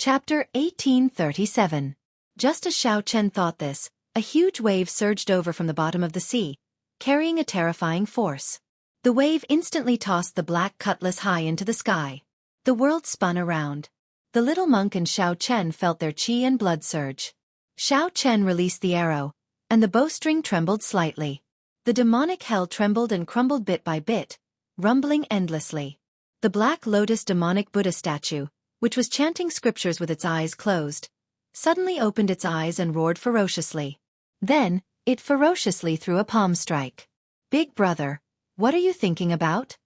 Chapter 1837. Just as Xianxia thought this, a huge wave surged over from the bottom of the sea, carrying a terrifying force. The wave instantly tossed the black cutlass high into the sky. The world spun around. The little monk and Xianxia felt their chi and blood surge. Xianxia released the arrow, and the bowstring trembled slightly. The demonic hell trembled and crumbled bit by bit, rumbling endlessly. The black lotus demonic Buddha statue, which was chanting scriptures with its eyes closed, suddenly opened its eyes and roared ferociously. Then, it ferociously threw a palm strike. "Big brother, what are you thinking about?"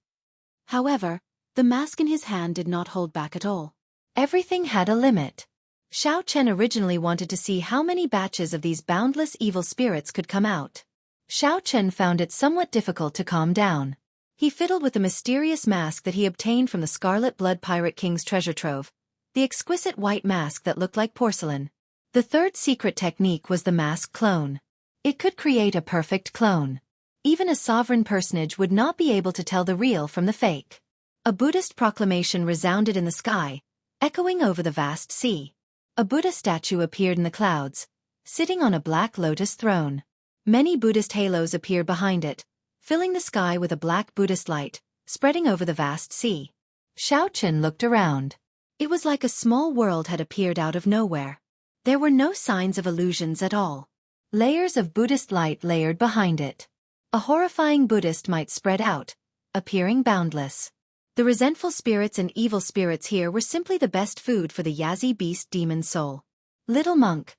However, the mask in his hand did not hold back at all. Everything had a limit. Xianxia originally wanted to see how many batches of these boundless evil spirits could come out. Xianxia found it somewhat difficult to calm down. He fiddled with the mysterious mask that he obtained from the Scarlet Blood Pirate King's treasure trove, the exquisite white mask that looked like porcelain. The third secret technique was the mask clone. It could create a perfect clone. Even a sovereign personage would not be able to tell the real from the fake. A Buddhist proclamation resounded in the sky, echoing over the vast sea. A Buddha statue appeared in the clouds, sitting on a black lotus throne. Many Buddhist halos appeared behind it, filling the sky with a black Buddhist light, spreading over the vast sea. Xianxia looked around. It was like a small world had appeared out of nowhere. There were no signs of illusions at all. Layers of Buddhist light layered behind it. A horrifying Buddhist might spread out, appearing boundless. The resentful spirits and evil spirits here were simply the best food for the Yazi beast demon soul. "Little monk,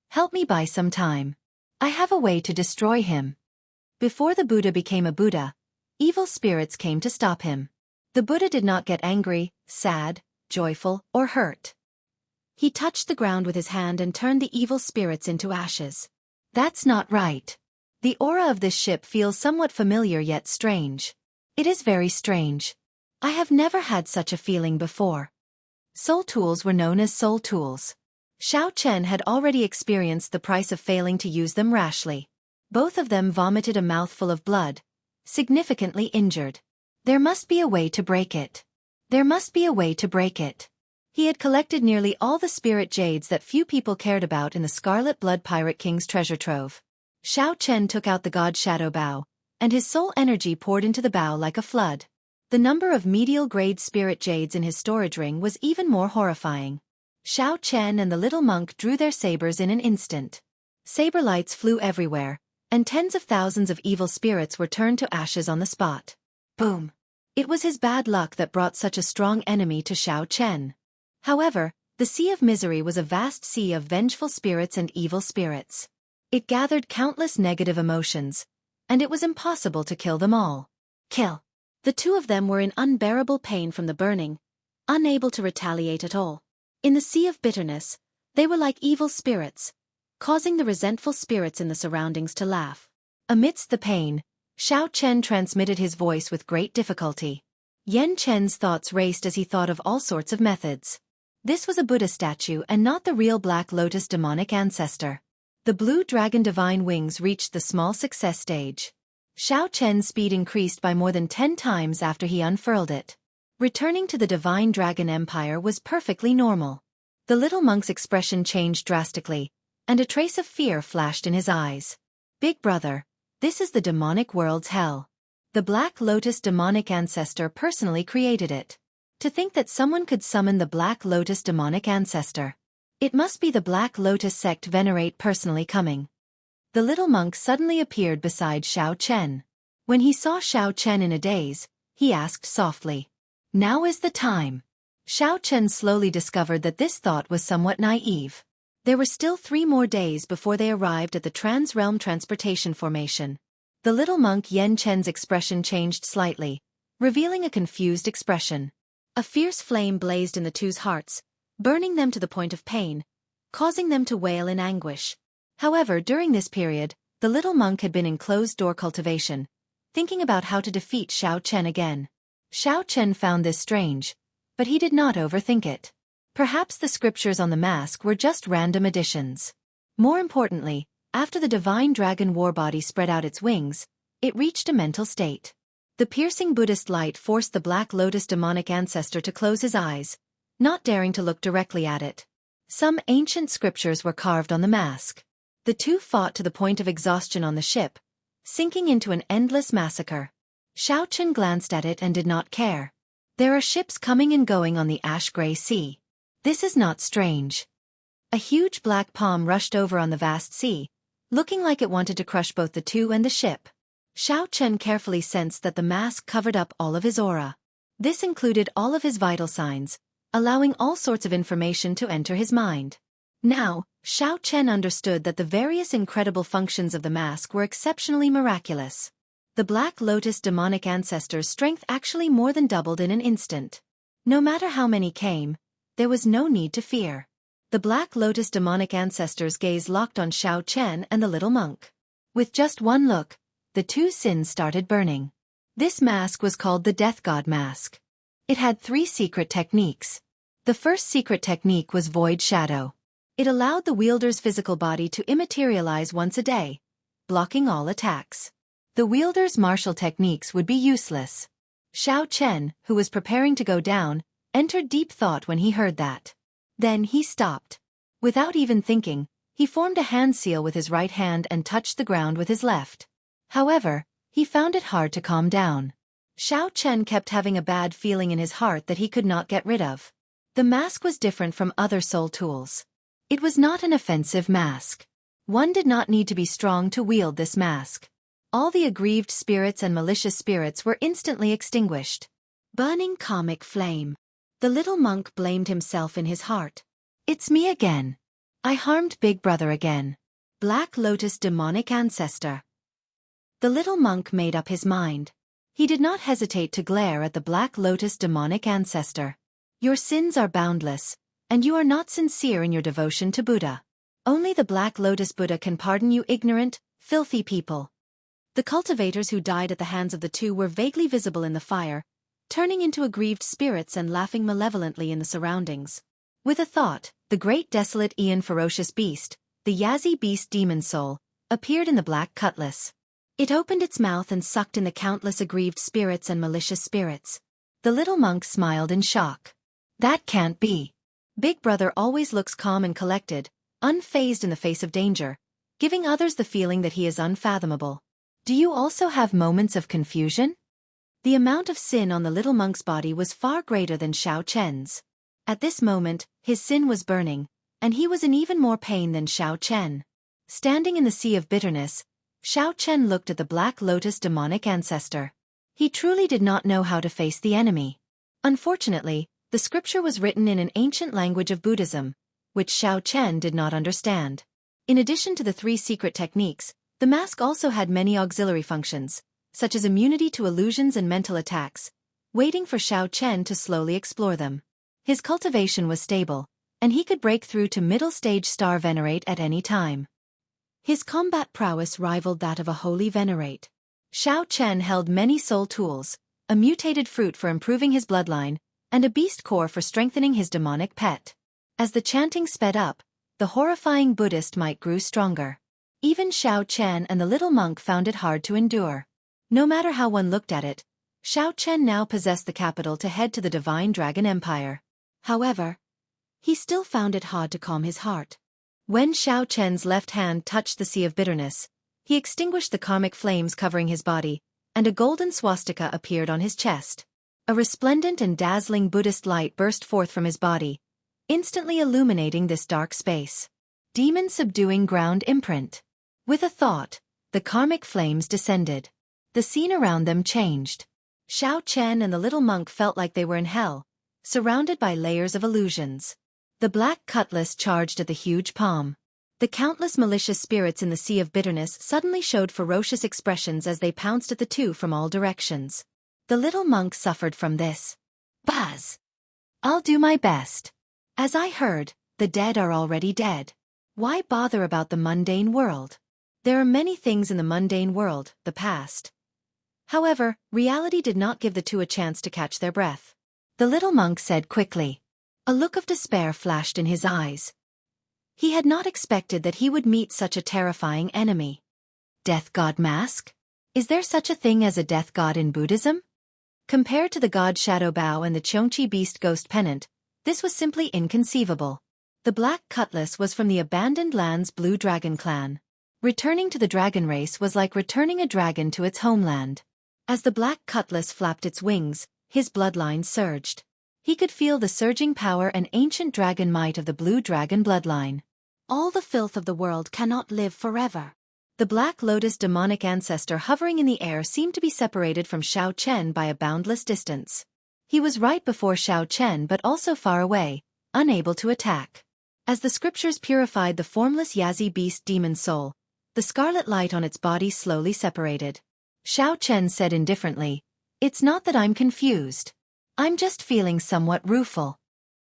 help me buy some time. I have a way to destroy him." Before the Buddha became a Buddha, evil spirits came to stop him. The Buddha did not get angry, sad, joyful, or hurt. He touched the ground with his hand and turned the evil spirits into ashes. "That's not right. The aura of this ship feels somewhat familiar yet strange. It is very strange. I have never had such a feeling before." Soul tools were known as soul tools. Xianxia had already experienced the price of failing to use them rashly. Both of them vomited a mouthful of blood, significantly injured. There must be a way to break it. There must be a way to break it. He had collected nearly all the spirit jades that few people cared about in the Scarlet Blood Pirate King's treasure trove. Xianxia took out the god shadow bow, and his soul energy poured into the bow like a flood. The number of medial-grade spirit jades in his storage ring was even more horrifying. Xianxia and the little monk drew their sabers in an instant. Saber lights flew everywhere, and tens of thousands of evil spirits were turned to ashes on the spot. Boom! It was his bad luck that brought such a strong enemy to Xianxia. However, the sea of misery was a vast sea of vengeful spirits and evil spirits. It gathered countless negative emotions, and it was impossible to kill them all. Kill! The two of them were in unbearable pain from the burning, unable to retaliate at all. In the sea of bitterness, they were like evil spirits, causing the resentful spirits in the surroundings to laugh. Amidst the pain, Xianxia transmitted his voice with great difficulty. Xianxia's thoughts raced as he thought of all sorts of methods. This was a Buddha statue and not the real Black Lotus demonic ancestor. The blue dragon divine wings reached the small success stage. Xianxia's speed increased by more than 10 times after he unfurled it. Returning to the divine dragon empire was perfectly normal. The little monk's expression changed drastically, and a trace of fear flashed in his eyes. "Big brother, this is the demonic world's hell. The Black Lotus demonic ancestor personally created it. To think that someone could summon the Black Lotus demonic ancestor. It must be the Black Lotus sect venerate personally coming." The little monk suddenly appeared beside Xianxia. When he saw Xianxia in a daze, he asked softly, "Now is the time." Xianxia slowly discovered that this thought was somewhat naive. There were still 3 more days before they arrived at the Trans-Realm Transportation Formation. The little monk Xianxia's expression changed slightly, revealing a confused expression. A fierce flame blazed in the two's hearts, burning them to the point of pain, causing them to wail in anguish. However, during this period, the little monk had been in closed-door cultivation, thinking about how to defeat Xianxia again. Xianxia found this strange, but he did not overthink it. Perhaps the scriptures on the mask were just random additions. More importantly, after the divine dragon warbody spread out its wings, it reached a mental state. The piercing Buddhist light forced the Black Lotus demonic ancestor to close his eyes, not daring to look directly at it. Some ancient scriptures were carved on the mask. The two fought to the point of exhaustion on the ship, sinking into an endless massacre. Xianxia glanced at it and did not care. There are ships coming and going on the ash-gray sea. This is not strange. A huge black palm rushed over on the vast sea, looking like it wanted to crush both the two and the ship. Xianxia carefully sensed that the mask covered up all of his aura. This included all of his vital signs, allowing all sorts of information to enter his mind. Now, Xianxia understood that the various incredible functions of the mask were exceptionally miraculous. The Black Lotus demonic ancestor's strength actually more than doubled in an instant. No matter how many came, there was no need to fear. The Black Lotus demonic ancestor's gaze locked on Xianxia and the little monk. With just one look, the two sins started burning. This mask was called the Death God Mask. It had 3 secret techniques. The first secret technique was Void Shadow. It allowed the wielder's physical body to immaterialize once a day, blocking all attacks. The wielder's martial techniques would be useless. Xianxia, who was preparing to go down, entered deep thought when he heard that. Then he stopped. Without even thinking, he formed a hand seal with his right hand and touched the ground with his left. However, he found it hard to calm down. Xianxia kept having a bad feeling in his heart that he could not get rid of. The mask was different from other soul tools. It was not an offensive mask. One did not need to be strong to wield this mask. All the aggrieved spirits and malicious spirits were instantly extinguished. Burning karmic flame. The little monk blamed himself in his heart. It's me again. I harmed Big Brother again. Black Lotus demonic ancestor. The little monk made up his mind. He did not hesitate to glare at the Black Lotus demonic ancestor. Your sins are boundless, and you are not sincere in your devotion to Buddha. Only the Black Lotus Buddha can pardon you ignorant, filthy people. The cultivators who died at the hands of the two were vaguely visible in the fire, turning into aggrieved spirits and laughing malevolently in the surroundings. With a thought, the great desolate Aeon ferocious beast, the Yazi beast demon soul, appeared in the black cutlass. It opened its mouth and sucked in the countless aggrieved spirits and malicious spirits. The little monk smiled in shock. That can't be. Big Brother always looks calm and collected, unfazed in the face of danger, giving others the feeling that he is unfathomable. Do you also have moments of confusion? The amount of sin on the little monk's body was far greater than Xianxia's. At this moment, his sin was burning, and he was in even more pain than Xianxia. Standing in the sea of bitterness, Xianxia looked at the Black Lotus demonic ancestor. He truly did not know how to face the enemy. Unfortunately, the scripture was written in an ancient language of Buddhism, which Xianxia did not understand. In addition to the 3 secret techniques, the mask also had many auxiliary functions, such as immunity to illusions and mental attacks, waiting for Xianxia to slowly explore them. His cultivation was stable, and he could break through to middle stage star venerate at any time. His combat prowess rivaled that of a holy venerate. Xianxia held many soul tools, a mutated fruit for improving his bloodline, and a beast core for strengthening his demonic pet. As the chanting sped up, the horrifying Buddhist might grew stronger. Even Xianxia and the little monk found it hard to endure. No matter how one looked at it, Xianxia now possessed the capital to head to the Divine Dragon Empire. However, he still found it hard to calm his heart. When Xianxia's left hand touched the sea of bitterness, he extinguished the karmic flames covering his body, and a golden swastika appeared on his chest. A resplendent and dazzling Buddhist light burst forth from his body, instantly illuminating this dark space. Demon subduing ground imprint. With a thought, the karmic flames descended. The scene around them changed. Xianxia and the little monk felt like they were in hell, surrounded by layers of illusions. The black cutlass charged at the huge palm. The countless malicious spirits in the sea of bitterness suddenly showed ferocious expressions as they pounced at the two from all directions. The little monk suffered from this. Buzz! I'll do my best. As I heard, the dead are already dead. Why bother about the mundane world? There are many things in the mundane world, the past. However, reality did not give the two a chance to catch their breath. The little monk said quickly. A look of despair flashed in his eyes. He had not expected that he would meet such a terrifying enemy. Death God Mask? Is there such a thing as a death god in Buddhism? Compared to the god Shadow Bow and the Xianxia Beast Ghost Pennant, This was simply inconceivable. The black cutlass was from the abandoned land's Blue Dragon clan. Returning to the dragon race was like returning a dragon to its homeland. As the black cutlass flapped its wings, his bloodline surged. He could feel the surging power and ancient dragon might of the Blue Dragon bloodline. All the filth of the world cannot live forever. The Black Lotus demonic ancestor hovering in the air seemed to be separated from Xiao Chen by a boundless distance. He was right before Xiao Chen but also far away, unable to attack. As the scriptures purified the formless Yazi beast demon soul, the scarlet light on its body slowly separated. Xiao Chen said indifferently, "It's not that I'm confused. I'm just feeling somewhat rueful."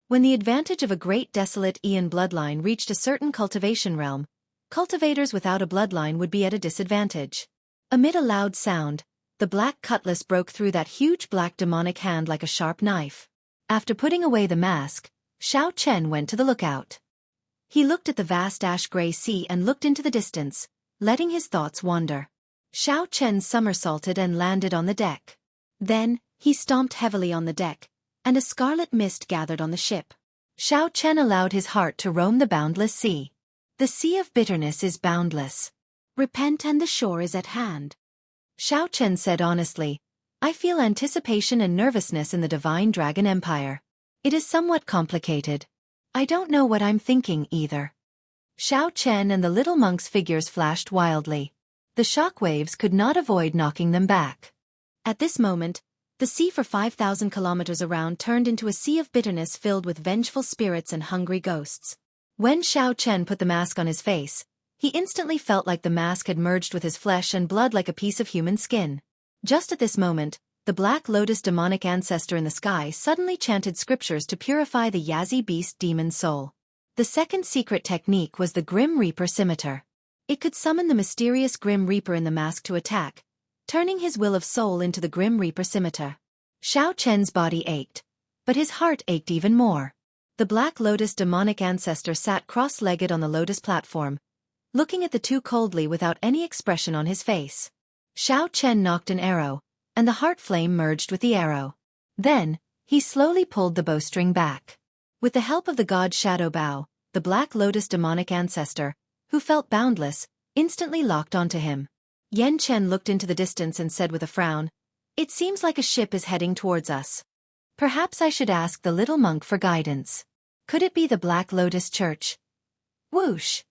When the advantage of a great desolate Aeon bloodline reached a certain cultivation realm, cultivators without a bloodline would be at a disadvantage. Amid a loud sound, the black cutlass broke through that huge black demonic hand like a sharp knife. After putting away the mask, Xiao Chen went to the lookout. He looked at the vast ash-gray sea and looked into the distance, letting his thoughts wander. Xiao Chen somersaulted and landed on the deck. Then, he stomped heavily on the deck, and a scarlet mist gathered on the ship. Xiao Chen allowed his heart to roam the boundless sea. The sea of bitterness is boundless. Repent and the shore is at hand. Xiao Chen said honestly, "I feel anticipation and nervousness in the Divine Dragon Empire. It is somewhat complicated. I don't know what I'm thinking either." Xiao Chen and the little monk's figures flashed wildly. The shock waves could not avoid knocking them back. At this moment, the sea for 5,000 kilometers around turned into a sea of bitterness filled with vengeful spirits and hungry ghosts. When Xiao Chen put the mask on his face, he instantly felt like the mask had merged with his flesh and blood like a piece of human skin. Just at this moment, the Black Lotus demonic ancestor in the sky suddenly chanted scriptures to purify the Yazi beast demon soul. The second secret technique was the Grim Reaper scimitar. It could summon the mysterious Grim Reaper in the mask to attack, turning his will of soul into the Grim Reaper scimitar. Xiao Chen's body ached, but his heart ached even more. The Black Lotus demonic ancestor sat cross-legged on the lotus platform, looking at the two coldly without any expression on his face. Xiao Chen knocked an arrow, and the heart flame merged with the arrow. Then, he slowly pulled the bowstring back. With the help of the god Shadow Bow, the Black Lotus demonic ancestor, who felt boundless, instantly locked onto him. Yan Chen looked into the distance and said with a frown, "It seems like a ship is heading towards us. Perhaps I should ask the little monk for guidance. Could it be the Black Lotus Church?" Whoosh!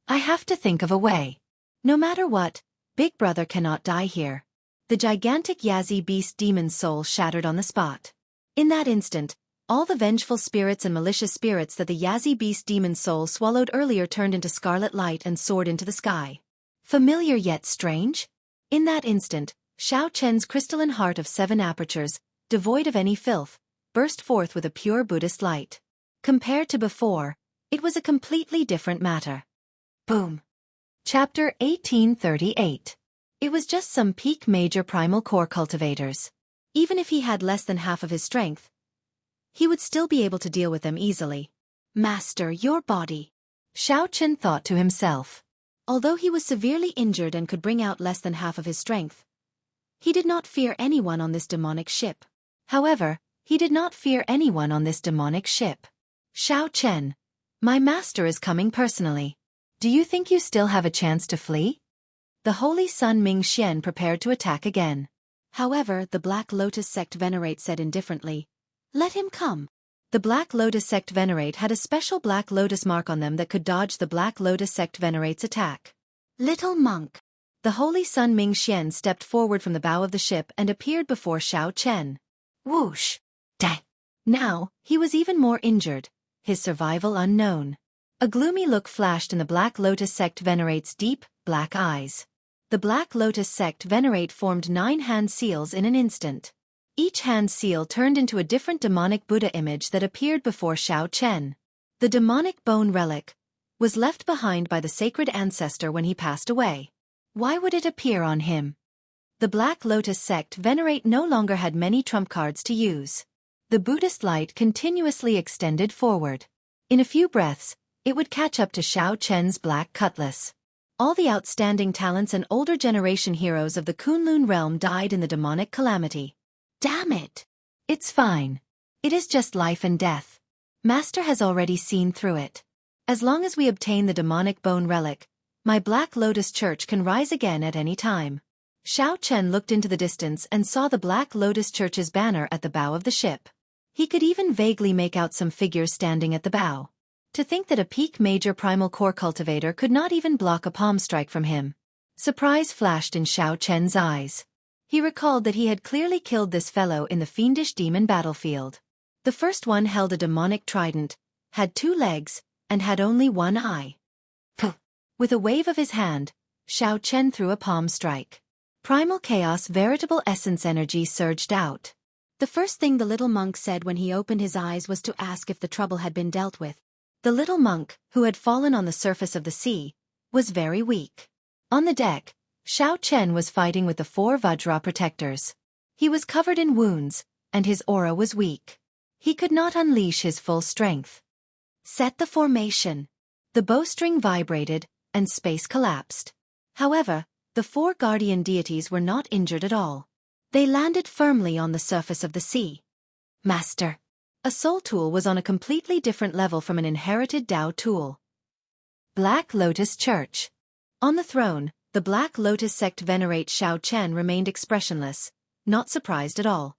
I have to think of a way. No matter what, Big Brother cannot die here. The gigantic Yazi beast demon soul shattered on the spot. In that instant, all the vengeful spirits and malicious spirits that the Yazi beast demon soul swallowed earlier turned into scarlet light and soared into the sky. Familiar yet strange? In that instant, Xiao Chen's crystalline heart of 7 apertures, devoid of any filth, burst forth with a pure Buddhist light. Compared to before, it was a completely different matter. Boom. Chapter 1838. It was just some peak major primal core cultivators. Even if he had less than half of his strength, he would still be able to deal with them easily. "Master your body," Xiao Chen thought to himself. Although he was severely injured and could bring out less than half of his strength, he did not fear anyone on this demonic ship. However, he did not fear anyone on this demonic ship. "Xiao Chen, my master is coming personally. Do you think you still have a chance to flee?" The Holy Sun Ming Xian prepared to attack again. However, the Black Lotus sect venerate said indifferently, "Let him come." The Black Lotus sect venerate had a special Black Lotus mark on them that could dodge the Black Lotus sect venerate's attack. "Little monk." The Holy Sun Ming Xian stepped forward from the bow of the ship and appeared before Xiao Chen. Whoosh! Dang! Now, he was even more injured, his survival unknown. A gloomy look flashed in the Black Lotus sect venerate's deep, black eyes. The Black Lotus sect venerate formed 9 hand seals in an instant. Each hand seal turned into a different demonic Buddha image that appeared before Xiao Chen. The demonic bone relic was left behind by the sacred ancestor when he passed away. Why would it appear on him? The Black Lotus sect venerate no longer had many trump cards to use. The Buddhist light continuously extended forward. In a few breaths, it would catch up to Xiao Chen's black cutlass. All the outstanding talents and older generation heroes of the Kunlun realm died in the demonic calamity. Damn it! It's fine. It is just life and death. Master has already seen through it. As long as we obtain the demonic bone relic, my Black Lotus Church can rise again at any time. Xiao Chen looked into the distance and saw the Black Lotus Church's banner at the bow of the ship. He could even vaguely make out some figures standing at the bow. To think that a peak major primal core cultivator could not even block a palm strike from him. Surprise flashed in Xiao Chen's eyes. He recalled that he had clearly killed this fellow in the fiendish demon battlefield. The first one held a demonic trident, had 2 legs, and had only 1 eye. Puh! With a wave of his hand, Xiao Chen threw a palm strike. Primal chaos, veritable essence energy surged out. The first thing the little monk said when he opened his eyes was to ask if the trouble had been dealt with. The little monk, who had fallen on the surface of the sea, was very weak. On the deck, Xiao Chen was fighting with the 4 Vajra protectors. He was covered in wounds, and his aura was weak. He could not unleash his full strength. Set the formation. The bowstring vibrated, and space collapsed. However, the 4 guardian deities were not injured at all. They landed firmly on the surface of the sea. Master. A soul tool was on a completely different level from an inherited Dao tool. Black Lotus Church. On the throne, the Black Lotus sect venerate Xiao Chen remained expressionless, not surprised at all.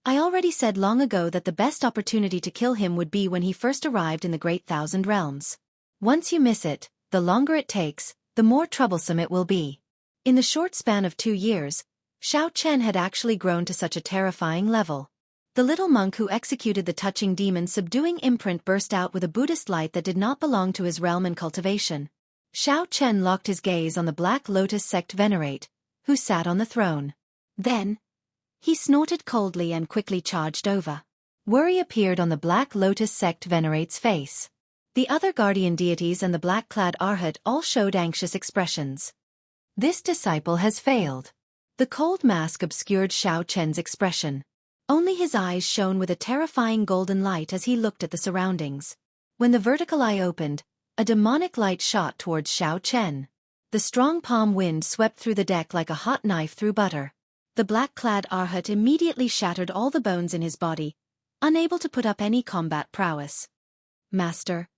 I already said long ago that the best opportunity to kill him would be when he first arrived in the Great Thousand Realms. Once you miss it, the longer it takes, the more troublesome it will be. In the short span of 2 years, Xiao Chen had actually grown to such a terrifying level. The little monk who executed the touching demon subduing imprint burst out with a Buddhist light that did not belong to his realm and cultivation. Xiao Chen locked his gaze on the Black Lotus sect venerate, who sat on the throne. Then, he snorted coldly and quickly charged over. Worry appeared on the Black Lotus sect venerate's face. The other guardian deities and the black-clad Arhat all showed anxious expressions. This disciple has failed. The cold mask obscured Xiao Chen's expression. Only his eyes shone with a terrifying golden light as he looked at the surroundings. When the vertical eye opened, a demonic light shot towards Xiao Chen. The strong palm wind swept through the deck like a hot knife through butter. The black-clad Arhat immediately shattered all the bones in his body, unable to put up any combat prowess. Master.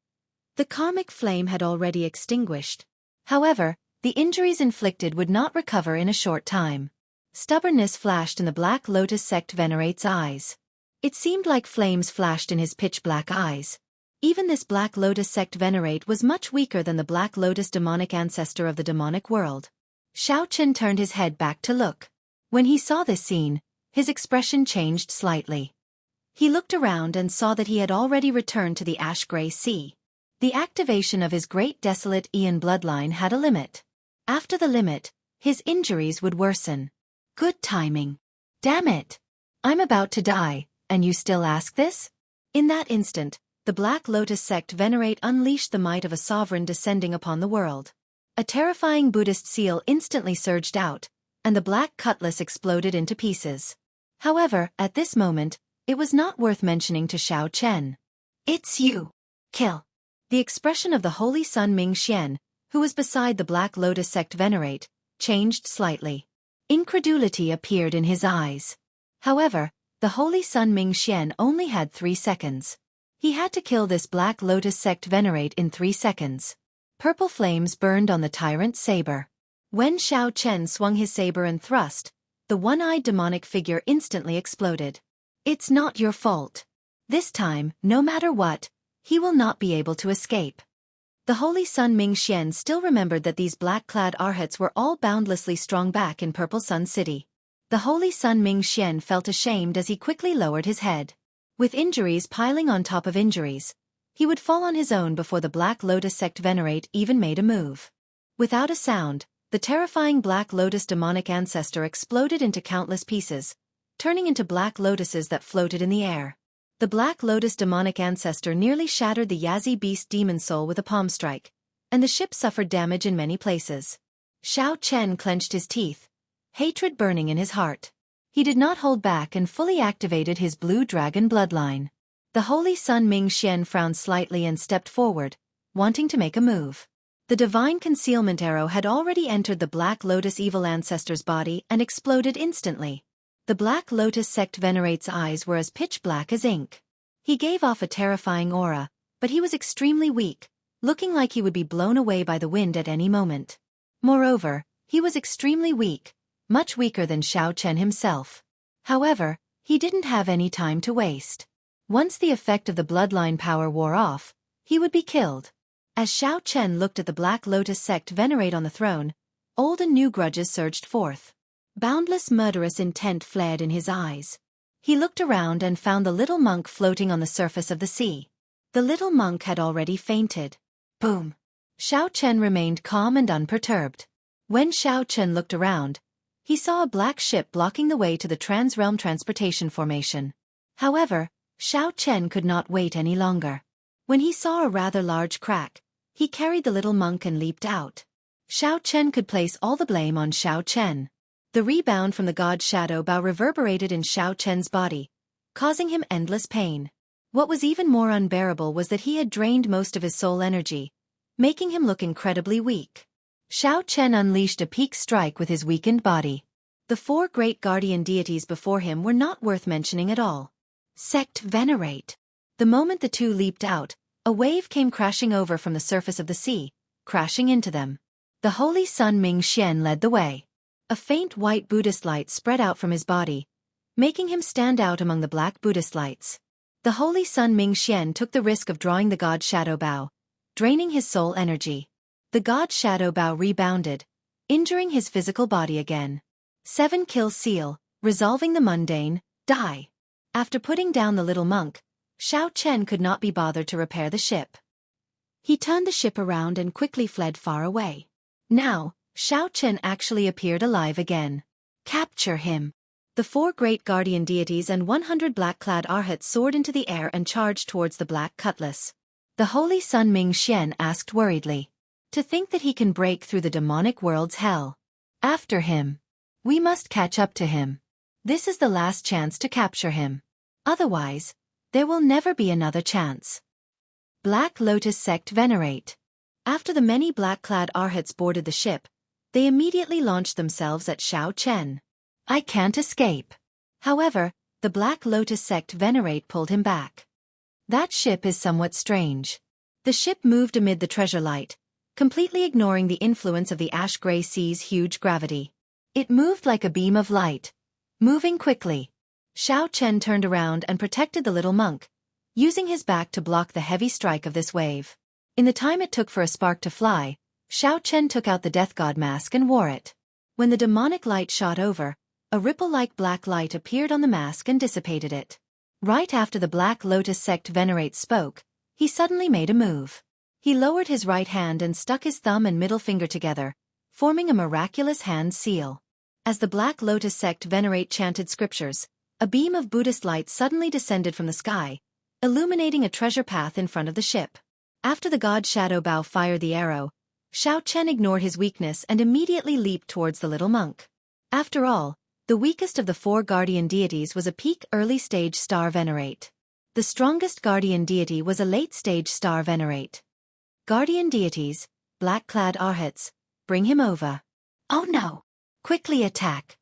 The karmic flame had already extinguished. However, the injuries inflicted would not recover in a short time. Stubbornness flashed in the Black Lotus sect venerate's eyes. It seemed like flames flashed in his pitch-black eyes. Even this Black Lotus sect venerate was much weaker than the Black Lotus demonic ancestor of the demonic world. Xiao Chen turned his head back to look. When he saw this scene, his expression changed slightly. He looked around and saw that he had already returned to the ash-gray sea. The activation of his great desolate Aeon bloodline had a limit. After the limit, his injuries would worsen. Good timing. Damn it! I'm about to die, and you still ask this? In that instant, the Black Lotus sect venerate unleashed the might of a sovereign descending upon the world. A terrifying Buddhist seal instantly surged out, and the black cutlass exploded into pieces. However, at this moment, it was not worth mentioning to Xiao Chen. It's you. Kill. The expression of the Holy Sun Ming Xian, who was beside the Black Lotus sect venerate, changed slightly. Incredulity appeared in his eyes. However, the Holy Sun Ming Xian only had 3 seconds. He had to kill this Black Lotus sect venerate in 3 seconds. Purple flames burned on the tyrant's saber. When Xiao Chen swung his saber and thrust, the one-eyed demonic figure instantly exploded. It's not your fault. This time, no matter what, he will not be able to escape. The Holy Sun Ming Xian still remembered that these black-clad Arhats were all boundlessly strong back in Purple Sun City. The Holy Sun Ming Xian felt ashamed as he quickly lowered his head. With injuries piling on top of injuries, he would fall on his own before the Black Lotus sect venerate even made a move. Without a sound, the terrifying Black Lotus demonic ancestor exploded into countless pieces, turning into black lotuses that floated in the air. The Black Lotus demonic ancestor nearly shattered the Yazi beast demon soul with a palm strike, and the ship suffered damage in many places. Xiao Chen clenched his teeth, hatred burning in his heart. He did not hold back and fully activated his blue dragon bloodline. The Holy Sun Ming Xian frowned slightly and stepped forward, wanting to make a move. The divine concealment arrow had already entered the Black Lotus evil ancestor's body and exploded instantly. The Black Lotus sect venerate's eyes were as pitch black as ink. He gave off a terrifying aura, but he was extremely weak, looking like he would be blown away by the wind at any moment. Moreover, he was extremely weak, much weaker than Xiao Chen himself. However, he didn't have any time to waste. Once the effect of the bloodline power wore off, he would be killed. As Xiao Chen looked at the Black Lotus sect venerate on the throne, old and new grudges surged forth. Boundless murderous intent flared in his eyes. He looked around and found the little monk floating on the surface of the sea. The little monk had already fainted. Boom! Xiao Chen remained calm and unperturbed. When Xiao Chen looked around, he saw a black ship blocking the way to the Trans-Realm Transportation Formation. However, Xiao Chen could not wait any longer. When he saw a rather large crack, he carried the little monk and leaped out. Xiao Chen could place all the blame on Xiao Chen. The rebound from the god's shadow bow reverberated in Xiao Chen's body, causing him endless pain. What was even more unbearable was that he had drained most of his soul energy, making him look incredibly weak. Xiao Chen unleashed a peak strike with his weakened body. The four great guardian deities before him were not worth mentioning at all. Sect Venerate. The moment the two leaped out, a wave came crashing over from the surface of the sea, crashing into them. The Holy Sun Ming Xian led the way. A faint white Buddhist light spread out from his body, making him stand out among the black Buddhist lights. The Holy Sun Ming Xian took the risk of drawing the god's shadow bow, draining his soul energy. The god's shadow bow rebounded, injuring his physical body again. 7 Kill Seal, resolving the mundane, die. After putting down the little monk, Xiao Chen could not be bothered to repair the ship. He turned the ship around and quickly fled far away. Now, Xiao Chen actually appeared alive again. Capture him. The 4 great guardian deities and 100 black-clad arhats soared into the air and charged towards the black cutlass. The Holy Sun Ming Xian asked worriedly. To think that he can break through the demonic world's hell. After him. We must catch up to him. This is the last chance to capture him. Otherwise, there will never be another chance. Black Lotus Sect Venerate. After the many black-clad arhats boarded the ship, they immediately launched themselves at Xiao Chen. I can't escape. However, the Black Lotus Sect Venerate pulled him back. That ship is somewhat strange. The ship moved amid the treasure light, completely ignoring the influence of the ash-gray sea's huge gravity. It moved like a beam of light, moving quickly. Xiao Chen turned around and protected the little monk, using his back to block the heavy strike of this wave. In the time it took for a spark to fly, Xiao Chen took out the death god mask and wore it. When the demonic light shot over, a ripple-like black light appeared on the mask and dissipated it. Right after the Black Lotus Sect Venerate spoke, he suddenly made a move. He lowered his right hand and stuck his thumb and middle finger together, forming a miraculous hand seal. As the Black Lotus Sect Venerate chanted scriptures, a beam of Buddhist light suddenly descended from the sky, illuminating a treasure path in front of the ship. After the god Shadow Bao fired the arrow, Xiao Chen ignored his weakness and immediately leaped towards the little monk. After all, the weakest of the 4 guardian deities was a peak early-stage star venerate. The strongest guardian deity was a late-stage star venerate. Guardian deities, black-clad arhats, bring him over. Oh no! Quickly attack!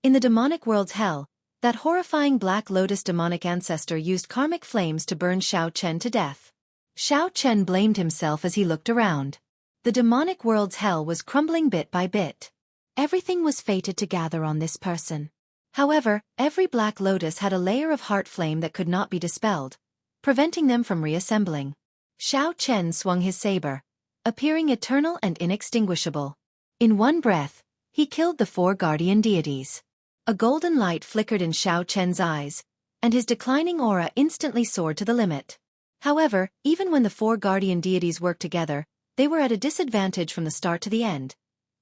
In the demonic world's hell, that horrifying Black Lotus demonic ancestor used karmic flames to burn Xiao Chen to death. Xiao Chen blamed himself as he looked around. The demonic world's hell was crumbling bit by bit. Everything was fated to gather on this person. However, every Black Lotus had a layer of heart flame that could not be dispelled, preventing them from reassembling. Xiao Chen swung his saber, appearing eternal and inextinguishable. In one breath, he killed the 4 guardian deities. A golden light flickered in Xiao Chen's eyes, and his declining aura instantly soared to the limit. However, even when the 4 guardian deities worked together, they were at a disadvantage from the start to the end,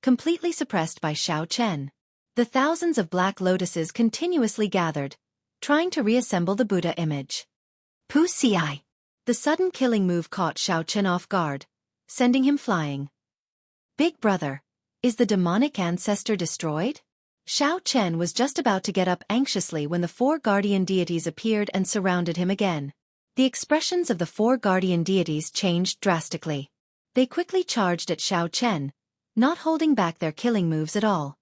completely suppressed by Xiao Chen. The thousands of black lotuses continuously gathered, trying to reassemble the Buddha image. Wuxia! The sudden killing move caught Xiao Chen off guard, sending him flying. Big brother, is the demonic ancestor destroyed? Xiao Chen was just about to get up anxiously when the 4 guardian deities appeared and surrounded him again. The expressions of the 4 guardian deities changed drastically. They quickly charged at Xiao Chen, not holding back their killing moves at all.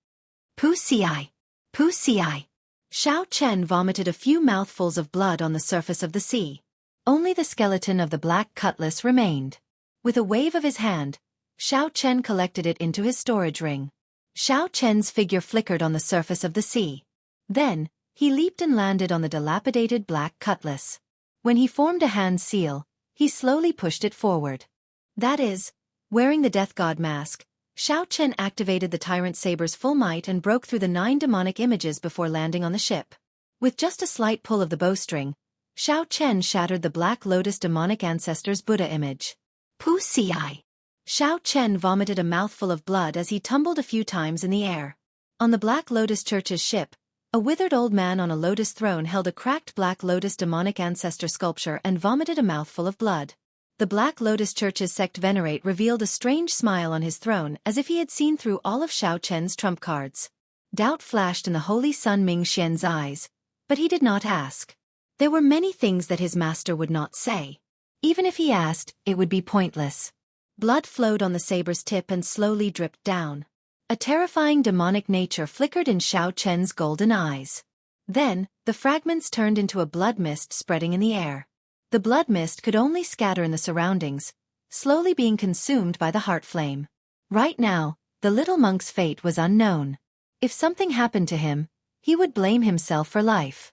Wuxia! Wuxia! Xiao Chen vomited a few mouthfuls of blood on the surface of the sea. Only the skeleton of the black cutlass remained. With a wave of his hand, Xiao Chen collected it into his storage ring. Xiao Chen's figure flickered on the surface of the sea. Then, he leaped and landed on the dilapidated black cutlass. When he formed a hand seal, he slowly pushed it forward. That is, wearing the death god mask, Xiao Chen activated the tyrant saber's full might and broke through the 9 demonic images before landing on the ship. With just a slight pull of the bowstring, Xiao Chen shattered the Black Lotus demonic ancestor's Buddha image. Pussy. Xiao Chen vomited a mouthful of blood as he tumbled a few times in the air. On the Black Lotus Church's ship, a withered old man on a lotus throne held a cracked Black Lotus demonic ancestor sculpture and vomited a mouthful of blood. The Black Lotus Church's sect venerate revealed a strange smile on his throne as if he had seen through all of Xiao Chen's trump cards. Doubt flashed in the Holy Sun Ming Xian's eyes, but he did not ask. There were many things that his master would not say. Even if he asked, it would be pointless. Blood flowed on the saber's tip and slowly dripped down. A terrifying demonic nature flickered in Xiao Chen's golden eyes. Then, the fragments turned into a blood mist spreading in the air. The blood mist could only scatter in the surroundings, slowly being consumed by the heart flame. Right now, the little monk's fate was unknown. If something happened to him, he would blame himself for life.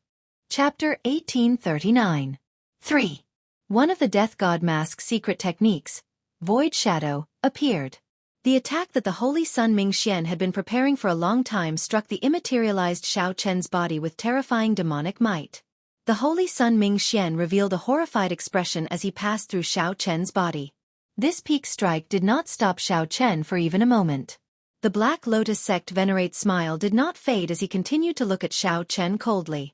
Chapter 1839. 3. One of the Death God Mask's secret techniques, Void Shadow, appeared. The attack that the Holy Sun Ming Xian had been preparing for a long time struck the immaterialized Xiao Chen's body with terrifying demonic might. The Holy Sun Ming Xian revealed a horrified expression as he passed through Xiao Chen's body. This peak strike did not stop Xiao Chen for even a moment. The Black Lotus sect venerate's smile did not fade as he continued to look at Xiao Chen coldly.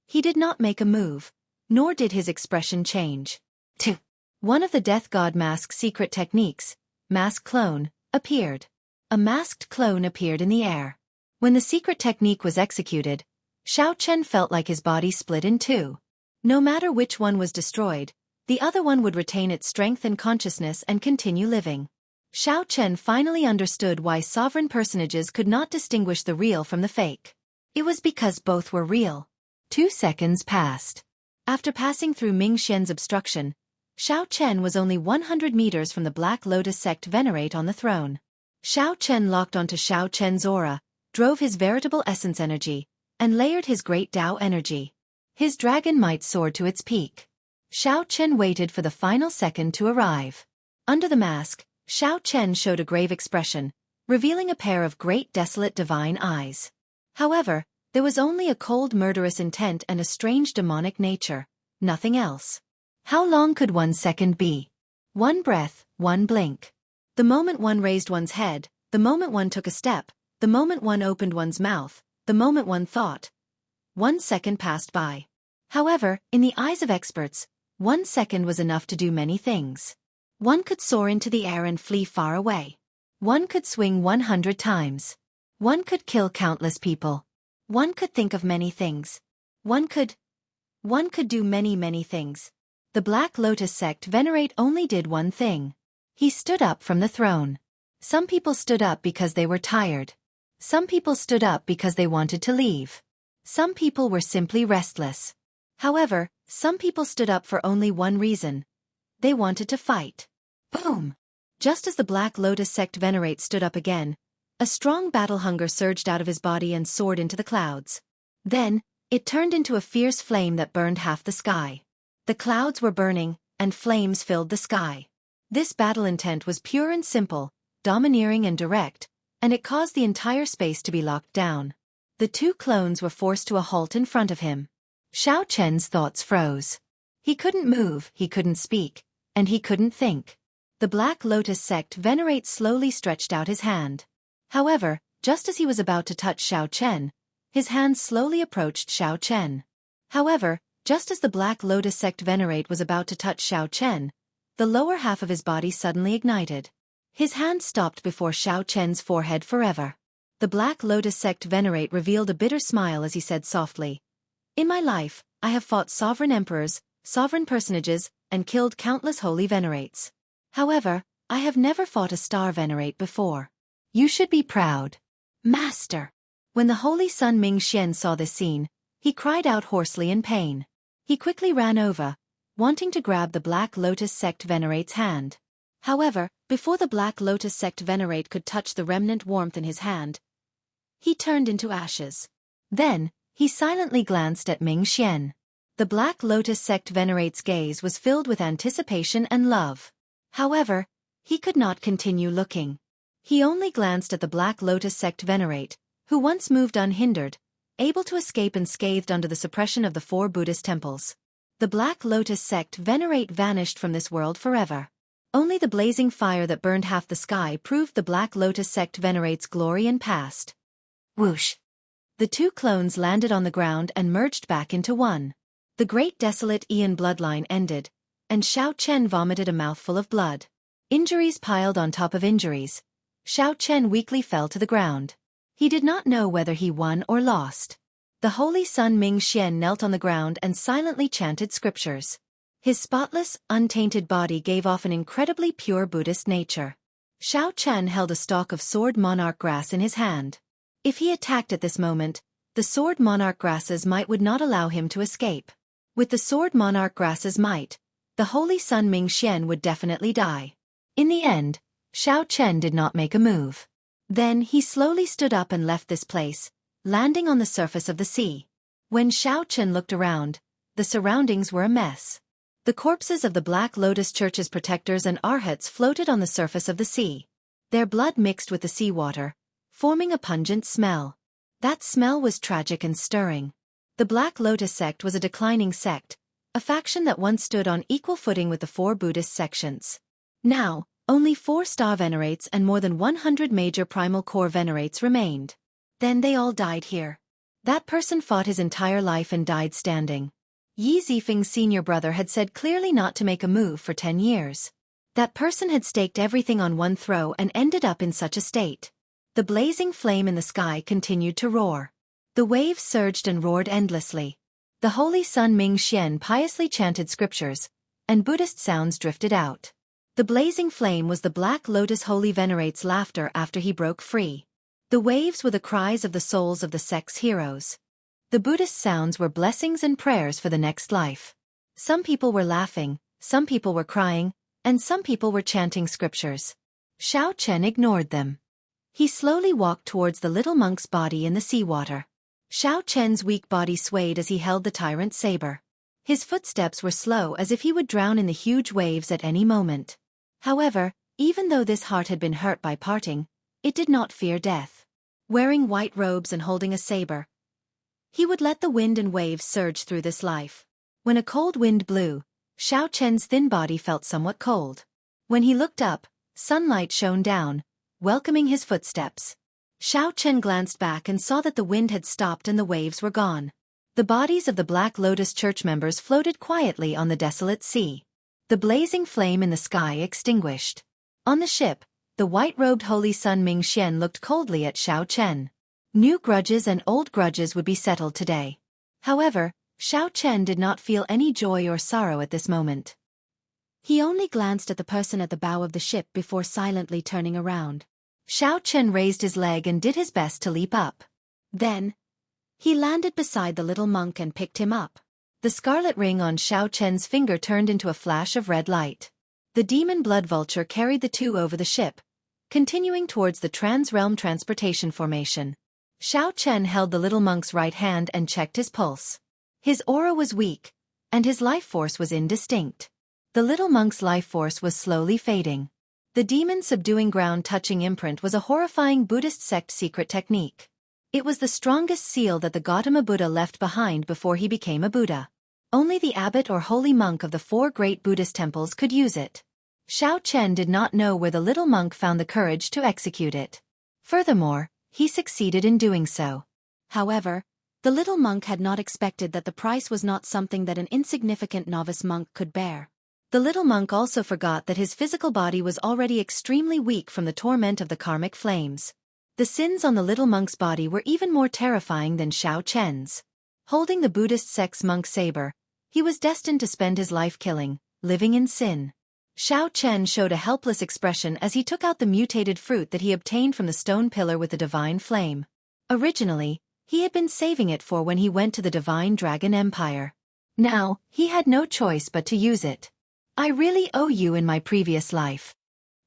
He did not make a move, nor did his expression change. 2. One of the Death God Mask's secret techniques, Mask Clone, appeared. A masked clone appeared in the air. When the secret technique was executed, Xiao Chen felt like his body split in two. No matter which one was destroyed, the other one would retain its strength and consciousness and continue living. Xiao Chen finally understood why sovereign personages could not distinguish the real from the fake. It was because both were real. 2 seconds passed. After passing through Ming Xian's obstruction, Xiao Chen was only 100 meters from the Black Lotus sect venerate on the throne. Xiao Chen locked onto Xiao Chen's aura, drove his veritable essence energy, and layered his great Tao energy. His dragon might soared to its peak. Xiao Chen waited for the final second to arrive. Under the mask, Xiao Chen showed a grave expression, revealing a pair of great desolate divine eyes. However, there was only a cold murderous intent and a strange demonic nature, nothing else. How long could 1 second be? 1 breath, 1 blink. The moment one raised one's head, the moment one took a step, the moment one opened one's mouth, the moment one thought. 1 second passed by. However, in the eyes of experts, 1 second was enough to do many things. One could soar into the air and flee far away. One could swing 100 times. One could kill countless people. One could think of many things. One could do many things. The Black Lotus sect venerate only did one thing. He stood up from the throne. Some people stood up because they were tired. Some people stood up because they wanted to leave. Some people were simply restless. However, some people stood up for only one reason. They wanted to fight. Boom! Just as the Black Lotus sect venerate stood up again, a strong battle hunger surged out of his body and soared into the clouds. Then, it turned into a fierce flame that burned half the sky. The clouds were burning, and flames filled the sky. This battle intent was pure and simple, domineering and direct, and it caused the entire space to be locked down. The 2 clones were forced to a halt in front of him. Xiao Chen's thoughts froze. He couldn't move, he couldn't speak, and he couldn't think. The Black Lotus sect venerate slowly stretched out his hand. However, just as he was about to touch Xiao Chen, his hand slowly approached Xiao Chen. However, just as the Black Lotus sect venerate was about to touch Xiao Chen, the lower half of his body suddenly ignited. His hand stopped before Xiao Chen's forehead forever. The Black Lotus sect venerate revealed a bitter smile as he said softly, "In my life, I have fought sovereign emperors, sovereign personages, and killed countless holy venerates. However, I have never fought a star venerate before. You should be proud. Master!" When the Holy Sun Ming Xian saw this scene, he cried out hoarsely in pain. He quickly ran over, wanting to grab the Black Lotus sect venerate's hand. However, before the Black Lotus sect venerate could touch the remnant warmth in his hand, he turned into ashes. Then, he silently glanced at Ming Xian. The Black Lotus sect venerate's gaze was filled with anticipation and love. However, he could not continue looking. He only glanced at the Black Lotus sect venerate, who once moved unhindered, able to escape unscathed under the suppression of the 4 Buddhist temples. The Black Lotus sect venerate vanished from this world forever. Only the blazing fire that burned half the sky proved the Black Lotus sect venerate's glory and past. Whoosh! The 2 clones landed on the ground and merged back into one. The great desolate Aeon bloodline ended, and Xiao Chen vomited a mouthful of blood. Injuries piled on top of injuries. Xiao Chen weakly fell to the ground. He did not know whether he won or lost. The holy son Ming Xian knelt on the ground and silently chanted scriptures. His spotless, untainted body gave off an incredibly pure Buddhist nature. Xiao Chen held a stalk of sword monarch grass in his hand. If he attacked at this moment, the sword monarch grasses might would not allow him to escape. With the sword monarch grasses might, the holy son Ming Xian would definitely die. In the end, Xiao Chen did not make a move. Then he slowly stood up and left this place, landing on the surface of the sea. When Xiao Chen looked around, the surroundings were a mess. The corpses of the Black Lotus Church's protectors and arhats floated on the surface of the sea. Their blood mixed with the seawater, forming a pungent smell. That smell was tragic and stirring. The Black Lotus sect was a declining sect, a faction that once stood on equal footing with the 4 Buddhist sections. Now, only 4 star venerates and more than 100 major primal core venerates remained. Then they all died here. That person fought his entire life and died standing. Yi Zifeng's senior brother had said clearly not to make a move for 10 years. That person had staked everything on one throw and ended up in such a state. The blazing flame in the sky continued to roar. The waves surged and roared endlessly. The holy son Ming Xian piously chanted scriptures, and Buddhist sounds drifted out. The blazing flame was the Black Lotus holy venerate's laughter after he broke free. The waves were the cries of the souls of the sect's heroes. The Buddhist sounds were blessings and prayers for the next life. Some people were laughing, some people were crying, and some people were chanting scriptures. Xiao Chen ignored them. He slowly walked towards the little monk's body in the seawater. Xiao Chen's weak body swayed as he held the tyrant's saber. His footsteps were slow as if he would drown in the huge waves at any moment. However, even though this heart had been hurt by parting, it did not fear death. Wearing white robes and holding a saber, he would let the wind and waves surge through this life. When a cold wind blew, Xiao Chen's thin body felt somewhat cold. When he looked up, sunlight shone down, welcoming his footsteps. Xiao Chen glanced back and saw that the wind had stopped and the waves were gone. The bodies of the Black Lotus Church members floated quietly on the desolate sea. The blazing flame in the sky extinguished. On the ship, the white-robed holy son Ming Xian looked coldly at Xiao Chen. New grudges and old grudges would be settled today. However, Xiao Chen did not feel any joy or sorrow at this moment. He only glanced at the person at the bow of the ship before silently turning around. Xiao Chen raised his leg and did his best to leap up. Then, he landed beside the little monk and picked him up. The scarlet ring on Xiao Chen's finger turned into a flash of red light. The demon blood vulture carried the 2 over the ship, continuing towards the trans-realm transportation formation. Xiao Chen held the little monk's right hand and checked his pulse. His aura was weak, and his life force was indistinct. The little monk's life force was slowly fading. The demon subduing ground-touching imprint was a horrifying Buddhist sect secret technique. It was the strongest seal that the Gautama Buddha left behind before he became a Buddha. Only the abbot or holy monk of the 4 great Buddhist temples could use it. Xiao Chen did not know where the little monk found the courage to execute it. Furthermore, he succeeded in doing so. However, the little monk had not expected that the price was not something that an insignificant novice monk could bear. The little monk also forgot that his physical body was already extremely weak from the torment of the karmic flames. The sins on the little monk's body were even more terrifying than Xiao Chen's. Holding the Buddhist sect's monk saber, he was destined to spend his life killing, living in sin. Xiao Chen showed a helpless expression as he took out the mutated fruit that he obtained from the stone pillar with the divine flame. Originally, he had been saving it for when he went to the divine dragon empire. Now, he had no choice but to use it. I really owe you in my previous life.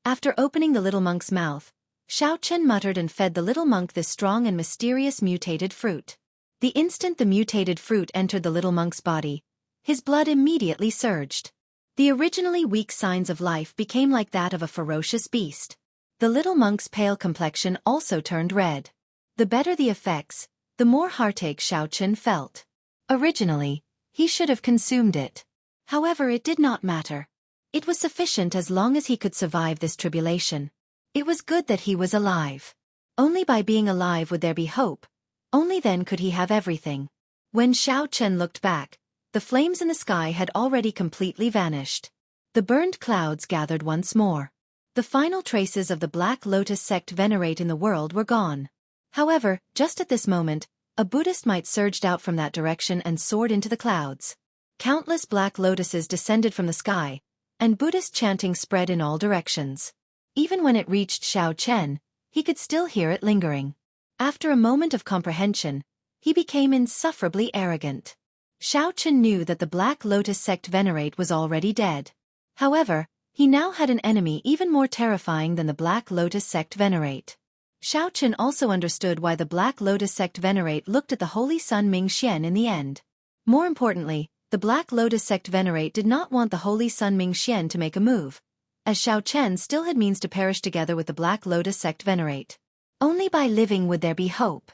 After opening the little monk's mouth, Xianxia muttered and fed the little monk this strong and mysterious mutated fruit. The instant the mutated fruit entered the little monk's body, his blood immediately surged. The originally weak signs of life became like that of a ferocious beast. The little monk's pale complexion also turned red. The better the effects, the more heartache Xianxia felt. Originally, he should have consumed it. However, it did not matter. It was sufficient as long as he could survive this tribulation. It was good that he was alive. Only by being alive would there be hope. Only then could he have everything. When Xianxia looked back, the flames in the sky had already completely vanished. The burned clouds gathered once more. The final traces of the Black Lotus sect venerate in the world were gone. However, just at this moment, a Buddhist might surged out from that direction and soared into the clouds. Countless black lotuses descended from the sky, and Buddhist chanting spread in all directions. Even when it reached Xianxia, he could still hear it lingering. After a moment of comprehension, he became insufferably arrogant. Xianxia knew that the Black Lotus sect venerate was already dead. However, he now had an enemy even more terrifying than the Black Lotus sect venerate. Xianxia also understood why the Black Lotus sect venerate looked at the Holy Sun Mingxian in the end. More importantly, the Black Lotus sect venerate did not want the Holy Sun Mingxian to make a move, as Xianxia still had means to perish together with the Black Lotus sect venerate. Only by living would there be hope.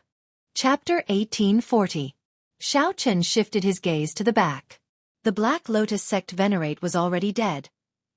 Chapter 1840. Xianxia shifted his gaze to the back. The Black Lotus sect venerate was already dead,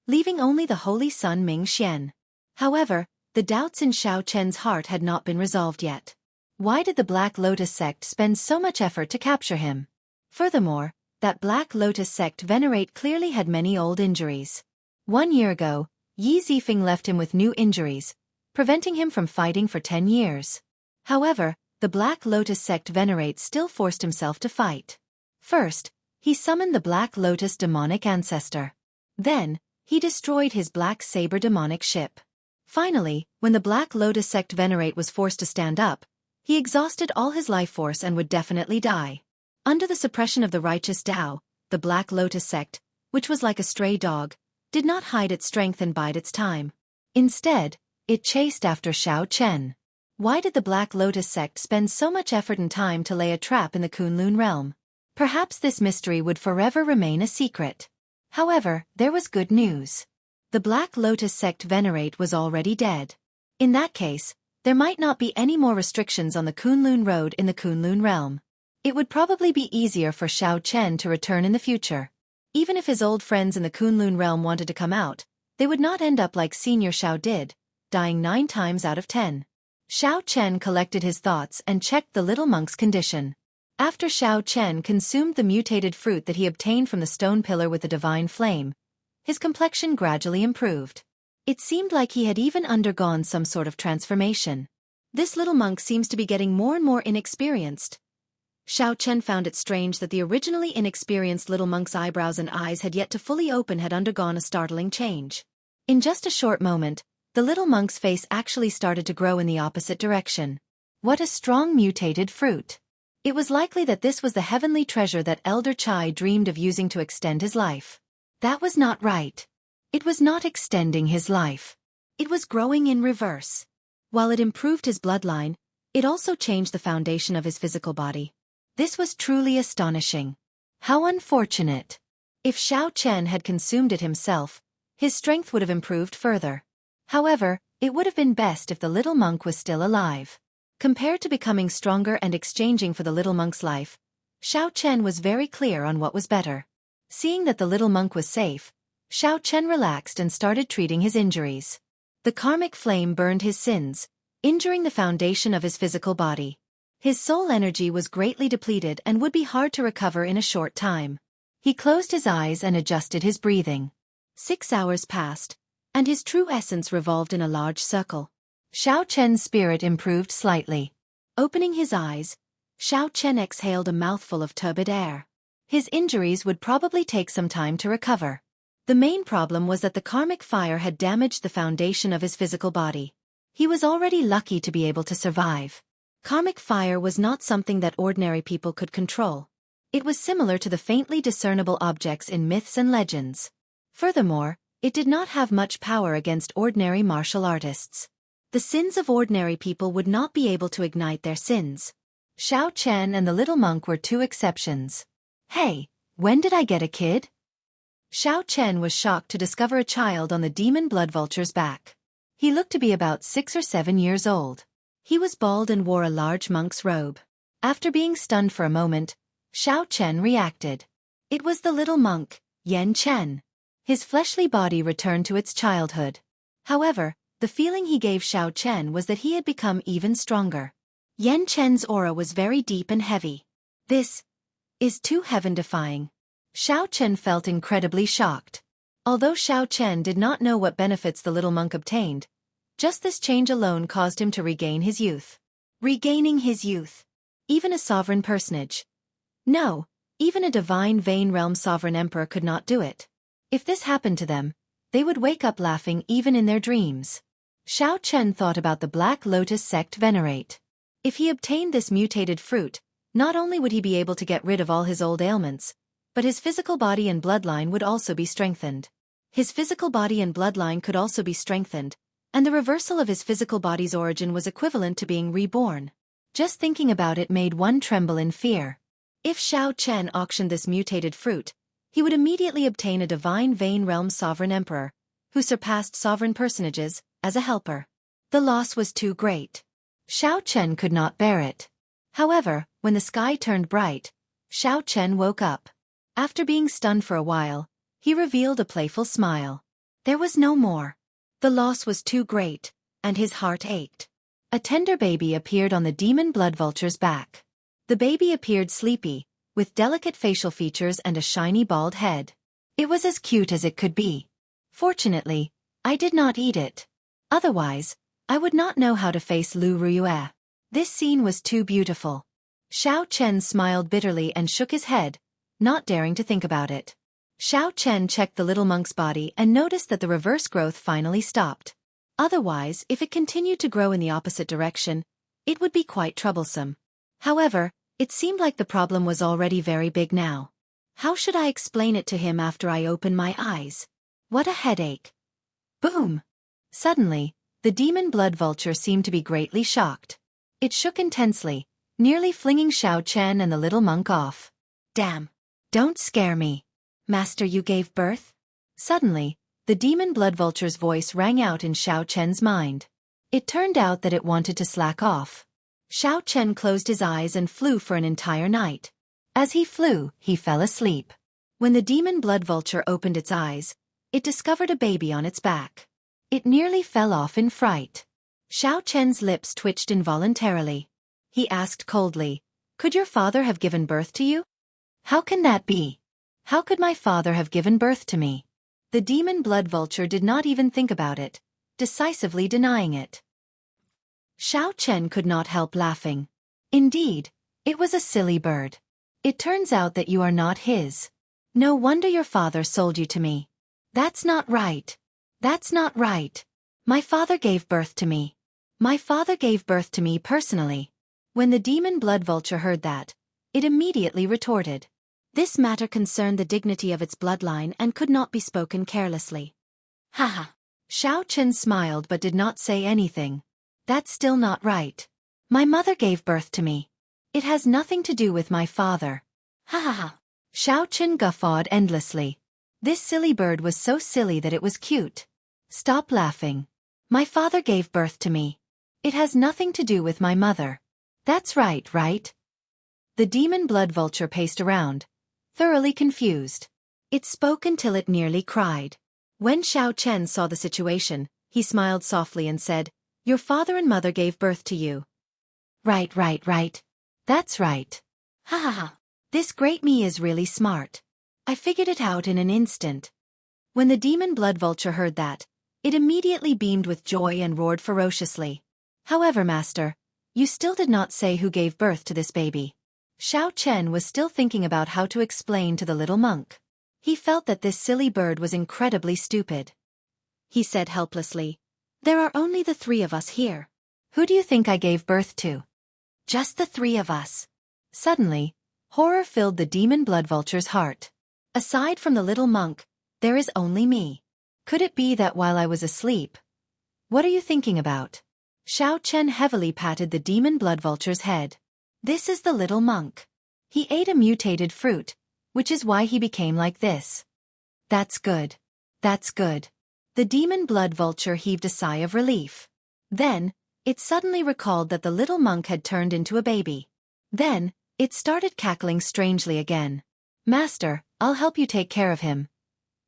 leaving only the Holy Sun Mingxian. However, the doubts in Xianxia's heart had not been resolved yet. Why did the Black Lotus sect spend so much effort to capture him? Furthermore, that Black Lotus sect venerate clearly had many old injuries. 1 year ago, Yi Zifeng left him with new injuries, preventing him from fighting for 10 years. However, the Black Lotus sect venerate still forced himself to fight. First, he summoned the Black Lotus demonic ancestor. Then, he destroyed his Black Saber demonic ship. Finally, when the Black Lotus sect venerate was forced to stand up, he exhausted all his life force and would definitely die. Under the suppression of the righteous Tao, the Black Lotus sect, which was like a stray dog, did not hide its strength and bide its time. Instead, it chased after Xianxia. Why did the Black Lotus sect spend so much effort and time to lay a trap in the Kunlun realm? Perhaps this mystery would forever remain a secret. However, there was good news. The Black Lotus sect venerate was already dead. In that case, there might not be any more restrictions on the Kunlun road in the Kunlun realm. It would probably be easier for Xianxia to return in the future. Even if his old friends in the Kunlun realm wanted to come out, they would not end up like Senior Xiao did, dying 9 times out of 10. Xianxia collected his thoughts and checked the little monk's condition. After Xianxia consumed the mutated fruit that he obtained from the stone pillar with the divine flame, his complexion gradually improved. It seemed like he had even undergone some sort of transformation. This little monk seems to be getting more and more inexperienced. Xianxia found it strange that the originally inexperienced little monk's eyebrows and eyes had yet to fully open had undergone a startling change. In just a short moment, the little monk's face actually started to grow in the opposite direction. What a strong mutated fruit! It was likely that this was the heavenly treasure that Elder Chai dreamed of using to extend his life. That was not right. It was not extending his life. It was growing in reverse. While it improved his bloodline, it also changed the foundation of his physical body. This was truly astonishing. How unfortunate. If Xianxia had consumed it himself, his strength would have improved further. However, it would have been best if the little monk was still alive. Compared to becoming stronger and exchanging for the little monk's life, Xianxia was very clear on what was better. Seeing that the little monk was safe, Xianxia relaxed and started treating his injuries. The karmic flame burned his sins, injuring the foundation of his physical body. His soul energy was greatly depleted and would be hard to recover in a short time. He closed his eyes and adjusted his breathing. 6 hours passed, and his true essence revolved in a large circle. Xianxia's spirit improved slightly. Opening his eyes, Xianxia exhaled a mouthful of turbid air. His injuries would probably take some time to recover. The main problem was that the karmic fire had damaged the foundation of his physical body. He was already lucky to be able to survive. Karmic fire was not something that ordinary people could control. It was similar to the faintly discernible objects in myths and legends. Furthermore, it did not have much power against ordinary martial artists. The sins of ordinary people would not be able to ignite their sins. Xiao Chen and the little monk were two exceptions. Hey, when did I get a kid? Xiao Chen was shocked to discover a child on the demon blood vulture's back. He looked to be about 6 or 7 years old. He was bald and wore a large monk's robe. After being stunned for a moment, Xiao Chen reacted. It was the little monk, Yan Chen. His fleshly body returned to its childhood. However, the feeling he gave Xiao Chen was that he had become even stronger. Yan Chen's aura was very deep and heavy. This is too heaven-defying. Xiao Chen felt incredibly shocked. Although Xiao Chen did not know what benefits the little monk obtained, just this change alone caused him to regain his youth. Regaining his youth. Even a sovereign personage. No, even a divine Vane Realm sovereign emperor could not do it. If this happened to them, they would wake up laughing even in their dreams. Xiao Chen thought about the Black Lotus sect venerate. If he obtained this mutated fruit, not only would he be able to get rid of all his old ailments, but his physical body and bloodline would also be strengthened. His physical body and bloodline could also be strengthened, and the reversal of his physical body's origin was equivalent to being reborn. Just thinking about it made one tremble in fear. If Xiao Chen auctioned this mutated fruit, he would immediately obtain a divine Vane Realm sovereign emperor, who surpassed sovereign personages, as a helper. The loss was too great. Xiao Chen could not bear it. However, when the sky turned bright, Xiao Chen woke up. After being stunned for a while, he revealed a playful smile. There was no more. The loss was too great, and his heart ached. A tender baby appeared on the demon blood vulture's back. The baby appeared sleepy, with delicate facial features and a shiny bald head. It was as cute as it could be. Fortunately, I did not eat it. Otherwise, I would not know how to face Lu Ruyue. This scene was too beautiful. Xiao Chen smiled bitterly and shook his head, not daring to think about it. Xiao Chen checked the little monk's body and noticed that the reverse growth finally stopped. Otherwise, if it continued to grow in the opposite direction, it would be quite troublesome. However, it seemed like the problem was already very big now. How should I explain it to him after I open my eyes? What a headache. Boom! Suddenly, the demon blood vulture seemed to be greatly shocked. It shook intensely, nearly flinging Xiao Chen and the little monk off. Damn! Don't scare me. Master, you gave birth? Suddenly, the demon blood vulture's voice rang out in Xiao Chen's mind. It turned out that it wanted to slack off. Xiao Chen closed his eyes and flew for an entire night. As he flew, he fell asleep. When the demon blood vulture opened its eyes, it discovered a baby on its back. It nearly fell off in fright. Xiao Chen's lips twitched involuntarily. He asked coldly, "Could your father have given birth to you?" "How can that be? How could my father have given birth to me?" The demon blood vulture did not even think about it, decisively denying it. Xiao Chen could not help laughing. Indeed, it was a silly bird. It turns out that you are not his. No wonder your father sold you to me. That's not right. That's not right. My father gave birth to me. My father gave birth to me personally. When the demon blood vulture heard that, it immediately retorted. This matter concerned the dignity of its bloodline and could not be spoken carelessly. Haha. Xiao Chen smiled but did not say anything. That's still not right. My mother gave birth to me. It has nothing to do with my father. Ha ha ha. Xiao Chen guffawed endlessly. This silly bird was so silly that it was cute. Stop laughing. My father gave birth to me. It has nothing to do with my mother. That's right, right? The demon blood vulture paced around, thoroughly confused. It spoke until it nearly cried. When Xiao Chen saw the situation, he smiled softly and said, "Your father and mother gave birth to you." Right, right, right. That's right. Ha ha ha. This great me is really smart. I figured it out in an instant. When the demon blood vulture heard that, it immediately beamed with joy and roared ferociously. However, master, you still did not say who gave birth to this baby. Xiao Chen was still thinking about how to explain to the little monk. He felt that this silly bird was incredibly stupid. He said helplessly, "There are only the 3 of us here. Who do you think I gave birth to?" "Just the 3 of us." Suddenly, Horror filled the demon blood vulture's heart. Aside from the little monk, there is only me. Could it be that while I was asleep? What are you thinking about? Xiao Chen heavily patted the demon blood vulture's head. This is the little monk. He ate a mutated fruit, which is why he became like this. That's good. That's good. The demon blood vulture heaved a sigh of relief. Then, it suddenly recalled that the little monk had turned into a baby. Then, it started cackling strangely again. Master, I'll help you take care of him.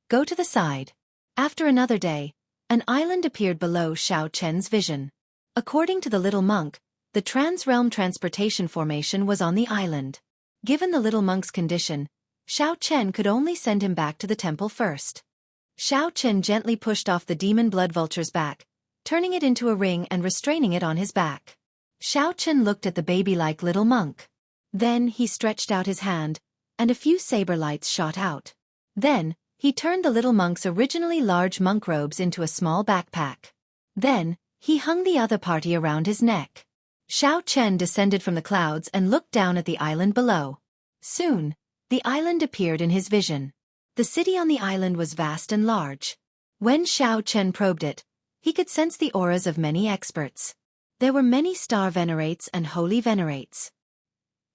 Go to the side. After another day, an island appeared below Xiao Chen's vision. According to the little monk, the trans-realm transportation formation was on the island. Given the little monk's condition, Xiao Chen could only send him back to the temple first. Xiao Chen gently pushed off the demon blood vulture's back, turning it into a ring and restraining it on his back. Xiao Chen looked at the baby-like little monk. Then he stretched out his hand, and a few saber lights shot out. Then, he turned the little monk's originally large monk robes into a small backpack. Then, he hung the other party around his neck. Xiao Chen descended from the clouds and looked down at the island below. Soon, the island appeared in his vision. The city on the island was vast and large. When Xiao Chen probed it, he could sense the auras of many experts. There were many star venerates and holy venerates.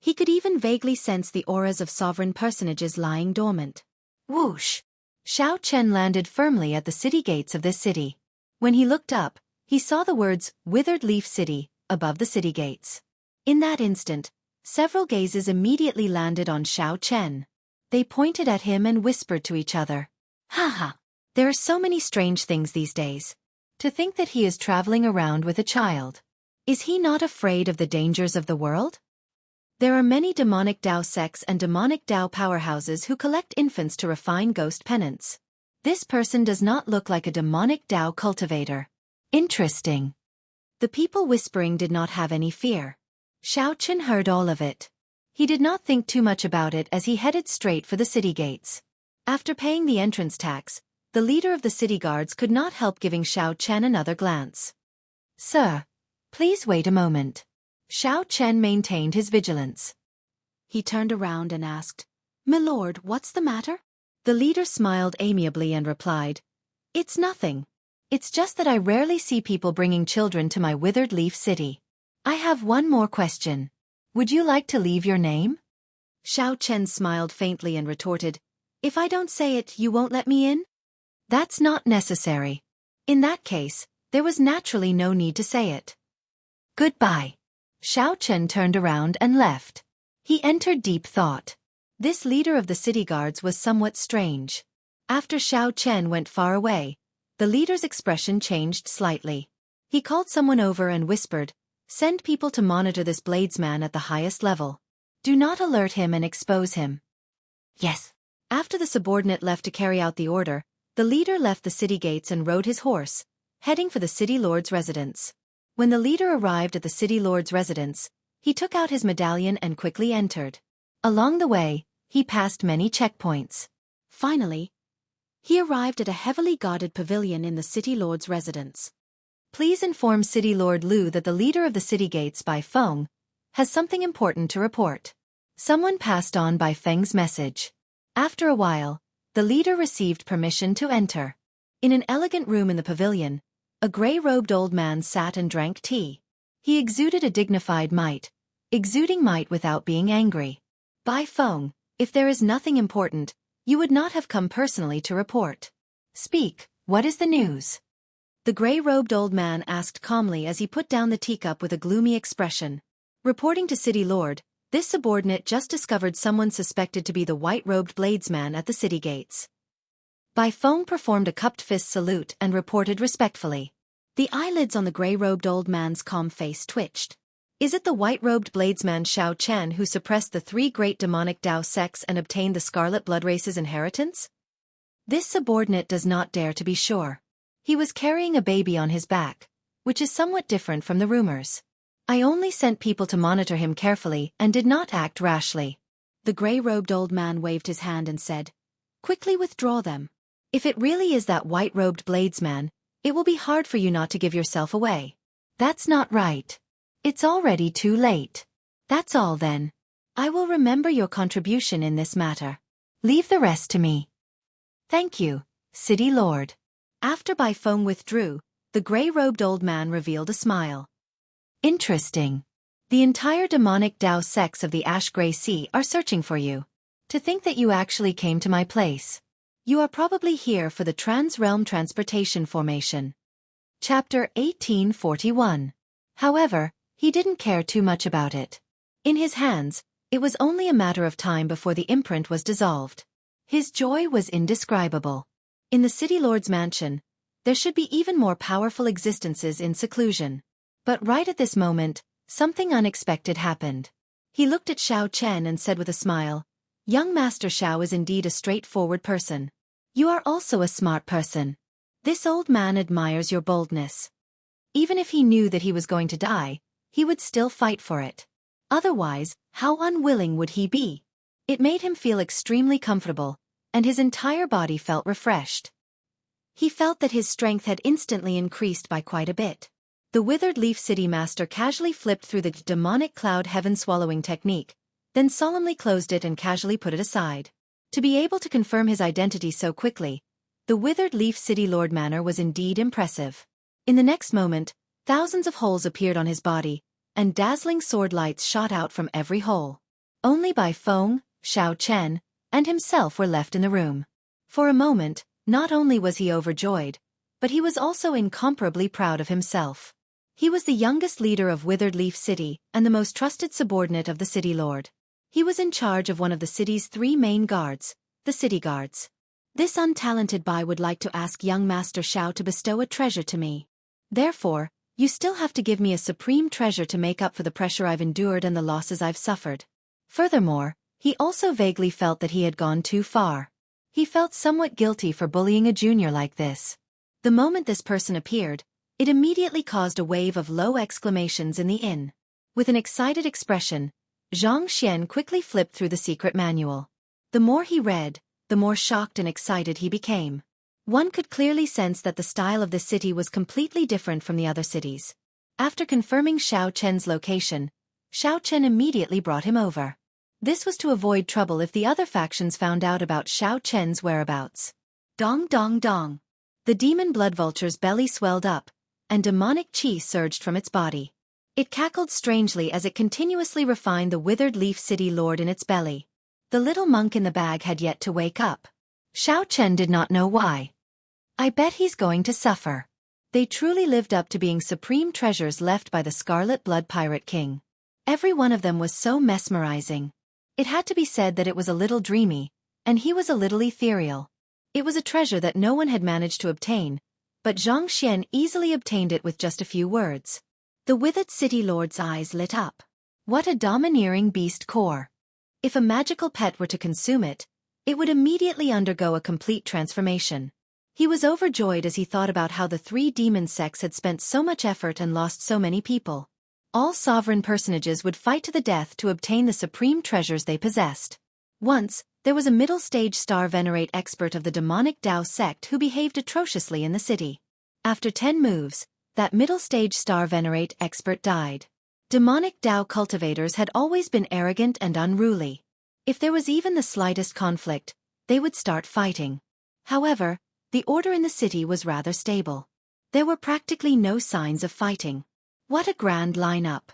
He could even vaguely sense the auras of sovereign personages lying dormant. Whoosh! Xiao Chen landed firmly at the city gates of this city. When he looked up, he saw the words, Withered Leaf City, above the city gates. In that instant, several gazes immediately landed on Xiao Chen. They pointed at him and whispered to each other. Haha! There are so many strange things these days. To think that he is traveling around with a child. Is he not afraid of the dangers of the world? There are many demonic Dao sects and demonic Dao powerhouses who collect infants to refine ghost penance. This person does not look like a demonic Dao cultivator. Interesting. The people whispering did not have any fear. Xiao Chen heard all of it. He did not think too much about it as he headed straight for the city gates. After paying the entrance tax, the leader of the city guards could not help giving Xiao Chen another glance. Sir, please wait a moment. Xiao Chen maintained his vigilance. He turned around and asked, My lord, what's the matter? The leader smiled amiably and replied, It's nothing. It's just that I rarely see people bringing children to my withered leaf city. I have one more question. Would you like to leave your name? Xiao Chen smiled faintly and retorted, If I don't say it, you won't let me in? That's not necessary. In that case, there was naturally no need to say it. Goodbye. Xiao Chen turned around and left. He entered deep thought. This leader of the city guards was somewhat strange. After Xiao Chen went far away, the leader's expression changed slightly. He called someone over and whispered, Send people to monitor this bladesman at the highest level. Do not alert him and expose him. Yes. After the subordinate left to carry out the order, the leader left the city gates and rode his horse, heading for the city lord's residence. When the leader arrived at the city lord's residence, he took out his medallion and quickly entered. Along the way, he passed many checkpoints. Finally, he arrived at a heavily guarded pavilion in the city lord's residence. Please inform City Lord Lu that the leader of the city gates Bai Feng has something important to report. Someone passed on Bai Feng's message. After a while, the leader received permission to enter. In an elegant room in the pavilion, a gray-robed old man sat and drank tea. He exuded a dignified might, exuding might without being angry. Bai Feng, if there is nothing important, you would not have come personally to report. Speak, what is the news? The gray-robed old man asked calmly as he put down the teacup with a gloomy expression. Reporting to City Lord, this subordinate just discovered someone suspected to be the white-robed bladesman at the city gates. Bai Feng performed a cupped fist salute and reported respectfully. The eyelids on the gray-robed old man's calm face twitched. Is it the white-robed bladesman Xiao Chen who suppressed the 3 great demonic Dao sects and obtained the Scarlet Blood Race's inheritance? This subordinate does not dare to be sure. He was carrying a baby on his back, which is somewhat different from the rumors. I only sent people to monitor him carefully and did not act rashly. The gray-robed old man waved his hand and said, Quickly withdraw them. If it really is that white-robed bladesman, it will be hard for you not to give yourself away. That's not right. It's already too late. That's all then. I will remember your contribution in this matter. Leave the rest to me. Thank you, City Lord. After Bai Feng withdrew, the gray-robed old man revealed a smile. Interesting. The entire demonic Dao sects of the Ash-Gray Sea are searching for you. To think that you actually came to my place. You are probably here for the Trans-Realm Transportation Formation. Chapter 1841. However, he didn't care too much about it. In his hands, it was only a matter of time before the imprint was dissolved. His joy was indescribable. In the City Lord's mansion, there should be even more powerful existences in seclusion. But right at this moment, something unexpected happened. He looked at Xiao Chen and said with a smile, "Young Master Xiao is indeed a straightforward person. You are also a smart person. This old man admires your boldness." Even if he knew that he was going to die, he would still fight for it. Otherwise, how unwilling would he be? It made him feel extremely comfortable, and his entire body felt refreshed. He felt that his strength had instantly increased by quite a bit. The Withered Leaf City Master casually flipped through the demonic cloud heaven-swallowing technique, then solemnly closed it and casually put it aside. To be able to confirm his identity so quickly, the Withered Leaf City Lord manner was indeed impressive. In the next moment, thousands of holes appeared on his body, and dazzling sword lights shot out from every hole. Only Bai Feng, Xiao Chen, and himself were left in the room. For a moment, not only was he overjoyed, but he was also incomparably proud of himself. He was the youngest leader of Withered Leaf City and the most trusted subordinate of the City Lord. He was in charge of one of the city's 3 main guards, the City Guards. This untalented Bai would like to ask young Master Xiao to bestow a treasure to me. Therefore, you still have to give me a supreme treasure to make up for the pressure I've endured and the losses I've suffered. Furthermore, he also vaguely felt that he had gone too far. He felt somewhat guilty for bullying a junior like this. The moment this person appeared, it immediately caused a wave of low exclamations in the inn. With an excited expression, Xianxia quickly flipped through the secret manual. The more he read, the more shocked and excited he became. One could clearly sense that the style of the city was completely different from the other cities. After confirming Xiao Chen's location, Xiao Chen immediately brought him over. This was to avoid trouble if the other factions found out about Xiao Chen's whereabouts. Dong dong dong. The demon blood vulture's belly swelled up, and demonic qi surged from its body. It cackled strangely as it continuously refined the Withered Leaf City Lord in its belly. The little monk in the bag had yet to wake up. Xiao Chen did not know why. I bet he's going to suffer. They truly lived up to being supreme treasures left by the Scarlet Blood Pirate King. Every one of them was so mesmerizing. It had to be said that it was a little dreamy, and he was a little ethereal. It was a treasure that no one had managed to obtain, but Xianxia easily obtained it with just a few words. The Withered City Lord's eyes lit up. What a domineering beast core. If a magical pet were to consume it, it would immediately undergo a complete transformation. He was overjoyed as he thought about how the 3 demon sects had spent so much effort and lost so many people. All sovereign personages would fight to the death to obtain the supreme treasures they possessed. Once, there was a middle-stage star venerate expert of the demonic Dao sect who behaved atrociously in the city. After 10 moves, that middle-stage star venerate expert died. Demonic Dao cultivators had always been arrogant and unruly. If there was even the slightest conflict, they would start fighting. However, the order in the city was rather stable. There were practically no signs of fighting. What a grand lineup.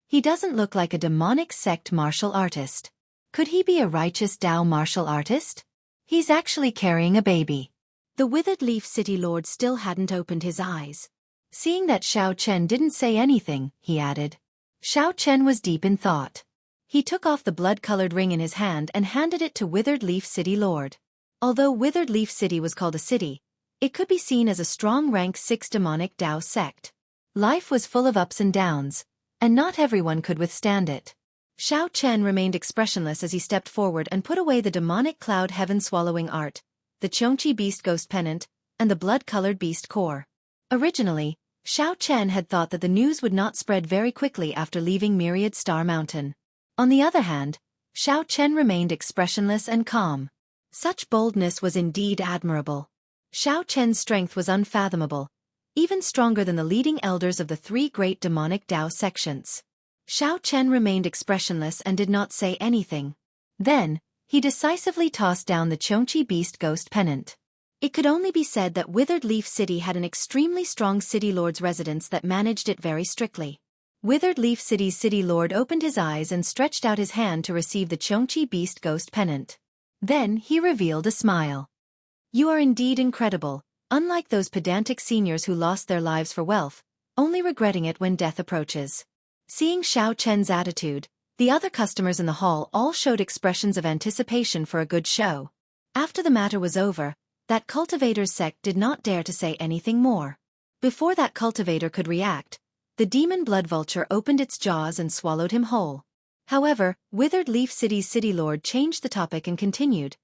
He doesn't look like a demonic sect martial artist. Could he be a righteous Dao martial artist? He's actually carrying a baby. The Withered Leaf City Lord still hadn't opened his eyes. Seeing that Xiao Chen didn't say anything, he added. Xiao Chen was deep in thought. He took off the blood-colored ring in his hand and handed it to Withered Leaf City Lord. Although Withered Leaf City was called a city, it could be seen as a strong rank 6 demonic Dao sect. Life was full of ups and downs, and not everyone could withstand it. Xiao Chen remained expressionless as he stepped forward and put away the demonic cloud heaven-swallowing art, the Xianxia beast ghost pennant, and the blood-colored beast core. Originally, Xiao Chen had thought that the news would not spread very quickly after leaving Myriad Star Mountain. On the other hand, Xiao Chen remained expressionless and calm. Such boldness was indeed admirable. Xiao Chen's strength was unfathomable, even stronger than the leading elders of the 3 great demonic Dao sections. Xiao Chen remained expressionless and did not say anything. Then, he decisively tossed down the Xianxia beast ghost pennant. It could only be said that Withered Leaf City had an extremely strong city lord's residence that managed it very strictly. Withered Leaf City's city lord opened his eyes and stretched out his hand to receive the Xianxia beast ghost pennant. Then he revealed a smile. You are indeed incredible, unlike those pedantic seniors who lost their lives for wealth, only regretting it when death approaches. Seeing Xiao Chen's attitude, the other customers in the hall all showed expressions of anticipation for a good show. After the matter was over, that cultivator's sect did not dare to say anything more. Before that cultivator could react, the demon blood vulture opened its jaws and swallowed him whole. However, Withered Leaf City's city lord changed the topic and continued.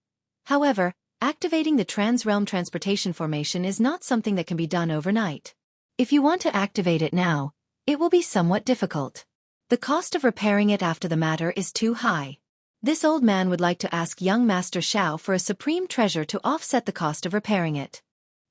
However, activating the trans-realm transportation formation is not something that can be done overnight. If you want to activate it now, it will be somewhat difficult. The cost of repairing it after the matter is too high. This old man would like to ask young Master Xiao for a supreme treasure to offset the cost of repairing it.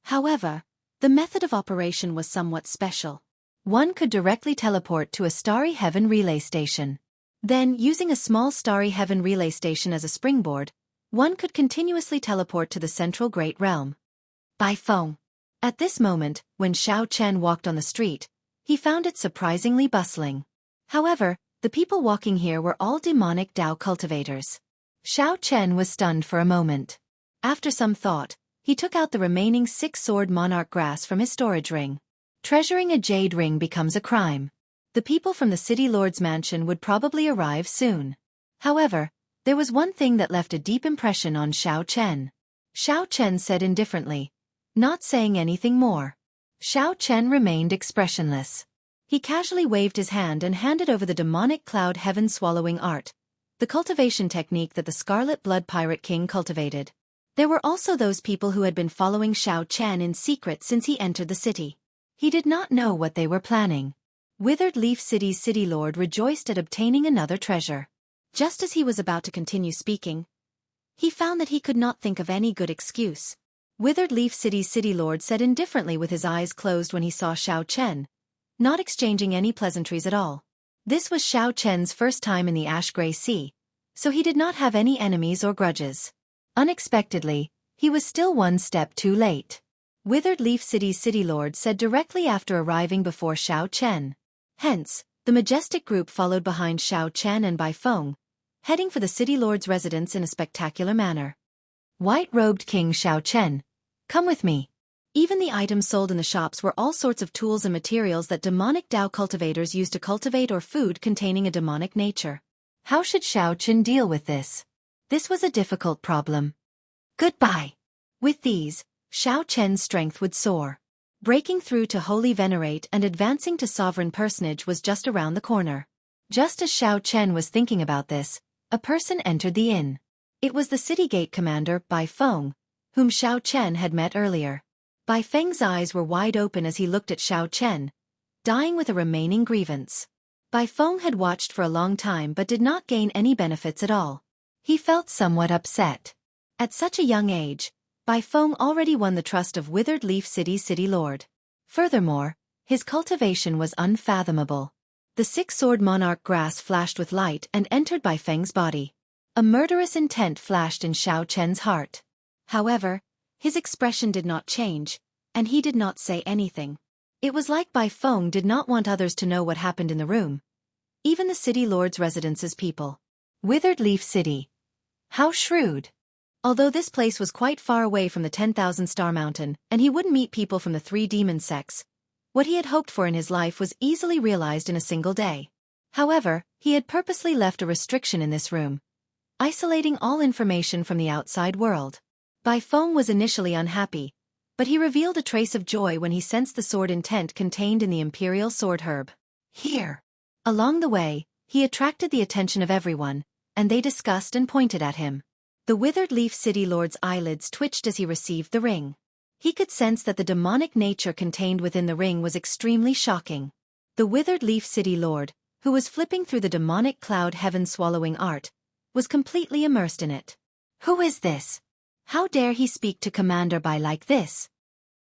However, the method of operation was somewhat special. One could directly teleport to a Starry Heaven relay station. Then, using a small Starry Heaven relay station as a springboard, one could continuously teleport to the central Great Realm. By phone. At this moment, when Xiao Chen walked on the street, he found it surprisingly bustling. However, the people walking here were all demonic Dao cultivators. Xiao Chen was stunned for a moment. After some thought, he took out the remaining 6-sword monarch grass from his storage ring. Treasuring a jade ring becomes a crime. The people from the city lord's mansion would probably arrive soon. However, there was one thing that left a deep impression on Xiao Chen. Xiao Chen said indifferently, not saying anything more. Xiao Chen remained expressionless. He casually waved his hand and handed over the demonic cloud heaven swallowing art, the cultivation technique that the Scarlet Blood Pirate King cultivated. There were also those people who had been following Xiao Chen in secret since he entered the city. He did not know what they were planning. Withered Leaf City's city lord rejoiced at obtaining another treasure. Just as he was about to continue speaking, he found that he could not think of any good excuse. Withered Leaf City's city lord said indifferently with his eyes closed when he saw Xiao Chen, not exchanging any pleasantries at all. This was Xiao Chen's first time in the Ash-Gray Sea, so he did not have any enemies or grudges. Unexpectedly, he was still one step too late. Withered Leaf City's city lord said directly after arriving before Xiao Chen. Hence, the majestic group followed behind Xiao Chen and Bai Feng, heading for the city lord's residence in a spectacular manner. White-robed King Xiao Chen, come with me. Even the items sold in the shops were all sorts of tools and materials that demonic Dao cultivators use to cultivate or food containing a demonic nature. How should Xiao Chen deal with this? This was a difficult problem. Goodbye. With these, Xiao Chen's strength would soar. Breaking through to Holy Venerate and advancing to Sovereign Personage was just around the corner. Just as Xiao Chen was thinking about this, a person entered the inn. It was the city gate commander, Bai Feng, whom Xiao Chen had met earlier. Bai Feng's eyes were wide open as he looked at Xiao Chen, dying with a remaining grievance. Bai Feng had watched for a long time but did not gain any benefits at all. He felt somewhat upset. At such a young age, Bai Feng already won the trust of Withered Leaf City's city lord. Furthermore, his cultivation was unfathomable. The 6-sword monarch grass flashed with light and entered Bai Feng's body. A murderous intent flashed in Xiao Chen's heart. However, his expression did not change, and he did not say anything. It was like Bai Feng did not want others to know what happened in the room. Even the city lord's residence's people. Withered Leaf City. How shrewd. Although this place was quite far away from the 10,000 Star Mountain, and he wouldn't meet people from the 3 demon sects, what he had hoped for in his life was easily realized in a single day. However, he had purposely left a restriction in this room, isolating all information from the outside world. Bai Feng was initially unhappy, but he revealed a trace of joy when he sensed the sword intent contained in the imperial sword herb. Here. Along the way, he attracted the attention of everyone, and they discussed and pointed at him. The Withered Leaf City Lord's eyelids twitched as he received the ring. He could sense that the demonic nature contained within the ring was extremely shocking. The Withered Leaf City Lord, who was flipping through the demonic cloud heaven swallowing art, was completely immersed in it. Who is this? How dare he speak to Commander Bai like this?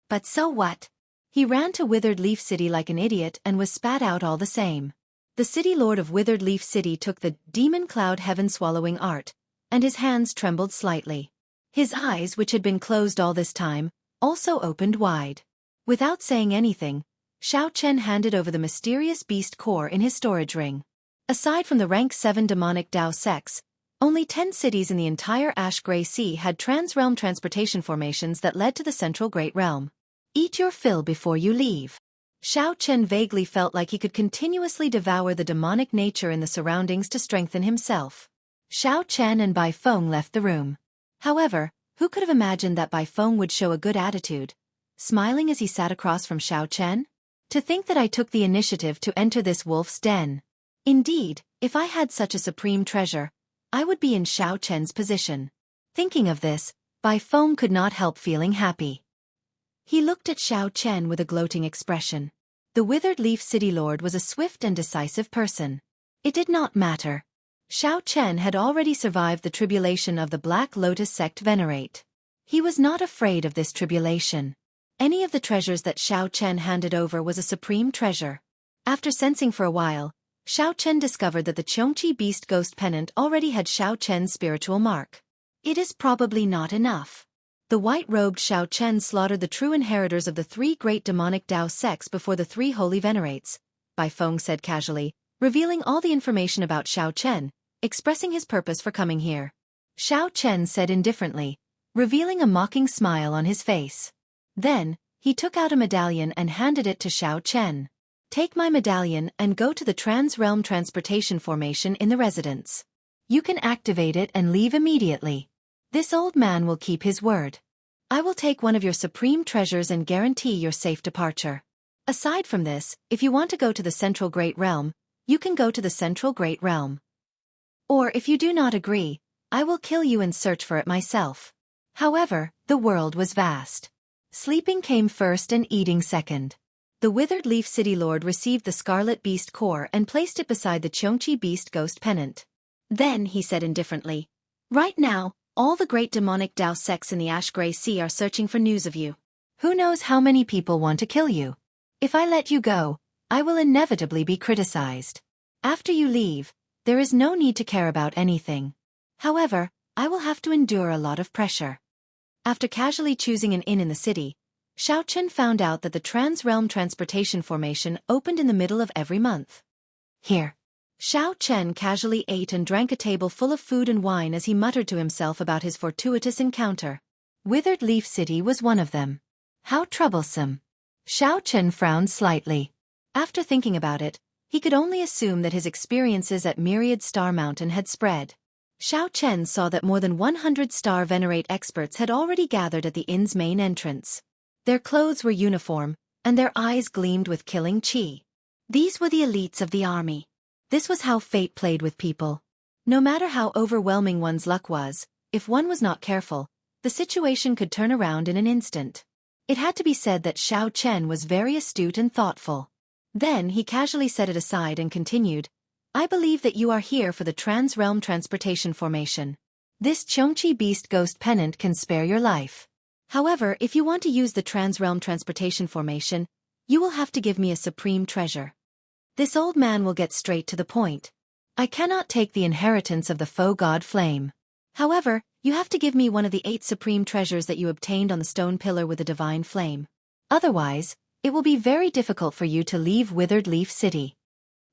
But so what? He ran to Withered Leaf City like an idiot and was spat out all the same. The city lord of Withered Leaf City took the demon cloud heaven-swallowing art, and his hands trembled slightly. His eyes, which had been closed all this time, also opened wide. Without saying anything, Xianxia handed over the mysterious beast core in his storage ring. Aside from the rank 7 demonic Dao sects, only 10 cities in the entire Ash-Gray Sea had trans-realm transportation formations that led to the Central Great Realm. Eat your fill before you leave. Xianxia vaguely felt like he could continuously devour the demonic nature in the surroundings to strengthen himself. Xianxia and Bai Feng left the room. However, who could have imagined that Bai Feng would show a good attitude, smiling as he sat across from Xianxia? To think that I took the initiative to enter this wolf's den. Indeed, if I had such a supreme treasure, I would be in Xianxia's position. Thinking of this, Bai Feng could not help feeling happy. He looked at Xianxia with a gloating expression. The Withered Leaf City Lord was a swift and decisive person. It did not matter. Xianxia had already survived the tribulation of the Black Lotus sect venerate. He was not afraid of this tribulation. Any of the treasures that Xianxia handed over was a supreme treasure. After sensing for a while, Xianxia discovered that the Xianxia Beast Ghost Pennant already had Xianxia's spiritual mark. It is probably not enough. The white-robed Xianxia slaughtered the true inheritors of the 3 great demonic Dao sects before the 3 holy venerates, Bai Feng said casually, revealing all the information about Xianxia, expressing his purpose for coming here. Xianxia said indifferently, revealing a mocking smile on his face. Then, he took out a medallion and handed it to Xianxia. Take my medallion and go to the Trans-Realm Transportation Formation in the residence. You can activate it and leave immediately. This old man will keep his word. I will take one of your supreme treasures and guarantee your safe departure. Aside from this, if you want to go to the Central Great Realm, you can go to the Central Great Realm. Or if you do not agree, I will kill you and search for it myself. However, the world was vast. Sleeping came first and eating second. The Withered Leaf City Lord received the Scarlet Beast Core and placed it beside the Xianxia Beast Ghost Pennant. Then he said indifferently, right now, all the great demonic Dao sects in the Ash-Gray Sea are searching for news of you. Who knows how many people want to kill you? If I let you go, I will inevitably be criticized. After you leave, there is no need to care about anything. However, I will have to endure a lot of pressure. After casually choosing an inn in the city, Xianxia found out that the Trans-Realm Transportation Formation opened in the middle of every month. Here. Xianxia casually ate and drank a table full of food and wine as he muttered to himself about his fortuitous encounter. Withered Leaf City was one of them. How troublesome. Xianxia frowned slightly. After thinking about it, he could only assume that his experiences at Myriad Star Mountain had spread. Xianxia saw that more than 100 Star Venerate experts had already gathered at the inn's main entrance. Their clothes were uniform, and their eyes gleamed with killing chi. These were the elites of the army. This was how fate played with people. No matter how overwhelming one's luck was, if one was not careful, the situation could turn around in an instant. It had to be said that Xianxia was very astute and thoughtful. Then he casually set it aside and continued, I believe that you are here for the Trans-Realm Transportation Formation. This Xianxia Beast Ghost Pennant can spare your life. However, if you want to use the Trans-Realm Transportation Formation, you will have to give me a supreme treasure. This old man will get straight to the point. I cannot take the inheritance of the faux god Flame. However, you have to give me one of the 8 supreme treasures that you obtained on the stone pillar with the divine flame. Otherwise, it will be very difficult for you to leave Withered Leaf City.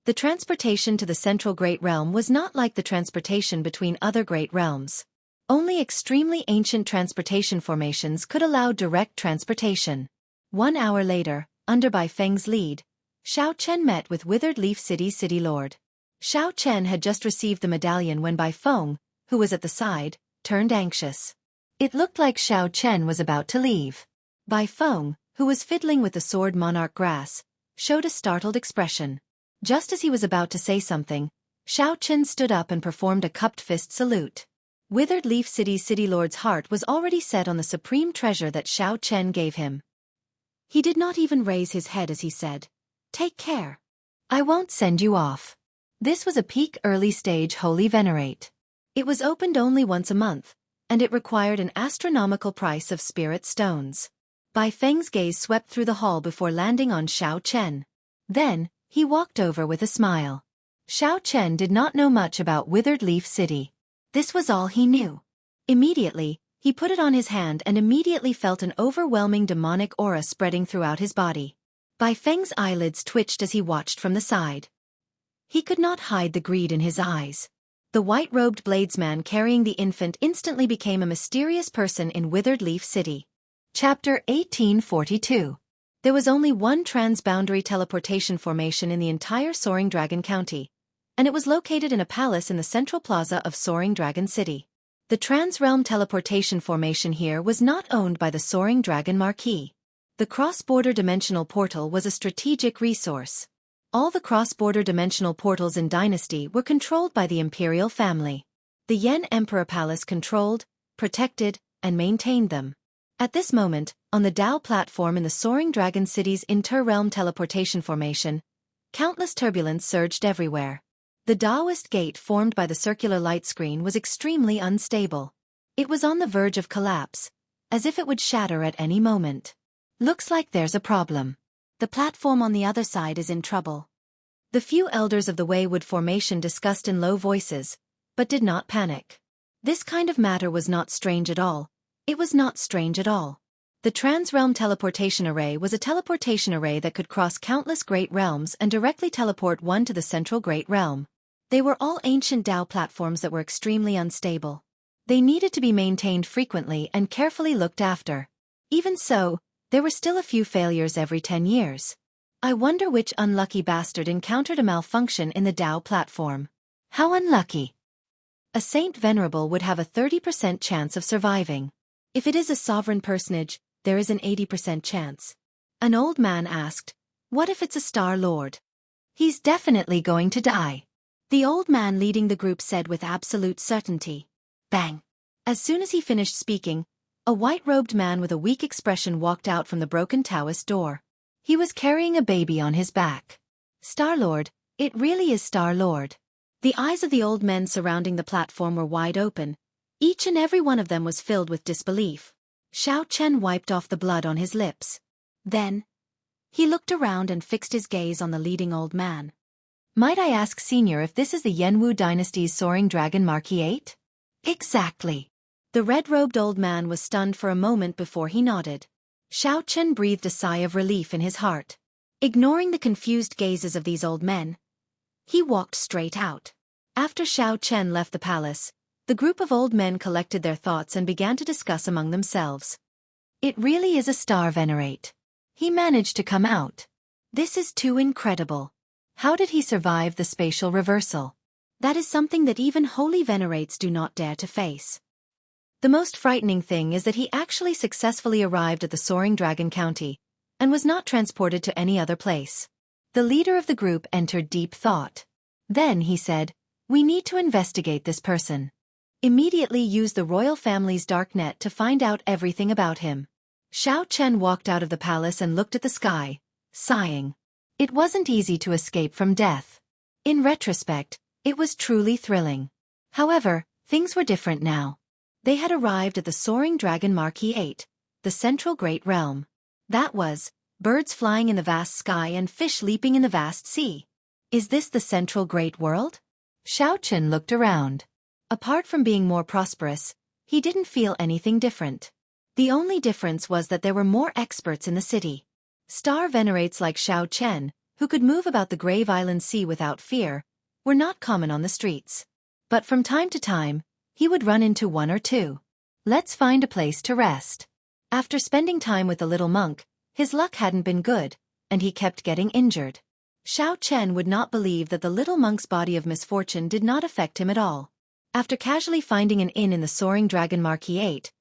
The transportation to the Central Great Realm was not like the transportation between other great realms. Only extremely ancient transportation formations could allow direct transportation. 1 hour later, under Bai Feng's lead, Xianxia met with Withered Leaf City's City Lord. Xianxia had just received the medallion when Bai Feng, who was at the side, turned anxious. It looked like Xianxia was about to leave. Bai Feng, who was fiddling with the sword monarch grass, showed a startled expression. Just as he was about to say something, Xianxia stood up and performed a cupped fist salute. Withered Leaf City's City Lord's heart was already set on the supreme treasure that Xianxia gave him. He did not even raise his head as he said, Take care. I won't send you off. This was a peak early-stage holy venerate. It was opened only once a month, and it required an astronomical price of spirit stones. Bai Feng's gaze swept through the hall before landing on Xianxia. Then, he walked over with a smile. Xiao Chen did not know much about Withered Leaf City. This was all he knew. Immediately, he put it on his hand and immediately felt an overwhelming demonic aura spreading throughout his body. Bai Feng's eyelids twitched as he watched from the side. He could not hide the greed in his eyes. The white-robed bladesman carrying the infant instantly became a mysterious person in Withered Leaf City. Chapter 1842. There was only one transboundary teleportation formation in the entire Soaring Dragon County, and it was located in a palace in the central plaza of Soaring Dragon City. The Transrealm teleportation formation here was not owned by the Soaring Dragon Marquis. The cross-border dimensional portal was a strategic resource. All the cross-border dimensional portals in Dynasty were controlled by the imperial family. The Yen Emperor Palace controlled, protected, and maintained them. At this moment, on the Dao platform in the Soaring Dragon City's inter-realm teleportation formation, countless turbulence surged everywhere. The Daoist gate formed by the circular light screen was extremely unstable. It was on the verge of collapse, as if it would shatter at any moment. Looks like there's a problem. The platform on the other side is in trouble. The few elders of the Waywood formation discussed in low voices, but did not panic. This kind of matter was not strange at all. It was not strange at all. The Transrealm Teleportation Array was a teleportation array that could cross countless great realms and directly teleport one to the central great realm. They were all ancient Dao platforms that were extremely unstable. They needed to be maintained frequently and carefully looked after. Even so, there were still a few failures every 10 years. I wonder which unlucky bastard encountered a malfunction in the Dao platform. How unlucky! A Saint Venerable would have a 30% chance of surviving. If it is a sovereign personage, there is an 80% chance. An old man asked, "What if it's a Star Lord?" "He's definitely going to die," the old man leading the group said with absolute certainty. Bang! As soon as he finished speaking, a white-robed man with a weak expression walked out from the broken Taoist door. He was carrying a baby on his back. Star-Lord, it really is Star-Lord. The eyes of the old men surrounding the platform were wide open. Each and every one of them was filled with disbelief. Xiao Chen wiped off the blood on his lips. Then, he looked around and fixed his gaze on the leading old man. "Might I ask, Senior, if this is the Yanwu Dynasty's Soaring Dragon Marquis 8? "Exactly." The red-robed old man was stunned for a moment before he nodded. Xiao Chen breathed a sigh of relief in his heart. Ignoring the confused gazes of these old men, he walked straight out. After Xiao Chen left the palace, the group of old men collected their thoughts and began to discuss among themselves. It really is a Star Venerate. He managed to come out. This is too incredible. How did he survive the spatial reversal? That is something that even holy venerates do not dare to face. The most frightening thing is that he actually successfully arrived at the Soaring Dragon County, and was not transported to any other place. The leader of the group entered deep thought. Then he said, "We need to investigate this person. Immediately use the royal family's dark net to find out everything about him." Xiao Chen walked out of the palace and looked at the sky, sighing. It wasn't easy to escape from death. In retrospect, it was truly thrilling. However, things were different now. They had arrived at the Soaring Dragon Marquis 8, the central great realm. That was, birds flying in the vast sky and fish leaping in the vast sea. Is this the central great world? Xiao Chen looked around. Apart from being more prosperous, he didn't feel anything different. The only difference was that there were more experts in the city. Star venerates like Xiao Chen, who could move about the Grave Island Sea without fear, were not common on the streets. But from time to time, he would run into one or two. Let's find a place to rest. After spending time with the little monk, his luck hadn't been good, and he kept getting injured. Xiao Chen would not believe that the little monk's body of misfortune did not affect him at all. After casually finding an inn in the Soaring Dragon Marquis 8,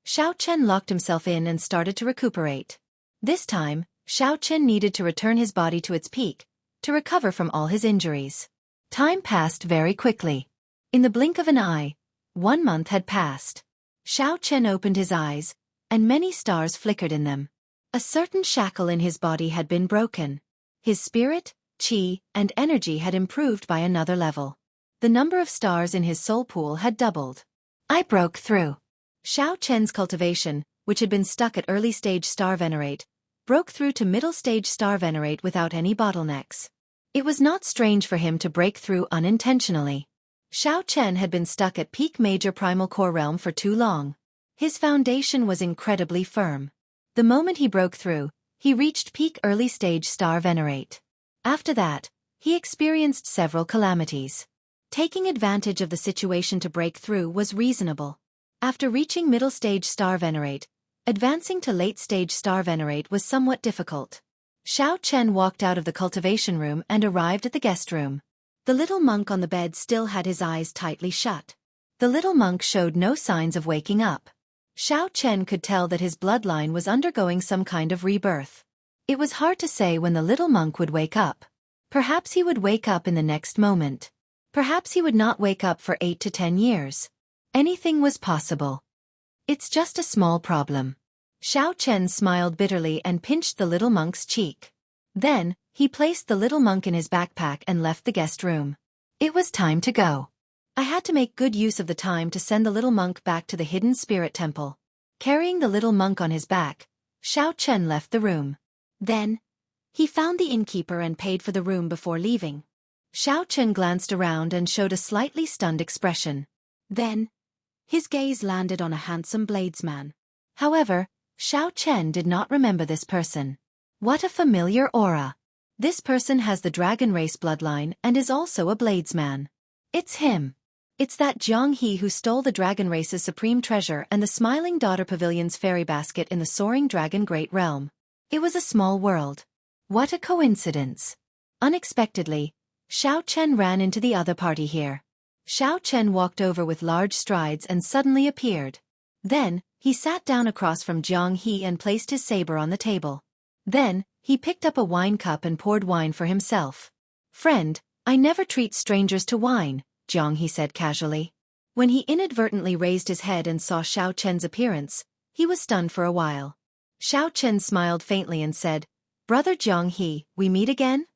Xiao Chen locked himself in and started to recuperate. This time, Xiao Chen needed to return his body to its peak, to recover from all his injuries. Time passed very quickly. In the blink of an eye, 1 month had passed. Xiao Chen opened his eyes, and many stars flickered in them. A certain shackle in his body had been broken. His spirit, qi, and energy had improved by another level. The number of stars in his soul pool had doubled. I broke through. Xiao Chen's cultivation, which had been stuck at early-stage Star Venerate, broke through to middle-stage Star Venerate without any bottlenecks. It was not strange for him to break through unintentionally. Xiao Chen had been stuck at peak major primal core realm for too long. His foundation was incredibly firm. The moment he broke through, he reached peak early stage star venerate. After that, he experienced several calamities. Taking advantage of the situation to break through was reasonable. After reaching middle stage star venerate, advancing to late stage star venerate was somewhat difficult. Xiao Chen walked out of the cultivation room and arrived at the guest room. The little monk on the bed still had his eyes tightly shut. The little monk showed no signs of waking up. Xiao Chen could tell that his bloodline was undergoing some kind of rebirth. It was hard to say when the little monk would wake up. Perhaps he would wake up in the next moment. Perhaps he would not wake up for 8 to 10 years. Anything was possible. It's just a small problem. Xiao Chen smiled bitterly and pinched the little monk's cheek. Then, he placed the little monk in his backpack and left the guest room. It was time to go. I had to make good use of the time to send the little monk back to the hidden spirit temple. Carrying the little monk on his back, Xiao Chen left the room. Then, he found the innkeeper and paid for the room before leaving. Xiao Chen glanced around and showed a slightly stunned expression. Then, his gaze landed on a handsome bladesman. However, Xiao Chen did not remember this person. What a familiar aura. This person has the dragon race bloodline and is also a bladesman. It's him. It's that Jianghu who stole the dragon race's supreme treasure and the Smiling Daughter Pavilion's fairy basket in the Soaring Dragon Great Realm. It was a small world. What a coincidence. Unexpectedly, Xiao Chen ran into the other party here. Xiao Chen walked over with large strides and suddenly appeared. Then, he sat down across from Jianghu and placed his saber on the table. Then, he picked up a wine cup and poured wine for himself. "Friend, I never treat strangers to wine," Jianghu said casually. When he inadvertently raised his head and saw Xiao Chen's appearance, he was stunned for a while. Xiao Chen smiled faintly and said, "Brother Jianghu, we meet again?"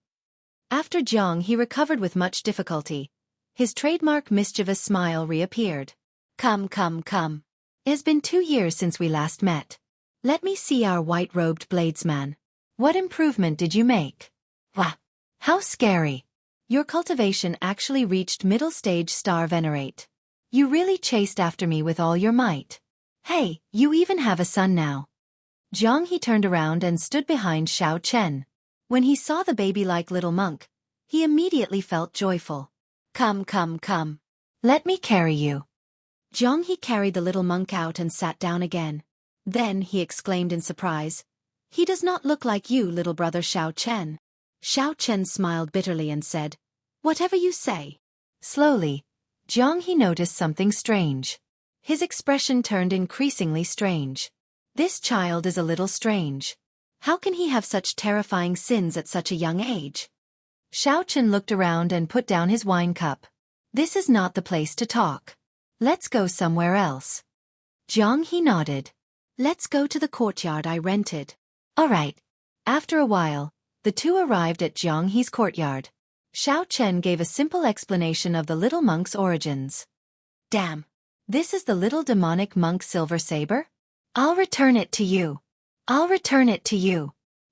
After Jianghu recovered with much difficulty, his trademark mischievous smile reappeared. Come. It has been 2 years since we last met. Let me see our white-robed bladesman. What improvement did you make? Wah! How scary. Your cultivation actually reached middle stage star venerate. You really chased after me with all your might. Hey, you even have a son now. Jianghu turned around and stood behind Xiao Chen. When he saw the baby-like little monk, he immediately felt joyful. Come. Let me carry you. Jianghu carried the little monk out and sat down again. Then he exclaimed in surprise, "He does not look like you, little brother Xiao Chen." Xiao Chen smiled bitterly and said, "Whatever you say." Slowly, Jianghu noticed something strange. His expression turned increasingly strange. This child is a little strange. How can he have such terrifying sins at such a young age? Xiao Chen looked around and put down his wine cup. This is not the place to talk. Let's go somewhere else. Jianghu nodded. Let's go to the courtyard I rented. All right. After a while, the two arrived at Jianghu's courtyard. Xiao Chen gave a simple explanation of the little monk's origins. Damn. This is the little demonic monk's silver saber? I'll return it to you.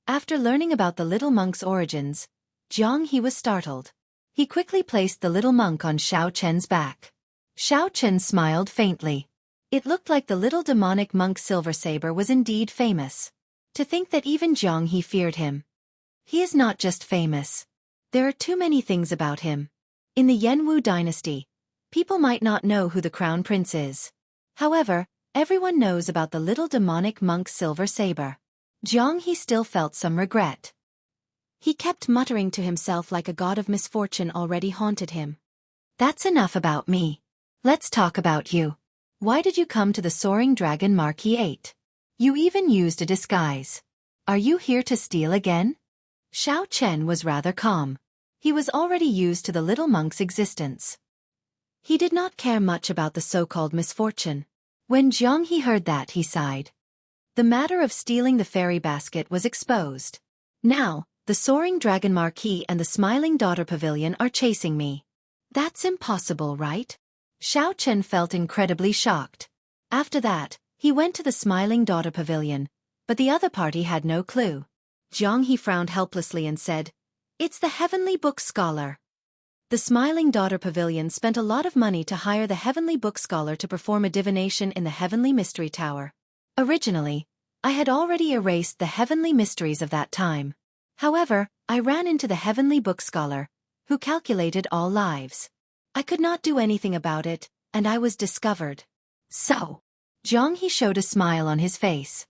After learning about the little monk's origins, Jianghu was startled. He quickly placed the little monk on Xiao Chen's back. Xiao Chen smiled faintly. It looked like the little demonic monk's silver saber was indeed famous. To think that even Jianghu feared him. He is not just famous. There are too many things about him. In the Yanwu dynasty, people might not know who the crown prince is. However, everyone knows about the little demonic monk's silver saber. Jianghu still felt some regret. He kept muttering to himself like a god of misfortune already haunted him. That's enough about me. Let's talk about you. Why did you come to the Soaring Dragon Marquis 8? You even used a disguise. Are you here to steal again? Xiao Chen was rather calm. He was already used to the little monk's existence. He did not care much about the so-called misfortune. When Jianghu heard that, he sighed. The matter of stealing the fairy basket was exposed. Now, the Soaring Dragon Marquis and the Smiling Daughter Pavilion are chasing me. That's impossible, right? Xiao Chen felt incredibly shocked. After that, he went to the Smiling Daughter Pavilion, but the other party had no clue. Jianghu frowned helplessly and said, It's the Heavenly Book Scholar. The Smiling Daughter Pavilion spent a lot of money to hire the Heavenly Book Scholar to perform a divination in the Heavenly Mystery Tower. Originally, I had already erased the heavenly mysteries of that time. However, I ran into the Heavenly Book Scholar, who calculated all lives. I could not do anything about it, and I was discovered. So, Jianghu showed a smile on his face.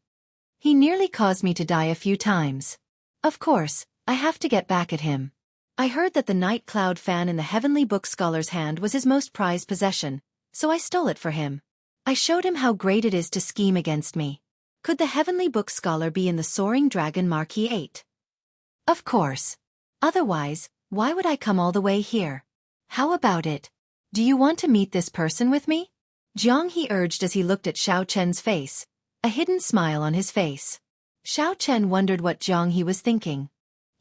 He nearly caused me to die a few times. Of course, I have to get back at him. I heard that the Night Cloud fan in the Heavenly Book Scholar's hand was his most prized possession, so I stole it for him. I showed him how great it is to scheme against me. Could the Heavenly Book Scholar be in the Soaring Dragon Marquis 8? Of course. Otherwise, why would I come all the way here? How about it? Do you want to meet this person with me? Jianghu urged as he looked at Xiao Chen's face, a hidden smile on his face. Xiao Chen wondered what Jianghu was thinking.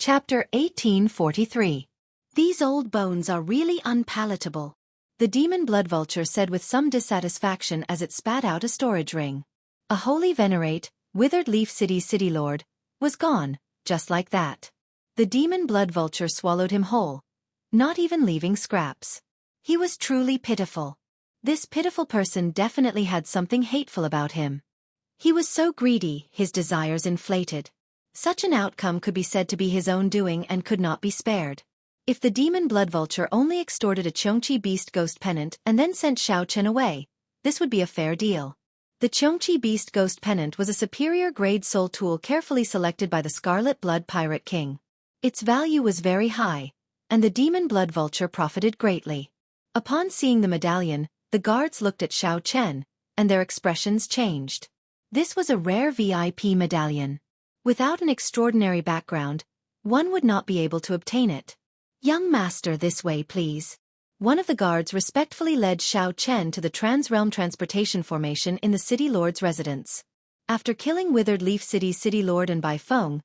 Chapter 1843. These old bones are really unpalatable, the demon blood vulture said with some dissatisfaction as it spat out a storage ring. A holy venerate, withered leaf city lord, was gone, just like that. The demon blood vulture swallowed him whole, not even leaving scraps. He was truly pitiful. This pitiful person definitely had something hateful about him. He was so greedy, his desires inflated. Such an outcome could be said to be his own doing and could not be spared. If the demon blood vulture only extorted a Xianxia beast ghost pennant and then sent Xiao Chen away, this would be a fair deal. The Xianxia beast ghost pennant was a superior grade soul tool carefully selected by the Scarlet Blood Pirate King. Its value was very high, and the demon blood vulture profited greatly. Upon seeing the medallion, the guards looked at Xiao Chen, and their expressions changed. This was a rare VIP medallion. Without an extraordinary background, one would not be able to obtain it. Young master, this way please. One of the guards respectfully led Xiao Chen to the Trans-Realm Transportation Formation in the City Lord's residence. After killing Withered Leaf City Lord and Bai Feng,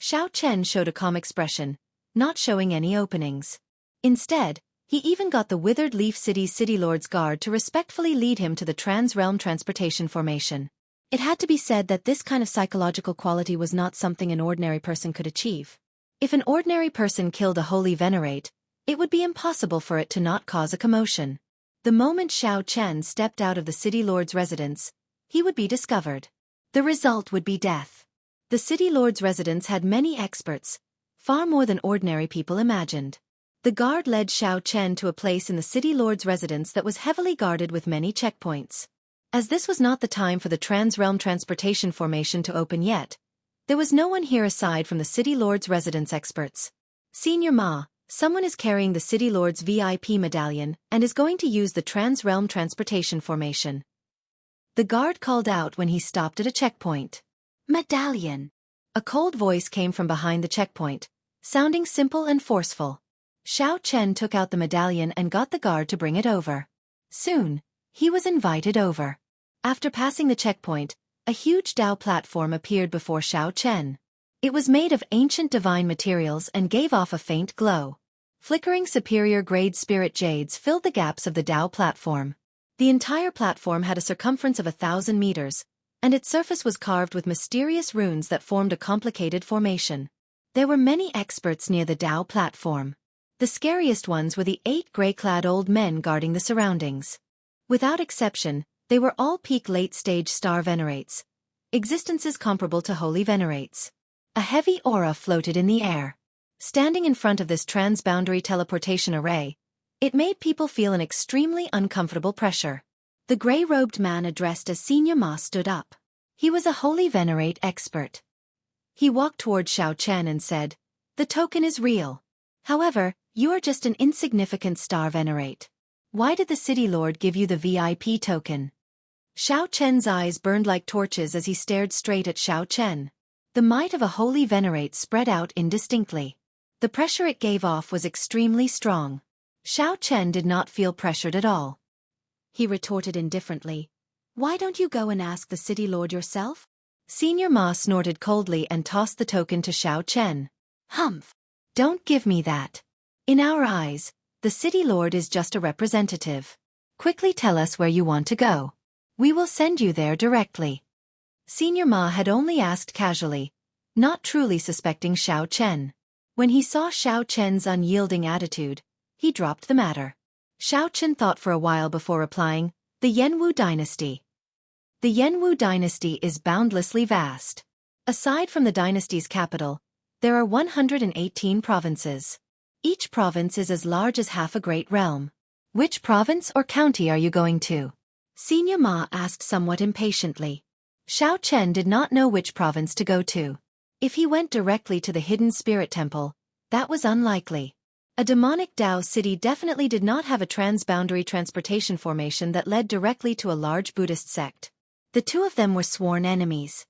Xiao Chen showed a calm expression, not showing any openings. Instead, he even got the Withered Leaf City Lord's guard to respectfully lead him to the Trans-Realm Transportation Formation. It had to be said that this kind of psychological quality was not something an ordinary person could achieve. If an ordinary person killed a holy venerate, it would be impossible for it to not cause a commotion. The moment Xiao Chen stepped out of the City Lord's residence, he would be discovered. The result would be death. The City Lord's residence had many experts, far more than ordinary people imagined. The guard led Xiao Chen to a place in the City Lord's residence that was heavily guarded with many checkpoints. As this was not the time for the Trans-Realm Transportation Formation to open yet, there was no one here aside from the City Lord's residence experts. Senior Ma, someone is carrying the City Lord's VIP medallion and is going to use the Trans-Realm Transportation Formation. The guard called out when he stopped at a checkpoint. Medallion. A cold voice came from behind the checkpoint, sounding simple and forceful. Xiao Chen took out the medallion and got the guard to bring it over. Soon, he was invited over. After passing the checkpoint, a huge Dao platform appeared before Xiao Chen. It was made of ancient divine materials and gave off a faint glow. Flickering superior-grade spirit jades filled the gaps of the Dao platform. The entire platform had a circumference of 1,000 meters, and its surface was carved with mysterious runes that formed a complicated formation. There were many experts near the Dao platform. The scariest ones were the 8 gray-clad old men guarding the surroundings. Without exception, they were all peak late-stage star venerates, existences comparable to holy venerates. A heavy aura floated in the air. Standing in front of this transboundary teleportation array, it made people feel an extremely uncomfortable pressure. The gray-robed man addressed as Senior Ma stood up. He was a holy venerate expert. He walked toward Xiao Chen and said, "The token is real. However, you are just an insignificant star venerate. Why did the City Lord give you the VIP token?" Xiao Chen's eyes burned like torches as he stared straight at Xiao Chen. The might of a holy venerate spread out indistinctly. The pressure it gave off was extremely strong. Xiao Chen did not feel pressured at all. He retorted indifferently, "Why don't you go and ask the City Lord yourself?" Senior Ma snorted coldly and tossed the token to Xiao Chen. "Humph! Don't give me that. In our eyes, the City Lord is just a representative. Quickly tell us where you want to go. We will send you there directly." Senior Ma had only asked casually, not truly suspecting Xiao Chen. When he saw Xiao Chen's unyielding attitude, he dropped the matter. Xiao Chen thought for a while before replying, "The Yanwu dynasty." The Yanwu dynasty is boundlessly vast. Aside from the dynasty's capital, there are 118 provinces. Each province is as large as half a great realm. Which province or county are you going to? Senior Ma asked somewhat impatiently. Xiao Chen did not know which province to go to. If he went directly to the hidden spirit temple, that was unlikely. A demonic Dao city definitely did not have a transboundary transportation formation that led directly to a large Buddhist sect. The two of them were sworn enemies.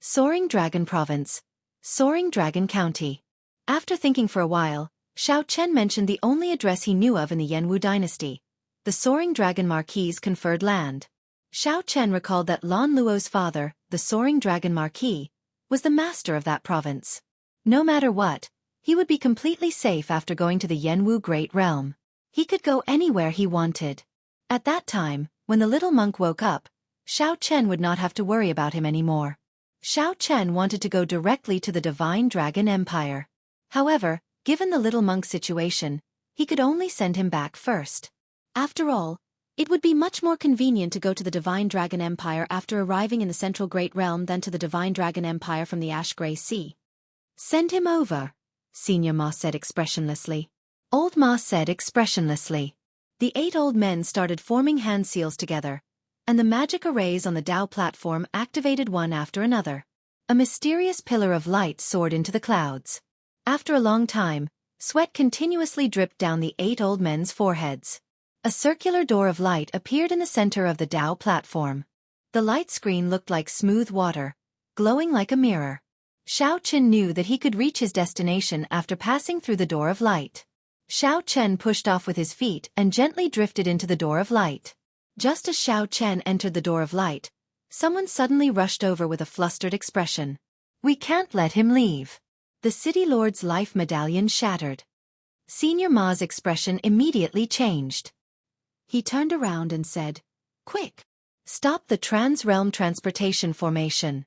Soaring Dragon Province, Soaring Dragon County. After thinking for a while, Xiao Chen mentioned the only address he knew of in the Yanwu dynasty, the Soaring Dragon Marquis' conferred land. Xiao Chen recalled that Lan Luo's father, the Soaring Dragon Marquis, was the master of that province. No matter what, he would be completely safe after going to the Yanwu Great Realm. He could go anywhere he wanted. At that time, when the little monk woke up, Xiao Chen would not have to worry about him anymore. Xiao Chen wanted to go directly to the Divine Dragon Empire. However, given the little monk's situation, he could only send him back first. After all, it would be much more convenient to go to the Divine Dragon Empire after arriving in the Central Great Realm than to the Divine Dragon Empire from the Ash-Gray Sea. "Send him over," Senior Ma said expressionlessly. Old Ma said expressionlessly. The 8 old men started forming hand seals together, and the magic arrays on the Dao platform activated one after another. A mysterious pillar of light soared into the clouds. After a long time, sweat continuously dripped down the 8 old men's foreheads. A circular door of light appeared in the center of the Dao platform. The light screen looked like smooth water, glowing like a mirror. Xiao Chen knew that he could reach his destination after passing through the door of light. Xiao Chen pushed off with his feet and gently drifted into the door of light. Just as Xiao Chen entered the door of light, someone suddenly rushed over with a flustered expression. "We can't let him leave." The City Lord's life medallion shattered. Senior Ma's expression immediately changed. He turned around and said, "Quick! Stop the trans-realm transportation formation."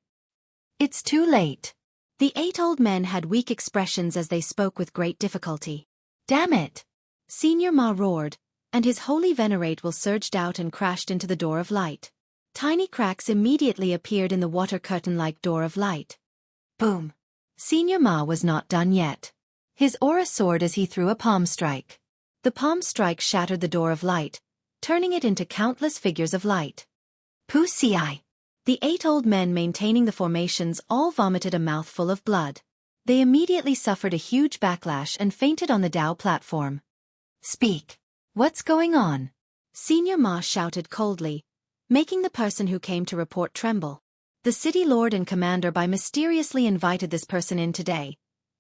"It's too late." The 8 old men had weak expressions as they spoke with great difficulty. "Damn it!" Senior Ma roared, and his holy venerate will surged out and crashed into the door of light. Tiny cracks immediately appeared in the water curtain-like door of light. Boom! Senior Ma was not done yet. His aura soared as he threw a palm strike. The palm strike shattered the door of light, turning it into countless figures of light. Pussy! The 8 old men maintaining the formations all vomited a mouthful of blood. They immediately suffered a huge backlash and fainted on the Dao platform. "Speak! What's going on?" Senior Ma shouted coldly, making the person who came to report tremble. The city lord and commander by mysteriously invited this person in today,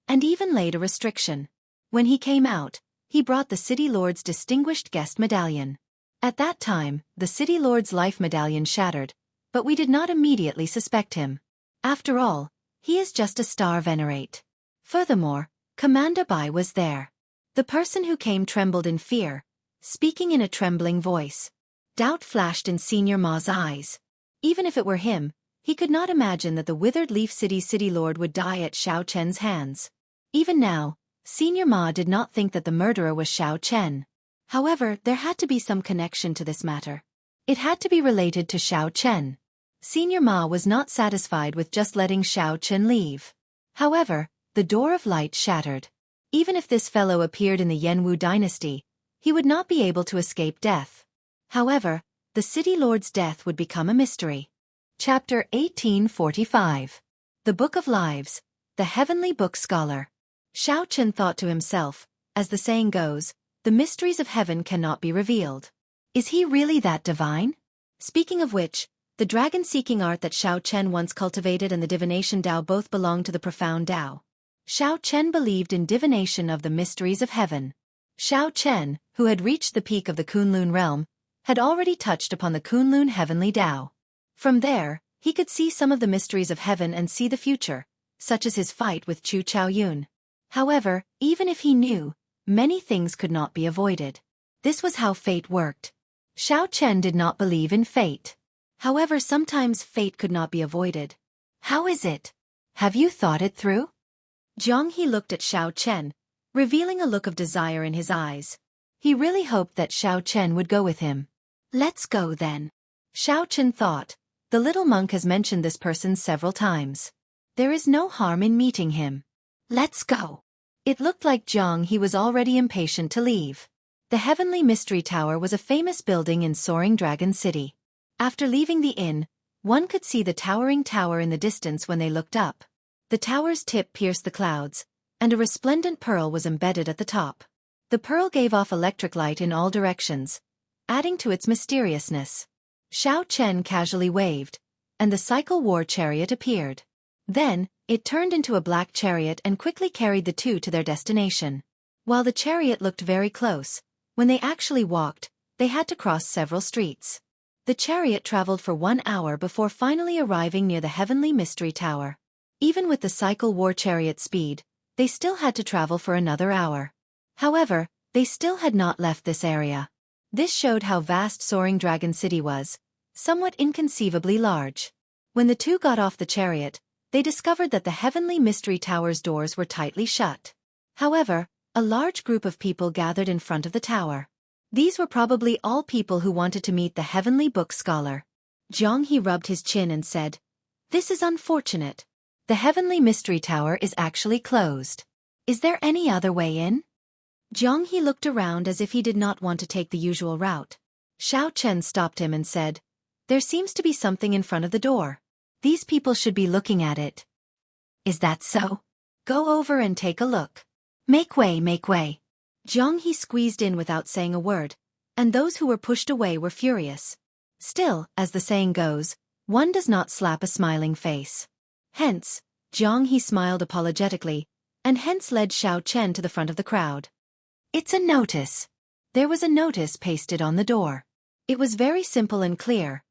and even laid a restriction. When he came out, he brought the city lord's distinguished guest medallion. At that time, the city lord's life medallion shattered, but we did not immediately suspect him. After all, he is just a star venerate. Furthermore, Commander Bai was there. The person who came trembled in fear, speaking in a trembling voice. Doubt flashed in Senior Ma's eyes. Even if it were him, he could not imagine that the withered Leaf City's city lord would die at Xiao Chen's hands. Even now, Senior Ma did not think that the murderer was Xiao Chen. However, there had to be some connection to this matter. It had to be related to Xiao Chen. Senior Ma was not satisfied with just letting Xiao Chen leave. However, the door of light shattered. Even if this fellow appeared in the Yanwu dynasty, he would not be able to escape death. However, the city lord's death would become a mystery. Chapter 1845. The Book of Lives, the Heavenly Book Scholar. Xiao Chen thought to himself, as the saying goes, the mysteries of heaven cannot be revealed. Is he really that divine? Speaking of which, the dragon-seeking art that Xiao Chen once cultivated and the divination Dao both belong to the profound Dao. Xiao Chen believed in divination of the mysteries of heaven. Xiao Chen, who had reached the peak of the Kunlun realm, had already touched upon the Kunlun heavenly Dao. From there, he could see some of the mysteries of heaven and see the future, such as his fight with Chu Chaoyun. However, even if he knew, many things could not be avoided. This was how fate worked. Xiao Chen did not believe in fate. However, sometimes fate could not be avoided. How is it? Have you thought it through? Jianghu looked at Xiao Chen, revealing a look of desire in his eyes. He really hoped that Xiao Chen would go with him. Let's go then. Xiao Chen thought, the little monk has mentioned this person several times. There is no harm in meeting him. Let's go. It looked like Jianghu was already impatient to leave. The Heavenly Mystery Tower was a famous building in Soaring Dragon City. After leaving the inn, one could see the towering tower in the distance when they looked up. The tower's tip pierced the clouds, and a resplendent pearl was embedded at the top. The pearl gave off electric light in all directions, adding to its mysteriousness. Xiao Chen casually waved, and the cycle war chariot appeared. Then, it turned into a black chariot and quickly carried the two to their destination. While the chariot looked very close, when they actually walked, they had to cross several streets. The chariot traveled for 1 hour before finally arriving near the Heavenly Mystery Tower. Even with the cycle war chariot speed, they still had to travel for another hour. However, they still had not left this area. This showed how vast Soaring Dragon City was, somewhat inconceivably large. When the two got off the chariot, they discovered that the Heavenly Mystery Tower's doors were tightly shut. However, a large group of people gathered in front of the tower. These were probably all people who wanted to meet the Heavenly Book Scholar. Jianghu rubbed his chin and said, "This is unfortunate. The Heavenly Mystery Tower is actually closed. Is there any other way in?" Jianghu looked around as if he did not want to take the usual route. Xiao Chen stopped him and said, "There seems to be something in front of the door. These people should be looking at it." "Is that so? Go over and take a look. Make way, make way." Jianghu squeezed in without saying a word, and those who were pushed away were furious. Still, as the saying goes, one does not slap a smiling face. Hence, Jianghu smiled apologetically, and hence led Xiao Chen to the front of the crowd. "It's a notice." There was a notice pasted on the door. It was very simple and clear.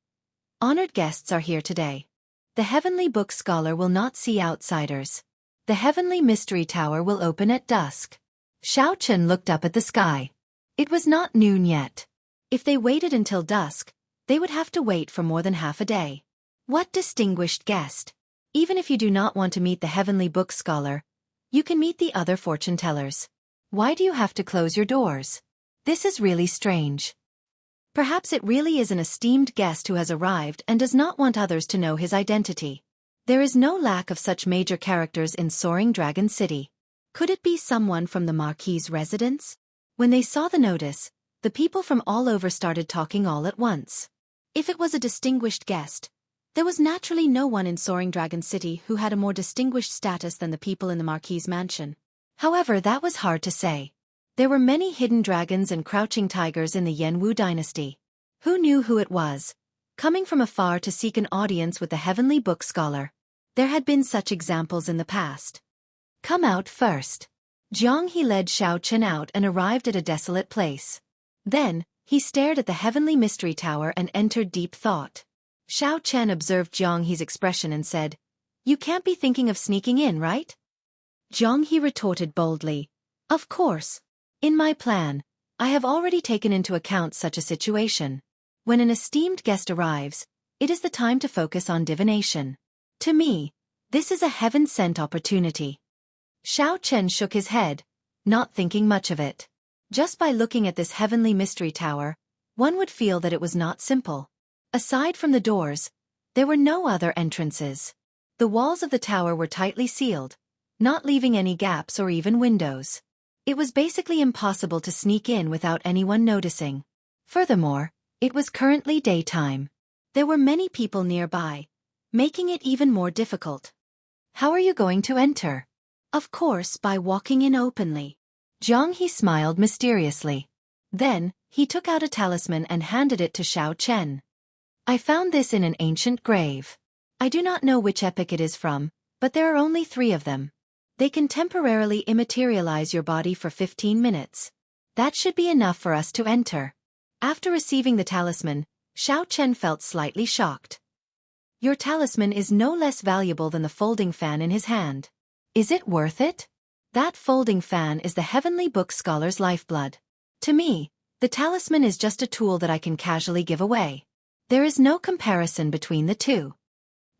"Honored guests are here today. The Heavenly Book Scholar will not see outsiders. The Heavenly Mystery Tower will open at dusk." Xiao Chen looked up at the sky. It was not noon yet. If they waited until dusk, they would have to wait for more than half a day. What distinguished guest! Even if you do not want to meet the Heavenly Book Scholar, you can meet the other fortune tellers. Why do you have to close your doors? This is really strange. Perhaps it really is an esteemed guest who has arrived and does not want others to know his identity. There is no lack of such major characters in Soaring Dragon City. Could it be someone from the Marquis's residence? When they saw the notice, the people from all over started talking all at once. If it was a distinguished guest, there was naturally no one in Soaring Dragon City who had a more distinguished status than the people in the Marquis's mansion. However, that was hard to say. There were many hidden dragons and crouching tigers in the Jianghu dynasty. Who knew who it was, coming from afar to seek an audience with the Heavenly Book Scholar? There had been such examples in the past. "Come out first." Jianghu led Xiao Chen out and arrived at a desolate place. Then, he stared at the Heavenly Mystery Tower and entered deep thought. Xiao Chen observed Jianghu's expression and said, "You can't be thinking of sneaking in, right?" Jianghu retorted boldly, "Of course. In my plan, I have already taken into account such a situation. When an esteemed guest arrives, it is the time to focus on divination. To me, this is a heaven-sent opportunity." Xiao Chen shook his head, not thinking much of it. Just by looking at this Heavenly Mystery Tower, one would feel that it was not simple. Aside from the doors, there were no other entrances. The walls of the tower were tightly sealed, not leaving any gaps or even windows. It was basically impossible to sneak in without anyone noticing. Furthermore, it was currently daytime. There were many people nearby, making it even more difficult. "How are you going to enter?" "Of course, by walking in openly." Jianghu smiled mysteriously. Then, he took out a talisman and handed it to Xiao Chen. "I found this in an ancient grave. I do not know which epoch it is from, but there are only 3 of them. They can temporarily immaterialize your body for 15 minutes. That should be enough for us to enter." After receiving the talisman, Xiao Chen felt slightly shocked. "Your talisman is no less valuable than the folding fan in his hand. Is it worth it?" "That folding fan is the Heavenly Book Scholar's lifeblood. To me, the talisman is just a tool that I can casually give away. There is no comparison between the two."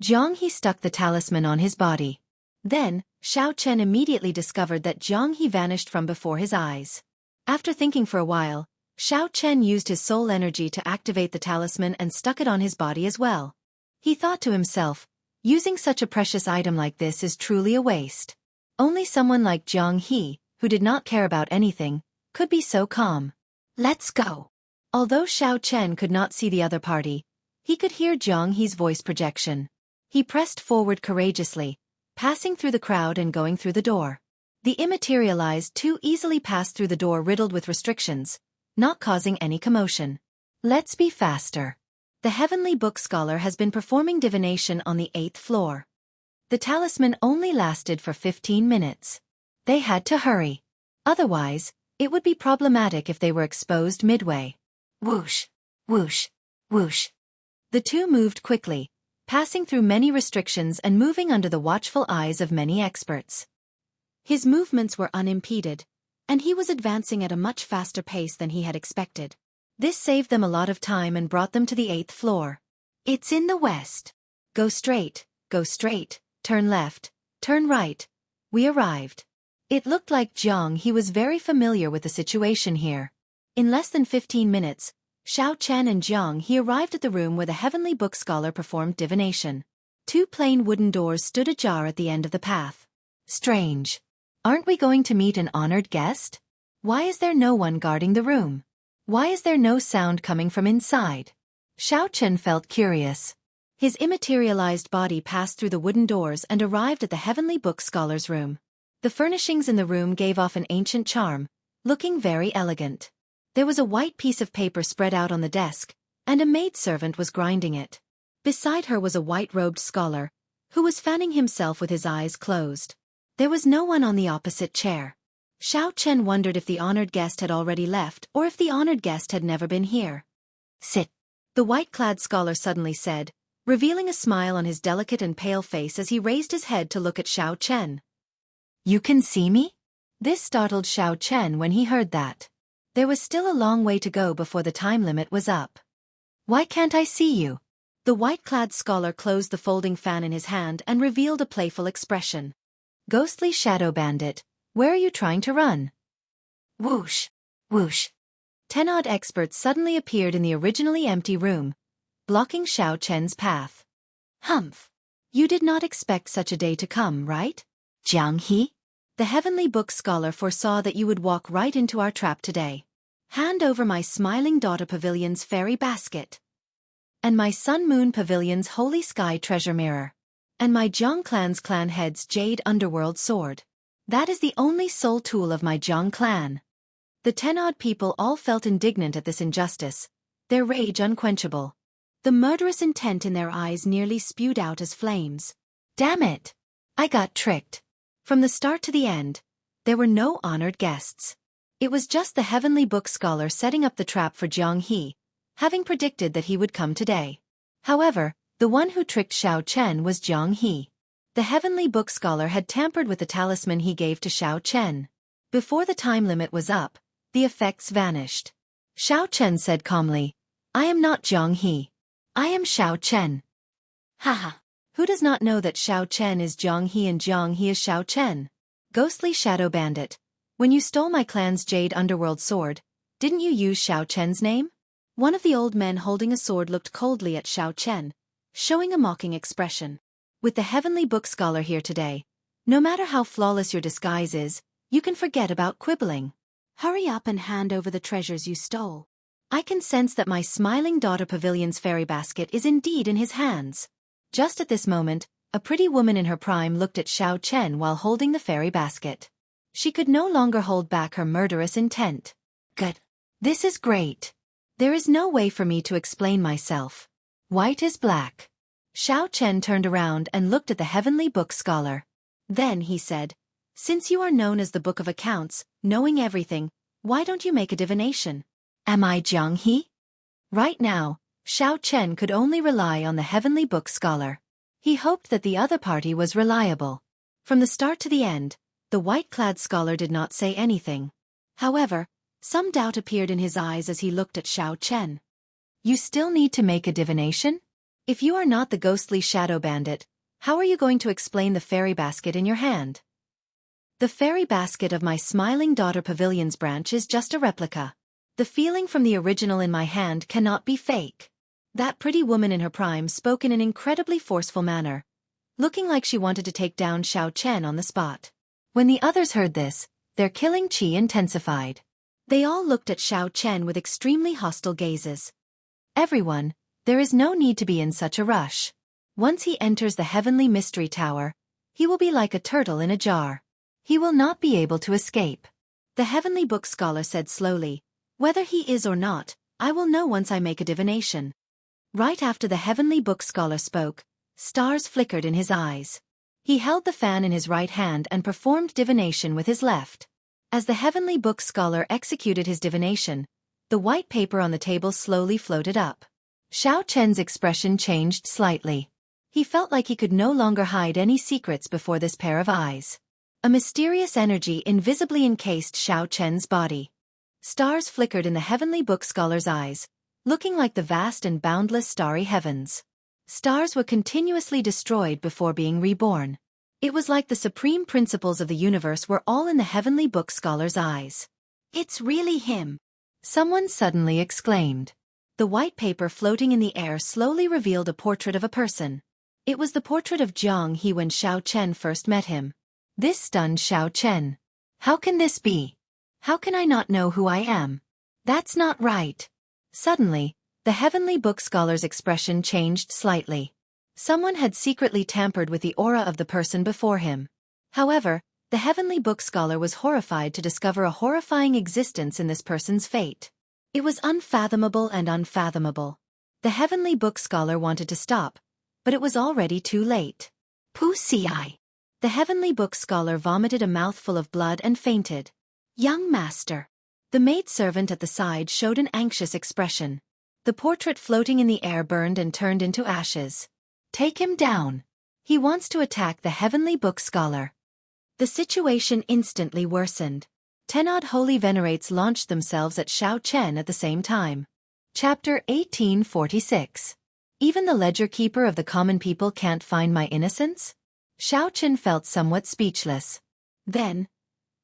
Jianghu stuck the talisman on his body. Then, Xiao Chen immediately discovered that Jianghu vanished from before his eyes. After thinking for a while, Xiao Chen used his soul energy to activate the talisman and stuck it on his body as well. He thought to himself, using such a precious item like this is truly a waste. Only someone like Jianghu, who did not care about anything, could be so calm. Let's go. Although Xiao Chen could not see the other party, he could hear Jianghu's voice projection. He pressed forward courageously, passing through the crowd and going through the door. The immaterialized two easily passed through the door riddled with restrictions, not causing any commotion. Let's be faster. The Heavenly Book Scholar has been performing divination on the 8th floor. The talisman only lasted for 15 minutes. They had to hurry. Otherwise, it would be problematic if they were exposed midway. Whoosh, whoosh, whoosh. The two moved quickly, passing through many restrictions and moving under the watchful eyes of many experts. His movements were unimpeded, and he was advancing at a much faster pace than he had expected. This saved them a lot of time and brought them to the 8th floor. It's in the west. Go straight, turn left, turn right. We arrived. It looked like Jianghu was very familiar with the situation here. In less than 15 minutes, Xiao Chen and Jianghu arrived at the room where the Heavenly Book Scholar performed divination. Two plain wooden doors stood ajar at the end of the path. Strange. Aren't we going to meet an honored guest? Why is there no one guarding the room? Why is there no sound coming from inside? Xiao Chen felt curious. His immaterialized body passed through the wooden doors and arrived at the Heavenly Book Scholar's room. The furnishings in the room gave off an ancient charm, looking very elegant. There was a white piece of paper spread out on the desk, and a maidservant was grinding it. Beside her was a white-robed scholar, who was fanning himself with his eyes closed. There was no one on the opposite chair. Xiao Chen wondered if the honored guest had already left or if the honored guest had never been here. Sit. The white-clad scholar suddenly said, revealing a smile on his delicate and pale face as he raised his head to look at Xiao Chen. You can see me? This startled Xiao Chen when he heard that. There was still a long way to go before the time limit was up. Why can't I see you? The white-clad scholar closed the folding fan in his hand and revealed a playful expression. Ghostly shadow bandit, where are you trying to run? Whoosh, whoosh. 10 odd experts suddenly appeared in the originally empty room, blocking Xiao Chen's path. Humph. You did not expect such a day to come, right? Jianghu? The Heavenly Book Scholar foresaw that you would walk right into our trap today. Hand over my Smiling Daughter Pavilion's fairy basket. And my Sun Moon Pavilion's Holy Sky treasure mirror. And my Jiang Clan's clan head's jade underworld sword. That is the only soul tool of my Jiang clan. The 10 odd people all felt indignant at this injustice, their rage unquenchable. The murderous intent in their eyes nearly spewed out as flames. Damn it! I got tricked. From the start to the end, there were no honored guests. It was just the Heavenly Book Scholar setting up the trap for Jianghu, having predicted that he would come today. However, the one who tricked Xiao Chen was Jianghu. The Heavenly Book Scholar had tampered with the talisman he gave to Xiao Chen. Before the time limit was up, the effects vanished. Xiao Chen said calmly, I am not Jianghu. I am Xiao Chen. Haha. Who does not know that Xiao Chen is Jianghu and Jianghu is Xiao Chen? Ghostly shadow bandit. When you stole my clan's jade underworld sword, didn't you use Xiao Chen's name? One of the old men holding a sword looked coldly at Xiao Chen, showing a mocking expression. With the Heavenly Book Scholar here today, no matter how flawless your disguise is, you can forget about quibbling. Hurry up and hand over the treasures you stole. I can sense that my Smiling Daughter Pavilion's fairy basket is indeed in his hands. Just at this moment, a pretty woman in her prime looked at Xiao Chen while holding the fairy basket. She could no longer hold back her murderous intent. Good. This is great. There is no way for me to explain myself. White is black. Xiao Chen turned around and looked at the Heavenly Book Scholar. Then he said, Since you are known as the Book of Accounts, knowing everything, why don't you make a divination? Am I Jianghu? Right now, Xiao Chen could only rely on the Heavenly Book Scholar. He hoped that the other party was reliable. From the start to the end, the white-clad scholar did not say anything. However, some doubt appeared in his eyes as he looked at Xiao Chen. You still need to make a divination? If you are not the ghostly shadow bandit, how are you going to explain the fairy basket in your hand? The fairy basket of my smiling daughter pavilion's branch is just a replica. The feeling from the original in my hand cannot be fake. That pretty woman in her prime spoke in an incredibly forceful manner, looking like she wanted to take down Xiao Chen on the spot. When the others heard this, their killing chi intensified. They all looked at Xiao Chen with extremely hostile gazes. Everyone, there is no need to be in such a rush. Once he enters the heavenly mystery tower, he will be like a turtle in a jar. He will not be able to escape. The heavenly book scholar said slowly, "Whether he is or not, I will know once I make a divination." Right after the heavenly book scholar spoke, stars flickered in his eyes. He held the fan in his right hand and performed divination with his left. As the heavenly book scholar executed his divination, the white paper on the table slowly floated up. Xiao Chen's expression changed slightly. He felt like he could no longer hide any secrets before this pair of eyes. A mysterious energy invisibly encased Xiao Chen's body. Stars flickered in the heavenly book scholar's eyes, looking like the vast and boundless starry heavens. Stars were continuously destroyed before being reborn. It was like the supreme principles of the universe were all in the heavenly book scholar's eyes. "It's really him!" someone suddenly exclaimed. The white paper floating in the air slowly revealed a portrait of a person. It was the portrait of Jianghu when Xiao Chen first met him. This stunned Xiao Chen. How can this be? How can I not know who I am? That's not right. Suddenly, the heavenly book scholar's expression changed slightly. Someone had secretly tampered with the aura of the person before him. However, the heavenly book scholar was horrified to discover a horrifying existence in this person's fate. It was unfathomable and unfathomable. The heavenly book scholar wanted to stop, but it was already too late. Pussy. The heavenly book scholar vomited a mouthful of blood and fainted. "Young master." The maidservant at the side showed an anxious expression. The portrait floating in the air burned and turned into ashes. "Take him down. He wants to attack the heavenly book scholar." The situation instantly worsened. 10 odd holy venerates launched themselves at Xiao Chen at the same time. Chapter 1846. Even the ledger keeper of the common people can't find my innocence? Xiao Chen felt somewhat speechless. Then,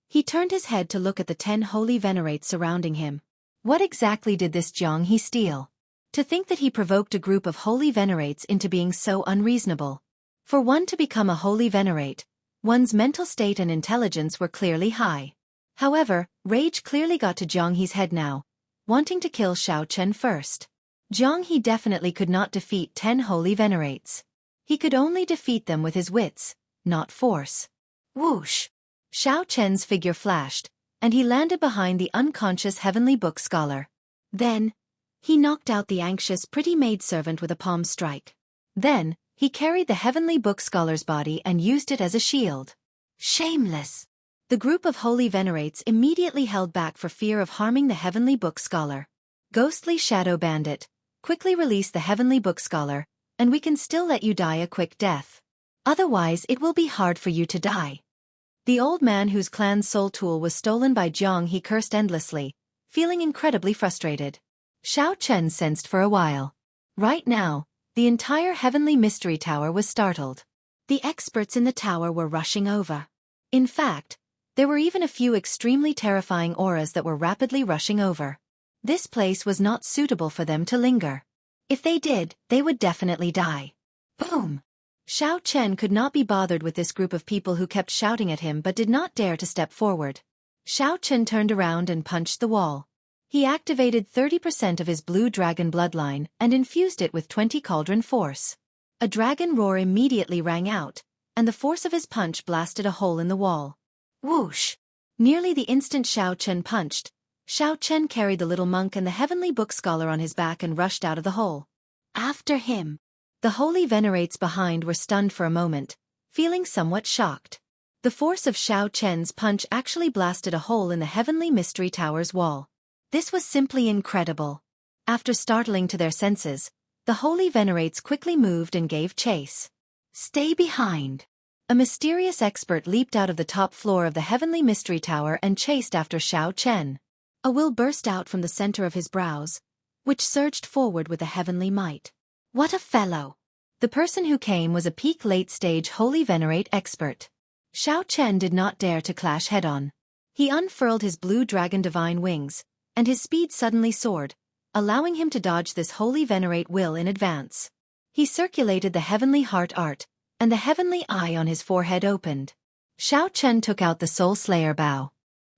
he turned his head to look at the 10 holy venerates surrounding him. What exactly did this Jianghu steal? To think that he provoked a group of holy venerates into being so unreasonable. For one to become a holy venerate, one's mental state and intelligence were clearly high. However, rage clearly got to Jianghu's head now, wanting to kill Xiao Chen first. Jianghu definitely could not defeat 10 holy venerates. He could only defeat them with his wits, not force. Whoosh! Xiao Chen's figure flashed, and he landed behind the unconscious heavenly book scholar. Then, he knocked out the anxious pretty maidservant with a palm strike. Then, he carried the heavenly book scholar's body and used it as a shield. Shameless! The group of holy venerates immediately held back for fear of harming the heavenly book scholar. Ghostly shadow bandit, quickly release the heavenly book scholar, and we can still let you die a quick death. Otherwise it will be hard for you to die. The old man whose clan's soul tool was stolen by Jiang he cursed endlessly, feeling incredibly frustrated. Xiao Chen sensed for a while. Right now, the entire heavenly mystery tower was startled. The experts in the tower were rushing over. In fact, there were even a few extremely terrifying auras that were rapidly rushing over. This place was not suitable for them to linger. If they did, they would definitely die. Boom! Xiao Chen could not be bothered with this group of people who kept shouting at him but did not dare to step forward. Xiao Chen turned around and punched the wall. He activated 30% of his blue dragon bloodline and infused it with 20 cauldron force. A dragon roar immediately rang out, and the force of his punch blasted a hole in the wall. Whoosh! Nearly the instant Xiao Chen punched, Xiao Chen carried the little monk and the heavenly book scholar on his back and rushed out of the hole. After him. The holy venerates behind were stunned for a moment, feeling somewhat shocked. The force of Xiao Chen's punch actually blasted a hole in the heavenly mystery tower's wall. This was simply incredible. After startling to their senses, the holy venerates quickly moved and gave chase. Stay behind. A mysterious expert leaped out of the top floor of the heavenly mystery tower and chased after Xiao Chen. A will burst out from the center of his brows, which surged forward with a heavenly might. What a fellow! The person who came was a peak late-stage holy venerate expert. Xiao Chen did not dare to clash head-on. He unfurled his blue dragon divine wings, and his speed suddenly soared, allowing him to dodge this holy venerate will in advance. He circulated the heavenly heart art, and the heavenly eye on his forehead opened. Xiao Chen took out the Soul Slayer bow.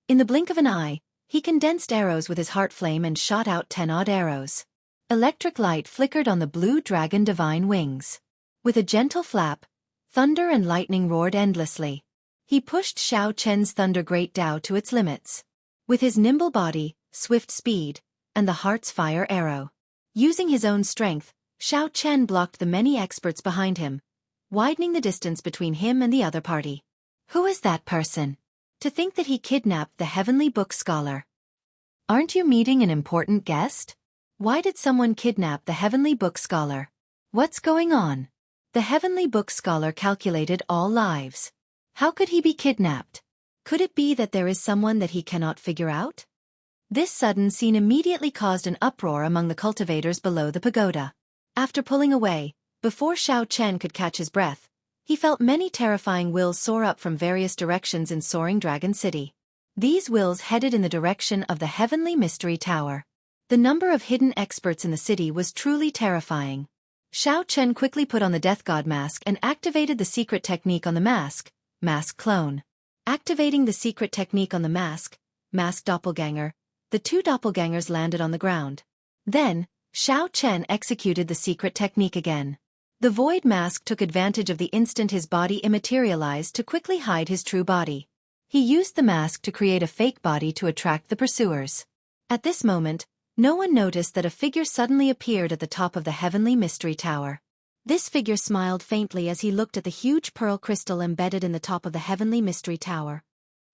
In the blink of an eye, he condensed arrows with his heart flame and shot out 10-odd arrows. Electric light flickered on the blue dragon divine wings. With a gentle flap, thunder and lightning roared endlessly. He pushed Xiao Chen's Thunder Great Dao to its limits. With his nimble body, swift speed, and the heart's fire arrow. Using his own strength, Xiao Chen blocked the many experts behind him, widening the distance between him and the other party. Who is that person? To think that he kidnapped the Heavenly Book Scholar. Aren't you meeting an important guest? Why did someone kidnap the Heavenly Book Scholar? What's going on? The Heavenly Book Scholar calculated all lives. How could he be kidnapped? Could it be that there is someone that he cannot figure out? This sudden scene immediately caused an uproar among the cultivators below the pagoda. After pulling away, before Xiao Chen could catch his breath, he felt many terrifying wills soar up from various directions in Soaring Dragon City. These wills headed in the direction of the Heavenly Mystery Tower. The number of hidden experts in the city was truly terrifying. Xiao Chen quickly put on the Death God mask and activated the secret technique on the mask, Mask Clone. Activating the secret technique on the mask, Mask Doppelganger, the two doppelgangers landed on the ground. Then, Xiao Chen executed the secret technique again. The void mask took advantage of the instant his body immaterialized to quickly hide his true body. He used the mask to create a fake body to attract the pursuers. At this moment, no one noticed that a figure suddenly appeared at the top of the Heavenly Mystery Tower. This figure smiled faintly as he looked at the huge pearl crystal embedded in the top of the Heavenly Mystery Tower.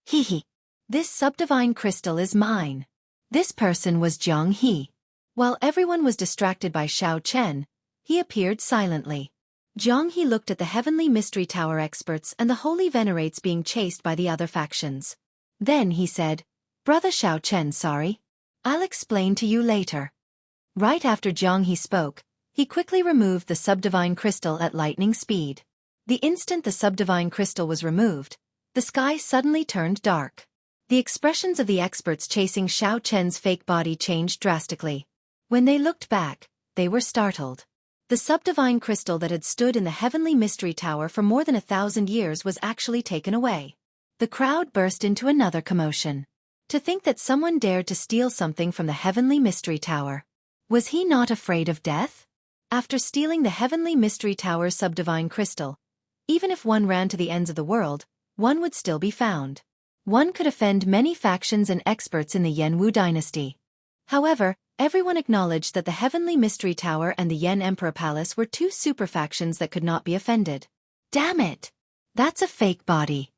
Hee. This subdivine crystal is mine. This person was Jianghu. While everyone was distracted by Xiao Chen, he appeared silently. Jianghu looked at the Heavenly Mystery Tower experts and the holy venerates being chased by the other factions. Then he said, "Brother Xiao Chen, sorry. I'll explain to you later." Right after Jianghu spoke, he quickly removed the subdivine crystal at lightning speed. The instant the subdivine crystal was removed, the sky suddenly turned dark. The expressions of the experts chasing Xiao Chen's fake body changed drastically. When they looked back, they were startled. The subdivine crystal that had stood in the Heavenly Mystery Tower for more than 1,000 years was actually taken away. The crowd burst into another commotion. To think that someone dared to steal something from the Heavenly Mystery Tower. Was he not afraid of death? After stealing the Heavenly Mystery Tower's subdivine crystal, even if one ran to the ends of the world, one would still be found. One could offend many factions and experts in the Jianghu dynasty. However, everyone acknowledged that the Heavenly Mystery Tower and the Yan Emperor Palace were two super factions that could not be offended. Damn it! That's a fake body.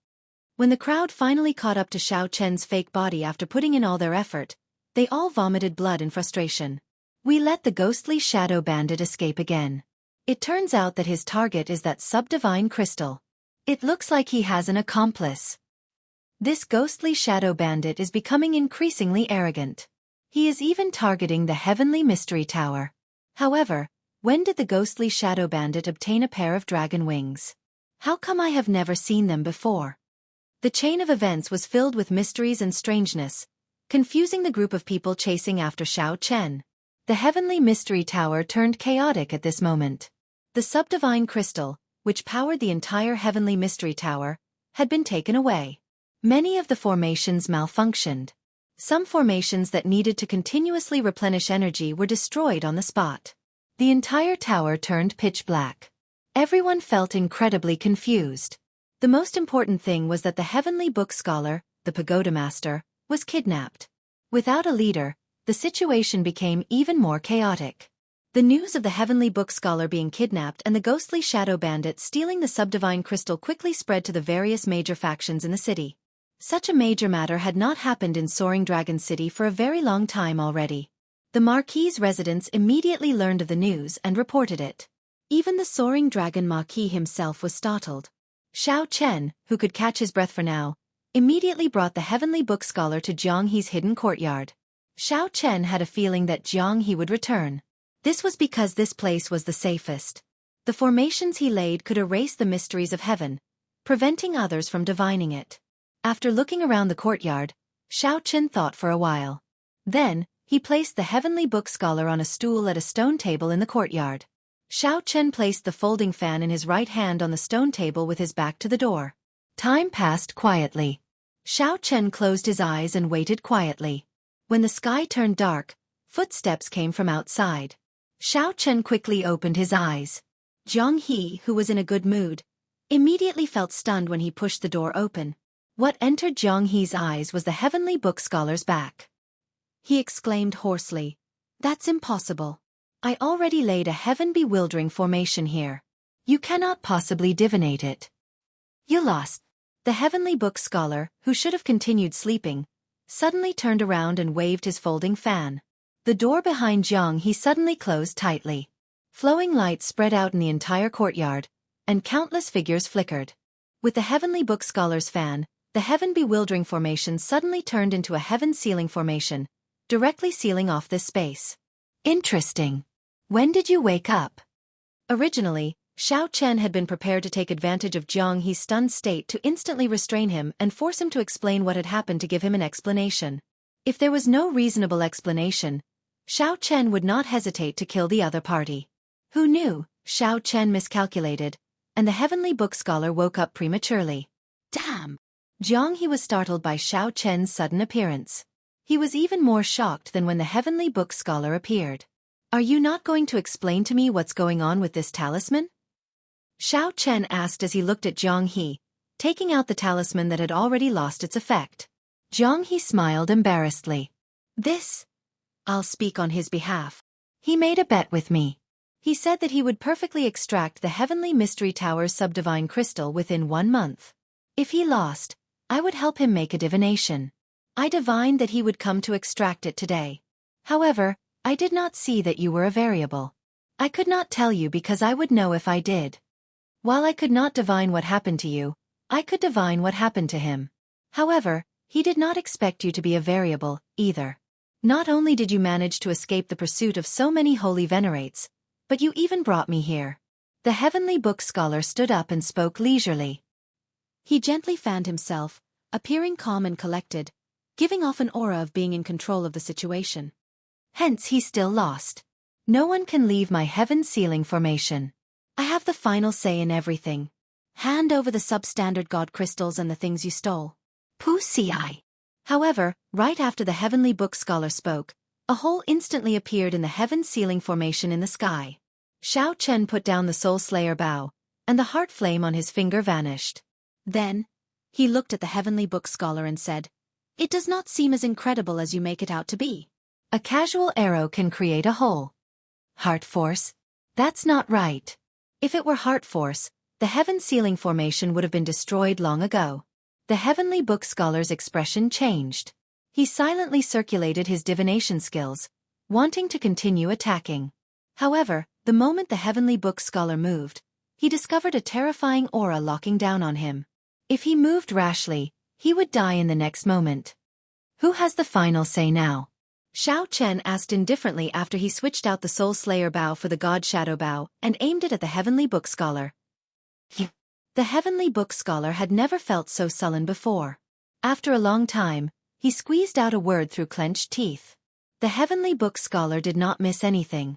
When the crowd finally caught up to Xiao Chen's fake body after putting in all their effort, they all vomited blood in frustration. We let the ghostly shadow bandit escape again. It turns out that his target is that subdivine crystal. It looks like he has an accomplice. This ghostly shadow bandit is becoming increasingly arrogant. He is even targeting the Heavenly Mystery Tower. However, when did the ghostly shadow bandit obtain a pair of dragon wings? How come I have never seen them before? The chain of events was filled with mysteries and strangeness, confusing the group of people chasing after Xiao Chen. The Heavenly Mystery Tower turned chaotic at this moment. The subdivine crystal, which powered the entire Heavenly Mystery Tower, had been taken away. Many of the formations malfunctioned. Some formations that needed to continuously replenish energy were destroyed on the spot. The entire tower turned pitch black. Everyone felt incredibly confused. The most important thing was that the Heavenly Book Scholar, the Pagoda Master, was kidnapped. Without a leader, the situation became even more chaotic. The news of the Heavenly Book Scholar being kidnapped and the ghostly shadow bandit stealing the subdivine crystal quickly spread to the various major factions in the city. Such a major matter had not happened in Soaring Dragon City for a very long time already. The Marquis's residents immediately learned of the news and reported it. Even the Soaring Dragon Marquis himself was startled. Xiao Chen, who could catch his breath for now, immediately brought the Heavenly Book Scholar to Jianghu's hidden courtyard. Xiao Chen had a feeling that Jianghu would return. This was because this place was the safest. The formations he laid could erase the mysteries of heaven, preventing others from divining it. After looking around the courtyard, Xianxia thought for a while. Then, he placed the heavenly book scholar on a stool at a stone table in the courtyard. Xianxia placed the folding fan in his right hand on the stone table with his back to the door. Time passed quietly. Xianxia closed his eyes and waited quietly. When the sky turned dark, footsteps came from outside. Xianxia quickly opened his eyes. Jianghu, who was in a good mood, immediately felt stunned when he pushed the door open. What entered Jianghu's eyes was the heavenly book scholar's back. He exclaimed hoarsely, "That's impossible. I already laid a heaven-bewildering formation here. You cannot possibly divinate it. You lost." The heavenly book scholar, who should have continued sleeping, suddenly turned around and waved his folding fan. The door behind Jianghu suddenly closed tightly. Flowing light spread out in the entire courtyard, and countless figures flickered. With the heavenly book scholar's fan, the heaven-bewildering formation suddenly turned into a heaven-sealing formation, directly sealing off this space. Interesting. When did you wake up? Originally, Xianxia had been prepared to take advantage of Jianghu's stunned state to instantly restrain him and force him to explain what had happened to give him an explanation. If there was no reasonable explanation, Xianxia would not hesitate to kill the other party. Who knew? Xianxia miscalculated, and the heavenly book scholar woke up prematurely. Damn! Jianghu was startled by Xianxia's sudden appearance. He was even more shocked than when the heavenly book scholar appeared. Are you not going to explain to me what's going on with this talisman? Xianxia asked as he looked at Jianghu, taking out the talisman that had already lost its effect. Jianghu smiled embarrassedly. I'll speak on his behalf. He made a bet with me. He said that he would perfectly extract the heavenly mystery tower's subdivine crystal within 1 month. If he lost, I would help him make a divination. I divined that he would come to extract it today. However, I did not see that you were a variable. I could not tell you because I would know if I did. While I could not divine what happened to you, I could divine what happened to him. However, he did not expect you to be a variable, either. Not only did you manage to escape the pursuit of so many holy venerates, but you even brought me here. The heavenly book scholar stood up and spoke leisurely. He gently fanned himself, appearing calm and collected, giving off an aura of being in control of the situation. Hence he still lost. No one can leave my heaven-sealing formation. I have the final say in everything. Hand over the substandard god crystals and the things you stole. Wuxia. However, right after the heavenly book scholar spoke, a hole instantly appeared in the heaven-sealing formation in the sky. Xianxia put down the soul slayer bow, and the heart flame on his finger vanished. Then, he looked at the heavenly book scholar and said, "It does not seem as incredible as you make it out to be. A casual arrow can create a hole. Heart force? That's not right. If it were heart force, the heaven-sealing formation would have been destroyed long ago." The heavenly book scholar's expression changed. He silently circulated his divination skills, wanting to continue attacking. However, the moment the heavenly book scholar moved, he discovered a terrifying aura locking down on him. If he moved rashly, he would die in the next moment. Who has the final say now? Xianxia asked indifferently after he switched out the soul slayer bow for the god shadow bow and aimed it at the heavenly book scholar. The heavenly book scholar had never felt so sullen before. After a long time, he squeezed out a word through clenched teeth. The heavenly book scholar did not miss anything.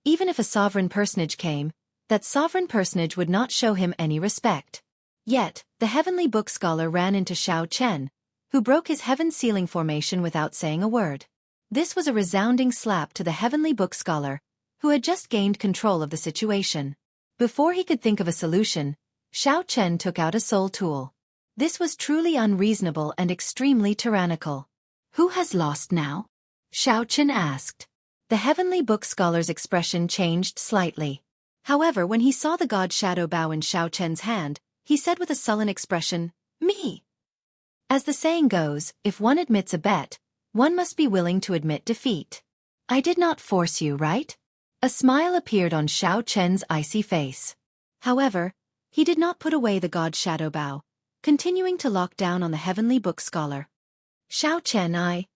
Even if a sovereign personage came, that sovereign personage would not show him any respect. Yet, the heavenly book scholar ran into Xianxia, who broke his heaven-sealing formation without saying a word. This was a resounding slap to the heavenly book scholar, who had just gained control of the situation. Before he could think of a solution, Xianxia took out a soul tool. This was truly unreasonable and extremely tyrannical. Who has lost now? Xianxia asked. The heavenly book scholar's expression changed slightly. However, when he saw the god shadow bow in Xianxia's hand, he said with a sullen expression, "Me." As the saying goes, if one admits a bet, one must be willing to admit defeat. I did not force you, right? A smile appeared on Xianxia's icy face. However, he did not put away the god shadow bow, continuing to lock down on the heavenly book scholar. Xianxia.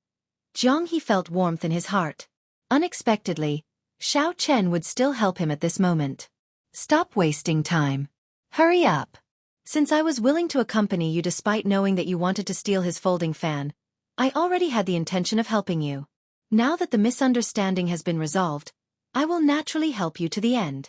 Jianghu felt warmth in his heart. Unexpectedly, Xianxia would still help him at this moment. Stop wasting time. Hurry up. Since I was willing to accompany you despite knowing that you wanted to steal his folding fan, I already had the intention of helping you. Now that the misunderstanding has been resolved, I will naturally help you to the end.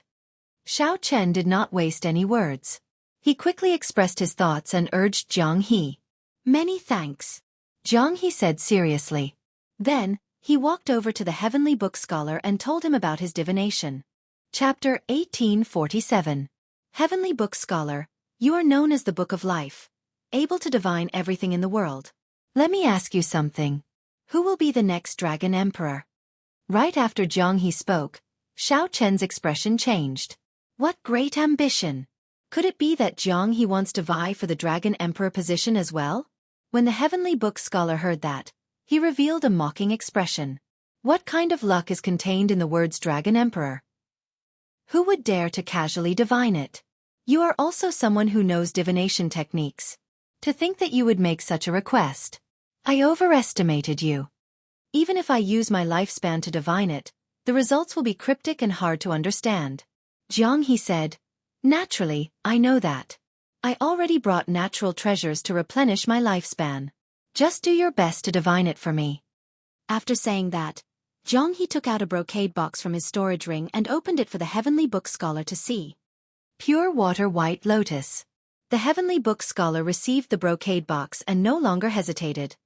Xiao Chen did not waste any words. He quickly expressed his thoughts and urged Jianghu. Many thanks, Jianghu said seriously. Then, he walked over to the Heavenly Book Scholar and told him about his divination. Chapter 1847. Heavenly Book Scholar, you are known as the Book of Life, able to divine everything in the world. Let me ask you something. Who will be the next Dragon Emperor? Right after Jianghu spoke, Xiao Chen's expression changed. What great ambition! Could it be that Jianghu wants to vie for the Dragon Emperor position as well? When the Heavenly Book Scholar heard that, he revealed a mocking expression. What kind of luck is contained in the words Dragon Emperor? Who would dare to casually divine it? You are also someone who knows divination techniques. To think that you would make such a request. I overestimated you. Even if I use my lifespan to divine it, the results will be cryptic and hard to understand. Jianghu said, Naturally, I know that. I already brought natural treasures to replenish my lifespan. Just do your best to divine it for me. After saying that, Jianghu took out a brocade box from his storage ring and opened it for the Heavenly Book Scholar to see. Pure water white lotus. The Heavenly Book Scholar received the brocade box and no longer hesitated.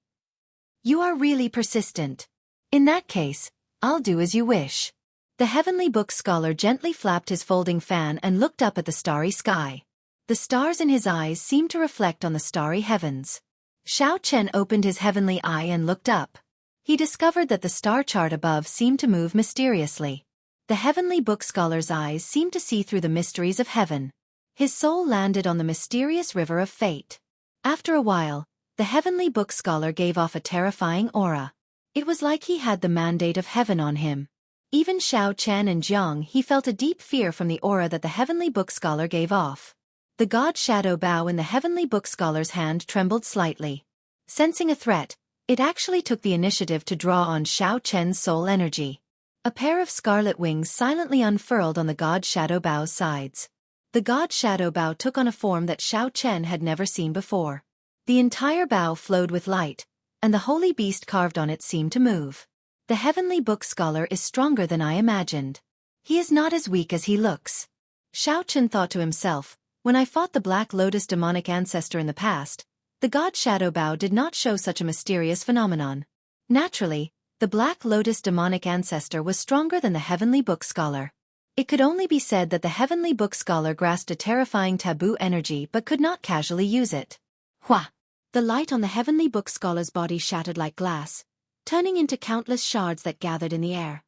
You are really persistent. In that case, I'll do as you wish. The Heavenly Book Scholar gently flapped his folding fan and looked up at the starry sky. The stars in his eyes seemed to reflect on the starry heavens. Xiao Chen opened his heavenly eye and looked up. He discovered that the star chart above seemed to move mysteriously. The Heavenly Book Scholar's eyes seemed to see through the mysteries of heaven. His soul landed on the mysterious river of fate. After a while, the Heavenly Book Scholar gave off a terrifying aura. It was like he had the mandate of heaven on him. Even Xiao Chen and Jianghu felt a deep fear from the aura that the Heavenly Book Scholar gave off. The God Shadow Bow in the Heavenly Book Scholar's hand trembled slightly. Sensing a threat, it actually took the initiative to draw on Xiao Chen's soul energy. A pair of scarlet wings silently unfurled on the God Shadow Bow's sides. The God Shadow Bow took on a form that Xiao Chen had never seen before. The entire bow flowed with light, and the holy beast carved on it seemed to move. The Heavenly Book Scholar is stronger than I imagined. He is not as weak as he looks. Xiao Chen thought to himself, when I fought the Black Lotus demonic ancestor in the past, the God Shadow Bow did not show such a mysterious phenomenon. Naturally, the Black Lotus demonic ancestor was stronger than the Heavenly Book Scholar. It could only be said that the Heavenly Book Scholar grasped a terrifying taboo energy but could not casually use it. Hua! The light on the Heavenly Book Scholar's body shattered like glass, turning into countless shards that gathered in the air.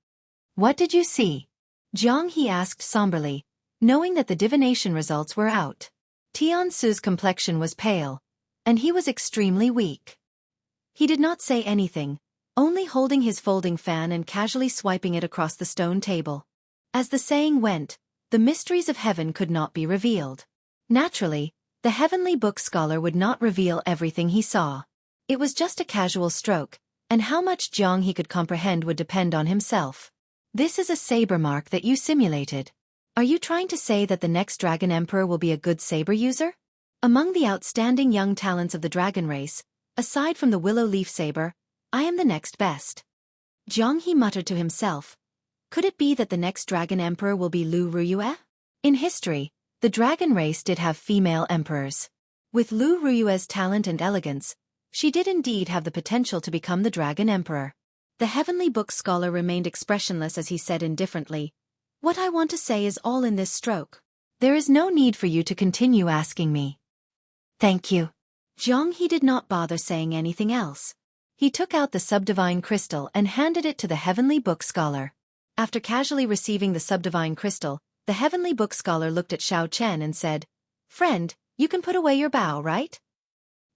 What did you see? Jianghu asked somberly, knowing that the divination results were out. Tiansu's complexion was pale, and he was extremely weak. He did not say anything, only holding his folding fan and casually swiping it across the stone table. As the saying went, the mysteries of heaven could not be revealed. Naturally, the Heavenly Book Scholar would not reveal everything he saw. It was just a casual stroke, and how much Jianghu could comprehend would depend on himself. This is a saber mark that you simulated. Are you trying to say that the next Dragon Emperor will be a good saber user? Among the outstanding young talents of the dragon race, aside from the willow leaf saber, I am the next best. Jianghu muttered to himself. Could it be that the next Dragon Emperor will be Lu Ruyue? In history, the dragon race did have female emperors. With Lu Ruyue's talent and elegance, she did indeed have the potential to become the Dragon Emperor. The Heavenly Book Scholar remained expressionless as he said indifferently, What I want to say is all in this stroke. There is no need for you to continue asking me. Thank you. Jianghu did not bother saying anything else. He took out the subdivine crystal and handed it to the Heavenly Book Scholar. After casually receiving the subdivine crystal, the Heavenly Book Scholar looked at Xiao Chen and said, Friend, you can put away your bow, right?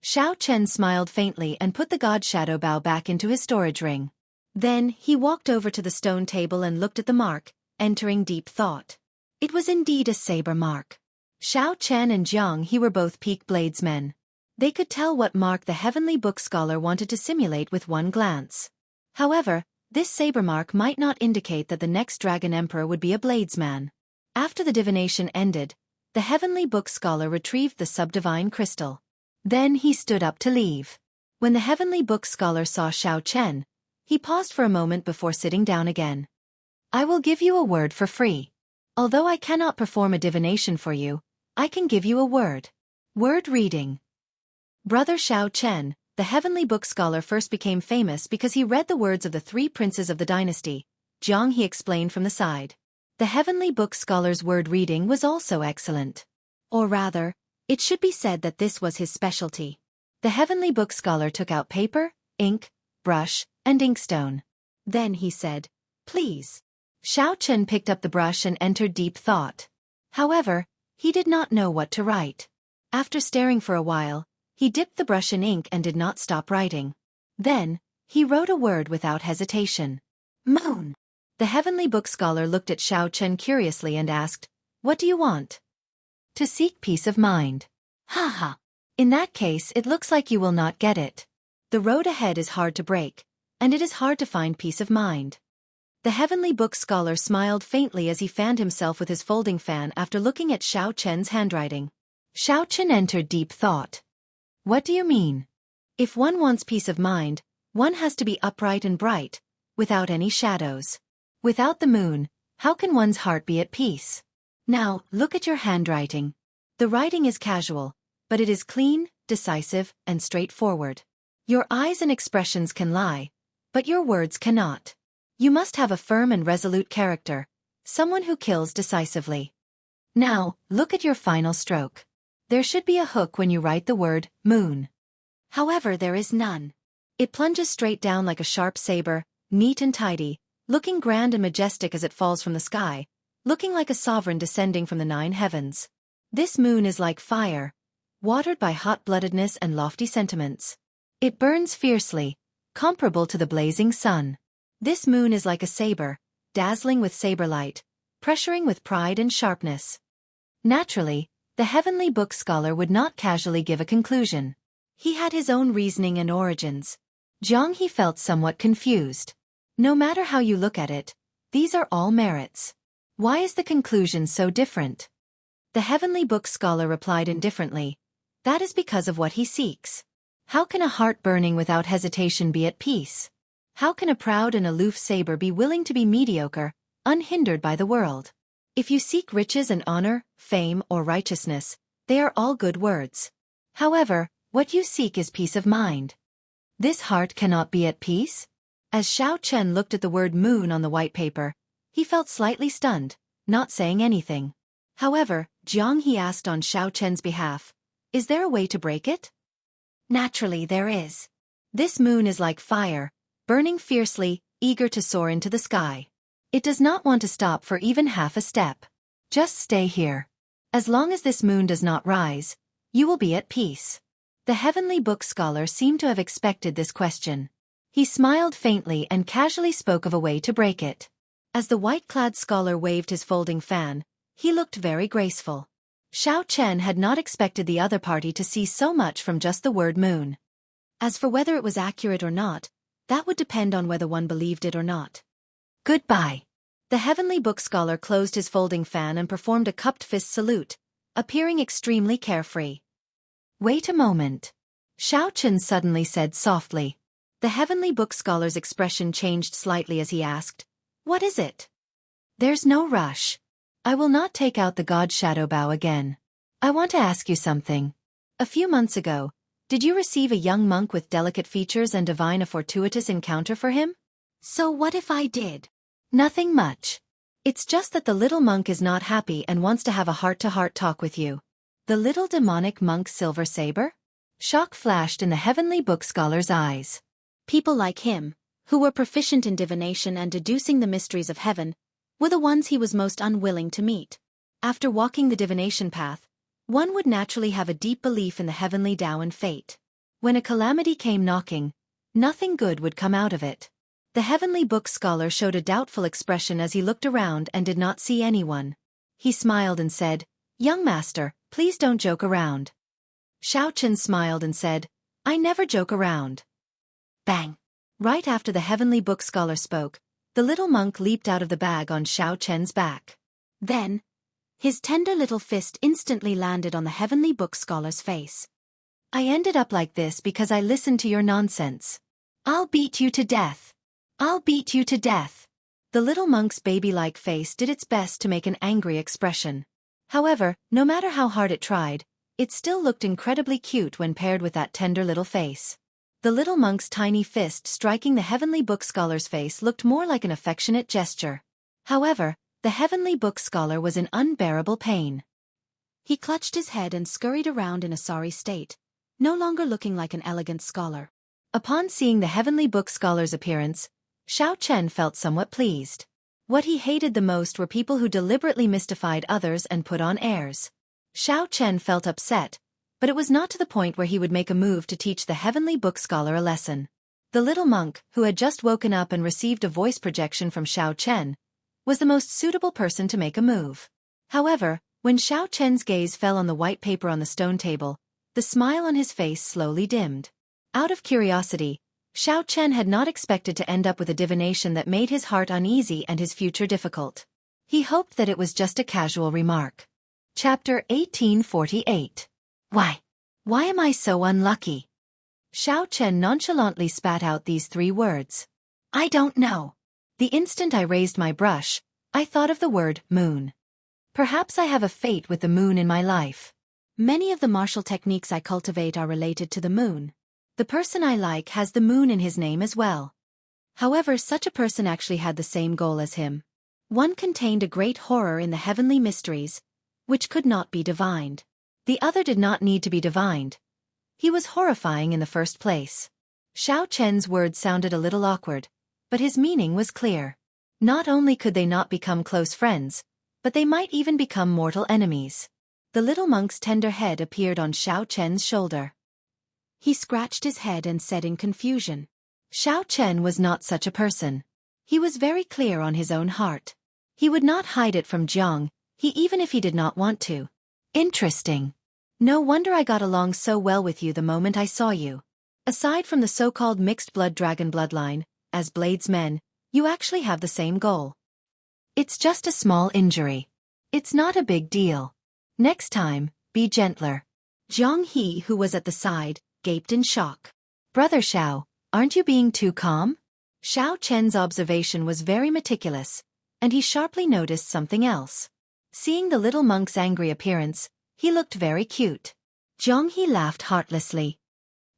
Xiao Chen smiled faintly and put the God Shadow Bow back into his storage ring. Then, he walked over to the stone table and looked at the mark, entering deep thought. It was indeed a saber mark. Xiao Chen and Jianghu were both peak bladesmen. They could tell what mark the Heavenly Book Scholar wanted to simulate with one glance. However, this saber mark might not indicate that the next Dragon Emperor would be a bladesman. After the divination ended, The heavenly book scholar retrieved the subdivine crystal. Then he stood up to leave. When the heavenly book scholar saw Xiao Chen, he paused for a moment before sitting down again. I will give you a word for free. Although I cannot perform a divination for you, I can give you a word. Word reading. Brother Xiao Chen, the heavenly book scholar, first became famous because he read the words of the three princes of the dynasty. Jianghu explained from the side. The heavenly book scholar's word reading was also excellent. Or rather, it should be said that this was his specialty. The heavenly book scholar took out paper, ink, brush, and inkstone. Then he said, Please. Xiao Chen picked up the brush and entered deep thought. However, he did not know what to write. After staring for a while, he dipped the brush in ink and did not stop writing. Then, he wrote a word without hesitation. Moon. The heavenly book scholar looked at Xiao Chen curiously and asked, What do you want? To seek peace of mind. Ha. In that case, it looks like you will not get it. The road ahead is hard to break, and it is hard to find peace of mind. The heavenly book scholar smiled faintly as he fanned himself with his folding fan after looking at Xiao Chen's handwriting. Xiao Chen entered deep thought. What do you mean? If one wants peace of mind, one has to be upright and bright, without any shadows. Without the moon, how can one's heart be at peace? Now, look at your handwriting. The writing is casual, but it is clean, decisive, and straightforward. Your eyes and expressions can lie, but your words cannot. You must have a firm and resolute character, someone who kills decisively. Now, look at your final stroke. There should be a hook when you write the word, moon. However, there is none. It plunges straight down like a sharp saber, neat and tidy, looking grand and majestic as it falls from the sky, looking like a sovereign descending from the 9 heavens. This moon is like fire, watered by hot-bloodedness and lofty sentiments. It burns fiercely, comparable to the blazing sun. This moon is like a saber, dazzling with saber light, pressuring with pride and sharpness. Naturally, the heavenly book scholar would not casually give a conclusion. He had his own reasoning and origins. Jianghu felt somewhat confused. No matter how you look at it, these are all merits. Why is the conclusion so different? The heavenly book scholar replied indifferently. That is because of what he seeks. How can a heart burning without hesitation be at peace? How can a proud and aloof saber be willing to be mediocre, unhindered by the world? If you seek riches and honor, fame, or righteousness, they are all good words. However, what you seek is peace of mind. This heart cannot be at peace? As Xiao Chen looked at the word moon on the white paper, he felt slightly stunned, not saying anything. However, Jianghu asked on Xiao Chen's behalf, Is there a way to break it? Naturally there is. This moon is like fire, burning fiercely, eager to soar into the sky. It does not want to stop for even half a step. Just stay here. As long as this moon does not rise, you will be at peace. The heavenly book scholar seemed to have expected this question. He smiled faintly and casually spoke of a way to break it. As the white-clad scholar waved his folding fan, he looked very graceful. Xiao Chen had not expected the other party to see so much from just the word moon. As for whether it was accurate or not, that would depend on whether one believed it or not. Goodbye. The heavenly book scholar closed his folding fan and performed a cupped fist salute, appearing extremely carefree. Wait a moment. Xiao Chen suddenly said softly. The heavenly book scholar's expression changed slightly as he asked, What is it? There's no rush. I will not take out the god shadow bow again. I want to ask you something. A few months ago, did you receive a young monk with delicate features and divine a fortuitous encounter for him? So what if I did? Nothing much. It's just that the little monk is not happy and wants to have a heart-to-heart talk with you. The little demonic monk's silver saber? Shock flashed in the heavenly book scholar's eyes. People like him, who were proficient in divination and deducing the mysteries of heaven, were the ones he was most unwilling to meet. After walking the divination path, one would naturally have a deep belief in the heavenly Tao and fate. When a calamity came knocking, nothing good would come out of it. The heavenly book scholar showed a doubtful expression as he looked around and did not see anyone. He smiled and said, Young master, please don't joke around. Xiao Chen smiled and said, I never joke around. Bang! Right after the heavenly book scholar spoke, the little monk leaped out of the bag on Xiao Chen's back. Then, His tender little fist instantly landed on the heavenly book scholar's face. I ended up like this because I listened to your nonsense. I'll beat you to death. I'll beat you to death. The little monk's baby-like face did its best to make an angry expression. However, no matter how hard it tried, it still looked incredibly cute when paired with that tender little face. The little monk's tiny fist striking the heavenly book scholar's face looked more like an affectionate gesture. However, the heavenly book scholar was in unbearable pain. He clutched his head and scurried around in a sorry state, no longer looking like an elegant scholar. Upon seeing the heavenly book scholar's appearance, Xianxia felt somewhat pleased. What he hated the most were people who deliberately mystified others and put on airs. Xianxia felt upset, but it was not to the point where he would make a move to teach the heavenly book scholar a lesson. The little monk, who had just woken up and received a voice projection from Xianxia, was the most suitable person to make a move. However, when Xianxia's gaze fell on the white paper on the stone table, the smile on his face slowly dimmed. Out of curiosity, Xianxia had not expected to end up with a divination that made his heart uneasy and his future difficult. He hoped that it was just a casual remark. Chapter 1848. Why am I so unlucky? Xianxia nonchalantly spat out these 3 words. I don't know. The instant I raised my brush, I thought of the word moon. Perhaps I have a fate with the moon in my life. Many of the martial techniques I cultivate are related to the moon. The person I like has the moon in his name as well. However, such a person actually had the same goal as him. One contained a great horror in the heavenly mysteries, which could not be divined. The other did not need to be divined. He was horrifying in the first place. Xianxia's words sounded a little awkward, but his meaning was clear. Not only could they not become close friends, but they might even become mortal enemies. The little monk's tender head appeared on Xianxia's shoulder. He scratched his head and said in confusion. Xianxia was not such a person. He was very clear on his own heart. He would not hide it from Jianghu, even if he did not want to. Interesting. No wonder I got along so well with you the moment I saw you. Aside from the so-called mixed-blood dragon bloodline, as bladesmen, you actually have the same goal. It's just a small injury. It's not a big deal. Next time, be gentler. Jianghu, who was at the side, gaped in shock. Brother Xiao, aren't you being too calm? Xianxia's observation was very meticulous, and he sharply noticed something else. Seeing the little monk's angry appearance, he looked very cute. Jianghu laughed heartlessly.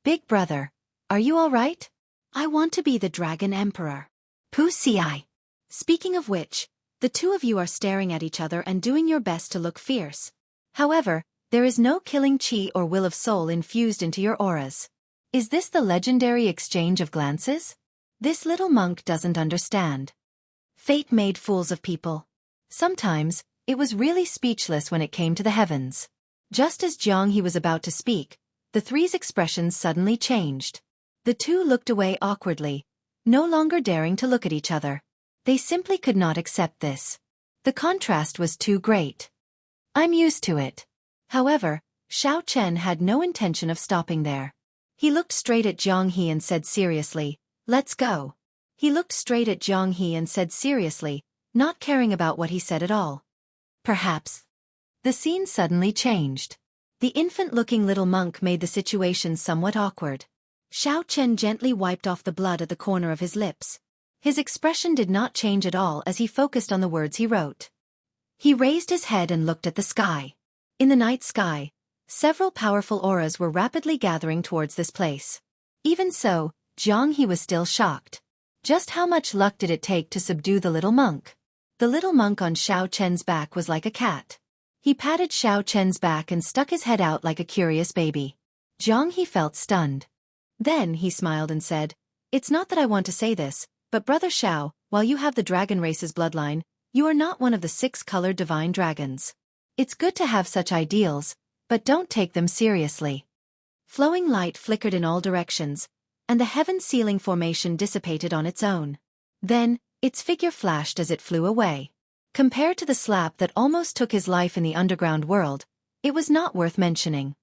Big brother, are you all right? I want to be the Dragon Emperor. Wuxia. Speaking of which, the 2 of you are staring at each other and doing your best to look fierce. However, there is no killing chi or will of soul infused into your auras. Is this the legendary exchange of glances? This little monk doesn't understand. Fate made fools of people. Sometimes, it was really speechless when it came to the heavens. Just as Jianghu was about to speak, the 3's expressions suddenly changed. The 2 looked away awkwardly, no longer daring to look at each other. They simply could not accept this. The contrast was too great. I'm used to it. However, Xianxia had no intention of stopping there. He looked straight at Jianghu and said seriously, let's go. He looked straight at Jianghu and said seriously, not caring about what he said at all. Perhaps. The scene suddenly changed. The infant-looking little monk made the situation somewhat awkward. Xianxia gently wiped off the blood at the corner of his lips. His expression did not change at all as he focused on the words he wrote. He raised his head and looked at the sky. In the night sky, several powerful auras were rapidly gathering towards this place. Even so, Jianghu was still shocked. Just how much luck did it take to subdue the little monk? The little monk on Xianxia's back was like a cat. He patted Xianxia's back and stuck his head out like a curious baby. Jianghu felt stunned. Then he smiled and said, it's not that I want to say this, but Brother Xiao, while you have the dragon race's bloodline, you are not one of the 6-colored divine dragons. It's good to have such ideals, but don't take them seriously. Flowing light flickered in all directions, and the heaven-sealing formation dissipated on its own. Then, its figure flashed as it flew away. Compared to the slap that almost took his life in the underground world, it was not worth mentioning.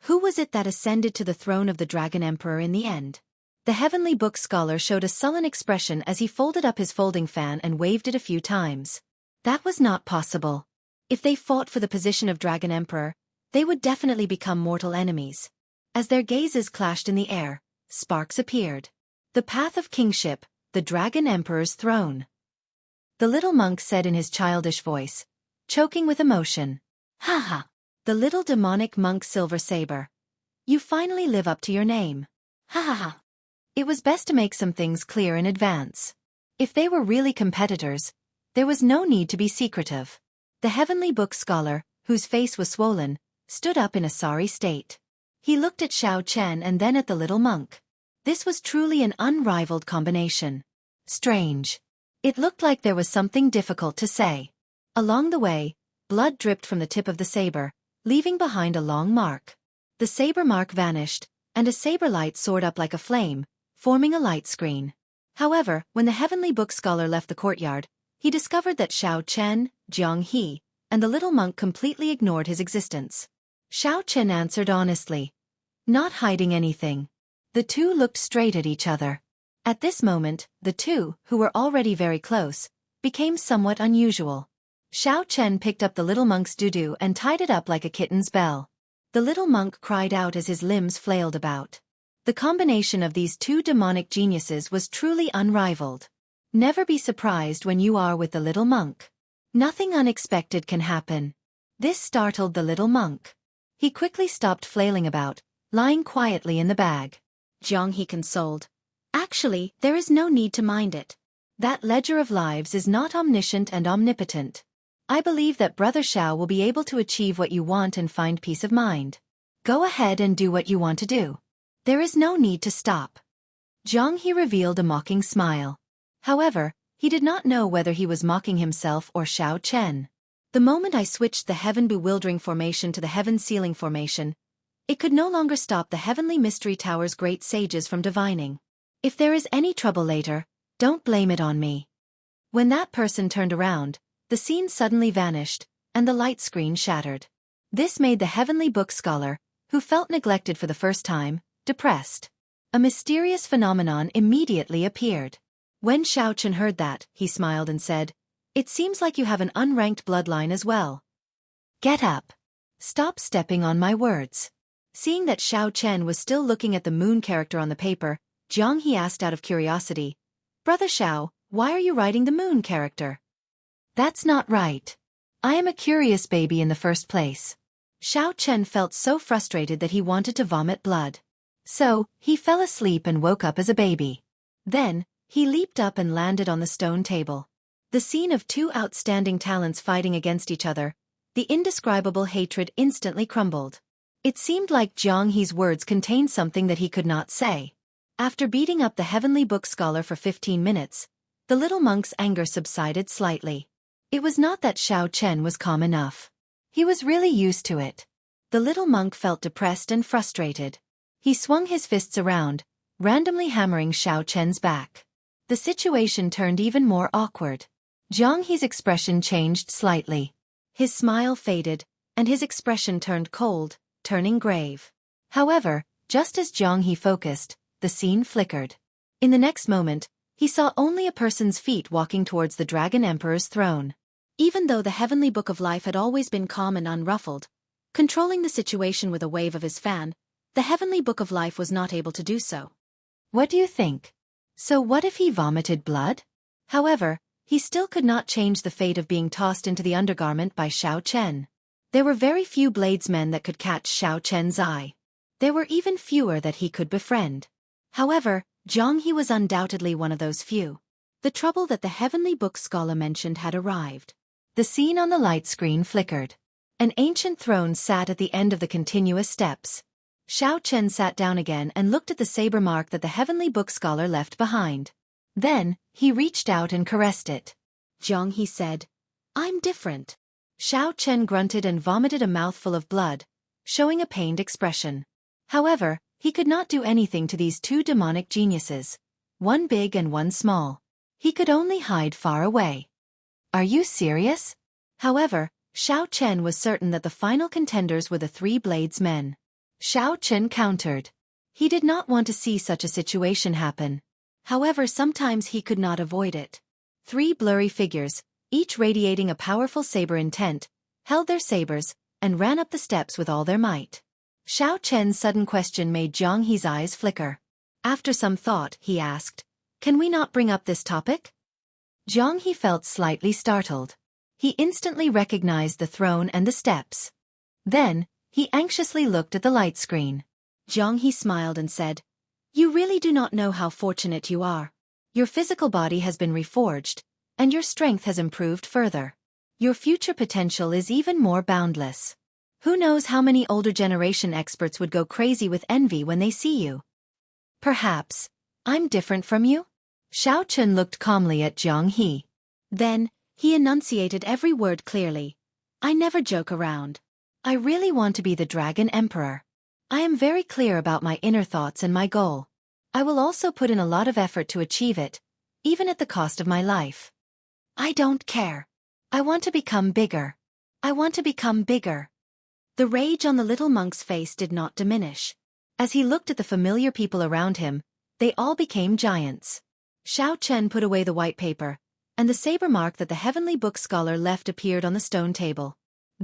Who was it that ascended to the throne of the Dragon Emperor in the end? The heavenly book scholar showed a sullen expression as he folded up his folding fan and waved it a few times. That was not possible. If they fought for the position of Dragon Emperor, they would definitely become mortal enemies. As their gazes clashed in the air, sparks appeared. The path of kingship, the Dragon Emperor's throne. The little monk said in his childish voice, choking with emotion. Ha ha! The little demonic monk Silver Saber. You finally live up to your name. Ha ha ha! It was best to make some things clear in advance. If they were really competitors, there was no need to be secretive. The heavenly book scholar, whose face was swollen, stood up in a sorry state. He looked at Xiao Chen and then at the little monk. This was truly an unrivaled combination. Strange. It looked like there was something difficult to say. Along the way, blood dripped from the tip of the saber, leaving behind a long mark. The saber mark vanished, and a saber light soared up like a flame, forming a light screen. However, when the heavenly book scholar left the courtyard, he discovered that Xiao Chen, Jianghu, and the little monk completely ignored his existence. Xiao Chen answered honestly, not hiding anything. The two looked straight at each other. At this moment, the two, who were already very close, became somewhat unusual. Xiao Chen picked up the little monk's doo-doo and tied it up like a kitten's bell. The little monk cried out as his limbs flailed about. The combination of these two demonic geniuses was truly unrivaled. Never be surprised when you are with the little monk. Nothing unexpected can happen. This startled the little monk. He quickly stopped flailing about, lying quietly in the bag. Jianghu consoled. Actually, there is no need to mind it. That ledger of lives is not omniscient and omnipotent. I believe that Brother Xiao will be able to achieve what you want and find peace of mind. Go ahead and do what you want to do. There is no need to stop. Jianghu revealed a mocking smile. However, he did not know whether he was mocking himself or Xiao Chen. The moment I switched the heaven bewildering formation to the heaven sealing formation, it could no longer stop the heavenly mystery tower's great sages from divining. If there is any trouble later, don't blame it on me. When that person turned around, the scene suddenly vanished, and the light screen shattered. This made the heavenly book scholar, who felt neglected for the first time, depressed. A mysterious phenomenon immediately appeared. When Xiao Chen heard that, he smiled and said, "It seems like you have an unranked bloodline as well. Get up. Stop stepping on my words." Seeing that Xiao Chen was still looking at the moon character on the paper, Jianghu asked out of curiosity, "Brother Xiao, why are you writing the moon character?" "That's not right. I am a curious baby in the first place." Xiao Chen felt so frustrated that he wanted to vomit blood. So, he fell asleep and woke up as a baby. Then, he leaped up and landed on the stone table. The scene of two outstanding talents fighting against each other, the indescribable hatred instantly crumbled. It seemed like Jianghu's words contained something that he could not say. After beating up the heavenly book scholar for 15 minutes, the little monk's anger subsided slightly. It was not that Xiao Chen was calm enough. He was really used to it. The little monk felt depressed and frustrated. He swung his fists around, randomly hammering Xiao Chen's back. The situation turned even more awkward. Jianghu's expression changed slightly. His smile faded, and his expression turned cold, turning grave. However, just as Jianghu focused, the scene flickered. In the next moment, he saw only a person's feet walking towards the Dragon Emperor's throne. Even though the heavenly book of life had always been calm and unruffled, controlling the situation with a wave of his fan, the heavenly book of life was not able to do so. What do you think? So what if he vomited blood? However, he still could not change the fate of being tossed into the undergarment by Xiao Chen. There were very few bladesmen that could catch Xiao Chen's eye. There were even fewer that he could befriend. However, Jianghu was undoubtedly one of those few. The trouble that the heavenly book scholar mentioned had arrived. The scene on the light screen flickered. An ancient throne sat at the end of the continuous steps. Xiao Chen sat down again and looked at the saber mark that the heavenly book scholar left behind. Then, he reached out and caressed it. Jianghu said, "I'm different." Xiao Chen grunted and vomited a mouthful of blood, showing a pained expression. However, he could not do anything to these two demonic geniuses, one big and one small. He could only hide far away. Are you serious? However, Xiao Chen was certain that the final contenders were the three blades men. Xiao Chen countered. He did not want to see such a situation happen. However, sometimes he could not avoid it. Three blurry figures, each radiating a powerful saber intent, held their sabers, and ran up the steps with all their might. Xiao Chen's sudden question made Jianghu's eyes flicker. After some thought, he asked, "Can we not bring up this topic?" Jianghu felt slightly startled. He instantly recognized the throne and the steps. Then, he anxiously looked at the light screen. Jianghu smiled and said, "You really do not know how fortunate you are. Your physical body has been reforged, and your strength has improved further. Your future potential is even more boundless. Who knows how many older generation experts would go crazy with envy when they see you? Perhaps, I'm different from you?" Xiao Chen looked calmly at Jianghu. Then, he enunciated every word clearly. "I never joke around. I really want to be the Dragon Emperor. I am very clear about my inner thoughts and my goal. I will also put in a lot of effort to achieve it, even at the cost of my life. I don't care. I want to become bigger. I want to become bigger." The rage on the little monk's face did not diminish. As he looked at the familiar people around him, they all became giants. Xiao Chen put away the white paper, and the saber mark that the heavenly book scholar left appeared on the stone table.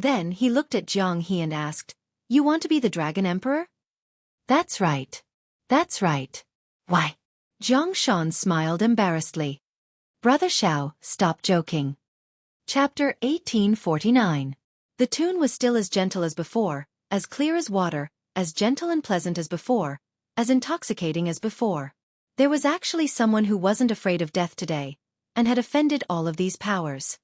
Then he looked at Jianghu and asked, "You want to be the Dragon Emperor?" "That's right. That's right. Why?" Jiang Shan smiled embarrassedly. "Brother Xiao, stop joking." Chapter 1849. The tune was still as gentle as before, as clear as water, as gentle and pleasant as before, as intoxicating as before. There was actually someone who wasn't afraid of death today, and had offended all of these powers.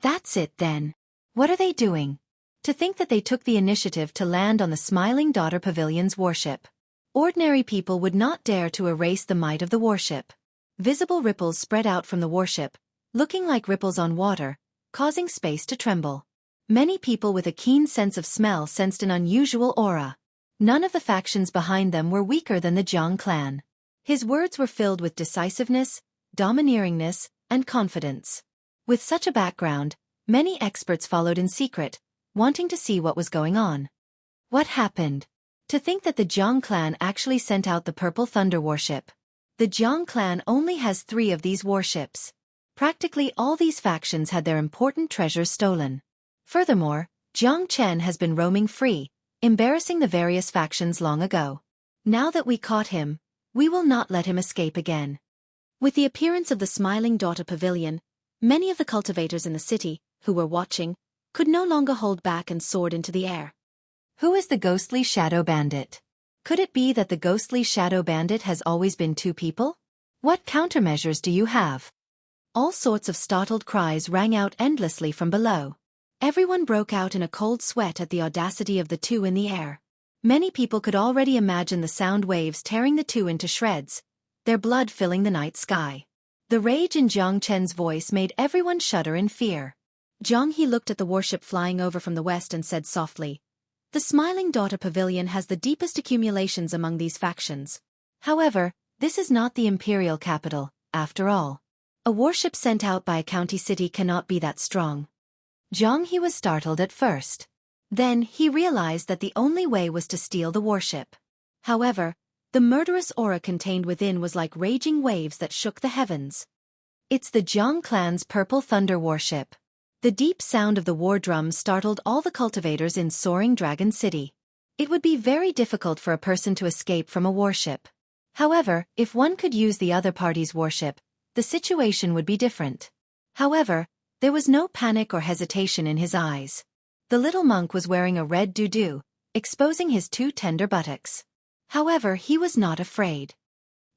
That's it then. What are they doing? To think that they took the initiative to land on the Smiling Daughter Pavilion's warship. Ordinary people would not dare to erase the might of the warship. Visible ripples spread out from the warship, looking like ripples on water, causing space to tremble. Many people with a keen sense of smell sensed an unusual aura. None of the factions behind them were weaker than the Jiang clan. His words were filled with decisiveness, domineeringness, and confidence. With such a background, many experts followed in secret, wanting to see what was going on. What happened? To think that the Jiang clan actually sent out the Purple Thunder warship. The Jiang clan only has 3 of these warships. Practically all these factions had their important treasures stolen. Furthermore, Jiang Chen has been roaming free, embarrassing the various factions long ago. Now that we caught him, we will not let him escape again. With the appearance of the Smiling Daughter Pavilion, many of the cultivators in the city, who were watching, could no longer hold back and soared into the air. Who is the ghostly shadow bandit? Could it be that the ghostly shadow bandit has always been 2 people? What countermeasures do you have? All sorts of startled cries rang out endlessly from below. Everyone broke out in a cold sweat at the audacity of the 2 in the air. Many people could already imagine the sound waves tearing the 2 into shreds, their blood filling the night sky. The rage in Jiang Chen's voice made everyone shudder in fear. Jianghu looked at the warship flying over from the west and said softly, "The Smiling Daughter Pavilion has the deepest accumulations among these factions. However, this is not the imperial capital, after all. A warship sent out by a county city cannot be that strong." Jianghu was startled at first. Then he realized that the only way was to steal the warship. However, the murderous aura contained within was like raging waves that shook the heavens. It's the Jiang clan's Purple Thunder warship. The deep sound of the war drums startled all the cultivators in Soaring Dragon City. It would be very difficult for a person to escape from a warship. However, if one could use the other party's warship, the situation would be different. However, there was no panic or hesitation in his eyes. The little monk was wearing a red doo-doo, exposing his 2 tender buttocks. However, he was not afraid.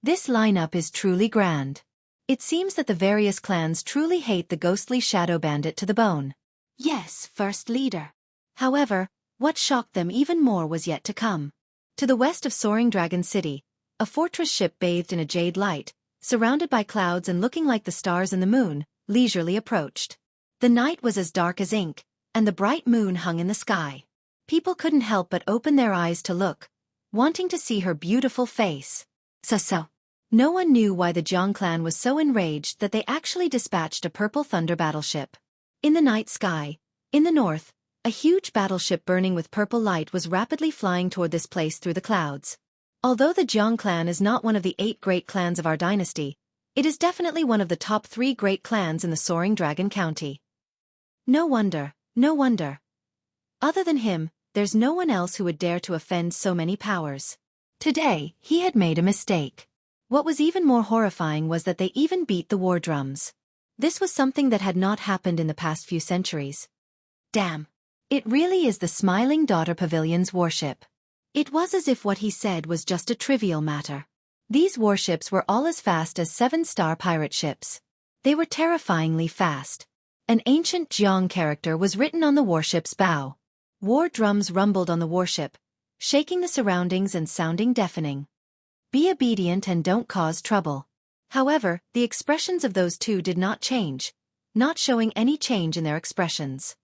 This lineup is truly grand. It seems that the various clans truly hate the ghostly shadow bandit to the bone. Yes, first leader. However, what shocked them even more was yet to come. To the west of Soaring Dragon City, a fortress ship bathed in a jade light, surrounded by clouds and looking like the stars and the moon, leisurely approached. The night was as dark as ink, and the bright moon hung in the sky. People couldn't help but open their eyes to look, wanting to see her beautiful face. So. No one knew why the Jiang clan was so enraged that they actually dispatched a Purple Thunder battleship. In the night sky, in the north, a huge battleship burning with purple light was rapidly flying toward this place through the clouds. Although the Jiang clan is not one of the 8 great clans of our dynasty, it is definitely one of the top 3 great clans in the Soaring Dragon County. No wonder. Other than him, there's no one else who would dare to offend so many powers. Today, he had made a mistake. What was even more horrifying was that they even beat the war drums. This was something that had not happened in the past few centuries. Damn. It really is the Smiling Daughter Pavilion's warship. It was as if what he said was just a trivial matter. These warships were all as fast as 7-star pirate ships. They were terrifyingly fast. An ancient Jiang character was written on the warship's bow. War drums rumbled on the warship, shaking the surroundings and sounding deafening. Be obedient and don't cause trouble. However, the expressions of those two did not change, not showing any change in their expressions.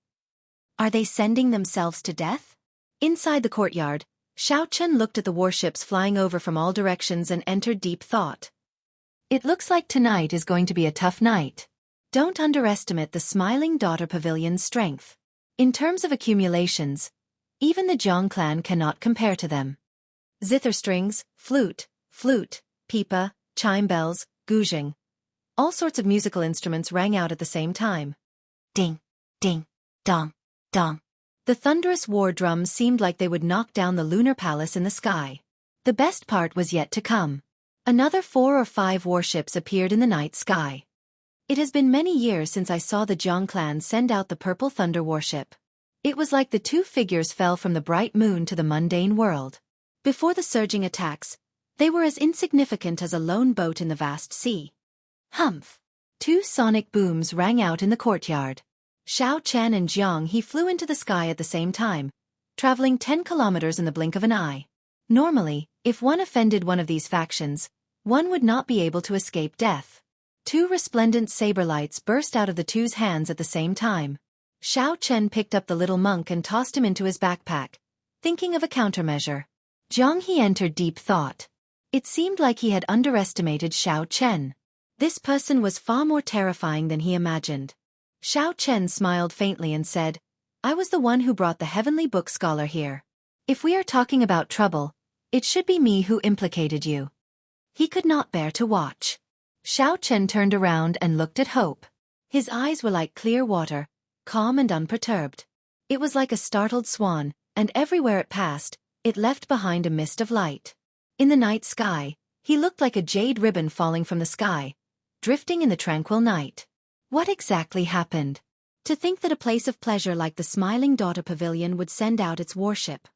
Are they sending themselves to death? Inside the courtyard, Xianxia looked at the warships flying over from all directions and entered deep thought. It looks like tonight is going to be a tough night. Don't underestimate the Smiling Daughter Pavilion's strength. In terms of accumulations, even the Jiang clan cannot compare to them. Zither strings, flute, pipa, chime bells, guzheng. All sorts of musical instruments rang out at the same time. Ding, ding, dong, dong. The thunderous war drums seemed like they would knock down the lunar palace in the sky. The best part was yet to come. Another 4 or 5 warships appeared in the night sky. It has been many years since I saw the Jiang clan send out the Purple Thunder warship. It was like the two figures fell from the bright moon to the mundane world. Before the surging attacks, they were as insignificant as a lone boat in the vast sea. Humph! 2 sonic booms rang out in the courtyard. Xianxia and Jianghu flew into the sky at the same time, traveling 10 kilometers in the blink of an eye. Normally, if one offended one of these factions, one would not be able to escape death. 2 resplendent saber lights burst out of the two's hands at the same time. Xianxia picked up the little monk and tossed him into his backpack, thinking of a countermeasure. Jianghu entered deep thought. It seemed like he had underestimated Xianxia. This person was far more terrifying than he imagined. Xianxia smiled faintly and said, I was the one who brought the heavenly book scholar here. If we are talking about trouble, it should be me who implicated you. He could not bear to watch. Xianxia turned around and looked at Hope. His eyes were like clear water, calm and unperturbed. It was like a startled swan, and everywhere it passed, it left behind a mist of light. In the night sky, he looked like a jade ribbon falling from the sky, drifting in the tranquil night. What exactly happened? To think that a place of pleasure like the Smiling Daughter Pavilion would send out its warship.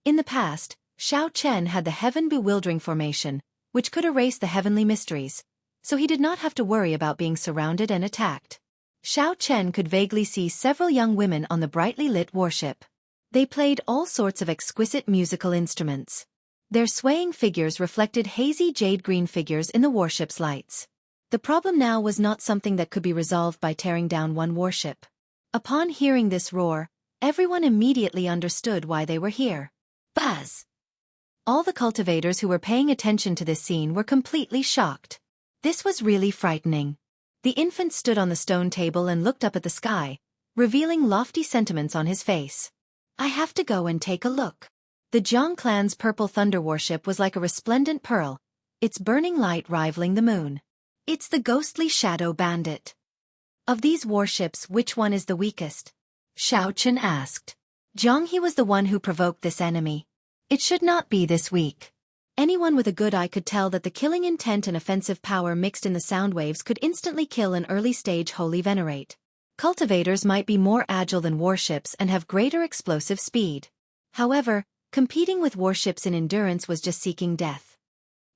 In the past, Xianxia had the heaven-bewildering formation, which could erase the heavenly mysteries, so he did not have to worry about being surrounded and attacked. Xianxia could vaguely see several young women on the brightly lit warship. They played all sorts of exquisite musical instruments. Their swaying figures reflected hazy jade-green figures in the warship's lights. The problem now was not something that could be resolved by tearing down one warship. Upon hearing this roar, everyone immediately understood why they were here. Buzz! All the cultivators who were paying attention to this scene were completely shocked. This was really frightening. The infant stood on the stone table and looked up at the sky, revealing lofty sentiments on his face. I have to go and take a look. The Jiang clan's Purple Thunder warship was like a resplendent pearl, its burning light rivaling the moon. It's the ghostly Shadow Bandit. Of these warships, which one is the weakest? Xianxia asked. Jianghu was the one who provoked this enemy. It should not be this weak. Anyone with a good eye could tell that the killing intent and offensive power mixed in the sound waves could instantly kill an early-stage holy venerate. Cultivators might be more agile than warships and have greater explosive speed. However, competing with warships in endurance was just seeking death.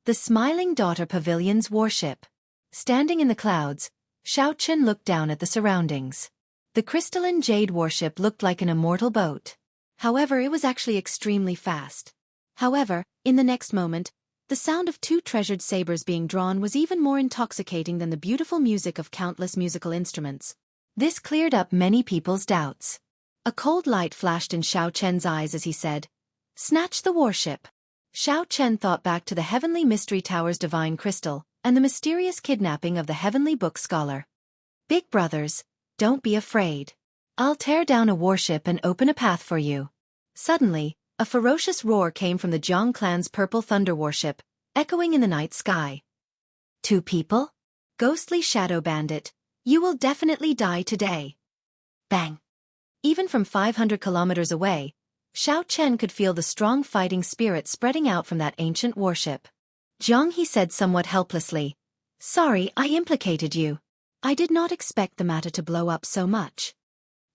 The Smiling Daughter Pavilion's warship. Standing in the clouds, Xianxia looked down at the surroundings. The crystalline jade warship looked like an immortal boat. However, it was actually extremely fast. However, in the next moment, the sound of 2 treasured sabers being drawn was even more intoxicating than the beautiful music of countless musical instruments. This cleared up many people's doubts. A cold light flashed in Xianxia's eyes as he said, Snatch the warship. Xianxia thought back to the Heavenly Mystery Tower's divine crystal, and the mysterious kidnapping of the heavenly book scholar. Big brothers, don't be afraid. I'll tear down a warship and open a path for you. Suddenly, a ferocious roar came from the Jiang clan's Purple Thunder warship, echoing in the night sky. 2 people? Ghostly Shadow Bandit, you will definitely die today. Bang! Even from 500 kilometers away, Xianxia could feel the strong fighting spirit spreading out from that ancient warship. Jianghu said somewhat helplessly, "Sorry, I implicated you. I did not expect the matter to blow up so much."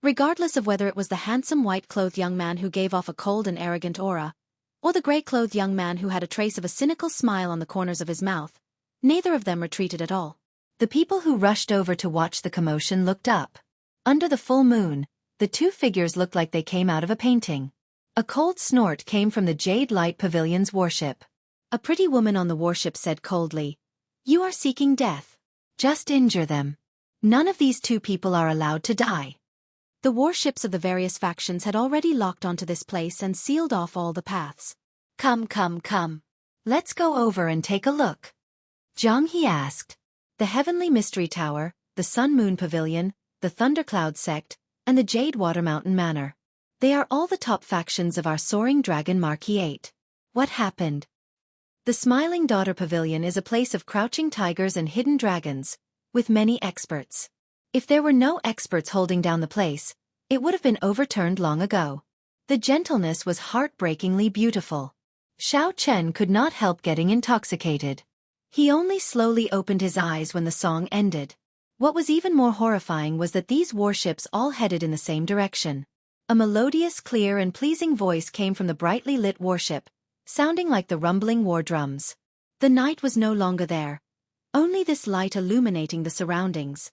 Regardless of whether it was the handsome white-clothed young man who gave off a cold and arrogant aura, or the gray-clothed young man who had a trace of a cynical smile on the corners of his mouth, neither of them retreated at all. The people who rushed over to watch the commotion looked up. Under the full moon, the two figures looked like they came out of a painting. A cold snort came from the Jade Light Pavilion's warship. A pretty woman on the warship said coldly, "You are seeking death. Just injure them. None of these two people are allowed to die." The warships of the various factions had already locked onto this place and sealed off all the paths. Come. Let's go over and take a look." Jianghu asked. The Heavenly Mystery Tower, the Sun-Moon Pavilion, the Thundercloud Sect, and the Jade Water Mountain Manor. They are all the top factions of our Soaring Dragon Marquis 8. What happened? The Smiling Daughter Pavilion is a place of crouching tigers and hidden dragons, with many experts. If there were no experts holding down the place, it would have been overturned long ago. The gentleness was heartbreakingly beautiful. Xianxia could not help getting intoxicated. He only slowly opened his eyes when the song ended. What was even more horrifying was that these warships all headed in the same direction. A melodious, clear and pleasing voice came from the brightly lit warship, sounding like the rumbling war drums. The night was no longer there, only this light illuminating the surroundings.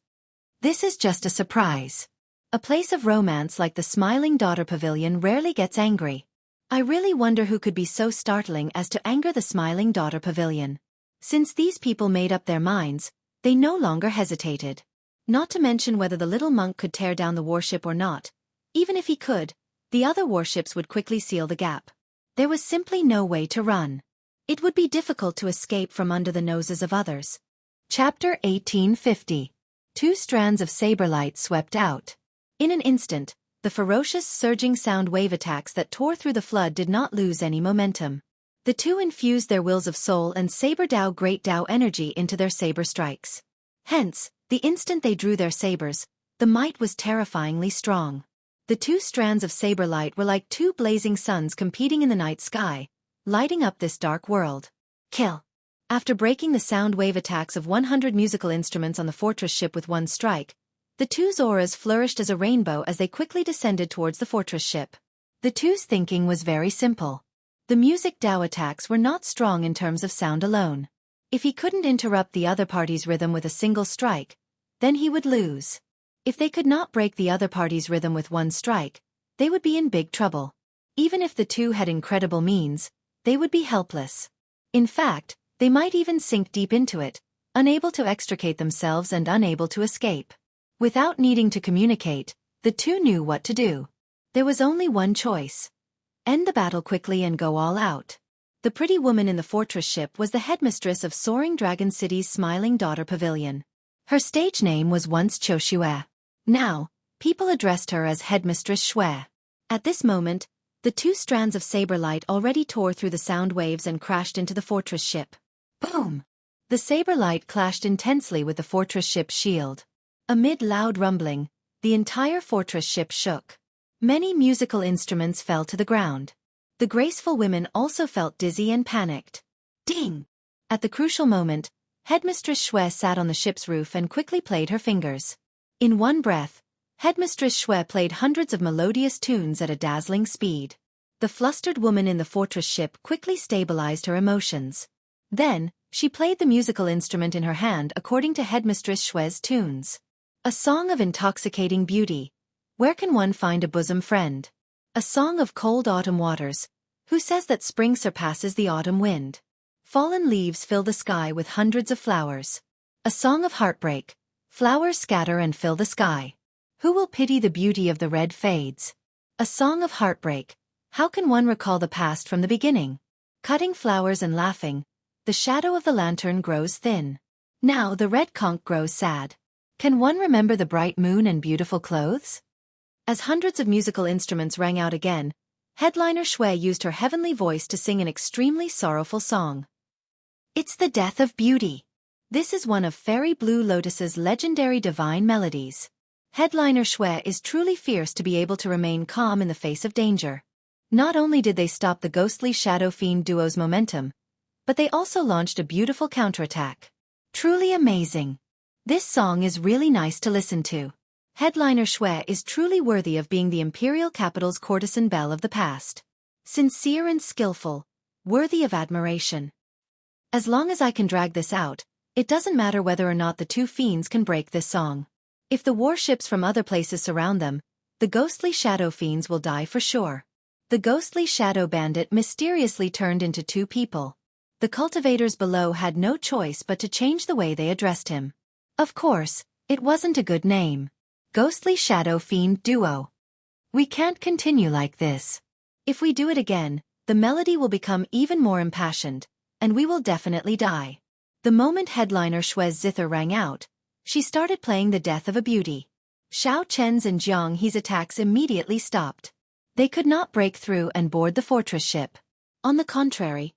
This is just a surprise. A place of romance like the Smiling Daughter Pavilion rarely gets angry. I really wonder who could be so startling as to anger the Smiling Daughter Pavilion. Since these people made up their minds, they no longer hesitated. Not to mention whether the little monk could tear down the warship or not. Even if he could, the other warships would quickly seal the gap. There was simply no way to run. It would be difficult to escape from under the noses of others. Chapter 1850. Two strands of saber light swept out. In an instant, the ferocious surging sound wave attacks that tore through the flood did not lose any momentum. The two infused their wills of soul and saber Dao great Dao energy into their saber strikes. Hence, the instant they drew their sabers, the might was terrifyingly strong. The two strands of saber light were like two blazing suns competing in the night sky, lighting up this dark world. Kill. After breaking the sound wave attacks of 100 musical instruments on the fortress ship with one strike, the two's auras flourished as a rainbow as they quickly descended towards the fortress ship. The two's thinking was very simple. The music Dao attacks were not strong in terms of sound alone. If he couldn't interrupt the other party's rhythm with a single strike, then he would lose. If they could not break the other party's rhythm with one strike, they would be in big trouble. Even if the two had incredible means, they would be helpless. In fact, they might even sink deep into it, unable to extricate themselves and unable to escape. Without needing to communicate, the two knew what to do. There was only one choice. End the battle quickly and go all out. The pretty woman in the fortress ship was the headmistress of Soaring Dragon City's Smiling Daughter Pavilion. Her stage name was once Qiu Xue. Now, people addressed her as Headmistress Xue. At this moment, the two strands of saber light already tore through the sound waves and crashed into the fortress ship. Boom! The saber light clashed intensely with the fortress ship's shield. Amid loud rumbling, the entire fortress ship shook. Many musical instruments fell to the ground. The graceful women also felt dizzy and panicked. Ding! At the crucial moment, Headmistress Xue sat on the ship's roof and quickly played her fingers. In one breath, Headmistress Xue played hundreds of melodious tunes at a dazzling speed. The flustered woman in the fortress ship quickly stabilized her emotions. Then, she played the musical instrument in her hand according to Headmistress Xue's tunes. A song of intoxicating beauty. Where can one find a bosom friend? A song of cold autumn waters. Who says that spring surpasses the autumn wind? Fallen leaves fill the sky with hundreds of flowers. A song of heartbreak. Flowers scatter and fill the sky. Who will pity the beauty of the red fades? A song of heartbreak. How can one recall the past from the beginning? Cutting flowers and laughing. The shadow of the lantern grows thin. Now the red conch grows sad. Can one remember the bright moon and beautiful clothes? As hundreds of musical instruments rang out again, headliner Xue used her heavenly voice to sing an extremely sorrowful song. It's the death of beauty. This is one of Fairy Blue Lotus's legendary divine melodies. Headliner Shui is truly fierce to be able to remain calm in the face of danger. Not only did they stop the ghostly Shadow Fiend duo's momentum, but they also launched a beautiful counterattack. Truly amazing. This song is really nice to listen to. Headliner Shui is truly worthy of being the imperial capital's courtesan belle of the past. Sincere and skillful, worthy of admiration. As long as I can drag this out, it doesn't matter whether or not the two fiends can break this song. If the warships from other places surround them, the ghostly shadow fiends will die for sure. The ghostly shadow bandit mysteriously turned into two people. The cultivators below had no choice but to change the way they addressed him. Of course, it wasn't a good name. Ghostly Shadow Fiend Duo. We can't continue like this. If we do it again, the melody will become even more impassioned, and we will definitely die. The moment Headliner Shui's zither rang out, she started playing the death of a beauty. Xiao Chen's and Jianghu's attacks immediately stopped. They could not break through and board the fortress ship. On the contrary,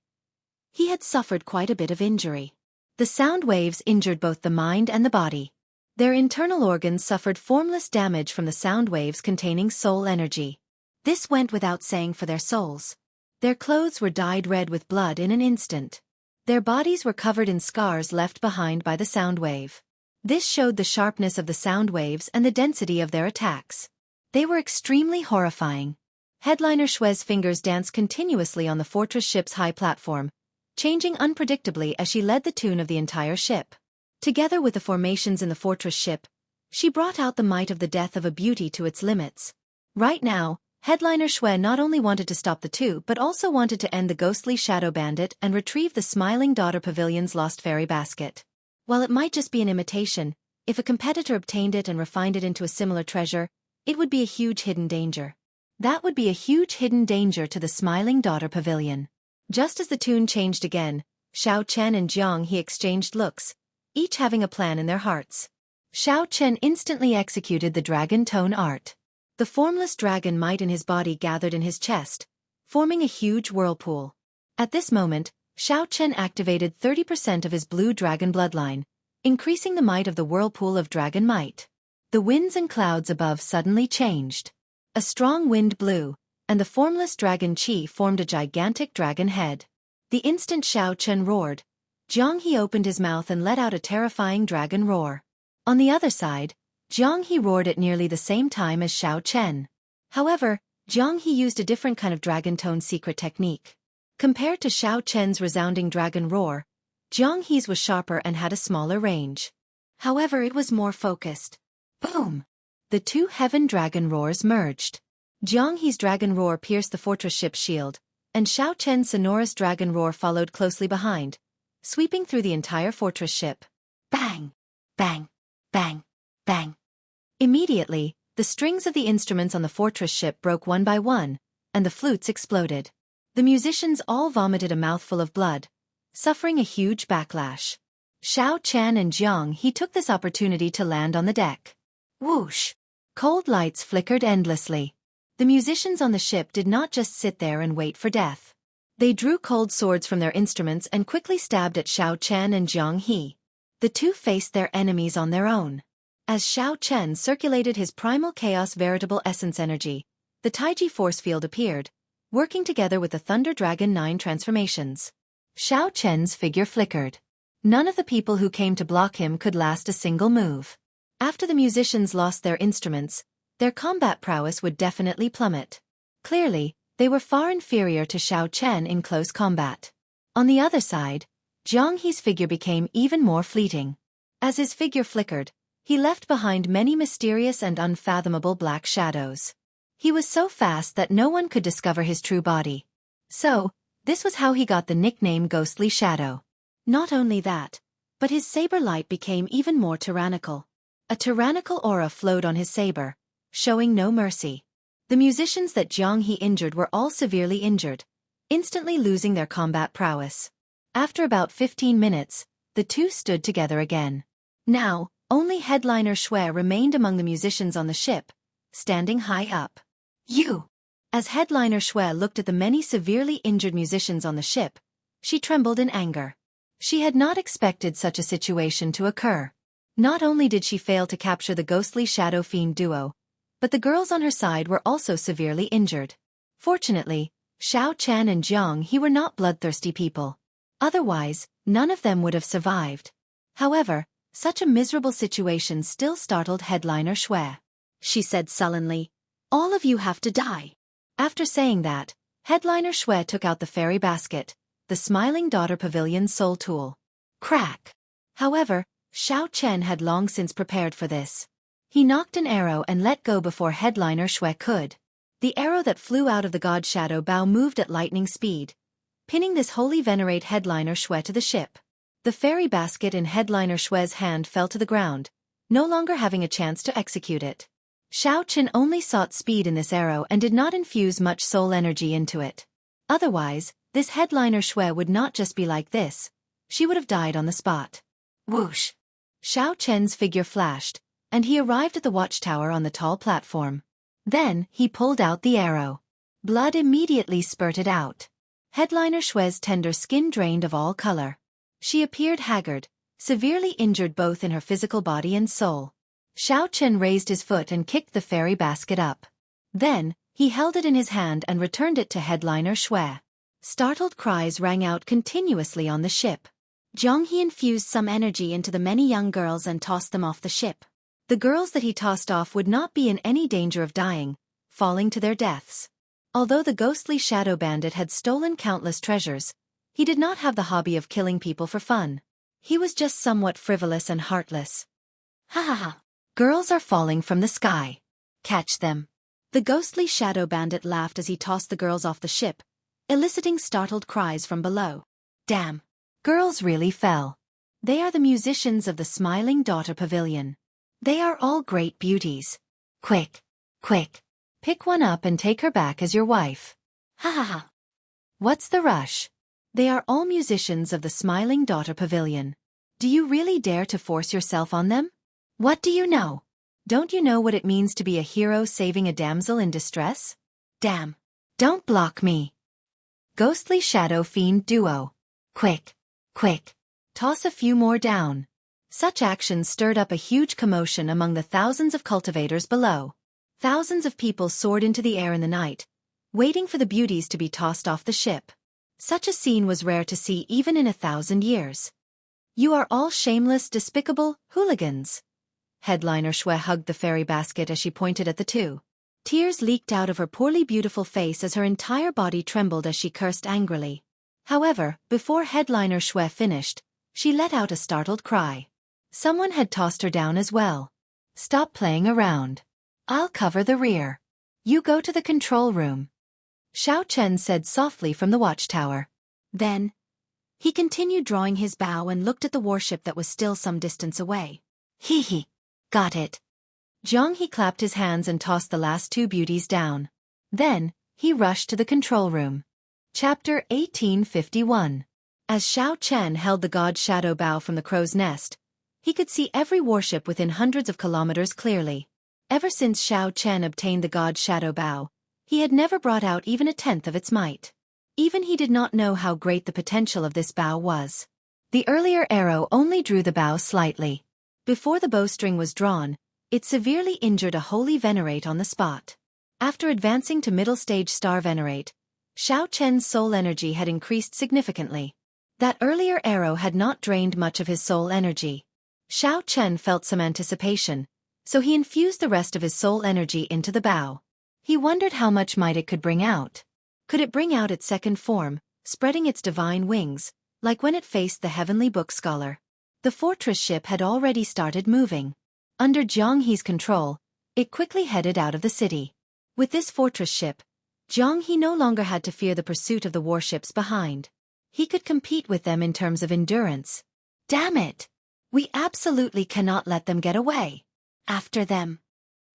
he had suffered quite a bit of injury. The sound waves injured both the mind and the body. Their internal organs suffered formless damage from the sound waves containing soul energy. This went without saying for their souls. Their clothes were dyed red with blood in an instant. Their bodies were covered in scars left behind by the sound wave. This showed the sharpness of the sound waves and the density of their attacks. They were extremely horrifying. Headliner Shui's fingers danced continuously on the fortress ship's high platform, changing unpredictably as she led the tune of the entire ship. Together with the formations in the fortress ship, she brought out the might of the death of a beauty to its limits. Right now, Headliner Shui not only wanted to stop the two but also wanted to end the ghostly shadow bandit and retrieve the Smiling Daughter Pavilion's lost fairy basket. While it might just be an imitation, if a competitor obtained it and refined it into a similar treasure, it would be a huge hidden danger. That would be a huge hidden danger to the Smiling Daughter Pavilion. Just as the tune changed again, Xiao Chen and Jianghu exchanged looks, each having a plan in their hearts. Xiao Chen instantly executed the dragon tone art. The formless dragon might in his body gathered in his chest, forming a huge whirlpool. At this moment, Xiao Chen activated 30% of his blue dragon bloodline, increasing the might of the whirlpool of dragon might. The winds and clouds above suddenly changed. A strong wind blew, and the formless dragon Qi formed a gigantic dragon head. The instant Xiao Chen roared, Jianghu opened his mouth and let out a terrifying dragon roar. On the other side, Jianghu roared at nearly the same time as Xiao Chen. However, Jianghu used a different kind of dragon tone secret technique. Compared to Xiao Chen's resounding dragon roar, Jianghu's was sharper and had a smaller range. However, it was more focused. Boom! The two heaven dragon roars merged. Jianghu's dragon roar pierced the fortress ship's shield, and Xiao Chen's sonorous dragon roar followed closely behind, sweeping through the entire fortress ship. Bang! Bang! Bang! Bang! Immediately, the strings of the instruments on the fortress ship broke one by one, and the flutes exploded. The musicians all vomited a mouthful of blood, suffering a huge backlash. Xiao Chen and Jianghu took this opportunity to land on the deck. Whoosh! Cold lights flickered endlessly. The musicians on the ship did not just sit there and wait for death. They drew cold swords from their instruments and quickly stabbed at Xiao Chen and Jianghu. The two faced their enemies on their own. As Xiao Chen circulated his primal chaos veritable essence energy, the Taiji force field appeared, working together with the Thunder Dragon 9 transformations. Xiao Chen's figure flickered. None of the people who came to block him could last a single move. After the musicians lost their instruments, their combat prowess would definitely plummet. Clearly, they were far inferior to Xiao Chen in close combat. On the other side, Jianghu's figure became even more fleeting. As his figure flickered, he left behind many mysterious and unfathomable black shadows. He was so fast that no one could discover his true body. So, this was how he got the nickname Ghostly Shadow. Not only that, but his saber light became even more tyrannical. A tyrannical aura flowed on his saber, showing no mercy. The musicians that Jianghu injured were all severely injured, instantly losing their combat prowess. After about 15 minutes, the two stood together again. Now, only Headliner Shui remained among the musicians on the ship, standing high up. You! As Headliner Shui looked at the many severely injured musicians on the ship, she trembled in anger. She had not expected such a situation to occur. Not only did she fail to capture the ghostly shadow fiend duo, but the girls on her side were also severely injured. Fortunately, Xiao Chen and Jianghu were not bloodthirsty people. Otherwise, none of them would have survived. However, such a miserable situation still startled headliner Shui. She said sullenly, "All of you have to die." After saying that, headliner Shui took out the fairy basket, the Smiling Daughter Pavilion's sole tool. Crack! However, Xiao Chen had long since prepared for this. He knocked an arrow and let go before headliner Shui could. The arrow that flew out of the god shadow bow moved at lightning speed, pinning this holy venerate headliner Shui to the ship. The fairy basket in headliner Shui's hand fell to the ground, no longer having a chance to execute it. Xiao Chen only sought speed in this arrow and did not infuse much soul energy into it. Otherwise, this headliner Shui would not just be like this, she would have died on the spot. Whoosh! Xiao Chen's figure flashed, and he arrived at the watchtower on the tall platform. Then, he pulled out the arrow. Blood immediately spurted out. Headliner Shui's tender skin drained of all color. She appeared haggard, severely injured both in her physical body and soul. Xiao Chen raised his foot and kicked the fairy basket up. Then, he held it in his hand and returned it to headliner Shui. Startled cries rang out continuously on the ship. Jianghu infused some energy into the many young girls and tossed them off the ship. The girls that he tossed off would not be in any danger of dying, falling to their deaths. Although the ghostly shadow bandit had stolen countless treasures, he did not have the hobby of killing people for fun. He was just somewhat frivolous and heartless. Ha ha ha! Girls are falling from the sky. Catch them. The ghostly shadow bandit laughed as he tossed the girls off the ship, eliciting startled cries from below. Damn! Girls really fell. They are the musicians of the Smiling Daughter Pavilion. They are all great beauties. Quick! Quick! Pick one up and take her back as your wife. Ha ha ha! What's the rush? They are all musicians of the Smiling Daughter Pavilion. Do you really dare to force yourself on them? What do you know? Don't you know what it means to be a hero saving a damsel in distress? Damn! Don't block me! Ghostly Shadow Fiend Duo. Quick! Quick! Toss a few more down. Such actions stirred up a huge commotion among the thousands of cultivators below. Thousands of people soared into the air in the night, waiting for the beauties to be tossed off the ship. Such a scene was rare to see even in 1,000 years. You are all shameless, despicable hooligans. Headliner Shui hugged the fairy basket as she pointed at the two. Tears leaked out of her poorly beautiful face as her entire body trembled as she cursed angrily. However, before Headliner Shui finished, she let out a startled cry. Someone had tossed her down as well. Stop playing around. I'll cover the rear. You go to the control room. Xiao Chen said softly from the watchtower. Then, he continued drawing his bow and looked at the warship that was still some distance away. Hee hee. Got it. Jianghu clapped his hands and tossed the last two beauties down. Then, he rushed to the control room. Chapter 1851. As Xiao Chen held the god shadow bow from the crow's nest, he could see every warship within hundreds of kilometers clearly. Ever since Xiao Chen obtained the god shadow bow, he had never brought out even 1/10 of its might. Even he did not know how great the potential of this bow was. The earlier arrow only drew the bow slightly. Before the bowstring was drawn, it severely injured a holy venerate on the spot. After advancing to middle stage star venerate, Xiao Chen's soul energy had increased significantly. That earlier arrow had not drained much of his soul energy. Xiao Chen felt some anticipation, so he infused the rest of his soul energy into the bow. He wondered how much might it could bring out. Could it bring out its second form, spreading its divine wings, like when it faced the heavenly book scholar? The fortress ship had already started moving. Under Jianghu's control, it quickly headed out of the city. With this fortress ship, Jianghu no longer had to fear the pursuit of the warships behind. He could compete with them in terms of endurance. Damn it! We absolutely cannot let them get away. After them.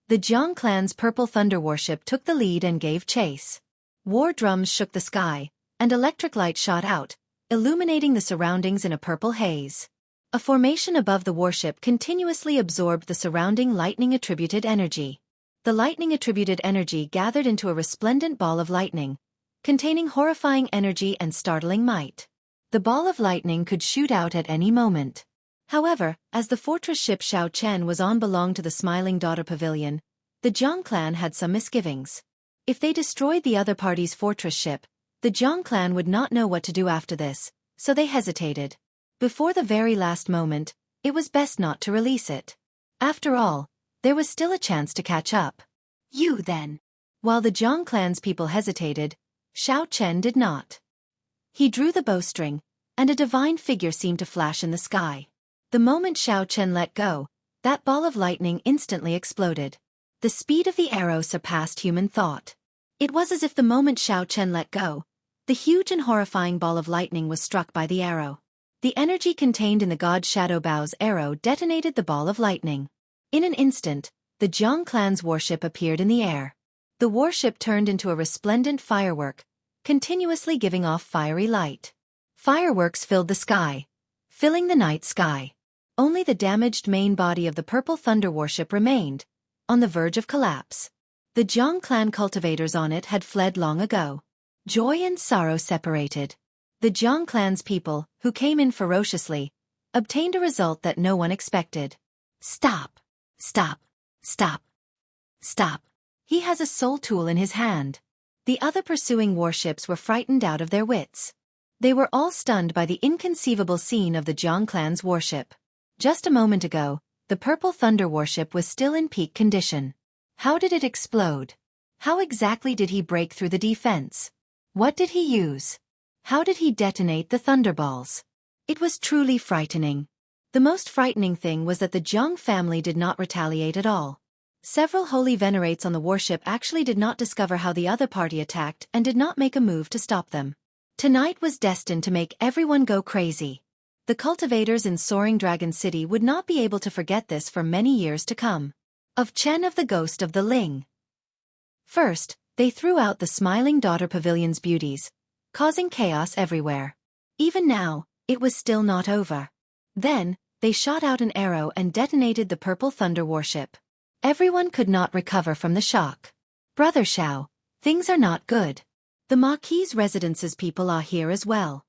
The Jiang clan's Purple Thunder warship took the lead and gave chase. War drums shook the sky, and electric light shot out, illuminating the surroundings in a purple haze. A formation above the warship continuously absorbed the surrounding lightning-attributed energy. The lightning-attributed energy gathered into a resplendent ball of lightning, containing horrifying energy and startling might. The ball of lightning could shoot out at any moment. However, as the fortress ship Xiaochen was on belonged to the Smiling Daughter Pavilion, the Jiang clan had some misgivings. If they destroyed the other party's fortress ship, the Jiang clan would not know what to do after this, so they hesitated. Before the very last moment, it was best not to release it. After all, there was still a chance to catch up. You then. While the Jiang clan's people hesitated, Xiaochen did not. He drew the bowstring, and a divine figure seemed to flash in the sky. The moment Xiaochen let go, that ball of lightning instantly exploded. The speed of the arrow surpassed human thought. It was as if the moment Xiaochen let go, the huge and horrifying ball of lightning was struck by the arrow. The energy contained in the god Shadow Bao's arrow detonated the ball of lightning. In an instant, the Jiang clan's warship appeared in the air. The warship turned into a resplendent firework, continuously giving off fiery light. Fireworks filled the sky, filling the night sky. Only the damaged main body of the purple thunder warship remained, on the verge of collapse. The Jiang clan cultivators on it had fled long ago. Joy and sorrow separated. The Jiang clan's people, who came in ferociously, obtained a result that no one expected. Stop! Stop! Stop! Stop! He has a soul tool in his hand. The other pursuing warships were frightened out of their wits. They were all stunned by the inconceivable scene of the Jiang clan's warship. Just a moment ago, the Purple Thunder warship was still in peak condition. How did it explode? How exactly did he break through the defense? What did he use? How did he detonate the thunderballs? It was truly frightening. The most frightening thing was that the Jiang family did not retaliate at all. Several holy venerates on the warship actually did not discover how the other party attacked and did not make a move to stop them. Tonight was destined to make everyone go crazy. The cultivators in Soaring Dragon City would not be able to forget this for many years to come. Of Chen of the Ghost of the Ling. First, they threw out the Smiling Daughter Pavilion's beauties, causing chaos everywhere. Even now, it was still not over. Then, they shot out an arrow and detonated the Purple Thunder warship. Everyone could not recover from the shock. Brother Xiao, things are not good. The Marquis' residence's people are here as well.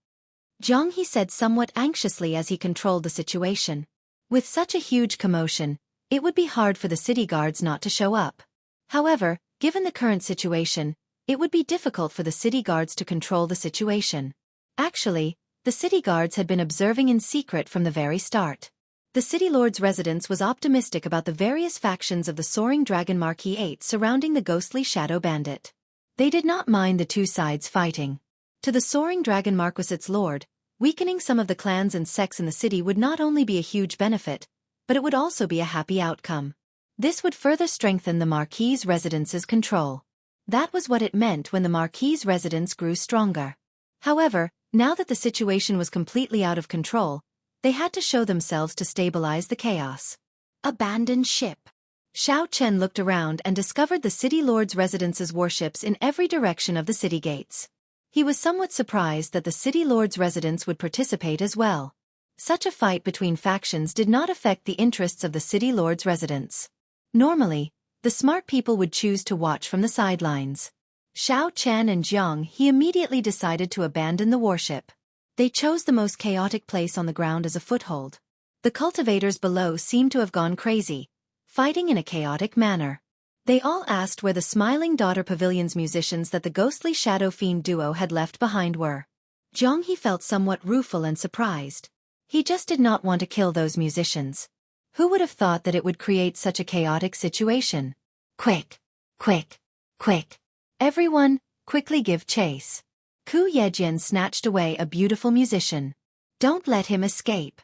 Jianghu said somewhat anxiously as he controlled the situation. With such a huge commotion, it would be hard for the city guards not to show up. However, given the current situation, it would be difficult for the city guards to control the situation. Actually, the city guards had been observing in secret from the very start. The city lord's residence was optimistic about the various factions of the Soaring Dragon Marquis 8 surrounding the ghostly Shadow Bandit. They did not mind the two sides fighting. To the Soaring Dragon Marquis's lord, weakening some of the clans and sects in the city would not only be a huge benefit, but it would also be a happy outcome. This would further strengthen the Marquis' residence's control. That was what it meant when the Marquis' residence grew stronger. However, now that the situation was completely out of control, they had to show themselves to stabilize the chaos. Abandoned ship. Xiaochen looked around and discovered the city lord's residence's warships in every direction of the city gates. He was somewhat surprised that the city lord's residence would participate as well. Such a fight between factions did not affect the interests of the city lord's residence. Normally, the smart people would choose to watch from the sidelines. Xiaochen and Jianghu immediately decided to abandon the warship. They chose the most chaotic place on the ground as a foothold. The cultivators below seemed to have gone crazy, fighting in a chaotic manner. They all asked where the Smiling Daughter Pavilion's musicians that the ghostly Shadow Fiend duo had left behind were. Jianghu felt somewhat rueful and surprised. He just did not want to kill those musicians. Who would have thought that it would create such a chaotic situation? Quick! Quick! Quick! Everyone, quickly give chase. Ku Yejian snatched away a beautiful musician. Don't let him escape.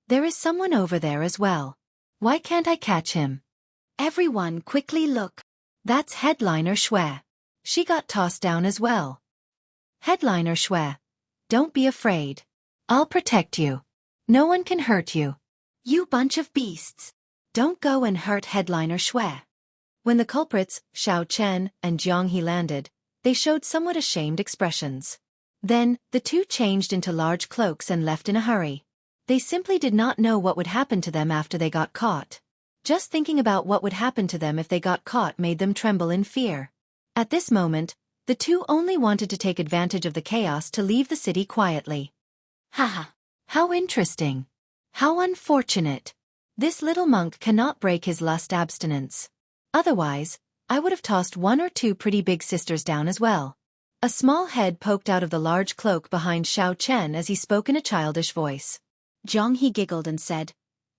There is someone over there as well. Why can't I catch him? Everyone quickly look. That's Headliner Shui. She got tossed down as well. Headliner Shui. Don't be afraid. I'll protect you. No one can hurt you. You bunch of beasts. Don't go and hurt Headliner Shui. When the culprits, Xiaochen and Jianghu landed, they showed somewhat ashamed expressions. Then, the two changed into large cloaks and left in a hurry. They simply did not know what would happen to them after they got caught. Just thinking about what would happen to them if they got caught made them tremble in fear. At this moment, the two only wanted to take advantage of the chaos to leave the city quietly. Haha! How interesting! How unfortunate. This little monk cannot break his lust abstinence. Otherwise, I would have tossed one or two pretty big sisters down as well. A small head poked out of the large cloak behind Xiao as he spoke in a childish voice. Jianghu giggled and said,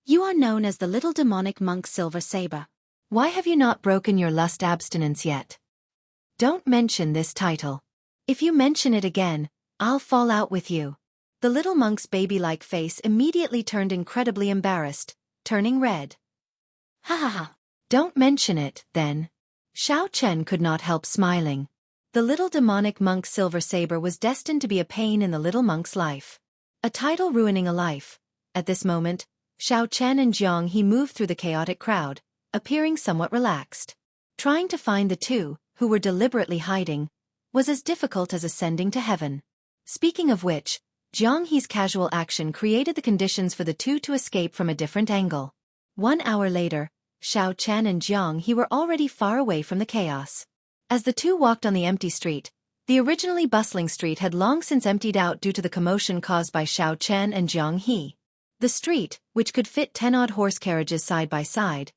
"You are known as the little demonic monk Silver Saber. Why have you not broken your lust abstinence yet? Don't mention this title. If you mention it again, I'll fall out with you." The little monk's baby-like face immediately turned incredibly embarrassed, turning red. Ha ha ha. Don't mention it, then. Xiao could not help smiling. The little demonic monk Silver Saber was destined to be a pain in the little monk's life. A title ruining a life. At this moment, Xiao and Jianghu moved through the chaotic crowd, appearing somewhat relaxed. Trying to find the two, who were deliberately hiding, was as difficult as ascending to heaven. Speaking of which, Jianghu's casual action created the conditions for the two to escape from a different angle. 1 hour later, Xiao and Jianghu were already far away from the chaos. As the two walked on the empty street, the originally bustling street had long since emptied out due to the commotion caused by Xiao and Jianghu. The street, which could fit 10-odd horse carriages side by side,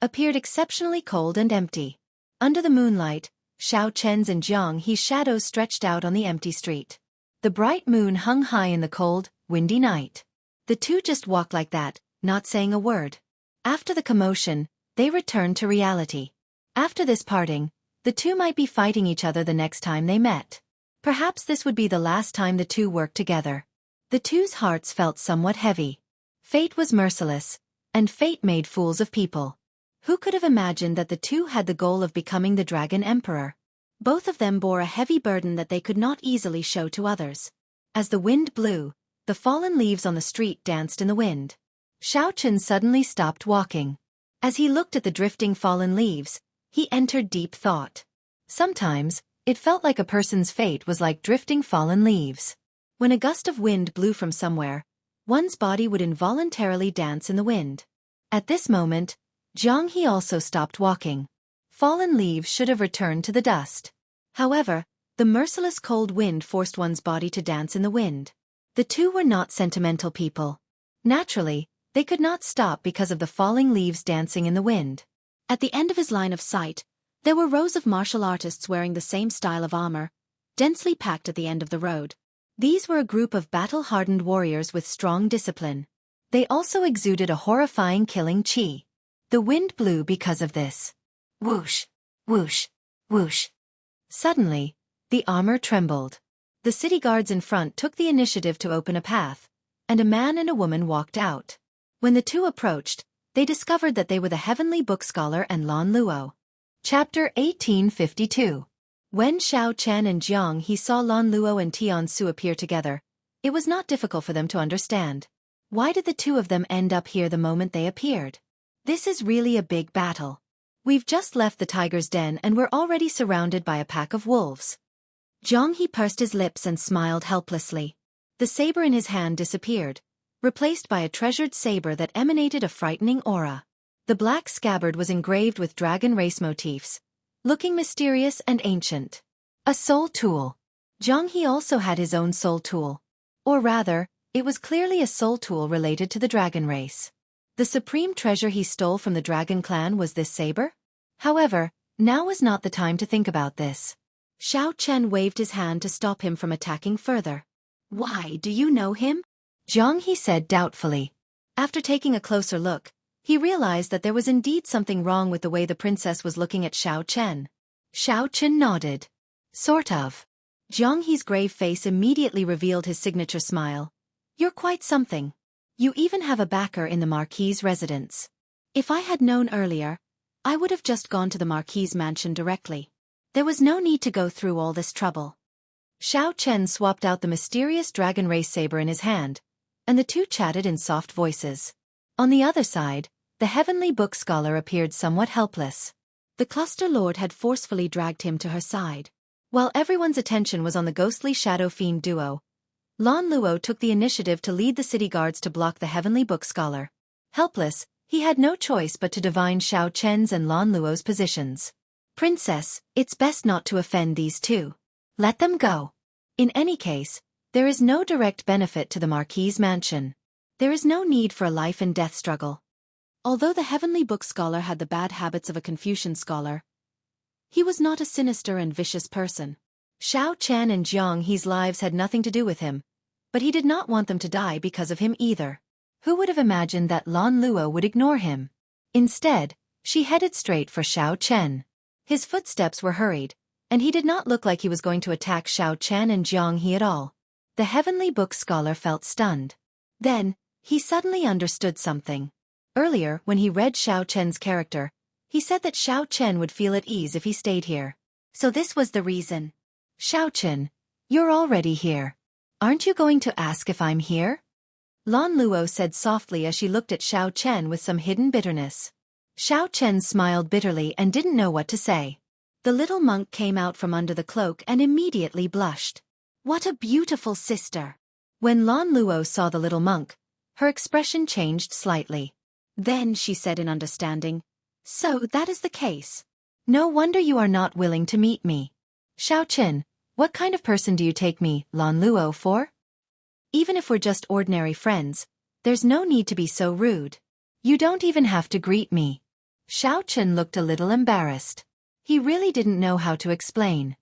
appeared exceptionally cold and empty. Under the moonlight, Xiao and Jianghu's shadows stretched out on the empty street. The bright moon hung high in the cold, windy night. The two just walked like that, not saying a word. After the commotion, they returned to reality. After this parting, the two might be fighting each other the next time they met. Perhaps this would be the last time the two worked together. The two's hearts felt somewhat heavy. Fate was merciless, and fate made fools of people. Who could have imagined that the two had the goal of becoming the Dragon Emperor? Both of them bore a heavy burden that they could not easily show to others. As the wind blew, the fallen leaves on the street danced in the wind. Xiao suddenly stopped walking. As he looked at the drifting fallen leaves, he entered deep thought. Sometimes, it felt like a person's fate was like drifting fallen leaves. When a gust of wind blew from somewhere, one's body would involuntarily dance in the wind. At this moment, Jianghu also stopped walking. Fallen leaves should have returned to the dust. However, the merciless cold wind forced one's body to dance in the wind. The two were not sentimental people. Naturally, they could not stop because of the falling leaves dancing in the wind. At the end of his line of sight, there were rows of martial artists wearing the same style of armor, densely packed at the end of the road. These were a group of battle-hardened warriors with strong discipline. They also exuded a horrifying killing chi. The wind blew because of this. Whoosh, whoosh, whoosh. Suddenly, the armor trembled. The city guards in front took the initiative to open a path, and a man and a woman walked out. When the two approached, they discovered that they were the heavenly book scholar and Lan Luo. Chapter 1852. When Xiao and Jianghu saw Lan Luo and Tian Su appear together, it was not difficult for them to understand. Why did the two of them end up here the moment they appeared? This is really a big battle. We've just left the tiger's den and we're already surrounded by a pack of wolves. Jianghu pursed his lips and smiled helplessly. The saber in his hand disappeared, replaced by a treasured saber that emanated a frightening aura. The black scabbard was engraved with dragon race motifs, looking mysterious and ancient. A soul tool. Jianghu also had his own soul tool. Or rather, it was clearly a soul tool related to the dragon race. The supreme treasure he stole from the dragon clan was this saber? However, now was not the time to think about this. Xiao waved his hand to stop him from attacking further. Why, do you know him? Jianghu said doubtfully. After taking a closer look, he realized that there was indeed something wrong with the way the princess was looking at Xiao. Xiao nodded. Sort of. Jianghu's grave face immediately revealed his signature smile. You're quite something. You even have a backer in the Marquis's residence. If I had known earlier, I would have just gone to the Marquis's mansion directly. There was no need to go through all this trouble. Xiao swapped out the mysterious dragon race saber in his hand, and the two chatted in soft voices. On the other side, the heavenly book scholar appeared somewhat helpless. The cluster lord had forcefully dragged him to her side. While everyone's attention was on the ghostly shadow fiend duo, Lan Luo took the initiative to lead the city guards to block the heavenly book scholar. Helpless, he had no choice but to divine Xiao and Lan Luo's positions. Princess, it's best not to offend these two. Let them go. In any case, there is no direct benefit to the Marquis's mansion. There is no need for a life and death struggle. Although the heavenly book scholar had the bad habits of a Confucian scholar, he was not a sinister and vicious person. Xiao Chen and Jianghu's lives had nothing to do with him, but he did not want them to die because of him either. Who would have imagined that Lan Luo would ignore him? Instead, she headed straight for Xiao Chen. His footsteps were hurried, and he did not look like he was going to attack Xiao Chen and Jianghu at all. The heavenly book scholar felt stunned. Then, he suddenly understood something. Earlier, when he read Xiao Chen's character, he said that Xiao Chen would feel at ease if he stayed here. So this was the reason. Xiao Chen, you're already here. Aren't you going to ask if I'm here? Lan Luo said softly as she looked at Xiao Chen with some hidden bitterness. Xiao Chen smiled bitterly and didn't know what to say. The little monk came out from under the cloak and immediately blushed. What a beautiful sister! When Lan Luo saw the little monk, her expression changed slightly. Then she said in understanding, "So that is the case. No wonder you are not willing to meet me. Xiao Chen, what kind of person do you take me, Lan Luo, for? Even if we're just ordinary friends, there's no need to be so rude. You don't even have to greet me." Xiao Chen looked a little embarrassed. He really didn't know how to explain.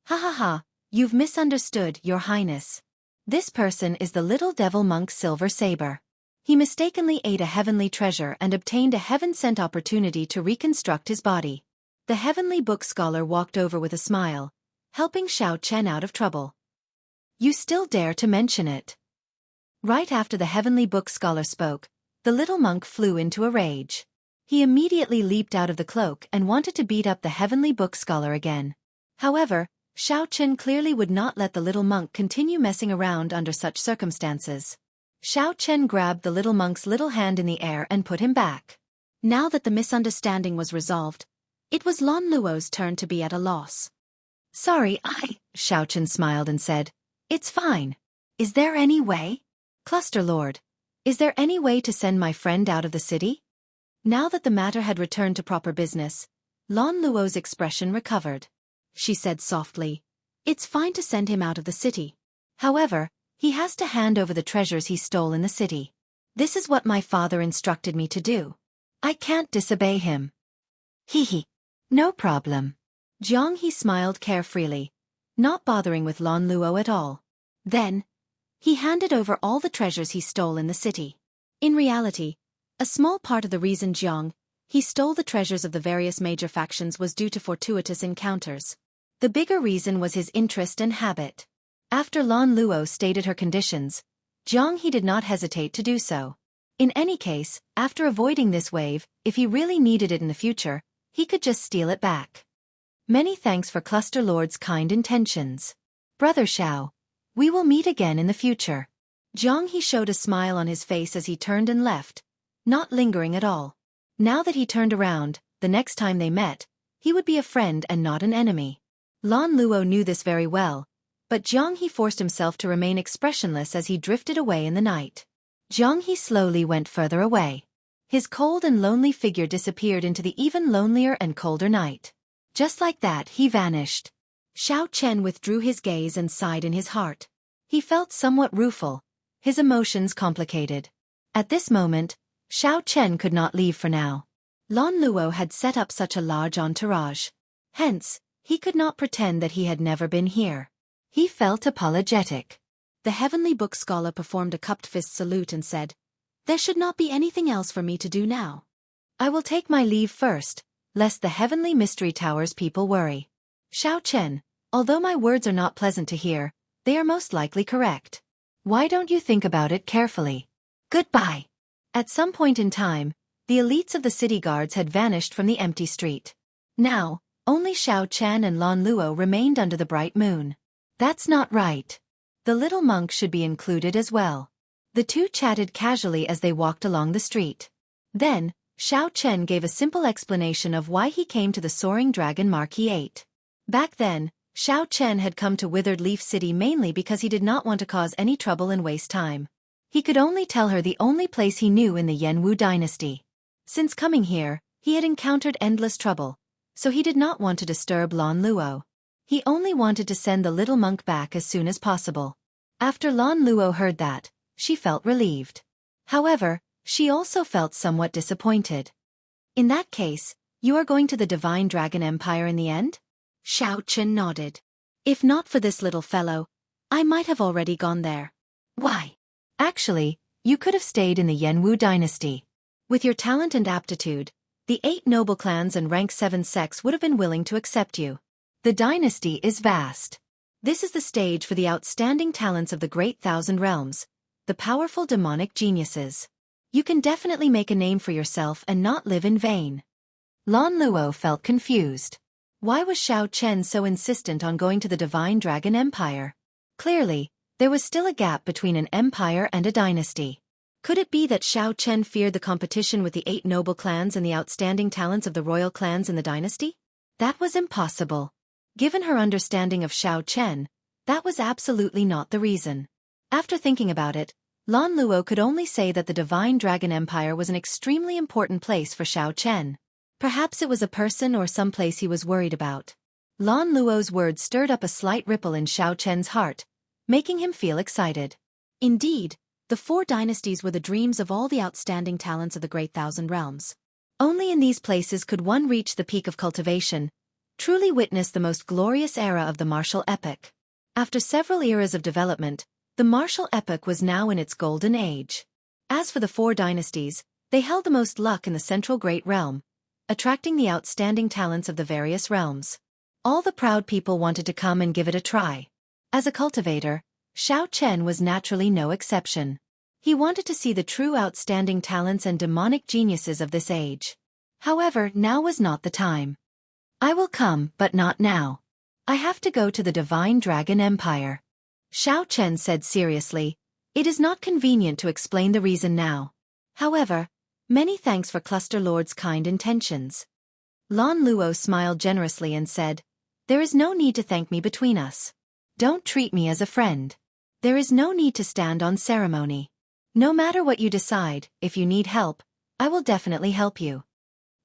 "Ha ha ha, you've misunderstood, Your Highness. This person is the little devil monk Silver Saber. He mistakenly ate a heavenly treasure and obtained a heaven-sent opportunity to reconstruct his body." The heavenly book scholar walked over with a smile, helping Xiao Chen out of trouble. "You still dare to mention it?" Right after the heavenly book scholar spoke, the little monk flew into a rage. He immediately leaped out of the cloak and wanted to beat up the heavenly book scholar again. However, Xiao Chen clearly would not let the little monk continue messing around under such circumstances. Xiao Chen grabbed the little monk's little hand in the air and put him back. Now that the misunderstanding was resolved, it was Lan Luo's turn to be at a loss. "Sorry, Xiao Chen smiled and said, "It's fine. Is there any way? Cluster Lord, is there any way to send my friend out of the city?" Now that the matter had returned to proper business, Lan Luo's expression recovered. She said softly, "It's fine to send him out of the city. However, he has to hand over the treasures he stole in the city. This is what my father instructed me to do. I can't disobey him." "Hee. No problem." Jianghu smiled carefreely, not bothering with Lan Luo at all. Then, he handed over all the treasures he stole in the city. In reality, a small part of the reason he stole the treasures of the various major factions was due to fortuitous encounters. The bigger reason was his interest and habit. After Lan Luo stated her conditions, Jianghu did not hesitate to do so. In any case, after avoiding this wave, if he really needed it in the future, he could just steal it back. Many thanks for Cluster Lord's kind intentions. Brother Xiao, we will meet again in the future. Jianghu showed a smile on his face as he turned and left, not lingering at all. Now that he turned around, the next time they met, he would be a friend and not an enemy. Lan Luo knew this very well, but Jianghu forced himself to remain expressionless as he drifted away in the night. Jianghu slowly went further away. His cold and lonely figure disappeared into the even lonelier and colder night. Just like that, he vanished. Xiao Chen withdrew his gaze and sighed in his heart. He felt somewhat rueful, his emotions complicated. At this moment, Xiao Chen could not leave for now. Lan Luo had set up such a large entourage. Hence, he could not pretend that he had never been here. He felt apologetic. The heavenly book scholar performed a cupped fist salute and said, "There should not be anything else for me to do now. I will take my leave first, lest the heavenly mystery tower's people worry. Xiao Chen, although my words are not pleasant to hear, they are most likely correct. Why don't you think about it carefully? Goodbye." At some point in time, the elites of the city guards had vanished from the empty street. Now, only Xiao Chen and Lan Luo remained under the bright moon. That's not right. The little monk should be included as well. The two chatted casually as they walked along the street. Then, Xiao Chen gave a simple explanation of why he came to the Soaring Dragon Marquee 8. Back then, Xiao Chen had come to Withered Leaf City mainly because he did not want to cause any trouble and waste time. He could only tell her the only place he knew in the Yanwu dynasty. Since coming here, he had encountered endless trouble, so he did not want to disturb Lan Luo. He only wanted to send the little monk back as soon as possible. After Lan Luo heard that, she felt relieved. However, she also felt somewhat disappointed. In that case, you are going to the Divine Dragon Empire in the end? Xianxia nodded. If not for this little fellow, I might have already gone there. Why? Actually, you could have stayed in the Jianghu dynasty. With your talent and aptitude, the 8 noble clans and rank 7 sects would have been willing to accept you. The dynasty is vast. This is the stage for the outstanding talents of the Great Thousand Realms, the powerful demonic geniuses. You can definitely make a name for yourself and not live in vain. Lan Luo felt confused. Why was Xianxia so insistent on going to the Divine Dragon Empire? Clearly, there was still a gap between an empire and a dynasty. Could it be that Xianxia feared the competition with the 8 noble clans and the outstanding talents of the royal clans in the dynasty? That was impossible. Given her understanding of Xianxia, that was absolutely not the reason. After thinking about it, Lan Luo could only say that the Divine Dragon Empire was an extremely important place for Xianxia. Perhaps it was a person or some place he was worried about. Lan Luo's words stirred up a slight ripple in Xianxia's heart, making him feel excited. Indeed, the 4 dynasties were the dreams of all the outstanding talents of the Great Thousand Realms. Only in these places could one reach the peak of cultivation, truly witness the most glorious era of the martial epoch. After several eras of development, the martial epoch was now in its golden age. As for the 4 dynasties, they held the most luck in the central Great Realm, attracting the outstanding talents of the various realms. All the proud people wanted to come and give it a try. As a cultivator, Xianxia was naturally no exception. He wanted to see the true outstanding talents and demonic geniuses of this age. However, now was not the time. I will come, but not now. I have to go to the Divine Dragon Empire. Xianxia said seriously. It is not convenient to explain the reason now. However, many thanks for Cluster Lord's kind intentions. Lan Luo smiled generously and said, there is no need to thank me between us. Don't treat me as a friend. There is no need to stand on ceremony. No matter what you decide, if you need help, I will definitely help you.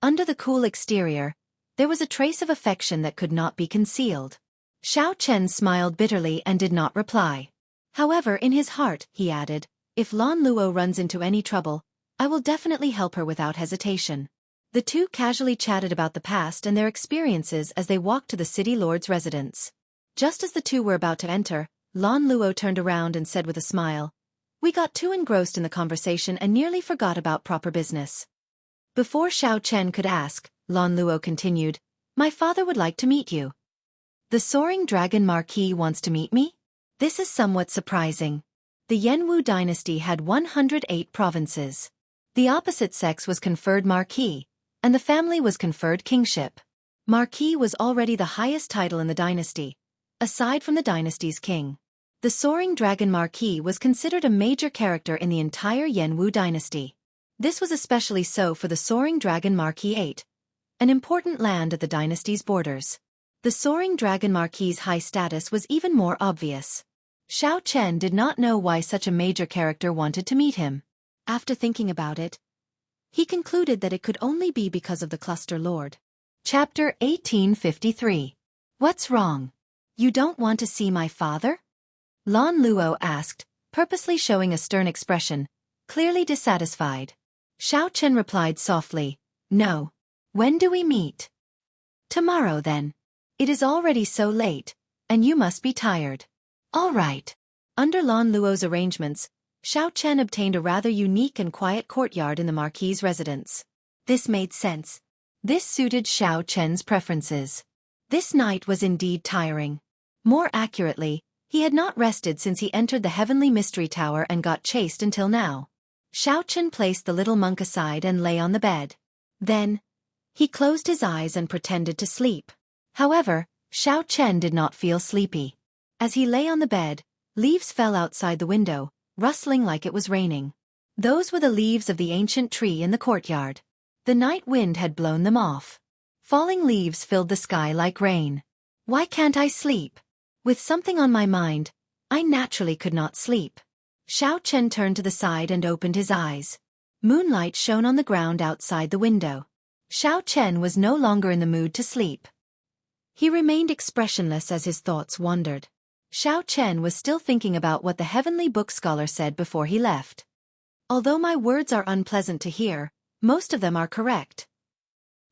Under the cool exterior, there was a trace of affection that could not be concealed. Xianxia smiled bitterly and did not reply. However, in his heart, he added, if Lan Luo runs into any trouble, I will definitely help her without hesitation. The two casually chatted about the past and their experiences as they walked to the city lord's residence. Just as the two were about to enter, Lan Luo turned around and said with a smile, we got too engrossed in the conversation and nearly forgot about proper business. Before Xianxia could ask, Lan Luo continued, my father would like to meet you. The Soaring Dragon Marquis wants to meet me? This is somewhat surprising. The Jianghu dynasty had 108 provinces. The opposite sex was conferred Marquis, and the family was conferred kingship. Marquis was already the highest title in the dynasty, aside from the dynasty's king. The Soaring Dragon Marquis was considered a major character in the entire Jianghu dynasty. This was especially so for the Soaring Dragon Marquis 8, an important land at the dynasty's borders. The Soaring Dragon Marquis's high status was even more obvious. Xianxia did not know why such a major character wanted to meet him. After thinking about it, he concluded that it could only be because of the Cluster Lord. Chapter 1853. What's wrong? You don't want to see my father? Lan Luo asked, purposely showing a stern expression, clearly dissatisfied. Xianxia replied softly, no. When do we meet? Tomorrow then. It is already so late, and you must be tired. All right. Under Lan Luo's arrangements, Xianxia obtained a rather unique and quiet courtyard in the Marquis's residence. This made sense. This suited Xianxia's preferences. This night was indeed tiring. More accurately, he had not rested since he entered the Heavenly Mystery Tower and got chased until now. Xianxia placed the little monk aside and lay on the bed. Then, he closed his eyes and pretended to sleep. However, Xianxia did not feel sleepy. As he lay on the bed, leaves fell outside the window, rustling like it was raining. Those were the leaves of the ancient tree in the courtyard. The night wind had blown them off. Falling leaves filled the sky like rain. Why can't I sleep? With something on my mind, I naturally could not sleep. Xianxia turned to the side and opened his eyes. Moonlight shone on the ground outside the window. Xianxia was no longer in the mood to sleep. He remained expressionless as his thoughts wandered. Xianxia was still thinking about what the heavenly book scholar said before he left. Although my words are unpleasant to hear, most of them are correct.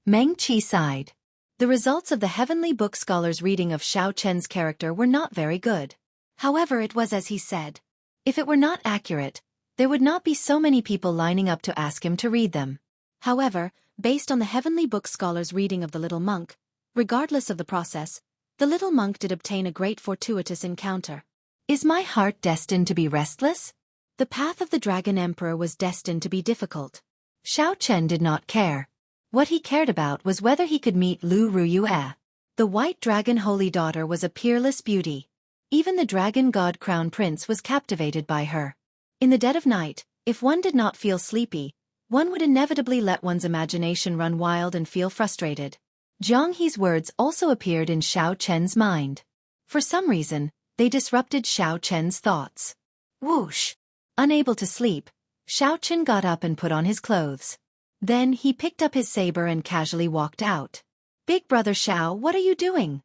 Meng Qi sighed. The results of the Heavenly Book Scholar's reading of Xiao Chen's character were not very good. However, it was as he said. If it were not accurate, there would not be so many people lining up to ask him to read them. However, based on the Heavenly Book Scholar's reading of the little monk, regardless of the process, the little monk did obtain a great fortuitous encounter. Is my heart destined to be restless? The path of the Dragon Emperor was destined to be difficult. Xiao Chen did not care. What he cared about was whether he could meet Lu Ruyue. The White Dragon Holy Daughter was a peerless beauty. Even the Dragon God Crown Prince was captivated by her. In the dead of night, if one did not feel sleepy, one would inevitably let one's imagination run wild and feel frustrated. Jianghu's words also appeared in Xiao Chen's mind. For some reason, they disrupted Xiao Chen's thoughts. Whoosh! Unable to sleep, Xiao Chen got up and put on his clothes. Then he picked up his saber and casually walked out. "Big brother Xiao, what are you doing?"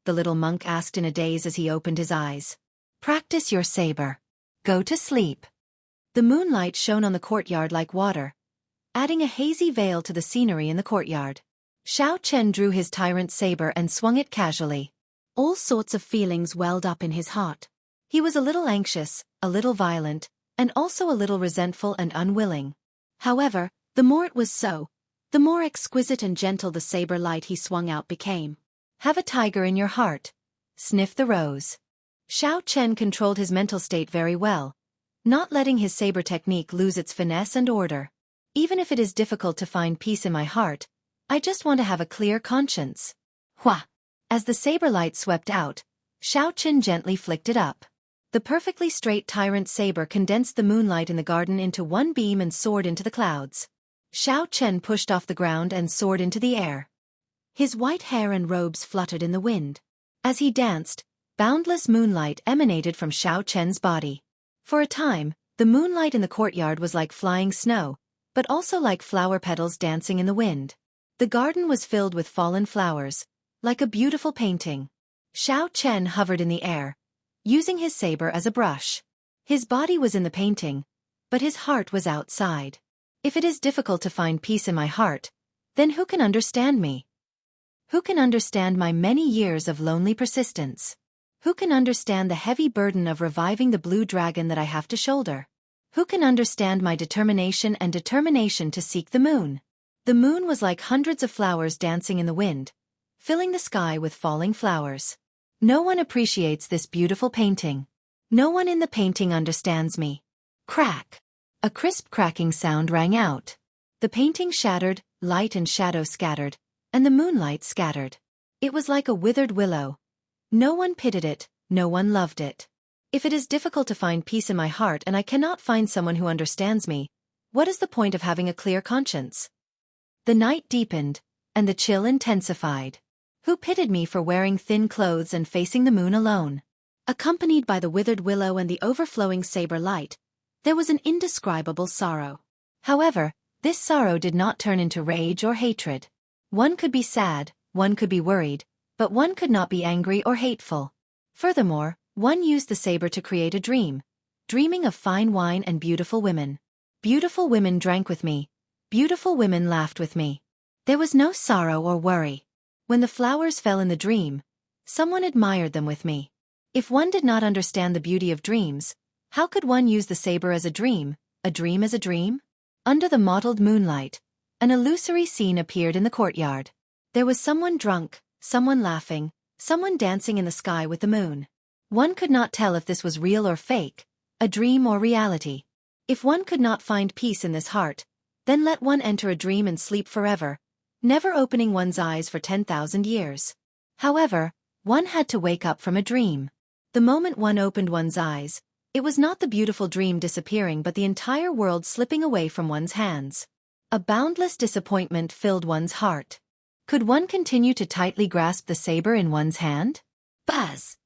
the little monk asked in a daze as he opened his eyes. "Practice your saber. Go to sleep." The moonlight shone on the courtyard like water, adding a hazy veil to the scenery in the courtyard. Xiao Chen drew his tyrant saber and swung it casually. All sorts of feelings welled up in his heart. He was a little anxious, a little violent, and also a little resentful and unwilling. However, the more it was so, the more exquisite and gentle the saber light he swung out became. Have a tiger in your heart. Sniff the rose. Xiao Chen controlled his mental state very well, not letting his saber technique lose its finesse and order. Even if it is difficult to find peace in my heart, I just want to have a clear conscience. Hua! As the saber light swept out, Xiao Chen gently flicked it up. The perfectly straight tyrant saber condensed the moonlight in the garden into one beam and soared into the clouds. Xiao Chen pushed off the ground and soared into the air. His white hair and robes fluttered in the wind. As he danced, boundless moonlight emanated from Xiao Chen's body. For a time, the moonlight in the courtyard was like flying snow, but also like flower petals dancing in the wind. The garden was filled with fallen flowers, like a beautiful painting. Xiao Chen hovered in the air, using his saber as a brush. His body was in the painting, but his heart was outside. If it is difficult to find peace in my heart, then who can understand me? Who can understand my many years of lonely persistence? Who can understand the heavy burden of reviving the blue dragon that I have to shoulder? Who can understand my determination to seek the moon? The moon was like hundreds of flowers dancing in the wind, filling the sky with falling flowers. No one appreciates this beautiful painting. No one in the painting understands me. Crack! A crisp cracking sound rang out. The painting shattered, light and shadow scattered, and the moonlight scattered. It was like a withered willow. No one pitied it, no one loved it. If it is difficult to find peace in my heart and I cannot find someone who understands me, what is the point of having a clear conscience? The night deepened, and the chill intensified. Who pitied me for wearing thin clothes and facing the moon alone? Accompanied by the withered willow and the overflowing saber light, there was an indescribable sorrow. However, this sorrow did not turn into rage or hatred. One could be sad, one could be worried, but one could not be angry or hateful. Furthermore, one used the saber to create a dream, dreaming of fine wine and beautiful women. Beautiful women drank with me. Beautiful women laughed with me. There was no sorrow or worry. When the flowers fell in the dream, someone admired them with me. If one did not understand the beauty of dreams, how could one use the saber as a dream as a dream? Under the mottled moonlight, an illusory scene appeared in the courtyard. There was someone drunk, someone laughing, someone dancing in the sky with the moon. One could not tell if this was real or fake, a dream or reality. If one could not find peace in this heart, then let one enter a dream and sleep forever, never opening one's eyes for 10,000 years. However, one had to wake up from a dream. The moment one opened one's eyes, it was not the beautiful dream disappearing but the entire world slipping away from one's hands. A boundless disappointment filled one's heart. Could one continue to tightly grasp the saber in one's hand? Buzz!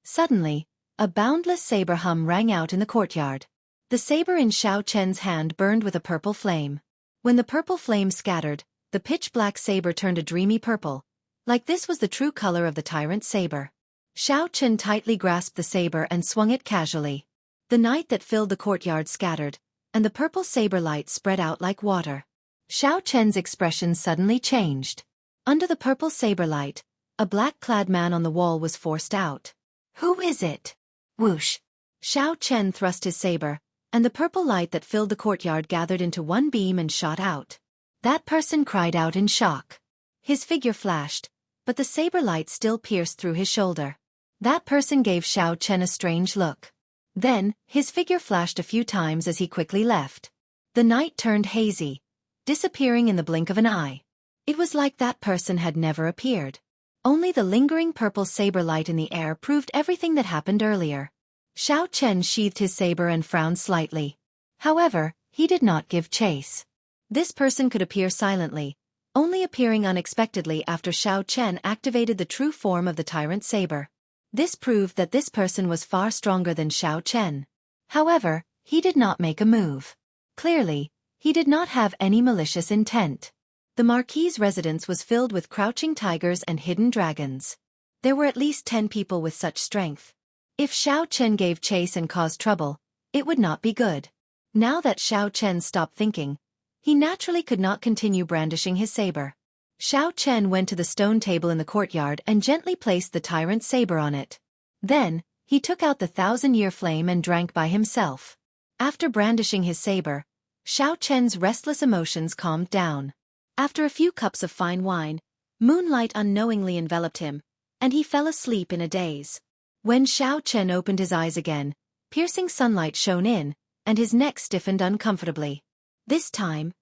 Suddenly, a boundless saber hum rang out in the courtyard. The saber in Xiao Chen's hand burned with a purple flame. When the purple flame scattered, the pitch-black saber turned a dreamy purple. Like this was the true color of the tyrant saber. Xiao Chen tightly grasped the saber and swung it casually. The night that filled the courtyard scattered, and the purple saber light spread out like water. Xiao Chen's expression suddenly changed. Under the purple saber light, a black-clad man on the wall was forced out. "Who is it?" Whoosh! Xiao Chen thrust his saber, and the purple light that filled the courtyard gathered into one beam and shot out. That person cried out in shock. His figure flashed, but the saber light still pierced through his shoulder. That person gave Xiao Chen a strange look. Then, his figure flashed a few times as he quickly left. The night turned hazy, disappearing in the blink of an eye. It was like that person had never appeared. Only the lingering purple saber light in the air proved everything that happened earlier. Xiao Chen sheathed his saber and frowned slightly. However, he did not give chase. This person could appear silently, only appearing unexpectedly after Xiao Chen activated the true form of the tyrant saber. This proved that this person was far stronger than Xiao Chen. However, he did not make a move. Clearly, he did not have any malicious intent. The Marquis's residence was filled with crouching tigers and hidden dragons. There were at least 10 people with such strength. If Xiao Chen gave chase and caused trouble, it would not be good. Now that Xiao Chen stopped thinking, he naturally could not continue brandishing his saber. Xiao Chen went to the stone table in the courtyard and gently placed the tyrant's saber on it. Then, he took out the 1,000-year flame and drank by himself. After brandishing his saber, Xiao Chen's restless emotions calmed down. After a few cups of fine wine, moonlight unknowingly enveloped him, and he fell asleep in a daze. When Xiao Chen opened his eyes again, piercing sunlight shone in, and his neck stiffened uncomfortably. This time,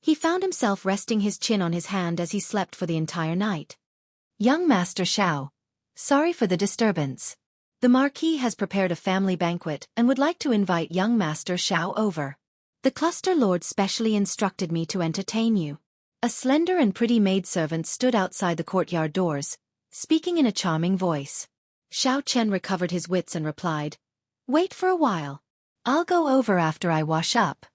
he found himself resting his chin on his hand as he slept for the entire night. "Young Master Xiao, sorry for the disturbance. The Marquis has prepared a family banquet and would like to invite young Master Xiao over. The cluster lord specially instructed me to entertain you." A slender and pretty maidservant stood outside the courtyard doors, speaking in a charming voice. Xiao Chen recovered his wits and replied, "Wait for a while. I'll go over after I wash up."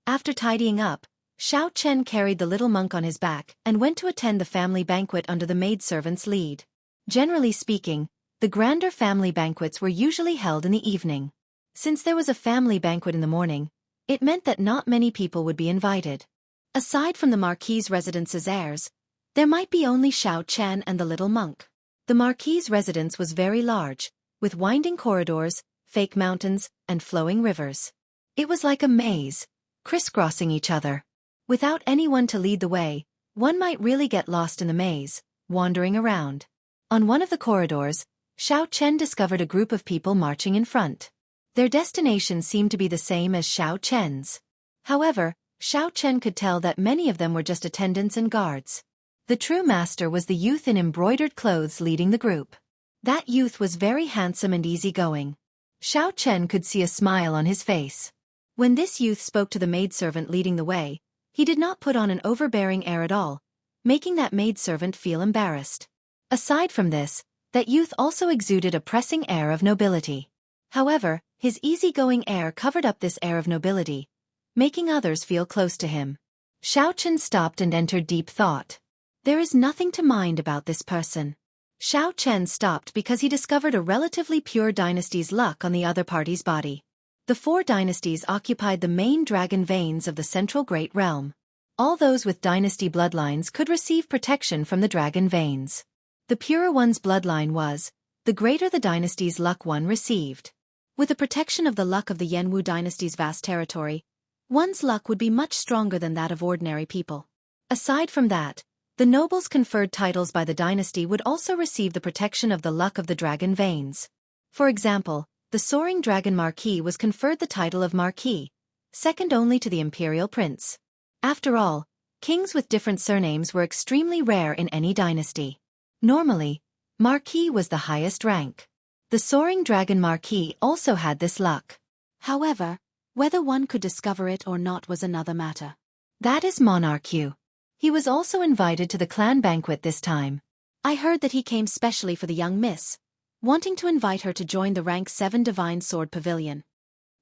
After tidying up, Xiao Chen carried the little monk on his back and went to attend the family banquet under the maidservant's lead. Generally speaking, the grander family banquets were usually held in the evening. Since there was a family banquet in the morning, it meant that not many people would be invited. Aside from the Marquis's residence's heirs, there might be only Xiao Chen and the little monk. The Marquis's residence was very large, with winding corridors, fake mountains, and flowing rivers. It was like a maze, crisscrossing each other. Without anyone to lead the way, one might really get lost in the maze, wandering around. On one of the corridors, Xiao Chen discovered a group of people marching in front. Their destination seemed to be the same as Xiao Chen's. However, Xiao Chen could tell that many of them were just attendants and guards. The true master was the youth in embroidered clothes leading the group. That youth was very handsome and easygoing. Xiao Chen could see a smile on his face. When this youth spoke to the maidservant leading the way, he did not put on an overbearing air at all, making that maidservant feel embarrassed. Aside from this, that youth also exuded a pressing air of nobility. However, his easygoing air covered up this air of nobility, making others feel close to him. Xiao Chen stopped and entered deep thought. There is nothing to mind about this person. Xiao Chen stopped because he discovered a relatively pure dynasty's luck on the other party's body. The 4 dynasties occupied the main dragon veins of the central Great Realm. All those with dynasty bloodlines could receive protection from the dragon veins. The purer one's bloodline was, the greater the dynasty's luck one received. With the protection of the luck of the Jianghu dynasty's vast territory, one's luck would be much stronger than that of ordinary people. Aside from that, the nobles conferred titles by the dynasty would also receive the protection of the luck of the dragon veins. For example, the soaring dragon Marquis was conferred the title of Marquis, second only to the imperial prince. After all, kings with different surnames were extremely rare in any dynasty. Normally, Marquis was the highest rank. The soaring dragon Marquis also had this luck. However, whether one could discover it or not was another matter. That is Monarque. He was also invited to the clan banquet this time. I heard that he came specially for the young miss, wanting to invite her to join the rank 7 Divine Sword Pavilion.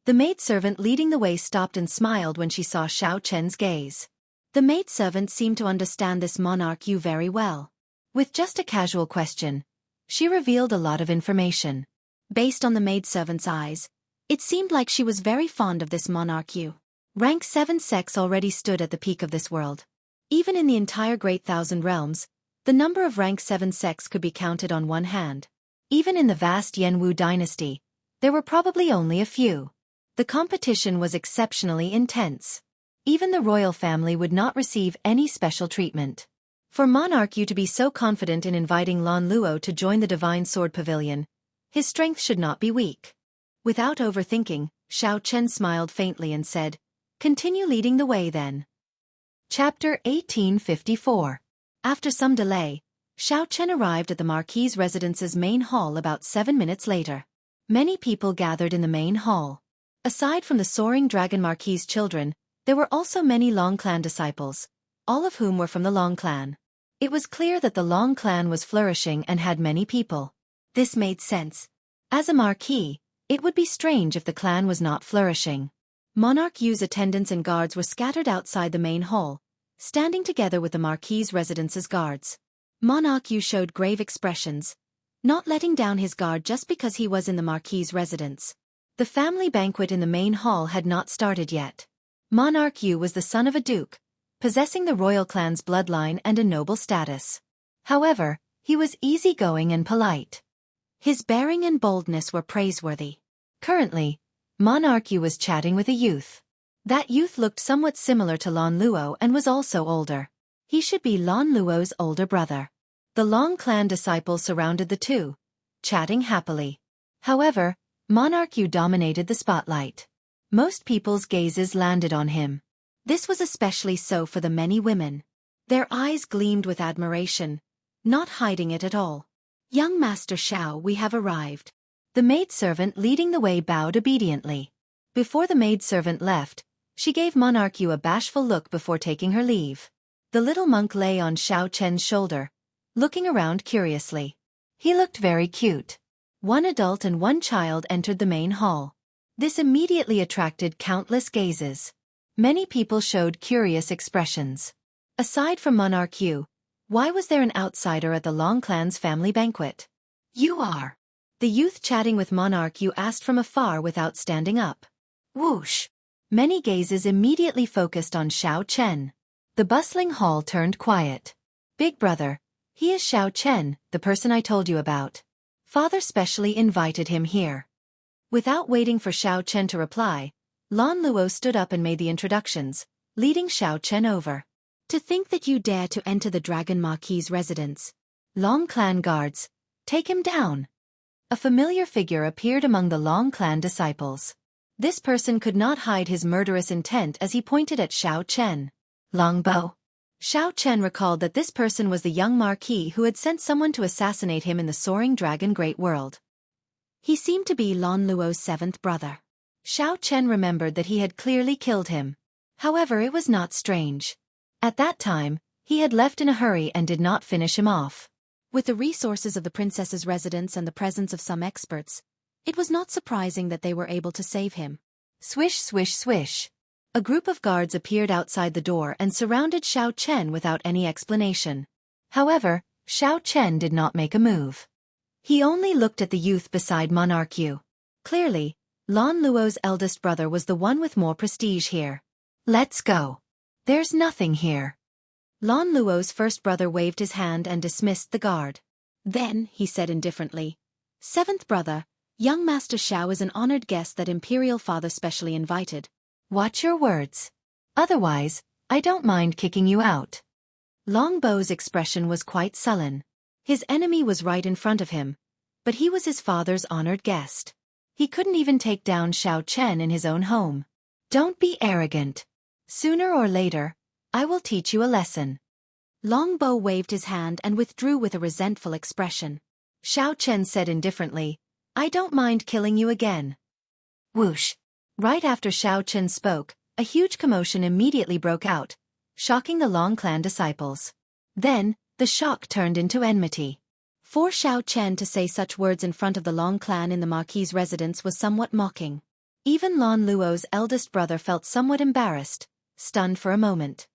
The maidservant leading the way stopped and smiled when she saw Xiao Chen's gaze. The maidservant seemed to understand this monarch very well. With just a casual question, she revealed a lot of information. Based on the maidservant's eyes, it seemed like she was very fond of this monarch. Rank 7 sects already stood at the peak of this world. Even in the entire Great Thousand Realms, the number of rank 7 sects could be counted on one hand. Even in the vast Jianghu dynasty, there were probably only a few. The competition was exceptionally intense. Even the royal family would not receive any special treatment. For Monarch Yu to be so confident in inviting Lan Luo to join the Divine Sword Pavilion, his strength should not be weak. Without overthinking, Xiao Chen smiled faintly and said, "Continue leading the way then." Chapter 1854. After some delay, Xiao Chen arrived at the Marquis' residence's main hall about 7 minutes later. Many people gathered in the main hall. Aside from the soaring dragon Marquis' children, there were also many Long Clan disciples, all of whom were from the Long Clan. It was clear that the Long Clan was flourishing and had many people. This made sense. As a marquis, it would be strange if the clan was not flourishing. Monarch Yu's attendants and guards were scattered outside the main hall, standing together with the Marquis' residence's guards. Monarch Yu showed grave expressions, not letting down his guard just because he was in the Marquis' residence. The family banquet in the main hall had not started yet. Monarch Yu was the son of a duke, possessing the royal clan's bloodline and a noble status. However, he was easygoing and polite. His bearing and boldness were praiseworthy. Currently, Monarch Yu was chatting with a youth. That youth looked somewhat similar to Lan Luo and was also older. He should be Lan Luo's older brother. The Long Clan disciples surrounded the two, chatting happily. However, Monarch Yu dominated the spotlight. Most people's gazes landed on him. This was especially so for the many women. Their eyes gleamed with admiration, not hiding it at all. "Young Master Xiao, we have arrived." The maidservant leading the way bowed obediently. Before the maidservant left, she gave Monarch Yu a bashful look before taking her leave. The little monk lay on Xiao Chen's shoulder, looking around curiously. He looked very cute. One adult and one child entered the main hall. This immediately attracted countless gazes. Many people showed curious expressions. Aside from Monarch Yu, why was there an outsider at the Long Clan's family banquet? "You are." The youth chatting with Monarch Yu asked from afar without standing up. Whoosh! Many gazes immediately focused on Xiao Chen. The bustling hall turned quiet. "Big brother, he is Xiao Chen, the person I told you about. Father specially invited him here." Without waiting for Xiao Chen to reply, Lan Luo stood up and made the introductions, leading Xiao Chen over. "To think that you dare to enter the Dragon Marquis' residence. Long Clan guards, take him down." A familiar figure appeared among the Long Clan disciples. This person could not hide his murderous intent as he pointed at Xiao Chen. "Longbow." Xiao Chen recalled that this person was the young marquis who had sent someone to assassinate him in the Soaring Dragon Great World. He seemed to be Lan Luo's seventh brother. Xiao Chen remembered that he had clearly killed him. However, it was not strange. At that time, he had left in a hurry and did not finish him off. With the resources of the princess's residence and the presence of some experts, it was not surprising that they were able to save him. Swish, swish, swish. A group of guards appeared outside the door and surrounded Xiao Chen without any explanation. However, Xiao Chen did not make a move. He only looked at the youth beside Monarch Yu. Clearly, Lan Luo's eldest brother was the one with more prestige here. "Let's go. There's nothing here." Lan Luo's first brother waved his hand and dismissed the guard. Then, he said indifferently, "Seventh brother, young Master Xiao is an honored guest that Imperial Father specially invited. Watch your words. Otherwise, I don't mind kicking you out." Longbow's expression was quite sullen. His enemy was right in front of him, but he was his father's honored guest. He couldn't even take down Xiao Chen in his own home. "Don't be arrogant. Sooner or later, I will teach you a lesson." Longbow waved his hand and withdrew with a resentful expression. Xiao Chen said indifferently, "I don't mind killing you again." Whoosh! Right after Xiao Chen spoke, a huge commotion immediately broke out, shocking the Long Clan disciples. Then, the shock turned into enmity. For Xiao Chen to say such words in front of the Long Clan in the Marquis' residence was somewhat mocking. Even Lan Luo's eldest brother felt somewhat embarrassed, stunned for a moment.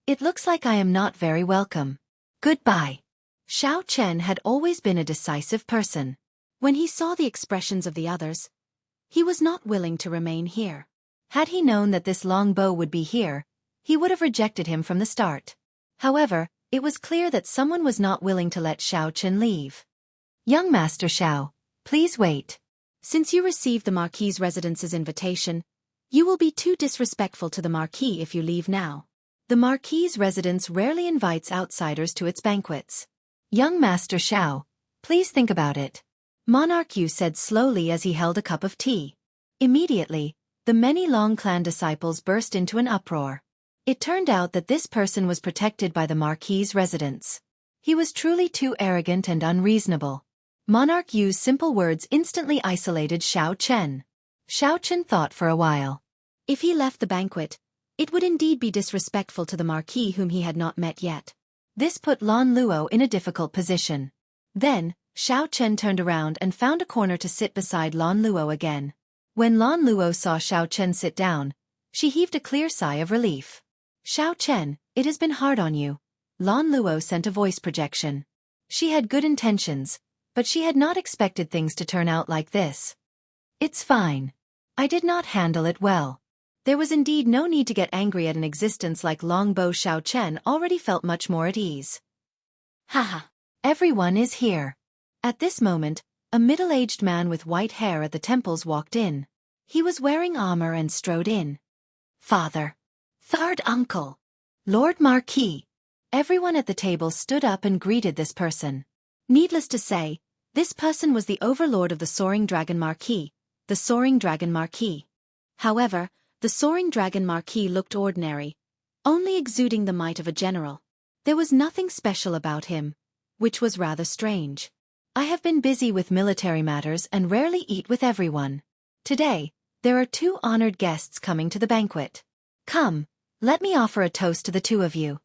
"It looks like I am not very welcome. Goodbye." Xiao Chen had always been a decisive person. When he saw the expressions of the others, he was not willing to remain here. Had he known that this longbow would be here, he would have rejected him from the start. However, it was clear that someone was not willing to let Xiao Chen leave. Young Master Xiao, please wait. Since you received the Marquis's residence's invitation, you will be too disrespectful to the Marquis if you leave now. The Marquis's residence rarely invites outsiders to its banquets. Young Master Xiao, please think about it. Monarch Yu said slowly as he held a cup of tea. Immediately, the many Long clan disciples burst into an uproar. It turned out that this person was protected by the Marquis's residence. He was truly too arrogant and unreasonable. Monarch Yu's simple words instantly isolated Xiao Chen. Xiao Chen thought for a while. If he left the banquet, it would indeed be disrespectful to the Marquis whom he had not met yet. This put Lan Luo in a difficult position. Then, Xiao Chen turned around and found a corner to sit beside Lan Luo again. When Lan Luo saw Xiao Chen sit down, she heaved a clear sigh of relief. Xiao Chen, it has been hard on you. Lan Luo sent a voice projection. She had good intentions, but she had not expected things to turn out like this. It's fine. I did not handle it well. There was indeed no need to get angry at an existence like Longbow. Xiao Chen already felt much more at ease. Haha. Everyone is here. At this moment, a middle-aged man with white hair at the temples walked in. He was wearing armor and strode in. Father. Third uncle. Lord Marquis. Everyone at the table stood up and greeted this person. Needless to say, this person was the overlord of the Soaring Dragon Marquis, the Soaring Dragon Marquis. However, the Soaring Dragon Marquis looked ordinary, only exuding the might of a general. There was nothing special about him, which was rather strange. I have been busy with military matters and rarely eat with everyone. Today, there are 2 honored guests coming to the banquet. Come, let me offer a toast to the 2 of you.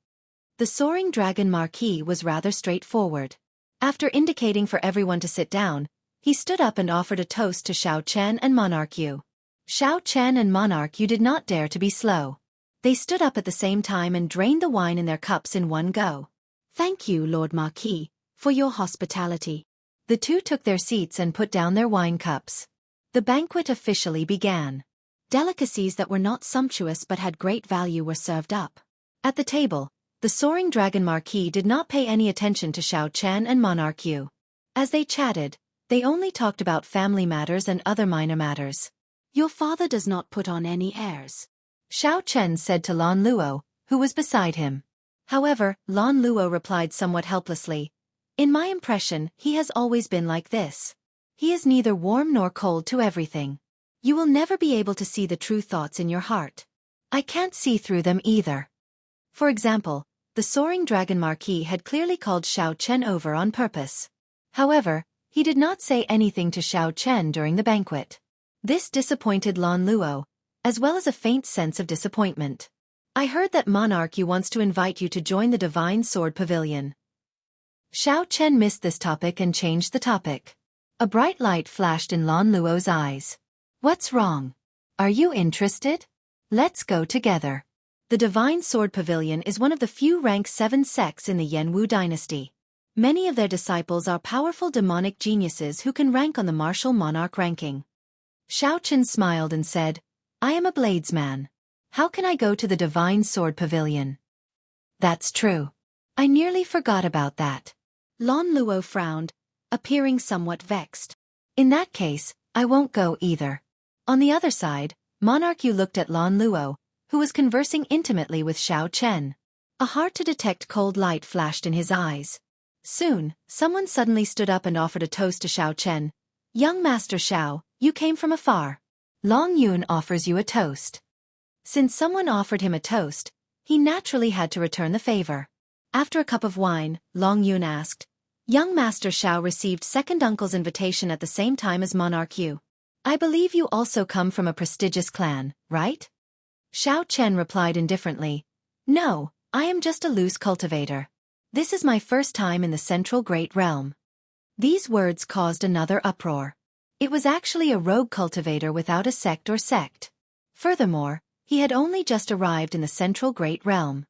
The Soaring Dragon Marquis was rather straightforward. After indicating for everyone to sit down, he stood up and offered a toast to Xiao Chen and Monarch Yu. Xiao Chen and Monarch Yu did not dare to be slow. They stood up at the same time and drained the wine in their cups in one go. Thank you, Lord Marquis, for your hospitality. The 2 took their seats and put down their wine cups. The banquet officially began. Delicacies that were not sumptuous but had great value were served up. At the table, the Soaring Dragon Marquis did not pay any attention to Xiao Chen and Monarch Yu. As they chatted, they only talked about family matters and other minor matters. Your father does not put on any airs, Xiao Chen said to Lan Luo, who was beside him. However, Lan Luo replied somewhat helplessly, In my impression, he has always been like this. He is neither warm nor cold to everything. You will never be able to see the true thoughts in your heart. I can't see through them either. For example, the Soaring Dragon Marquis had clearly called Xiao Chen over on purpose. However, he did not say anything to Xiao Chen during the banquet. This disappointed Lan Luo, as well as a faint sense of disappointment. I heard that Monarch Yu wants to invite you to join the Divine Sword Pavilion. Xiao Chen missed this topic and changed the topic. A bright light flashed in Lan Luo's eyes. What's wrong? Are you interested? Let's go together. The Divine Sword Pavilion is one of the few rank 7 sects in the Yanwu dynasty. Many of their disciples are powerful demonic geniuses who can rank on the martial monarch ranking. Xiao Chen smiled and said, I am a bladesman. How can I go to the Divine Sword Pavilion? That's true. I nearly forgot about that. Lan Luo frowned, appearing somewhat vexed. In that case, I won't go either. On the other side, Monarch Yu looked at Lan Luo, who was conversing intimately with Xiao Chen. A hard-to-detect cold light flashed in his eyes. Soon, someone suddenly stood up and offered a toast to Xiao Chen. Young Master Xiao, you came from afar. Long Yun offers you a toast. Since someone offered him a toast, he naturally had to return the favor. After a cup of wine, Long Yun asked, Young Master Xiao received second uncle's invitation at the same time as Monarch Yu. I believe you also come from a prestigious clan, right? Xiao Chen replied indifferently, No, I am just a loose cultivator. This is my first time in the Central Great Realm. These words caused another uproar. It was actually a rogue cultivator without a sect or sect. Furthermore, he had only just arrived in the Central Great Realm.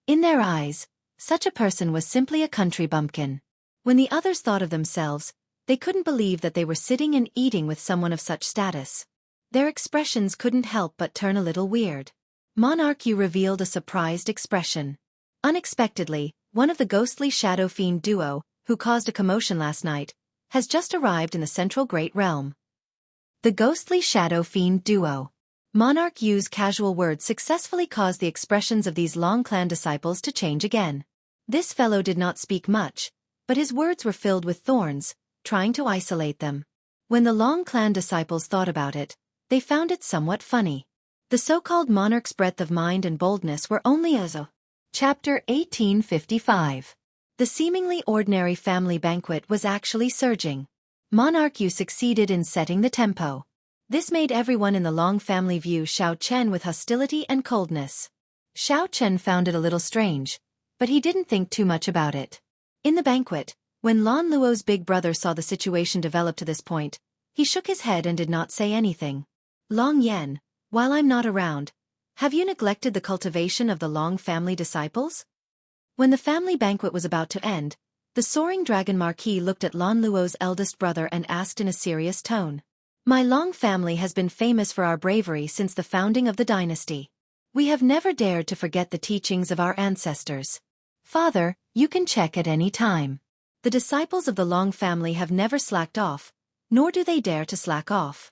In their eyes, such a person was simply a country bumpkin. When the others thought of themselves, they couldn't believe that they were sitting and eating with someone of such status. Their expressions couldn't help but turn a little weird. Monarch Yu revealed a surprised expression. Unexpectedly, one of the ghostly shadow fiend duo, who caused a commotion last night, has just arrived in the central Great Realm. The ghostly shadow fiend duo. Monarch Yu's casual words successfully caused the expressions of these Long Clan disciples to change again. This fellow did not speak much, but his words were filled with thorns, trying to isolate them. When the Long Clan disciples thought about it, they found it somewhat funny. The so-called monarch's breadth of mind and boldness were only as a. Chapter 1855. The seemingly ordinary family banquet was actually surging. Monarch Yu succeeded in setting the tempo. This made everyone in the Long family view Xiao Chen with hostility and coldness. Xiao Chen found it a little strange, but he didn't think too much about it. In the banquet, when Lan Luo's big brother saw the situation develop to this point, he shook his head and did not say anything. Long Yen, while I'm not around, have you neglected the cultivation of the Long family disciples? When the family banquet was about to end, the soaring dragon Marquis looked at Lan Luo's eldest brother and asked in a serious tone. My Long family has been famous for our bravery since the founding of the dynasty. We have never dared to forget the teachings of our ancestors. Father, you can check at any time. The disciples of the Long family have never slacked off, nor do they dare to slack off.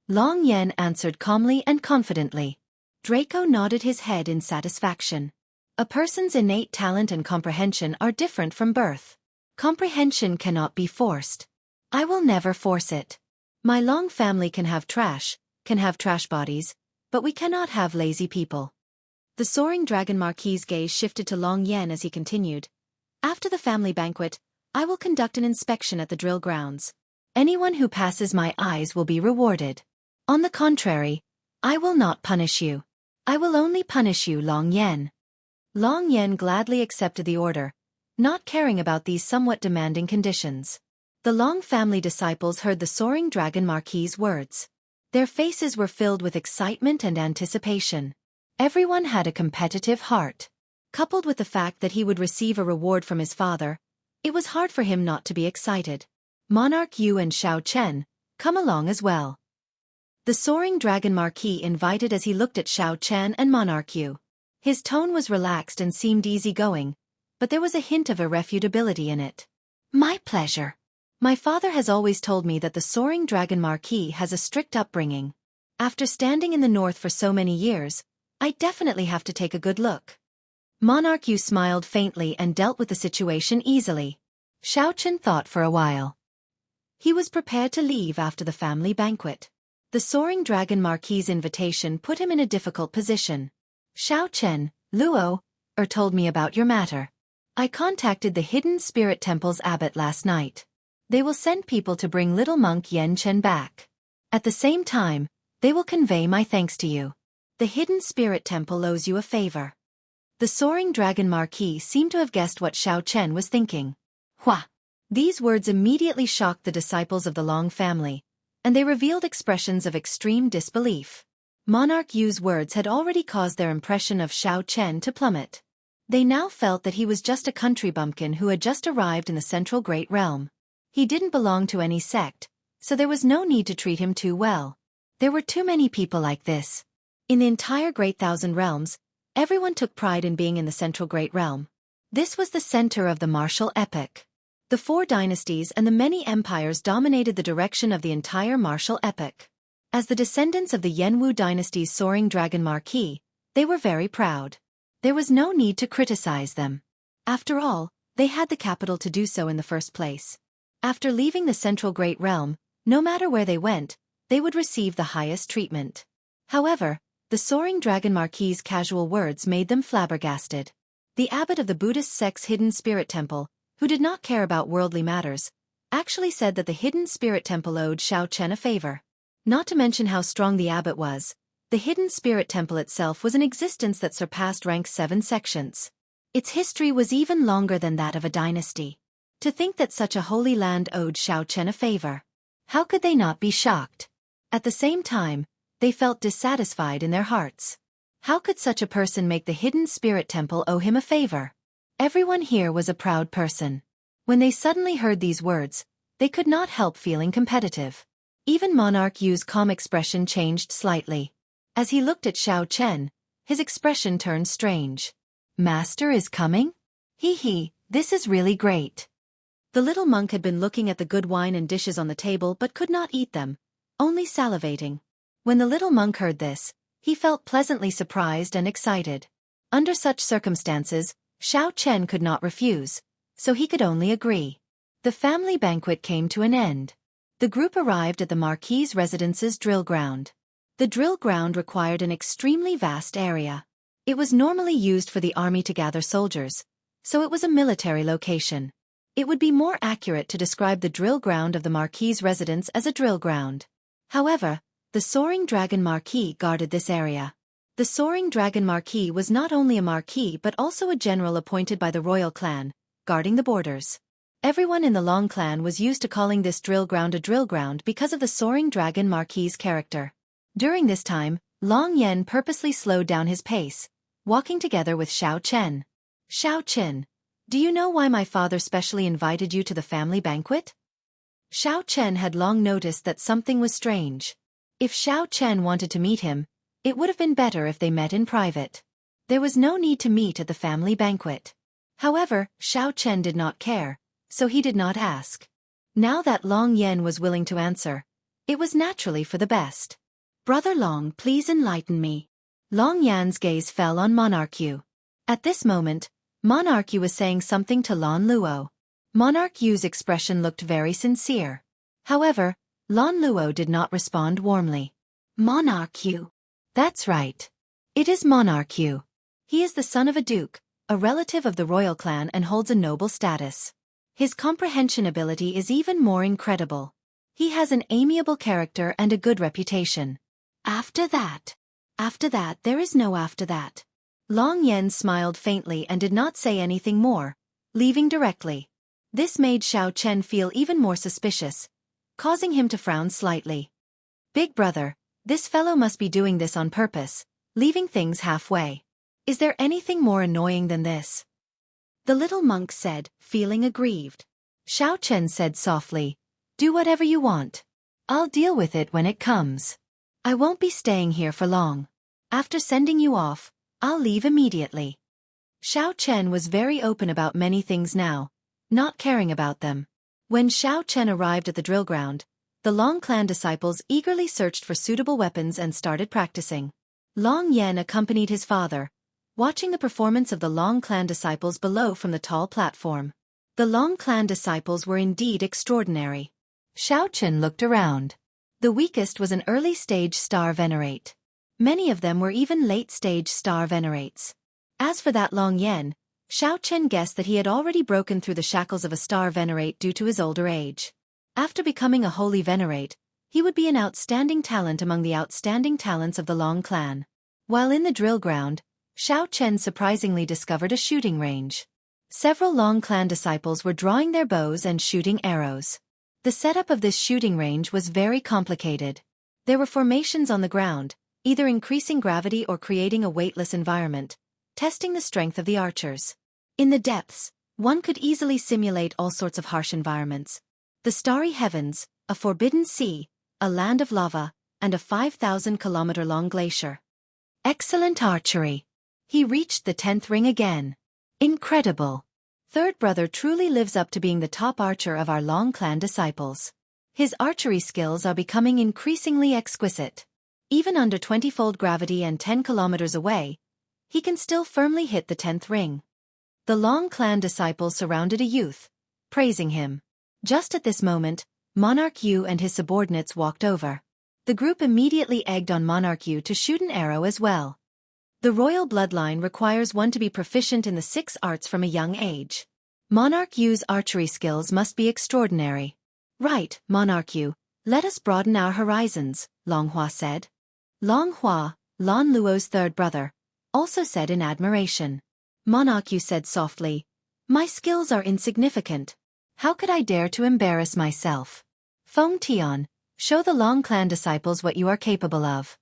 Long Yen answered calmly and confidently. Draco nodded his head in satisfaction. A person's innate talent and comprehension are different from birth. Comprehension cannot be forced. I will never force it. My Long family can have trash bodies, but we cannot have lazy people. The soaring dragon Marquis's gaze shifted to Long Yen as he continued. After the family banquet, I will conduct an inspection at the drill grounds. Anyone who passes my eyes will be rewarded. On the contrary, I will not punish you. I will only punish you, Long Yen. Long Yen gladly accepted the order, not caring about these somewhat demanding conditions. The Long family disciples heard the soaring dragon Marquis's words. Their faces were filled with excitement and anticipation. Everyone had a competitive heart. Coupled with the fact that he would receive a reward from his father, it was hard for him not to be excited. Monarch Yu and Xiao Chen, come along as well. The soaring dragon Marquis invited as he looked at Xiao Chen and Monarch Yu. His tone was relaxed and seemed easygoing, but there was a hint of irrefutability in it. My pleasure. My father has always told me that the soaring dragon Marquis has a strict upbringing. After standing in the north for so many years, I definitely have to take a good look. Monarch Yu smiled faintly and dealt with the situation easily. Xiao Chen thought for a while. He was prepared to leave after the family banquet. The soaring dragon Marquis's invitation put him in a difficult position. Xiao Chen, Luo, told me about your matter. I contacted the Hidden Spirit Temple's abbot last night. They will send people to bring little monk Yen Chen back. At the same time, they will convey my thanks to you. The Hidden Spirit Temple owes you a favor. The soaring dragon Marquis seemed to have guessed what Xiao Chen was thinking. Hua! These words immediately shocked the disciples of the Long family, and they revealed expressions of extreme disbelief. Monarch Yu's words had already caused their impression of Xiao Chen to plummet. They now felt that he was just a country bumpkin who had just arrived in the central Great Realm. He didn't belong to any sect, so there was no need to treat him too well. There were too many people like this. In the entire Great Thousand Realms, everyone took pride in being in the central Great Realm. This was the center of the martial epic. The 4 dynasties and the many empires dominated the direction of the entire martial epic. As the descendants of the Yanwu dynasty's soaring dragon Marquis, they were very proud. There was no need to criticize them. After all, they had the capital to do so in the first place. After leaving the central Great Realm, no matter where they went, they would receive the highest treatment. However, the soaring dragon Marquis's casual words made them flabbergasted. The abbot of the Buddhist sect's Hidden Spirit Temple, who did not care about worldly matters, actually said that the Hidden Spirit Temple owed Xiao Chen a favor. Not to mention how strong the abbot was, the Hidden Spirit Temple itself was an existence that surpassed rank 7 sections. Its history was even longer than that of a dynasty. To think that such a holy land owed Xiao Chen a favor. How could they not be shocked? At the same time, they felt dissatisfied in their hearts. How could such a person make the Hidden Spirit Temple owe him a favor? Everyone here was a proud person. When they suddenly heard these words, they could not help feeling competitive. Even Monarch Yu's calm expression changed slightly. As he looked at Xiao Chen, his expression turned strange. Master is coming? Hee, this is really great. The little monk had been looking at the good wine and dishes on the table but could not eat them, only salivating. When the little monk heard this, he felt pleasantly surprised and excited. Under such circumstances, Xiao Chen could not refuse, so he could only agree. The family banquet came to an end. The group arrived at the Marquis's residence's drill ground. The drill ground required an extremely vast area. It was normally used for the army to gather soldiers, so it was a military location. It would be more accurate to describe the drill ground of the Marquis's residence as a drill ground. However, the Soaring Dragon Marquis guarded this area. The Soaring Dragon Marquis was not only a marquis but also a general appointed by the royal clan, guarding the borders. Everyone in the Long clan was used to calling this drill ground a drill ground because of the Soaring Dragon Marquis's character. During this time, Long Yen purposely slowed down his pace, walking together with Xiao Chen. Xiao Chen, do you know why my father specially invited you to the family banquet? Xiao Chen had long noticed that something was strange. If Xiao Chen wanted to meet him, it would have been better if they met in private. There was no need to meet at the family banquet. However, Xiao Chen did not care, so he did not ask. Now that Long Yen was willing to answer, it was naturally for the best. Brother Long, please enlighten me. Long Yan's gaze fell on Monarch Yu. At this moment, Monarch Yu was saying something to Lan Luo. Monarch Yu's expression looked very sincere. However, Lan Luo did not respond warmly. Monarch Yu. That's right. It is Monarch Yu. He is the son of a duke, a relative of the royal clan and holds a noble status. His comprehension ability is even more incredible. He has an amiable character and a good reputation. After that, there is no after that. Long Yen smiled faintly and did not say anything more, leaving directly. This made Xiao Chen feel even more suspicious, causing him to frown slightly. Big brother, this fellow must be doing this on purpose, leaving things halfway. Is there anything more annoying than this? The little monk said, feeling aggrieved. Xiao Chen said softly, do whatever you want. I'll deal with it when it comes. I won't be staying here for long. After sending you off, I'll leave immediately. Xiao Chen was very open about many things now, not caring about them. When Xiao Chen arrived at the drill ground, the Long clan disciples eagerly searched for suitable weapons and started practicing. Long Yen accompanied his father, watching the performance of the Long clan disciples below from the tall platform. The Long clan disciples were indeed extraordinary. Xiao Chen looked around. The weakest was an early-stage star venerate. Many of them were even late-stage star venerates. As for that Long Yen, Xiao Chen guessed that he had already broken through the shackles of a star venerate due to his older age. After becoming a holy venerate, he would be an outstanding talent among the outstanding talents of the Long clan. While in the drill ground, Xiao Chen surprisingly discovered a shooting range. Several Long clan disciples were drawing their bows and shooting arrows. The setup of this shooting range was very complicated. There were formations on the ground, either increasing gravity or creating a weightless environment, testing the strength of the archers. In the depths, one could easily simulate all sorts of harsh environments. The starry heavens, a forbidden sea, a land of lava, and a 5,000-kilometer-long glacier. Excellent archery. He reached the 10th ring again. Incredible. Third brother truly lives up to being the top archer of our Long clan disciples. His archery skills are becoming increasingly exquisite. Even under 20-fold gravity and 10 kilometers away, he can still firmly hit the 10th ring. The Long clan disciples surrounded a youth, praising him. Just at this moment, Monarch Yu and his subordinates walked over. The group immediately egged on Monarch Yu to shoot an arrow as well. The royal bloodline requires one to be proficient in the 6 arts from a young age. Monarch Yu's archery skills must be extraordinary. Right, Monarch Yu, let us broaden our horizons, Long Hua said. Long Hua, Lan Luo's third brother, also said in admiration. Monarch Yu said softly, my skills are insignificant. How could I dare to embarrass myself? Feng Tian, show the Long clan disciples what you are capable of.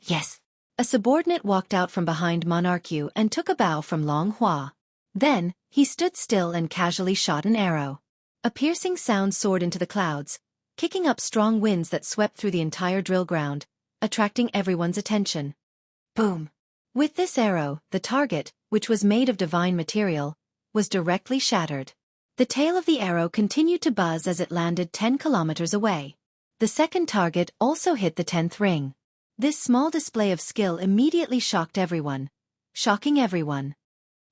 Yes. A subordinate walked out from behind Monarch Yu and took a bow from Long Hua. Then, he stood still and casually shot an arrow. A piercing sound soared into the clouds, kicking up strong winds that swept through the entire drill ground, attracting everyone's attention. Boom! With this arrow, the target, which was made of divine material, was directly shattered. The tail of the arrow continued to buzz as it landed 10 kilometers away. The second target also hit the 10th ring. This small display of skill immediately shocked everyone. Shocking everyone.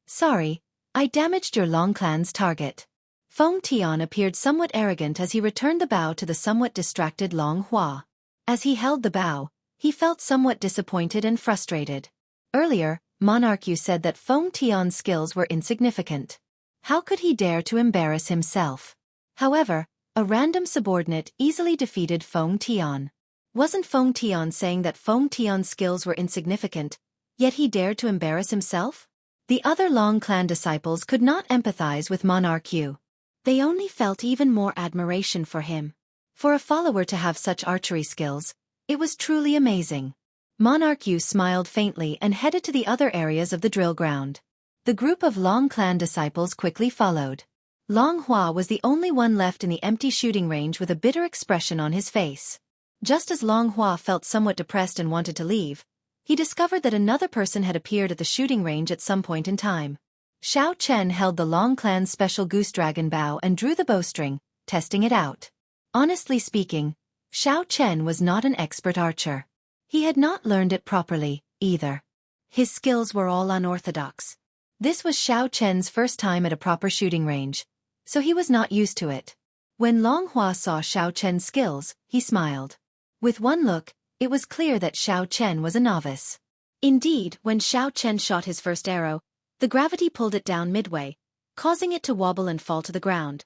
Sorry, I damaged your Long Clan's target. Feng Tian appeared somewhat arrogant as he returned the bow to the somewhat distracted Long Hua. As he held the bow, he felt somewhat disappointed and frustrated. Earlier, Monarch Yu said that Feng Tian's skills were insignificant. How could he dare to embarrass himself? However, a random subordinate easily defeated Feng Tian. Wasn't Feng Tian saying that Feng Tian's skills were insignificant, yet he dared to embarrass himself? The other Long Clan disciples could not empathize with Monarch Yu. They only felt even more admiration for him. For a follower to have such archery skills, it was truly amazing. Monarch Yu smiled faintly and headed to the other areas of the drill ground. The group of Long Clan disciples quickly followed. Long Hua was the only one left in the empty shooting range with a bitter expression on his face. Just as Long Hua felt somewhat depressed and wanted to leave, he discovered that another person had appeared at the shooting range at some point in time. Xiao Chen held the Long Clan's special goose dragon bow and drew the bowstring, testing it out. Honestly speaking, Xiao Chen was not an expert archer. He had not learned it properly, either. His skills were all unorthodox. This was Xiao Chen's first time at a proper shooting range, so he was not used to it. When Long Hua saw Xiao Chen's skills, he smiled. With one look, it was clear that Xiao Chen was a novice. Indeed, when Xiao Chen shot his first arrow, the gravity pulled it down midway, causing it to wobble and fall to the ground.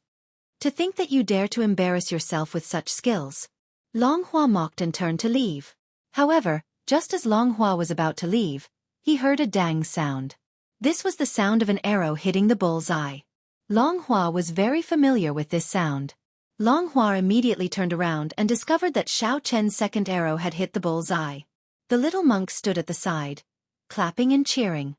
To think that you dare to embarrass yourself with such skills. Long Hua mocked and turned to leave. However, just as Long Hua was about to leave, he heard a dang sound. This was the sound of an arrow hitting the bull's eye. Long Hua was very familiar with this sound. Long Hua immediately turned around and discovered that Xiao Chen's second arrow had hit the bull's eye. The little monk stood at the side, clapping and cheering.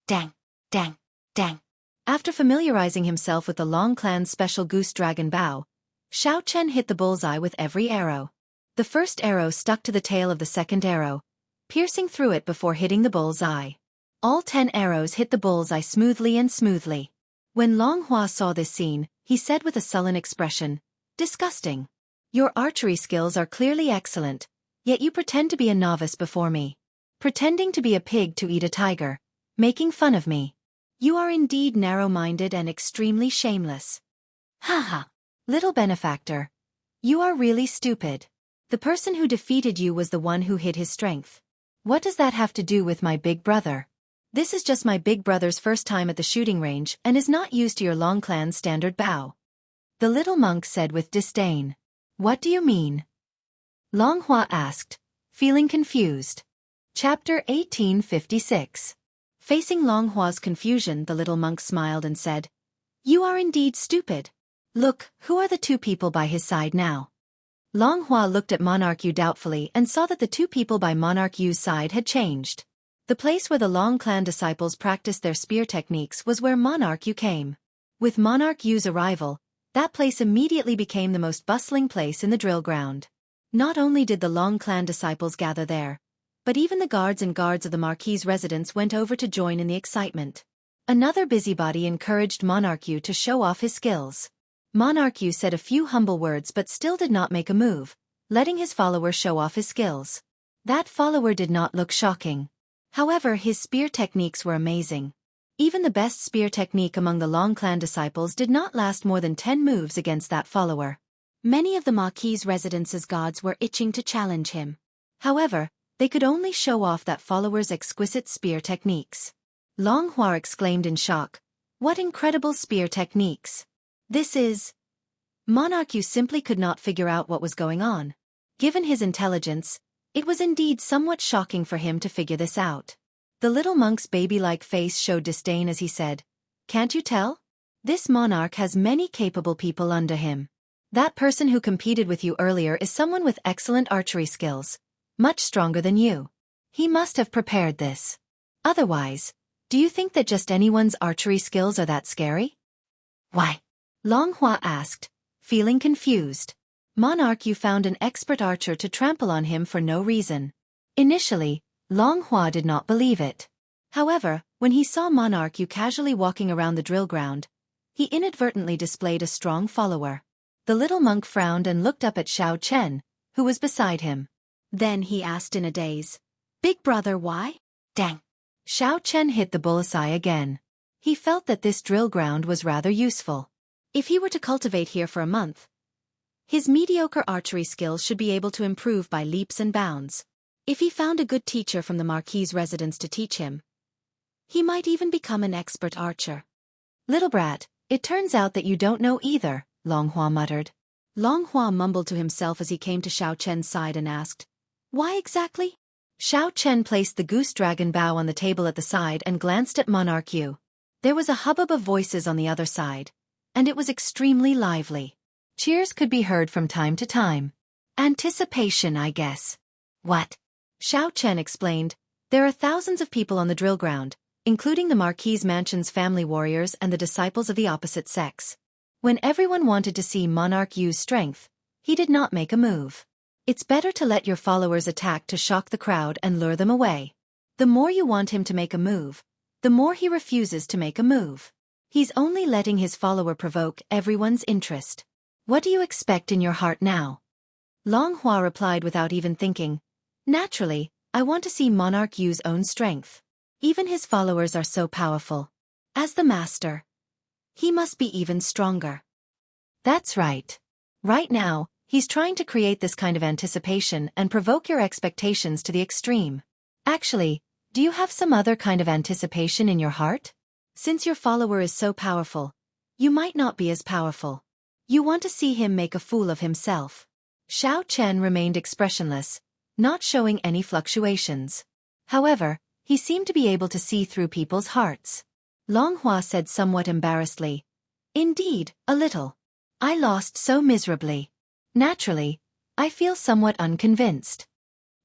Dang, dang, dang. After familiarizing himself with the Long Clan's special goose dragon bow, Xiao Chen hit the bull's eye with every arrow. The first arrow stuck to the tail of the second arrow, piercing through it before hitting the bull's eye. All 10 arrows hit the bull's eye smoothly. When Long Hua saw this scene, he said with a sullen expression, "Disgusting. Your archery skills are clearly excellent, yet you pretend to be a novice before me. Pretending to be a pig to eat a tiger, making fun of me. You are indeed narrow-minded and extremely shameless. Ha! Little benefactor. You are really stupid. The person who defeated you was the one who hid his strength. What does that have to do with my big brother? This is just my big brother's first time at the shooting range and is not used to your Long Clan's standard bow." The little monk said with disdain. "What do you mean?" Long Hua asked, feeling confused. Chapter 1856. Facing Long Hua's confusion, the little monk smiled and said, "You are indeed stupid. Look, who are the two people by his side now?" Long Hua looked at Monarch Yu doubtfully and saw that the two people by Monarch Yu's side had changed. The place where the Long Clan disciples practiced their spear techniques was where Monarch Yu came. With Monarch Yu's arrival, that place immediately became the most bustling place in the drill ground. Not only did the Long Clan disciples gather there, but even the guards and guards of the Marquis's residence went over to join in the excitement. Another busybody encouraged Monarch Yu to show off his skills. Monarch Yu said a few humble words but still did not make a move, letting his follower show off his skills. That follower did not look shocking. However, his spear techniques were amazing. Even the best spear technique among the Long Clan disciples did not last more than 10 moves against that follower. Many of the Marquis's residence's gods were itching to challenge him. However, they could only show off that follower's exquisite spear techniques. Long Hua exclaimed in shock, "What incredible spear techniques! This is..." Monarch Yu simply could not figure out what was going on. Given his intelligence, it was indeed somewhat shocking for him to figure this out. The little monk's baby-like face showed disdain as he said, "Can't you tell? This monarch has many capable people under him. That person who competed with you earlier is someone with excellent archery skills, much stronger than you. He must have prepared this. Otherwise, do you think that just anyone's archery skills are that scary?" "Why?" Long Hua asked, feeling confused. Monarch Yu found an expert archer to trample on him for no reason. Initially, Long Hua did not believe it. However, when he saw Monarch Yu casually walking around the drill ground, he inadvertently displayed a strong follower. The little monk frowned and looked up at Xiao Chen, who was beside him. Then he asked in a daze, "Big brother, why?" Dang! Xiao Chen hit the bullseye again. He felt that this drill ground was rather useful. If he were to cultivate here for a month, his mediocre archery skills should be able to improve by leaps and bounds. If he found a good teacher from the Marquis's residence to teach him, he might even become an expert archer. Little brat, it turns out that you don't know either, Long Hua muttered. Long Hua mumbled to himself as he came to Xiao Chen's side and asked, "Why exactly?" Xiao Chen placed the goose dragon bow on the table at the side and glanced at Monarch Yu. There was a hubbub of voices on the other side, and it was extremely lively. Cheers could be heard from time to time. Anticipation, I guess. What? Xiao Chen explained. There are thousands of people on the drill ground, including the Marquis Mansion's family warriors and the disciples of the opposite sex. When everyone wanted to see Monarch Yu's strength, he did not make a move. It's better to let your followers attack to shock the crowd and lure them away. The more you want him to make a move, the more he refuses to make a move. He's only letting his follower provoke everyone's interest. What do you expect in your heart now? Long Hua replied without even thinking. Naturally, I want to see Monarch Yu's own strength. Even his followers are so powerful. As the master, he must be even stronger. That's right. Right now, he's trying to create this kind of anticipation and provoke your expectations to the extreme. Actually, do you have some other kind of anticipation in your heart? Since your follower is so powerful, you might not be as powerful. You want to see him make a fool of himself. Xiao Chen remained expressionless, not showing any fluctuations. However, he seemed to be able to see through people's hearts. Long Hua said somewhat embarrassedly, "Indeed, a little. I lost so miserably. Naturally, I feel somewhat unconvinced."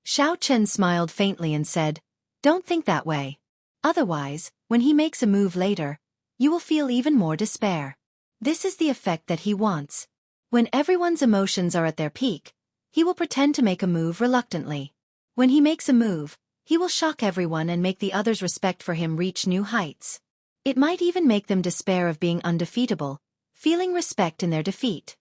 Xiao Chen smiled faintly and said, "Don't think that way. Otherwise, when he makes a move later, you will feel even more despair. This is the effect that he wants. When everyone's emotions are at their peak, he will pretend to make a move reluctantly. When he makes a move, he will shock everyone and make the others' respect for him reach new heights. It might even make them despair of being undefeatable, feeling respect in their defeat."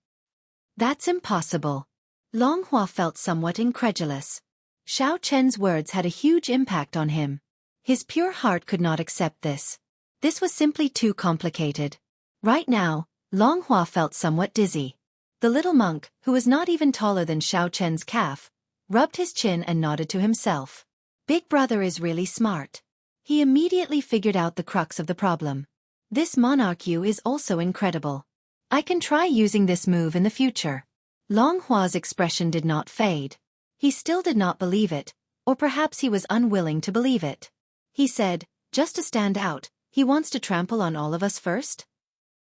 That's impossible. Long Hua felt somewhat incredulous. Xiao Chen's words had a huge impact on him. His pure heart could not accept this. This was simply too complicated. Right now, Long Hua felt somewhat dizzy. The little monk, who was not even taller than Xiao Chen's calf, rubbed his chin and nodded to himself. Big brother is really smart. He immediately figured out the crux of the problem. This Monarch Yu is also incredible. I can try using this move in the future. Long Hua's expression did not fade. He still did not believe it, or perhaps he was unwilling to believe it. He said, "Just to stand out, he wants to trample on all of us first?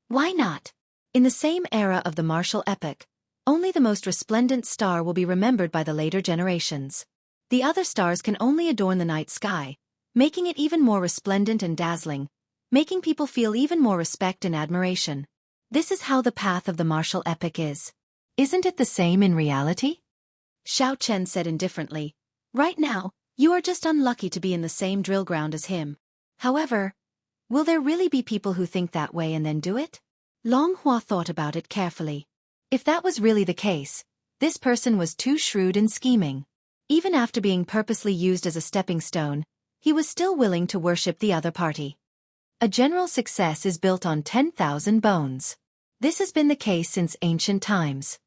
Why not? In the same era of the martial epoch, only the most resplendent star will be remembered by the later generations. The other stars can only adorn the night sky, making it even more resplendent and dazzling, making people feel even more respect and admiration. This is how the path of the martial epoch is. Isn't it the same in reality?" Xiao Chen said indifferently, "Right now, you are just unlucky to be in the same drill ground as him. However, will there really be people who think that way and then do it?" Long Hua thought about it carefully. If that was really the case, this person was too shrewd and scheming. Even after being purposely used as a stepping stone, he was still willing to worship the other party. A general success is built on 10,000 bones. This has been the case since ancient times.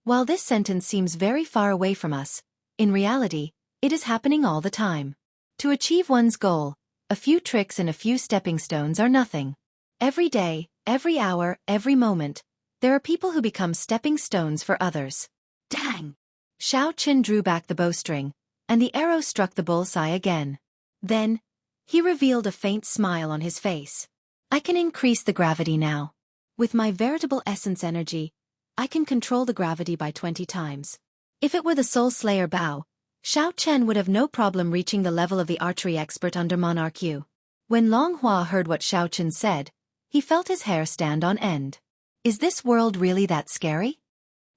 While this sentence seems very far away from us, in reality, it is happening all the time. To achieve one's goal, a few tricks and a few stepping stones are nothing. Every day, every hour, every moment, there are people who become stepping stones for others. Dang! Xiao Chen drew back the bowstring, and the arrow struck the bullseye again. Then, he revealed a faint smile on his face. "I can increase the gravity now. With my veritable essence energy, I can control the gravity by 20 times. If it were the Soul Slayer bow, Xiao Chen would have no problem reaching the level of the archery expert under Monarch Yu." When Long Hua heard what Xiao Chen said, he felt his hair stand on end. Is this world really that scary?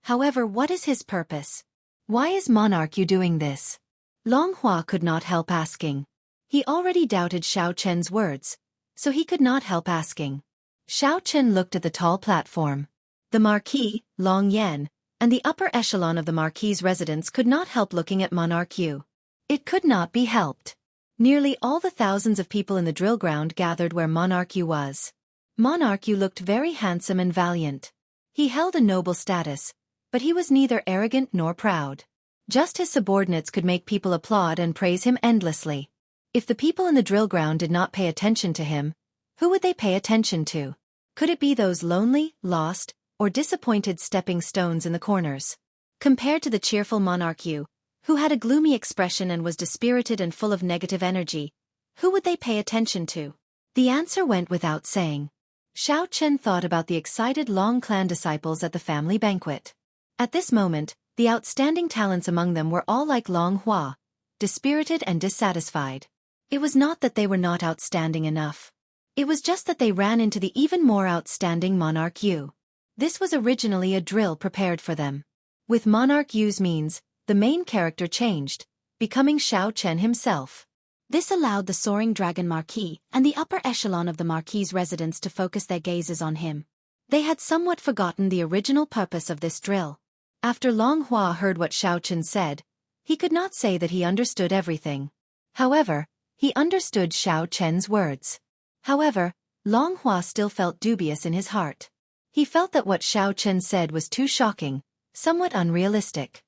However, what is his purpose? Why is Monarch Yu doing this? Long Hua could not help asking. He already doubted Xiao Chen's words, so he could not help asking. Xiao Chen looked at the tall platform. The Marquis, Long Yan, and the upper echelon of the Marquis's residence could not help looking at Monarch Yu. It could not be helped. Nearly all the thousands of people in the drill ground gathered where Monarch Yu was. Monarch Yu looked very handsome and valiant. He held a noble status, but he was neither arrogant nor proud. Just his subordinates could make people applaud and praise him endlessly. If the people in the drill ground did not pay attention to him, who would they pay attention to? Could it be those lonely, lost, or disappointed stepping stones in the corners? Compared to the cheerful Monarch Yu, who had a gloomy expression and was dispirited and full of negative energy, who would they pay attention to? The answer went without saying. Xiao Chen thought about the excited Long clan disciples at the family banquet. At this moment, the outstanding talents among them were all like Long Hua, dispirited and dissatisfied. It was not that they were not outstanding enough. It was just that they ran into the even more outstanding Monarch Yu. This was originally a drill prepared for them. With Monarch Yu's means, the main character changed, becoming Xiao Chen himself. This allowed the soaring dragon Marquis and the upper echelon of the Marquis's residence to focus their gazes on him. They had somewhat forgotten the original purpose of this drill. After Long Hua heard what Xiao Chen said, he could not say that he understood everything. However, he understood Xiao Chen's words. However, Long Hua still felt dubious in his heart. He felt that what Xiao Chen said was too shocking, somewhat unrealistic.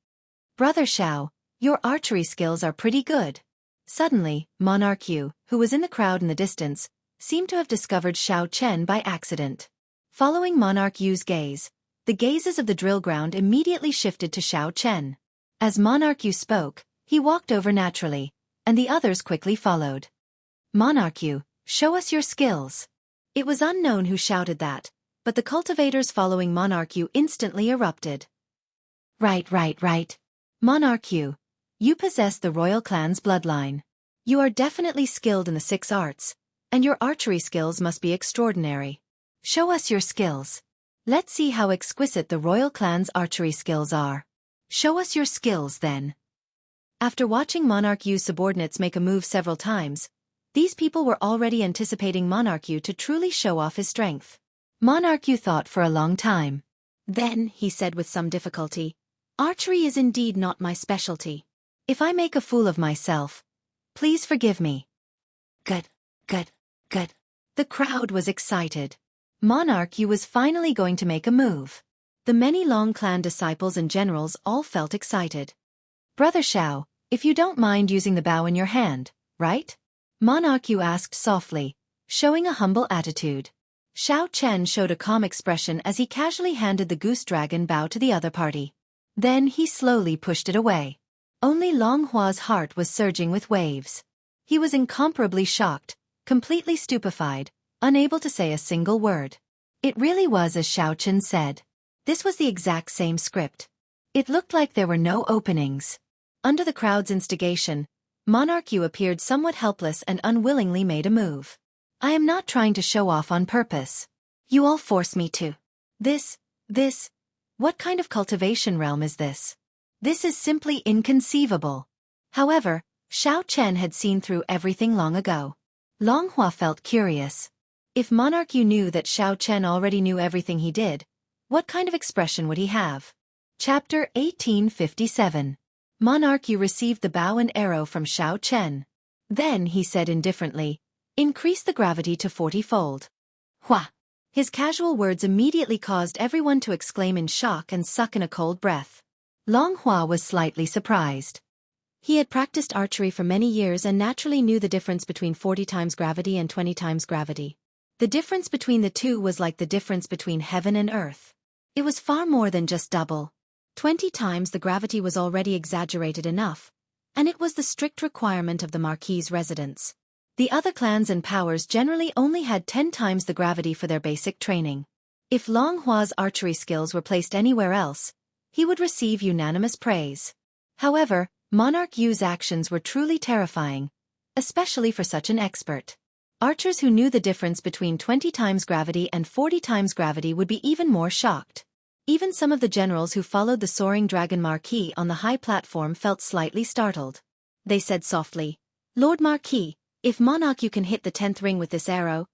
Brother Xiao, your archery skills are pretty good. Suddenly, Monarch Yu, who was in the crowd in the distance, seemed to have discovered Xiao Chen by accident. Following Monarch Yu's gaze, the gazes of the drill ground immediately shifted to Xiao Chen. As Monarch Yu spoke, he walked over naturally, and the others quickly followed. Monarch Yu, show us your skills. It was unknown who shouted that, but the cultivators following Monarch Yu instantly erupted. Right. Monarch Yu, you possess the royal clan's bloodline. You are definitely skilled in the 6 arts, and your archery skills must be extraordinary. Show us your skills. Let's see how exquisite the royal clan's archery skills are. Show us your skills then. After watching Monarch Yu's subordinates make a move several times, these people were already anticipating Monarch Yu to truly show off his strength. Monarch Yu thought for a long time. Then, he said with some difficulty, archery is indeed not my specialty. If I make a fool of myself, please forgive me. Good. The crowd was excited. Monarch Yu was finally going to make a move. The many Long clan disciples and generals all felt excited. Brother Xiao, if you don't mind using the bow in your hand, right? Monarch Yu asked softly, showing a humble attitude. Xiao Chen showed a calm expression as he casually handed the goose dragon bow to the other party. Then he slowly pushed it away. Only Long Hua's heart was surging with waves. He was incomparably shocked, completely stupefied, unable to say a single word. It really was as Xiao Chen said. This was the exact same script. It looked like there were no openings. Under the crowd's instigation, Monarch Yu appeared somewhat helpless and unwillingly made a move. I am not trying to show off on purpose. You all force me to. This. What kind of cultivation realm is this? This is simply inconceivable. However, Xiao Chen had seen through everything long ago. Long Hua felt curious. If Monarch Yu knew that Xiao Chen already knew everything he did, what kind of expression would he have? Chapter 1857. Monarch Yu received the bow and arrow from Xiao Chen. Then he said indifferently, increase the gravity to 40-fold. Hua! His casual words immediately caused everyone to exclaim in shock and suck in a cold breath. Long Hua was slightly surprised. He had practiced archery for many years and naturally knew the difference between 40 times gravity and 20 times gravity. The difference between the two was like the difference between heaven and earth. It was far more than just double. 20 times the gravity was already exaggerated enough, and it was the strict requirement of the Marquis's residence. The other clans and powers generally only had 10 times the gravity for their basic training. If Long Hua's archery skills were placed anywhere else, he would receive unanimous praise. However, Monarch Yu's actions were truly terrifying, especially for such an expert. Archers who knew the difference between 20 times gravity and 40 times gravity would be even more shocked. Even some of the generals who followed the soaring dragon Marquis on the high platform felt slightly startled. They said softly, "Lord Marquis, if Monarch you can hit the 10th ring with this arrow,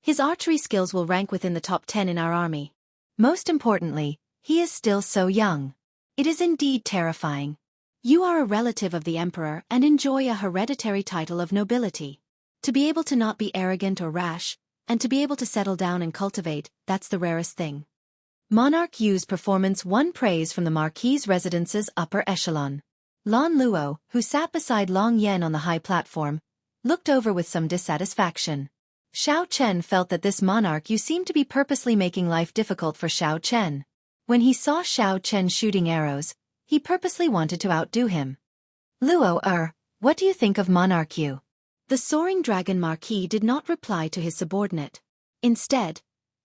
his archery skills will rank within the top 10 in our army. Most importantly, he is still so young. It is indeed terrifying. You are a relative of the emperor and enjoy a hereditary title of nobility. To be able to not be arrogant or rash, and to be able to settle down and cultivate, that's the rarest thing." Monarch Yu's performance won praise from the Marquis' residence's upper echelon. Lan Luo, who sat beside Long Yen on the high platform, looked over with some dissatisfaction. Xiao Chen felt that this monarch Yu seemed to be purposely making life difficult for Xiao Chen. When he saw Xiao Chen shooting arrows, he purposely wanted to outdo him. Luo, what do you think of Monarch Yu? The soaring dragon Marquis did not reply to his subordinate. Instead,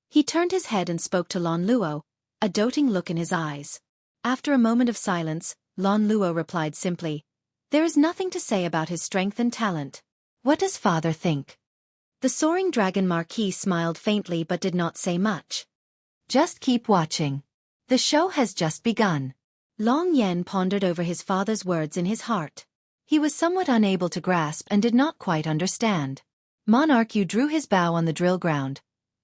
he turned his head and spoke to Lan Luo, a doting look in his eyes. After a moment of silence, Lan Luo replied simply, "There is nothing to say about his strength and talent." What does father think? The soaring dragon Marquis smiled faintly but did not say much. Just keep watching. The show has just begun. Long Yen pondered over his father's words in his heart. He was somewhat unable to grasp and did not quite understand. Monarch Yu drew his bow on the drill ground,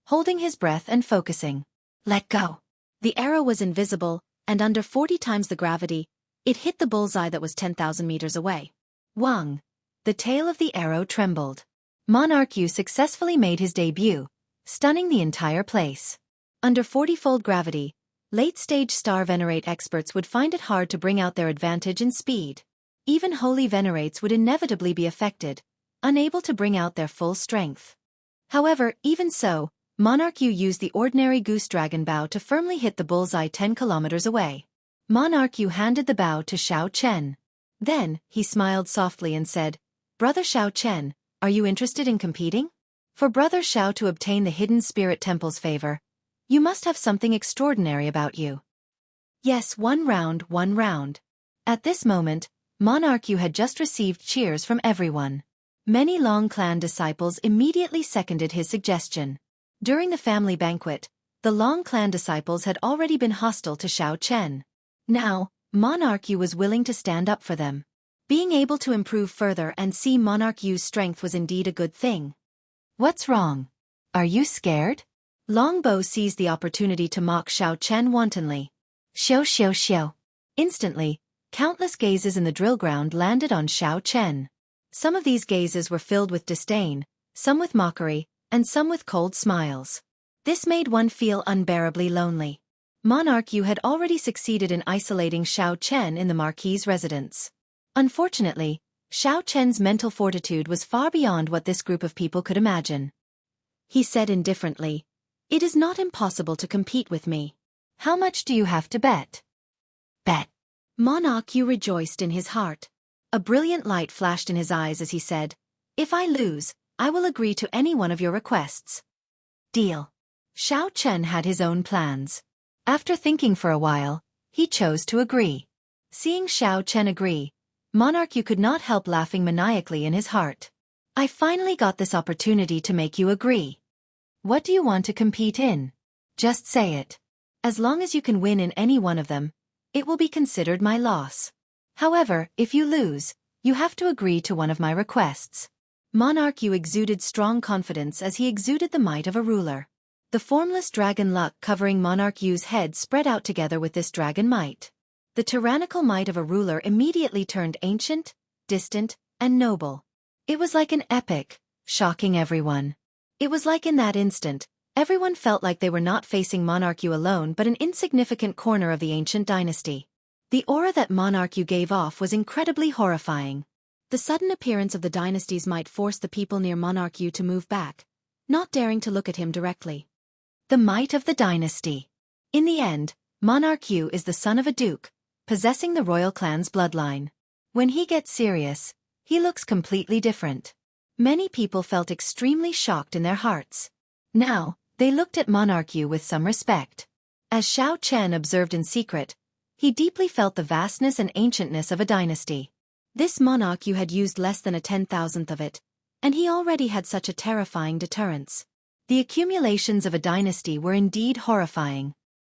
holding his breath and focusing. Let go. The arrow was invisible, and under 40 times the gravity, it hit the bullseye that was 10,000 meters away. Wang. The tail of the arrow trembled. Monarch Yu successfully made his debut, stunning the entire place. Under 40-fold gravity, late-stage star venerate experts would find it hard to bring out their advantage in speed. Even holy venerates would inevitably be affected, unable to bring out their full strength. However, even so, Monarch Yu used the ordinary goose dragon bow to firmly hit the bullseye 10 kilometers away. Monarch Yu handed the bow to Xiao Chen. Then, he smiled softly and said, "Brother Xiao Chen, are you interested in competing? For Brother Xiao to obtain the Hidden Spirit Temple's favor, you must have something extraordinary about you." Yes, one round. At this moment, Monarch Yu had just received cheers from everyone. Many Long Clan disciples immediately seconded his suggestion. During the family banquet, the Long Clan disciples had already been hostile to Xiao Chen. Now, Monarch Yu was willing to stand up for them. Being able to improve further and see Monarch Yu's strength was indeed a good thing. What's wrong? Are you scared? Longbow seized the opportunity to mock Xiao Chen wantonly. Xiao. Instantly, countless gazes in the drill ground landed on Xiao Chen. Some of these gazes were filled with disdain, some with mockery, and some with cold smiles. This made one feel unbearably lonely. Monarch Yu had already succeeded in isolating Xiao Chen in the Marquis' residence. Unfortunately, Xiao Chen's mental fortitude was far beyond what this group of people could imagine. He said indifferently, "It is not impossible to compete with me. How much do you have to bet?" Bet. Monarch Yu rejoiced in his heart. A brilliant light flashed in his eyes as he said, "If I lose, I will agree to any one of your requests." Deal. Xiao Chen had his own plans. After thinking for a while, he chose to agree. Seeing Xiao Chen agree, Monarch Yu could not help laughing maniacally in his heart. I finally got this opportunity to make you agree. What do you want to compete in? Just say it. As long as you can win in any one of them, it will be considered my loss. However, if you lose, you have to agree to one of my requests. Monarch Yu exuded strong confidence as he exuded the might of a ruler. The formless dragon luck covering Monarch Yu's head spread out together with this dragon might. The tyrannical might of a ruler immediately turned ancient, distant, and noble. It was like an epic, shocking everyone. It was like in that instant, everyone felt like they were not facing Monarch Yu alone but an insignificant corner of the ancient dynasty. The aura that Monarch Yu gave off was incredibly horrifying. The sudden appearance of the dynasties might force the people near Monarch Yu to move back, not daring to look at him directly. The might of the dynasty. In the end, Monarch Yu is the son of a duke, possessing the royal clan's bloodline. When he gets serious, he looks completely different. Many people felt extremely shocked in their hearts. Now, they looked at Monarch Yu with some respect. As Xiao Chen observed in secret, he deeply felt the vastness and ancientness of a dynasty. This Monarch Yu had used less than a 10,000th of it, and he already had such a terrifying deterrence. The accumulations of a dynasty were indeed horrifying.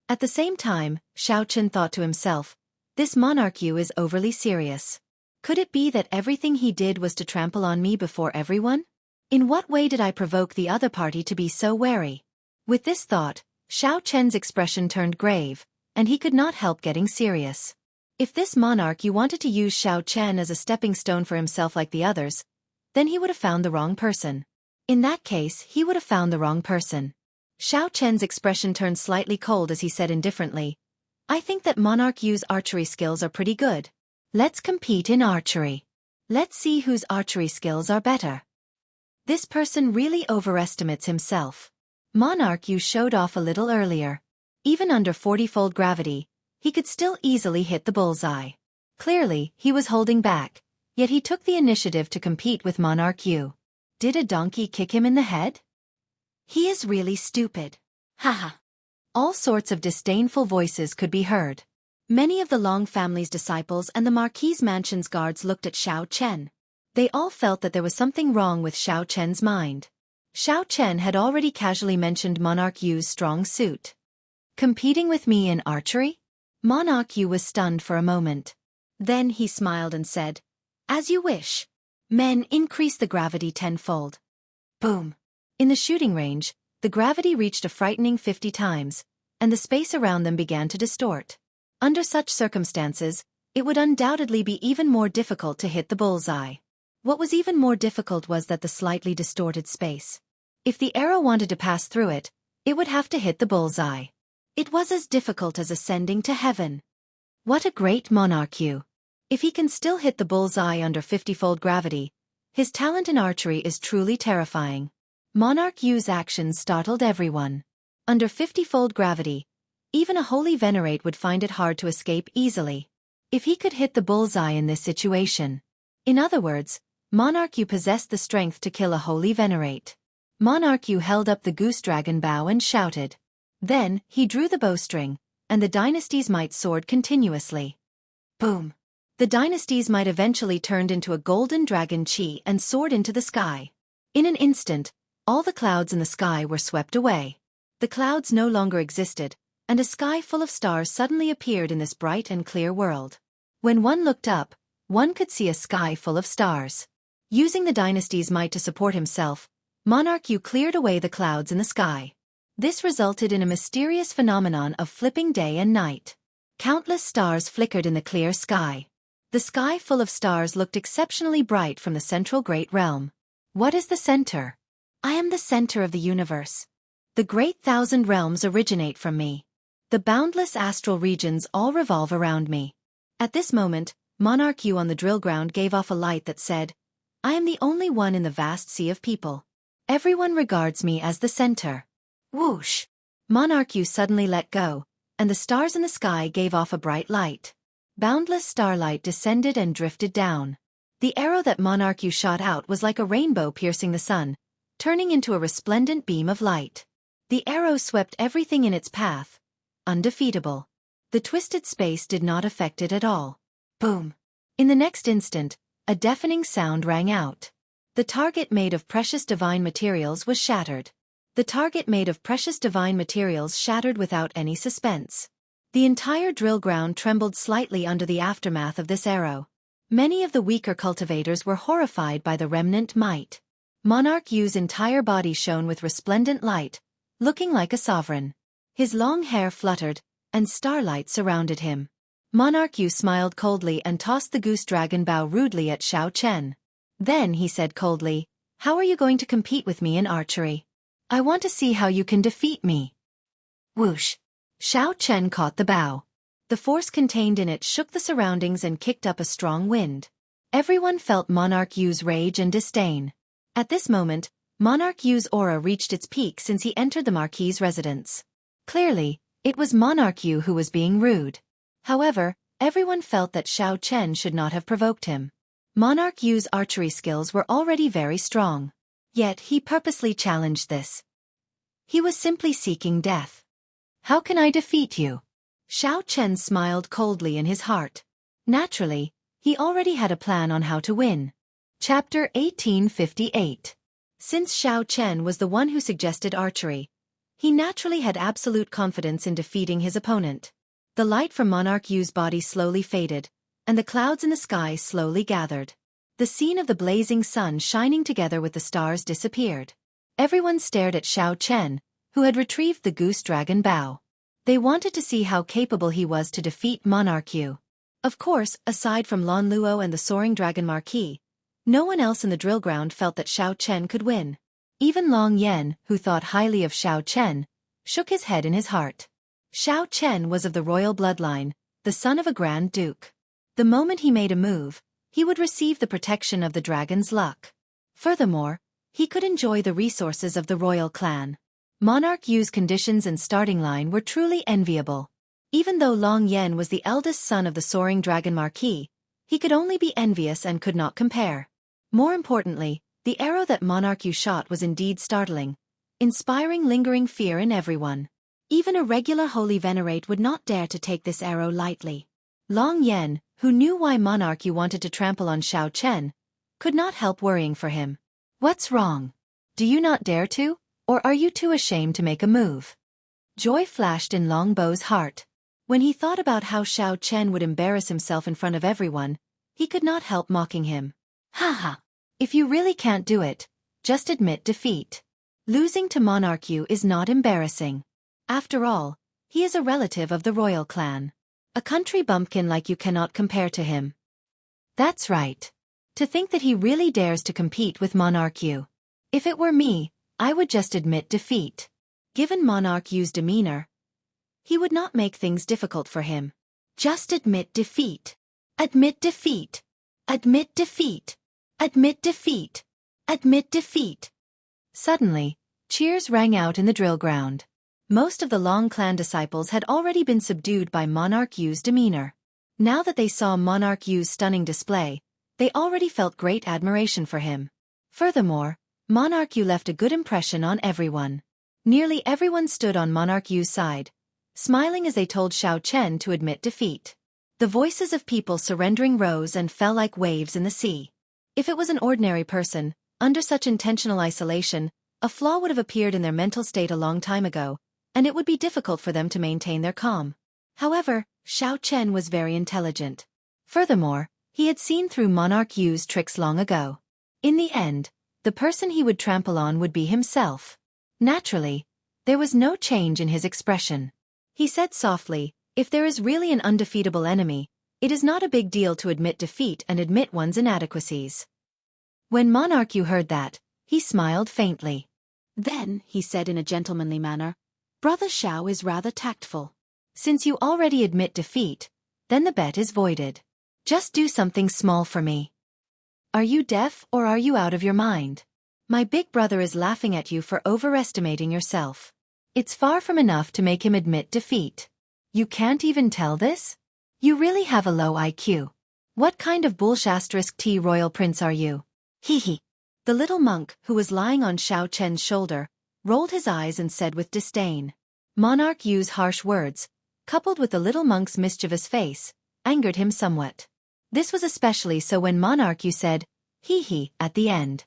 At the same time, Xiao Chen thought to himself, this monarch Yu is overly serious. Could it be that everything he did was to trample on me before everyone? In what way did I provoke the other party to be so wary? With this thought, Xiao Chen's expression turned grave, and he could not help getting serious. If this monarch Yu wanted to use Xiao Chen as a stepping stone for himself like the others, then he would have found the wrong person. In that case, he would have found the wrong person. Xiao Chen's expression turned slightly cold as he said indifferently, I think that monarch Yu's archery skills are pretty good. Let's compete in archery. Let's see whose archery skills are better. This person really overestimates himself. Monarch Yu showed off a little earlier. Even under 40-fold gravity, he could still easily hit the bullseye. Clearly, he was holding back, yet he took the initiative to compete with Monarch Yu. Did a donkey kick him in the head? He is really stupid. Haha. All sorts of disdainful voices could be heard. Many of the Long family's disciples and the Marquis Mansion's guards looked at Xiao Chen. They all felt that there was something wrong with Xiao Chen's mind. Xiao Chen had already casually mentioned Monarch Yu's strong suit. Competing with me in archery? Monarch Yu was stunned for a moment. Then he smiled and said, As you wish. Men, increase the gravity tenfold. Boom. In the shooting range, the gravity reached a frightening 50 times, and the space around them began to distort. Under such circumstances, it would undoubtedly be even more difficult to hit the bullseye. What was even more difficult was that the slightly distorted space. If the arrow wanted to pass through it, it would have to hit the bullseye. It was as difficult as ascending to heaven. What a great monarch Yu. If he can still hit the bullseye under 50-fold gravity, his talent in archery is truly terrifying. Monarch Yu's actions startled everyone. Under 50-fold gravity, even a holy venerate would find it hard to escape easily. If he could hit the bullseye in this situation. In other words, Monarch Yu possessed the strength to kill a holy venerate. Monarch Yu held up the goose dragon bow and shouted. Then, he drew the bowstring, and the dynasty's might soared continuously. Boom! The dynasty's might eventually turned into a golden dragon chi and soared into the sky. In an instant, all the clouds in the sky were swept away. The clouds no longer existed, and a sky full of stars suddenly appeared in this bright and clear world. When one looked up, one could see a sky full of stars. Using the dynasty's might to support himself, Monarch Yu cleared away the clouds in the sky. This resulted in a mysterious phenomenon of flipping day and night. Countless stars flickered in the clear sky. The sky full of stars looked exceptionally bright from the central great realm. What is the center? I am the center of the universe. The great thousand realms originate from me. The boundless astral regions all revolve around me. At this moment, Monarch Yu on the drill ground gave off a light that said, I am the only one in the vast sea of people. Everyone regards me as the center. Whoosh! Monarch Yu suddenly let go, and the stars in the sky gave off a bright light. Boundless starlight descended and drifted down. The arrow that Monarch Yu shot out was like a rainbow piercing the sun, turning into a resplendent beam of light. The arrow swept everything in its path, undefeatable. The twisted space did not affect it at all. Boom! In the next instant, a deafening sound rang out. The target made of precious divine materials was shattered. The target made of precious divine materials shattered without any suspense. The entire drill ground trembled slightly under the aftermath of this arrow. Many of the weaker cultivators were horrified by the remnant might. Monarch Yu's entire body shone with resplendent light, looking like a sovereign. His long hair fluttered, and starlight surrounded him. Monarch Yu smiled coldly and tossed the goose dragon bow rudely at Xiao Chen. Then he said coldly, How are you going to compete with me in archery? I want to see how you can defeat me. Whoosh! Xiao Chen caught the bow. The force contained in it shook the surroundings and kicked up a strong wind. Everyone felt Monarch Yu's rage and disdain. At this moment, Monarch Yu's aura reached its peak since he entered the Marquis's residence. Clearly, it was Monarch Yu who was being rude. However, everyone felt that Xiao Chen should not have provoked him. Monarch Yu's archery skills were already very strong. Yet he purposely challenged this. He was simply seeking death. How can I defeat you? Xiao Chen smiled coldly in his heart. Naturally, he already had a plan on how to win. Chapter 1858. Since Xiao Chen was the one who suggested archery, He naturally had absolute confidence in defeating his opponent. The light from Monarch Yu's body slowly faded, and the clouds in the sky slowly gathered. The scene of the blazing sun shining together with the stars disappeared. Everyone stared at Xiao Chen, who had retrieved the goose dragon bow. They wanted to see how capable he was to defeat Monarch Yu. Of course, aside from Lon Luo and the soaring dragon Marquis, no one else in the drill ground felt that Xiao Chen could win. Even Long Yan, who thought highly of Xiao Chen, shook his head in his heart. Xiao Chen was of the royal bloodline, the son of a grand duke. The moment he made a move, he would receive the protection of the dragon's luck. Furthermore, he could enjoy the resources of the royal clan. Monarch Yu's conditions and starting line were truly enviable. Even though Long Yan was the eldest son of the soaring dragon Marquis, he could only be envious and could not compare. More importantly, the arrow that Monarch Yu shot was indeed startling, inspiring lingering fear in everyone. Even a regular holy venerate would not dare to take this arrow lightly. Long Yan, who knew why Monarch Yu wanted to trample on Xiao Chen, could not help worrying for him. What's wrong? Do you not dare to, or are you too ashamed to make a move? Joy flashed in Long Bow's heart. When he thought about how Xiao Chen would embarrass himself in front of everyone, he could not help mocking him. Haha! If you really can't do it, just admit defeat. Losing to Monarch Yu is not embarrassing. After all, he is a relative of the royal clan. A country bumpkin like you cannot compare to him. That's right. To think that he really dares to compete with Monarch Yu. If it were me, I would just admit defeat. Given Monarch Yu's demeanor, he would not make things difficult for him. Just admit defeat. Admit defeat. Admit defeat. Admit defeat. Admit defeat. Suddenly, cheers rang out in the drill ground. Most of the Long clan disciples had already been subdued by Monarch Yu's demeanor. Now that they saw Monarch Yu's stunning display, they already felt great admiration for him. Furthermore, Monarch Yu left a good impression on everyone. Nearly everyone stood on Monarch Yu's side, smiling as they told Xiao Chen to admit defeat. The voices of people surrendering rose and fell like waves in the sea. If it was an ordinary person, under such intentional isolation, a flaw would have appeared in their mental state a long time ago, and it would be difficult for them to maintain their calm. However, Xiao Chen was very intelligent. Furthermore, he had seen through Monarch Yu's tricks long ago. In the end, the person he would trample on would be himself. Naturally, there was no change in his expression. He said softly, "If there is really an undefeatable enemy, it is not a big deal to admit defeat and admit one's inadequacies." When Monarch Yu heard that, he smiled faintly. Then, he said in a gentlemanly manner, "Brother Xiao is rather tactful. Since you already admit defeat, then the bet is voided. Just do something small for me. Are you deaf or are you out of your mind? My big brother is laughing at you for overestimating yourself. It's far from enough to make him admit defeat. You can't even tell this? You really have a low IQ. What kind of *T royal prince are you? Hee hee." The little monk, who was lying on Xiao Chen's shoulder, rolled his eyes and said with disdain. Monarch Yu's harsh words, coupled with the little monk's mischievous face, angered him somewhat. This was especially so when Monarch Yu said, "Hee hee," at the end.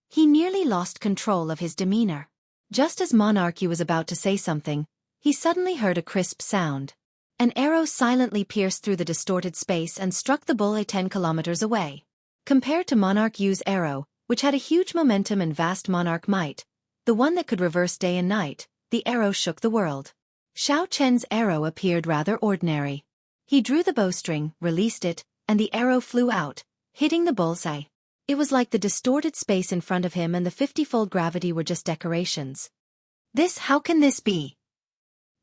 He nearly lost control of his demeanor. Just as Monarch Yu was about to say something, he suddenly heard a crisp sound. An arrow silently pierced through the distorted space and struck the bull 10 kilometers away. Compared to Monarch Yu's arrow, which had a huge momentum and vast monarch might, the one that could reverse day and night, the arrow shook the world. Xiao Chen's arrow appeared rather ordinary. He drew the bowstring, released it, and the arrow flew out, hitting the bullseye. It was like the distorted space in front of him and the 50-fold gravity were just decorations. How can this be?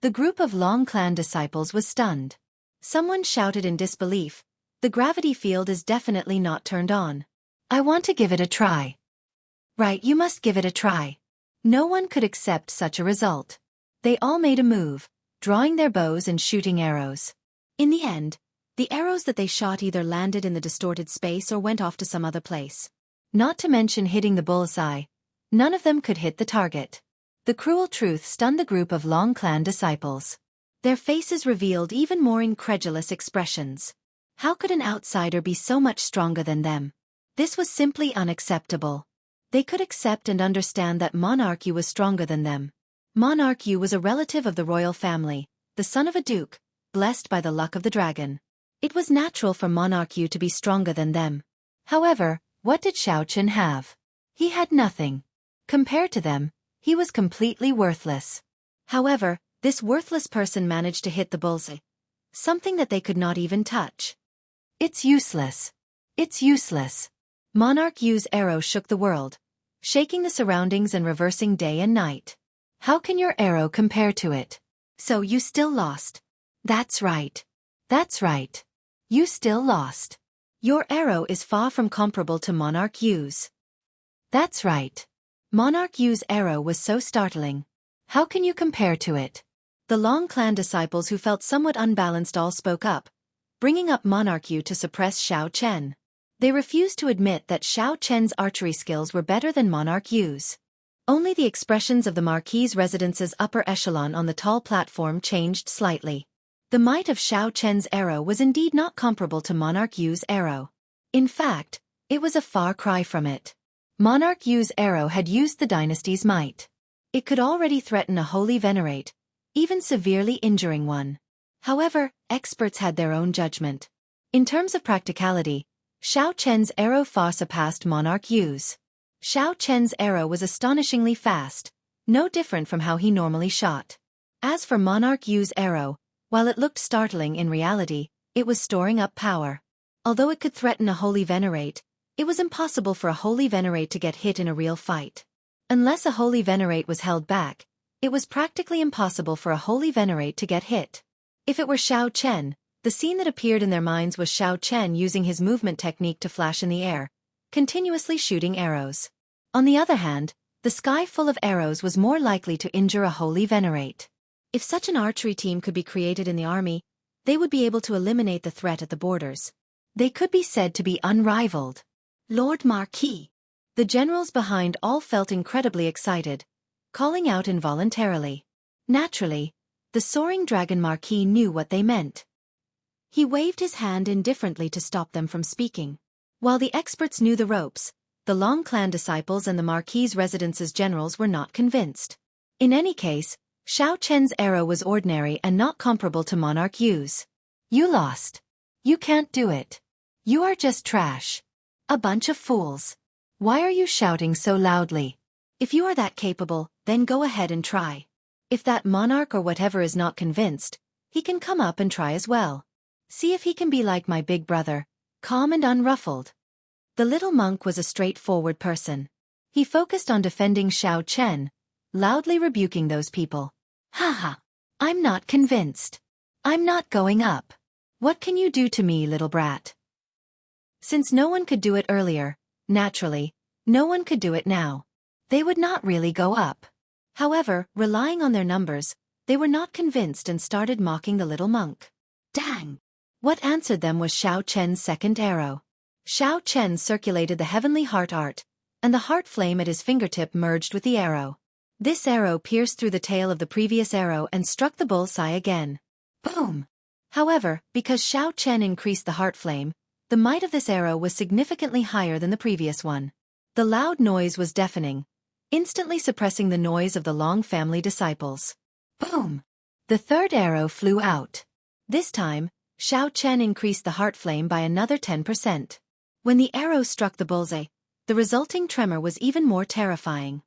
The group of Long clan disciples was stunned. Someone shouted in disbelief, "The gravity field is definitely not turned on. I want to give it a try." Right, you must give it a try. No one could accept such a result. They all made a move, drawing their bows and shooting arrows. In the end, the arrows that they shot either landed in the distorted space or went off to some other place. Not to mention hitting the bullseye, none of them could hit the target. The cruel truth stunned the group of Long clan disciples. Their faces revealed even more incredulous expressions. How could an outsider be so much stronger than them? This was simply unacceptable. They could accept and understand that Monarch Yu was stronger than them. Monarch Yu was a relative of the royal family, the son of a duke, blessed by the luck of the dragon. It was natural for Monarch Yu to be stronger than them. However, what did Xiaochen have? He had nothing. Compared to them, he was completely worthless. However, this worthless person managed to hit the bullseye, something that they could not even touch. It's useless. It's useless. Monarch Yu's arrow shook the world, shaking the surroundings and reversing day and night. How can your arrow compare to it? So you still lost. That's right. That's right. You still lost. Your arrow is far from comparable to Monarch Yu's. That's right. Monarch Yu's arrow was so startling. How can you compare to it? The Long clan disciples who felt somewhat unbalanced all spoke up, bringing up Monarch Yu to suppress Xiaochen. They refused to admit that Xiaochen's archery skills were better than Monarch Yu's. Only the expressions of the Marquis' residence's upper echelon on the tall platform changed slightly. The might of Xiaochen's arrow was indeed not comparable to Monarch Yu's arrow. In fact, it was a far cry from it. Monarch Yu's arrow had used the dynasty's might. It could already threaten a holy venerate, even severely injuring one. However, experts had their own judgment. In terms of practicality, Xiaochen's arrow far surpassed Monarch Yu's. Xiaochen's arrow was astonishingly fast, no different from how he normally shot. As for Monarch Yu's arrow, while it looked startling in reality, it was storing up power. Although it could threaten a holy venerate, it was impossible for a holy venerate to get hit in a real fight. Unless a holy venerate was held back, it was practically impossible for a holy venerate to get hit. If it were Xiaochen, the scene that appeared in their minds was Xiaochen using his movement technique to flash in the air, continuously shooting arrows. On the other hand, the sky full of arrows was more likely to injure a holy venerate. If such an archery team could be created in the army, they would be able to eliminate the threat at the borders. They could be said to be unrivaled. Lord Marquis. The generals behind all felt incredibly excited, calling out involuntarily. Naturally, the soaring dragon Marquis knew what they meant. He waved his hand indifferently to stop them from speaking. While the experts knew the ropes, the Long clan disciples and the Marquis' residence's generals were not convinced. In any case, Xiaochen's arrow was ordinary and not comparable to Monarch Yu's. You lost. You can't do it. You are just trash. A bunch of fools. Why are you shouting so loudly? If you are that capable, then go ahead and try. If that monarch or whatever is not convinced, he can come up and try as well. See if he can be like my big brother, calm and unruffled. The little monk was a straightforward person. He focused on defending Xiaochen, loudly rebuking those people. Haha. I'm not convinced. I'm not going up. What can you do to me, little brat? Since no one could do it earlier, naturally, no one could do it now. They would not really go up. However, relying on their numbers, they were not convinced and started mocking the little monk. Dang! What answered them was Xiaochen's second arrow. Xiaochen circulated the heavenly heart art, and the heart flame at his fingertip merged with the arrow. This arrow pierced through the tail of the previous arrow and struck the bullseye again. Boom! However, because Xiaochen increased the heart flame, the might of this arrow was significantly higher than the previous one. The loud noise was deafening, instantly suppressing the noise of the Long family disciples. Boom! The third arrow flew out. This time, Xiaochen increased the heart flame by another 10%. When the arrow struck the bullseye, the resulting tremor was even more terrifying.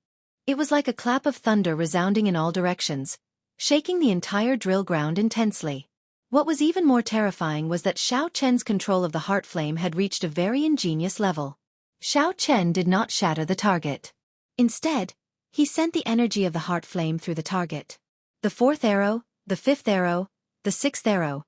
It was like a clap of thunder resounding in all directions, shaking the entire drill ground intensely. What was even more terrifying was that Xiaochen's control of the heart flame had reached a very ingenious level. Xiaochen did not shatter the target. Instead, he sent the energy of the heart flame through the target. The fourth arrow, the fifth arrow, the sixth arrow.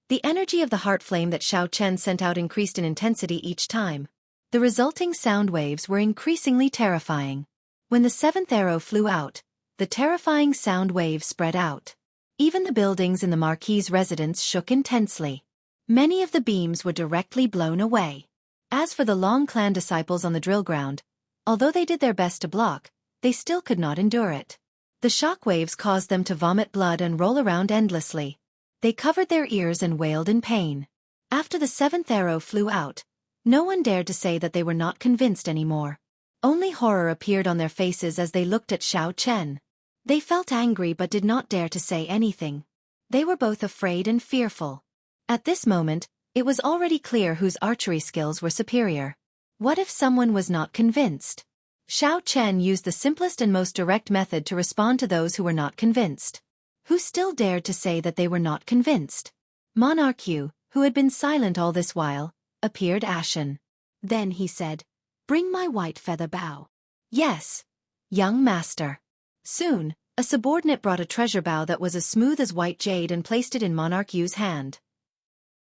The energy of the heart flame that Xiaochen sent out increased in intensity each time. The resulting sound waves were increasingly terrifying. When the seventh arrow flew out, the terrifying sound waves spread out. Even the buildings in the Marquis' residence shook intensely. Many of the beams were directly blown away. As for the Long clan disciples on the drill ground, although they did their best to block, they still could not endure it. The shock waves caused them to vomit blood and roll around endlessly. They covered their ears and wailed in pain. After the seventh arrow flew out, no one dared to say that they were not convinced anymore. Only horror appeared on their faces as they looked at Xiaochen. They felt angry but did not dare to say anything. They were both afraid and fearful. At this moment, it was already clear whose archery skills were superior. What if someone was not convinced? Xiao Chen used the simplest and most direct method to respond to those who were not convinced. Who still dared to say that they were not convinced? Monarch Yu, who had been silent all this while, appeared ashen. Then he said, "Bring my white feather bow." "Yes, young master." Soon, a subordinate brought a treasure bow that was as smooth as white jade and placed it in Monarch Yu's hand.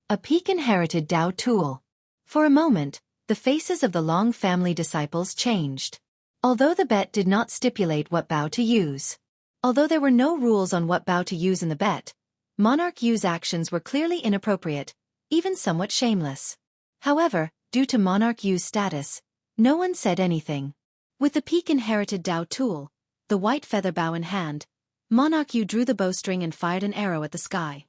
A peak-inherited Dao tool. For a moment, the faces of the Long family disciples changed. Although the bet did not stipulate what bow to use. Although there were no rules on what bow to use in the bet, Monarch Yu's actions were clearly inappropriate, even somewhat shameless. However, due to Monarch Yu's status, no one said anything. With the peak-inherited Dao tool, the white feather bow in hand, Monarch Yu drew the bowstring and fired an arrow at the sky.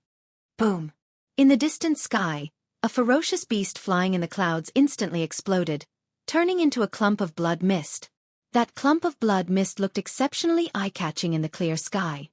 Boom! In the distant sky, a ferocious beast flying in the clouds instantly exploded, turning into a clump of blood mist. That clump of blood mist looked exceptionally eye-catching in the clear sky.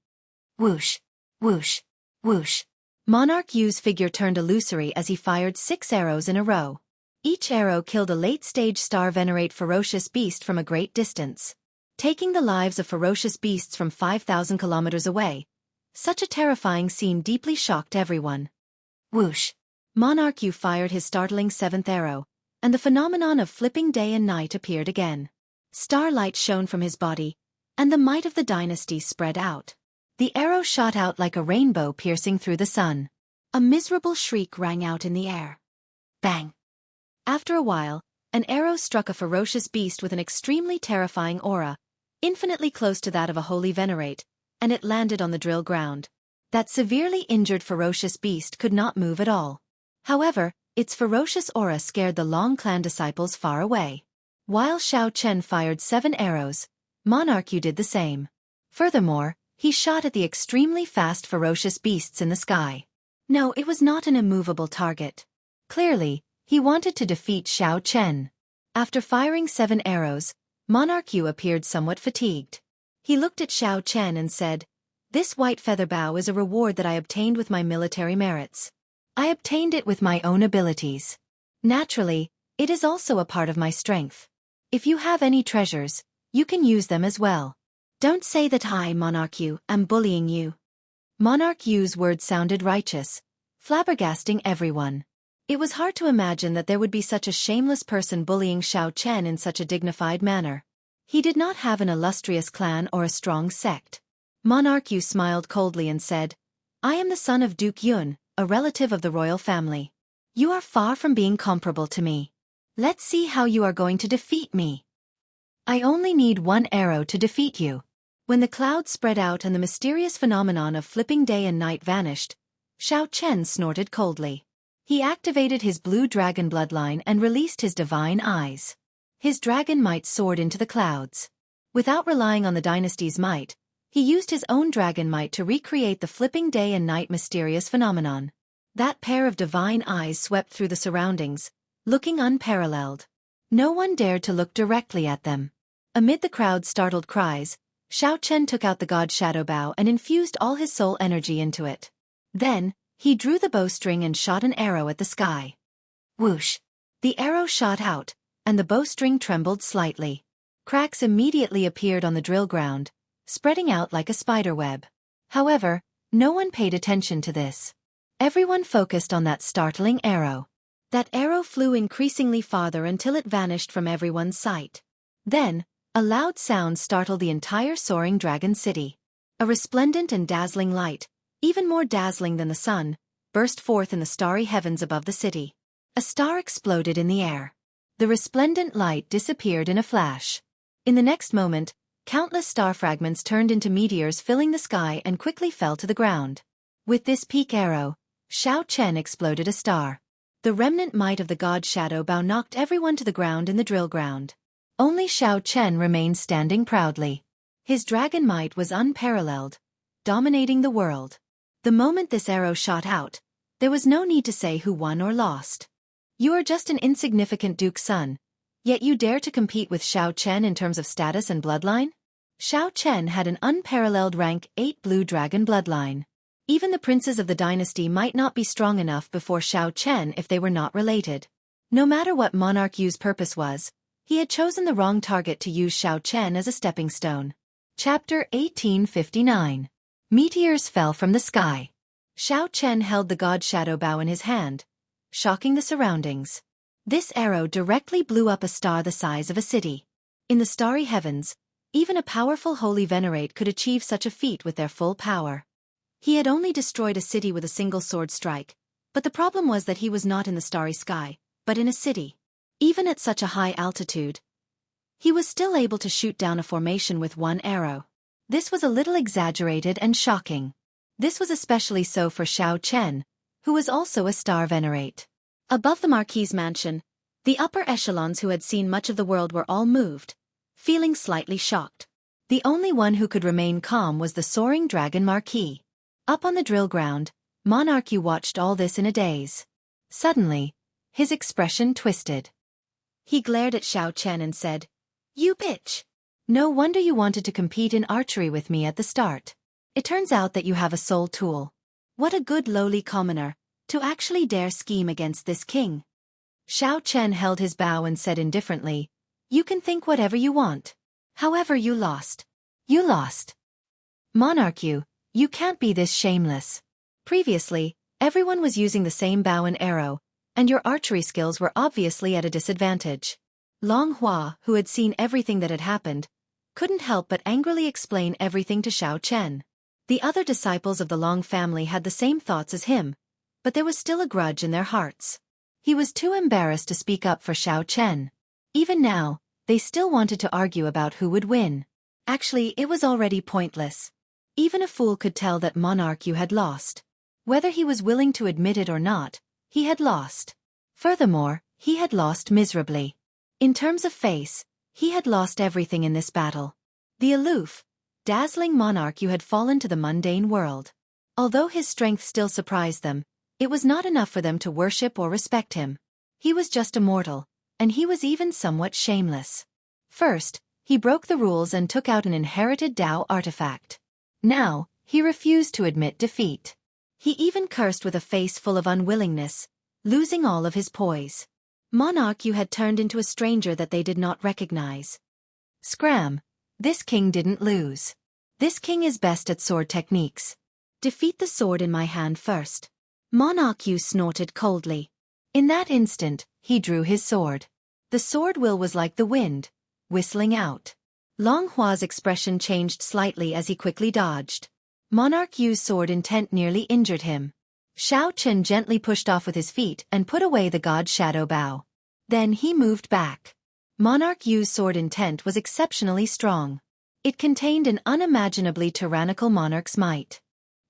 Whoosh! Whoosh! Whoosh! Monarch Yu's figure turned illusory as he fired 6 arrows in a row. Each arrow killed a late-stage star venerate ferocious beast from a great distance. Taking the lives of ferocious beasts from 5,000 kilometers away, such a terrifying scene deeply shocked everyone. Whoosh! Monarch Yu fired his startling 7th arrow, and the phenomenon of flipping day and night appeared again. Starlight shone from his body, and the might of the dynasty spread out. The arrow shot out like a rainbow piercing through the sun. A miserable shriek rang out in the air. Bang! After a while, an arrow struck a ferocious beast with an extremely terrifying aura, infinitely close to that of a holy venerate, and it landed on the drill ground. That severely injured ferocious beast could not move at all. However, its ferocious aura scared the Long clan disciples far away. While Xiao Chen fired 7 arrows, Monarch Yu did the same. Furthermore, he shot at the extremely fast ferocious beasts in the sky. No, it was not an immovable target. Clearly, he wanted to defeat Xiao Chen. After firing 7 arrows, Monarch Yu appeared somewhat fatigued. He looked at Xiao Chen and said, "This white feather bow is a reward that I obtained with my military merits. I obtained it with my own abilities. Naturally, it is also a part of my strength. If you have any treasures, you can use them as well. Don't say that I, Monarch Yu, am bullying you." Monarch Yu's words sounded righteous, flabbergasting everyone. It was hard to imagine that there would be such a shameless person bullying Xiao Chen in such a dignified manner. He did not have an illustrious clan or a strong sect. Monarch Yu smiled coldly and said, "I am the son of Duke Yun, a relative of the royal family. You are far from being comparable to me. Let's see how you are going to defeat me. I only need 1 arrow to defeat you." When the clouds spread out and the mysterious phenomenon of flipping day and night vanished, Xiao Chen snorted coldly. He activated his blue dragon bloodline and released his divine eyes. His dragon might soared into the clouds. Without relying on the dynasty's might, he used his own dragon might to recreate the flipping day and night mysterious phenomenon. That pair of divine eyes swept through the surroundings, looking unparalleled. No one dared to look directly at them. Amid the crowd's startled cries, Xiao Chen took out the god shadow bow and infused all his soul energy into it. Then, he drew the bowstring and shot an arrow at the sky. Whoosh! The arrow shot out, and the bowstring trembled slightly. Cracks immediately appeared on the drill ground, spreading out like a spiderweb. However, no one paid attention to this. Everyone focused on that startling arrow. That arrow flew increasingly farther until it vanished from everyone's sight. Then, a loud sound startled the entire soaring dragon city. A resplendent and dazzling light, even more dazzling than the sun, burst forth in the starry heavens above the city. A star exploded in the air. The resplendent light disappeared in a flash. In the next moment, countless star fragments turned into meteors filling the sky and quickly fell to the ground. With this peak arrow, Xiao Chen exploded a star. The remnant might of the god shadow bow knocked everyone to the ground in the drill ground. Only Xiao Chen remained standing proudly. His dragon might was unparalleled, dominating the world. The moment this arrow shot out, there was no need to say who won or lost. You are just an insignificant duke's son, yet you dare to compete with Xiao Chen in terms of status and bloodline? Xiao Chen had an unparalleled rank 8 blue dragon bloodline. Even the princes of the dynasty might not be strong enough before Xiao Chen if they were not related. No matter what Monarch Yu's purpose was, he had chosen the wrong target to use Xiao Chen as a stepping stone. Chapter 1859. Meteors fell from the sky. Xiao Chen held the god shadow bow in his hand, shocking the surroundings. This arrow directly blew up a star the size of a city. In the starry heavens, even a powerful holy venerate could achieve such a feat with their full power. He had only destroyed a city with a single sword strike, but the problem was that he was not in the starry sky, but in a city. Even at such a high altitude, he was still able to shoot down a formation with one arrow. This was a little exaggerated and shocking. This was especially so for Xiao Chen, who was also a star venerate. Above the Marquis's mansion, the upper echelons who had seen much of the world were all moved, feeling slightly shocked. The only one who could remain calm was the soaring dragon Marquis. Up on the drill ground, Monarch Yu watched all this in a daze. Suddenly, his expression twisted. He glared at Xiao Chen and said, "You bitch! No wonder you wanted to compete in archery with me at the start. It turns out that you have a soul tool. What a good lowly commoner, to actually dare scheme against this king." Xiao Chen held his bow and said indifferently, "You can think whatever you want. However, you lost. You lost. Monarch Yu, you can't be this shameless. Previously, everyone was using the same bow and arrow, and your archery skills were obviously at a disadvantage." Long Hua, who had seen everything that had happened, couldn't help but angrily explain everything to Xiao Chen. The other disciples of the Long family had the same thoughts as him, but there was still a grudge in their hearts. He was too embarrassed to speak up for Xiao Chen. Even now, they still wanted to argue about who would win. Actually, it was already pointless. Even a fool could tell that Monarch Yu had lost. Whether he was willing to admit it or not, he had lost. Furthermore, he had lost miserably. In terms of face, he had lost everything in this battle. The aloof, dazzling Monarch Yu had fallen to the mundane world. Although his strength still surprised them, it was not enough for them to worship or respect him. He was just a mortal, and he was even somewhat shameless. First, he broke the rules and took out an inherited Dao artifact. Now, he refused to admit defeat. He even cursed with a face full of unwillingness, losing all of his poise. Monarch Yu had turned into a stranger that they did not recognize. Scram! This king didn't lose. This king is best at sword techniques. Defeat the sword in my hand first. Monarch Yu snorted coldly. In that instant, he drew his sword. The sword will was like the wind, whistling out. Long Hua's expression changed slightly as he quickly dodged. Monarch Yu's sword intent nearly injured him. Xiao Chen gently pushed off with his feet and put away the god's shadow bow. Then he moved back. Monarch Yu's sword intent was exceptionally strong. It contained an unimaginably tyrannical monarch's might.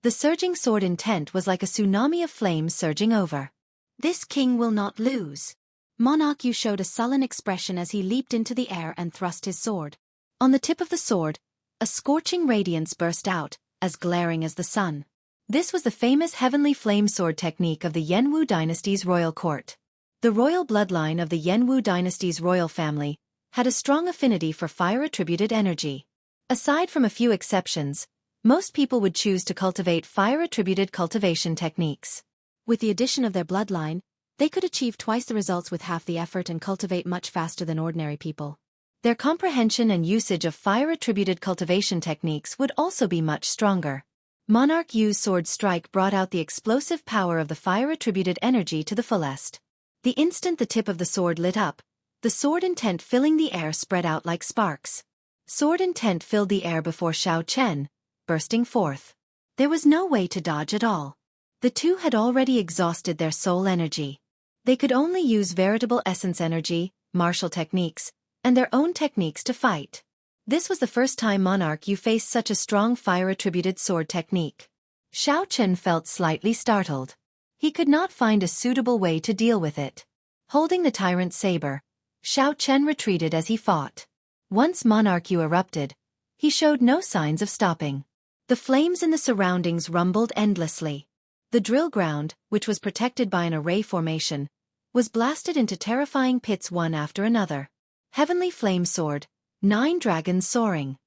The surging sword intent was like a tsunami of flames surging over. This king will not lose. Monarch Yu showed a sullen expression as he leaped into the air and thrust his sword. On the tip of the sword, a scorching radiance burst out, as glaring as the sun. This was the famous heavenly flame sword technique of the Jianghu dynasty's royal court. The royal bloodline of the Jianghu dynasty's royal family had a strong affinity for fire-attributed energy. Aside from a few exceptions, most people would choose to cultivate fire-attributed cultivation techniques. With the addition of their bloodline, they could achieve twice the results with half the effort and cultivate much faster than ordinary people. Their comprehension and usage of fire-attributed cultivation techniques would also be much stronger. Monarch Yu's sword strike brought out the explosive power of the fire-attributed energy to the fullest. The instant the tip of the sword lit up, the sword intent filling the air spread out like sparks. Sword intent filled the air before Xiao Chen, bursting forth. There was no way to dodge at all. The two had already exhausted their soul energy. They could only use veritable essence energy, martial techniques, and their own techniques to fight. This was the first time Monarch Yu faced such a strong fire-attributed sword technique. Xiao Chen felt slightly startled. He could not find a suitable way to deal with it. Holding the tyrant's saber, Xiao Chen retreated as he fought. Once Monarch Yu erupted, he showed no signs of stopping. The flames in the surroundings rumbled endlessly. The drill ground, which was protected by an array formation, was blasted into terrifying pits one after another. Heavenly Flame Sword, 9 dragons soaring.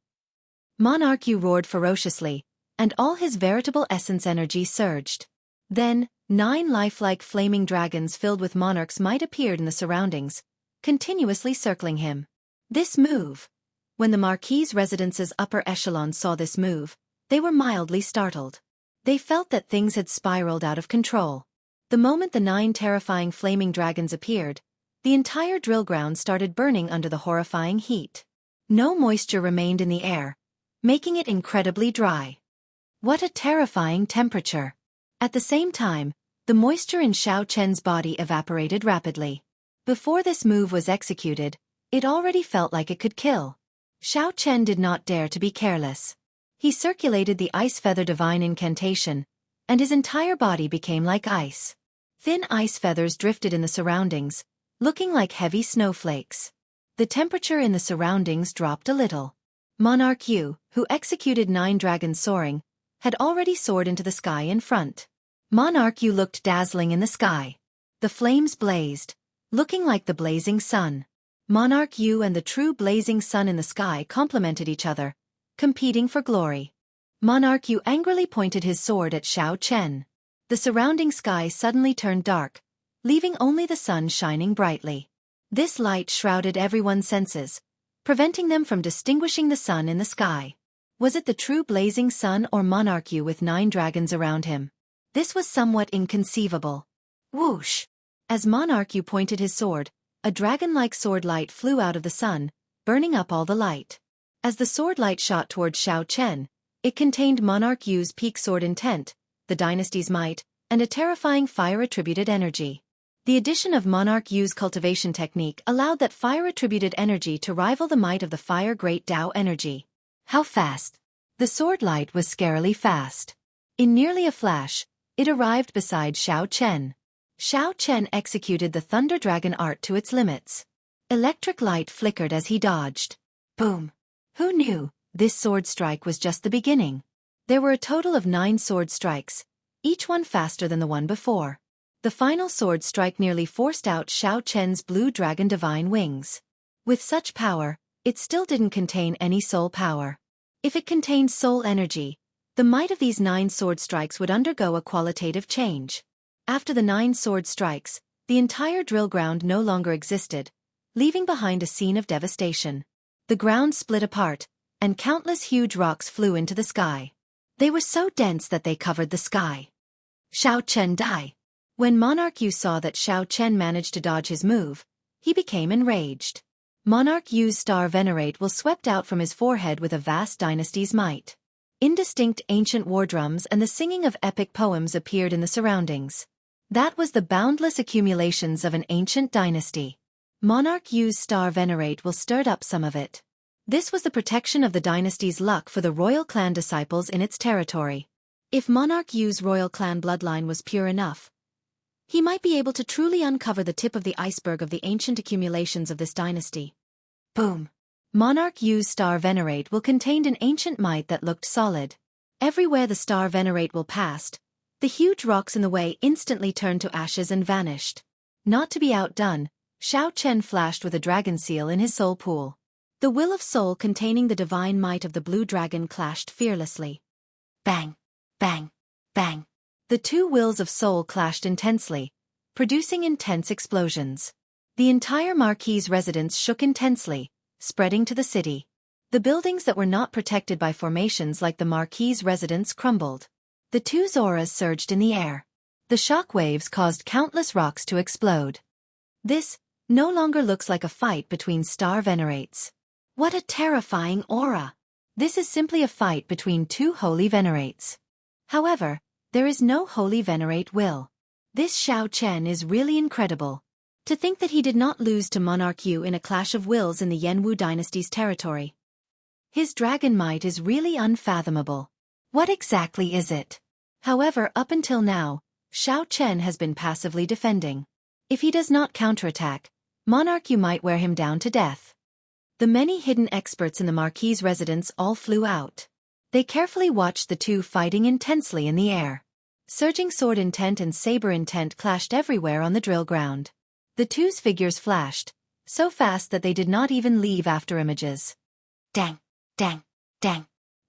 Monarch Yu roared ferociously, and all his veritable essence energy surged. Then, 9 lifelike flaming dragons filled with Monarch's might appeared in the surroundings, continuously circling him. This move. When the Marquis' residence's upper echelon saw this move, they were mildly startled. They felt that things had spiraled out of control. The moment the 9 terrifying flaming dragons appeared, the entire drill ground started burning under the horrifying heat. No moisture remained in the air, making it incredibly dry. What a terrifying temperature! At the same time, the moisture in Xiao Chen's body evaporated rapidly. Before this move was executed, it already felt like it could kill. Xiao Chen did not dare to be careless. He circulated the Ice Feather Divine Incantation, and his entire body became like ice. Thin ice feathers drifted in the surroundings, looking like heavy snowflakes. The temperature in the surroundings dropped a little. Monarch Yu, who executed 9 dragons soaring, had already soared into the sky in front. Monarch Yu looked dazzling in the sky. The flames blazed, looking like the blazing sun. Monarch Yu and the true blazing sun in the sky complemented each other, competing for glory. Monarch Yu angrily pointed his sword at Xiao Chen. The surrounding sky suddenly turned dark, leaving only the sun shining brightly. This light shrouded everyone's senses, preventing them from distinguishing the sun in the sky. Was it the true blazing sun or Monarch Yu with 9 dragons around him? This was somewhat inconceivable. Whoosh! As Monarch Yu pointed his sword, a dragon-like sword light flew out of the sun, burning up all the light. As the sword light shot towards Xiao Chen, it contained Monarch Yu's peak sword intent, the dynasty's might, and a terrifying fire-attributed energy. The addition of Monarch Yu's cultivation technique allowed that fire-attributed energy to rival the might of the fire great Tao energy. How fast! The sword light was scarily fast. In nearly a flash, it arrived beside Xiao Chen. Xiao Chen executed the Thunder Dragon art to its limits. Electric light flickered as he dodged. Boom! Who knew? This sword strike was just the beginning. There were a total of 9 sword strikes, each one faster than the one before. The final sword strike nearly forced out Xiao Chen's blue dragon divine wings. With such power, it still didn't contain any soul power. If it contained soul energy, the might of these 9 sword strikes would undergo a qualitative change. After the 9 sword strikes, the entire drill ground no longer existed, leaving behind a scene of devastation. The ground split apart, and countless huge rocks flew into the sky. They were so dense that they covered the sky. Xiao Chen died. When Monarch Yu saw that Xiao Chen managed to dodge his move, he became enraged. Monarch Yu's star venerate will swept out from his forehead with a vast dynasty's might. Indistinct ancient war drums and the singing of epic poems appeared in the surroundings. That was the boundless accumulations of an ancient dynasty. Monarch Yu's star venerate will stirred up some of it. This was the protection of the dynasty's luck for the royal clan disciples in its territory. If Monarch Yu's royal clan bloodline was pure enough, he might be able to truly uncover the tip of the iceberg of the ancient accumulations of this dynasty. Boom! Monarch Yu's star venerate will contained an ancient might that looked solid. Everywhere the star venerate will passed, the huge rocks in the way instantly turned to ashes and vanished. Not to be outdone, Xiao Chen flashed with a dragon seal in his soul pool. The will of soul containing the divine might of the blue dragon clashed fearlessly. Bang! Bang! Bang! The 2 wills of soul clashed intensely, producing intense explosions. The entire Marquis' residence shook intensely, spreading to the city. The buildings that were not protected by formations like the Marquis' residence crumbled. The 2 auras surged in the air. The shock waves caused countless rocks to explode. This no longer looks like a fight between star venerates. What a terrifying aura! This is simply a fight between 2 holy venerates. However, there is no holy venerate will. This Xiao Chen is really incredible. To think that he did not lose to Monarch Yu in a clash of wills in the Yanwu dynasty's territory. His dragon might is really unfathomable. What exactly is it? However, up until now, Xiao Chen has been passively defending. If he does not counterattack, Monarch Yu might wear him down to death. The many hidden experts in the Marquis' residence all flew out. They carefully watched the 2 fighting intensely in the air. Surging sword intent and saber intent clashed everywhere on the drill ground. The 2's figures flashed, so fast that they did not even leave after images. Dang! Dang! Dang!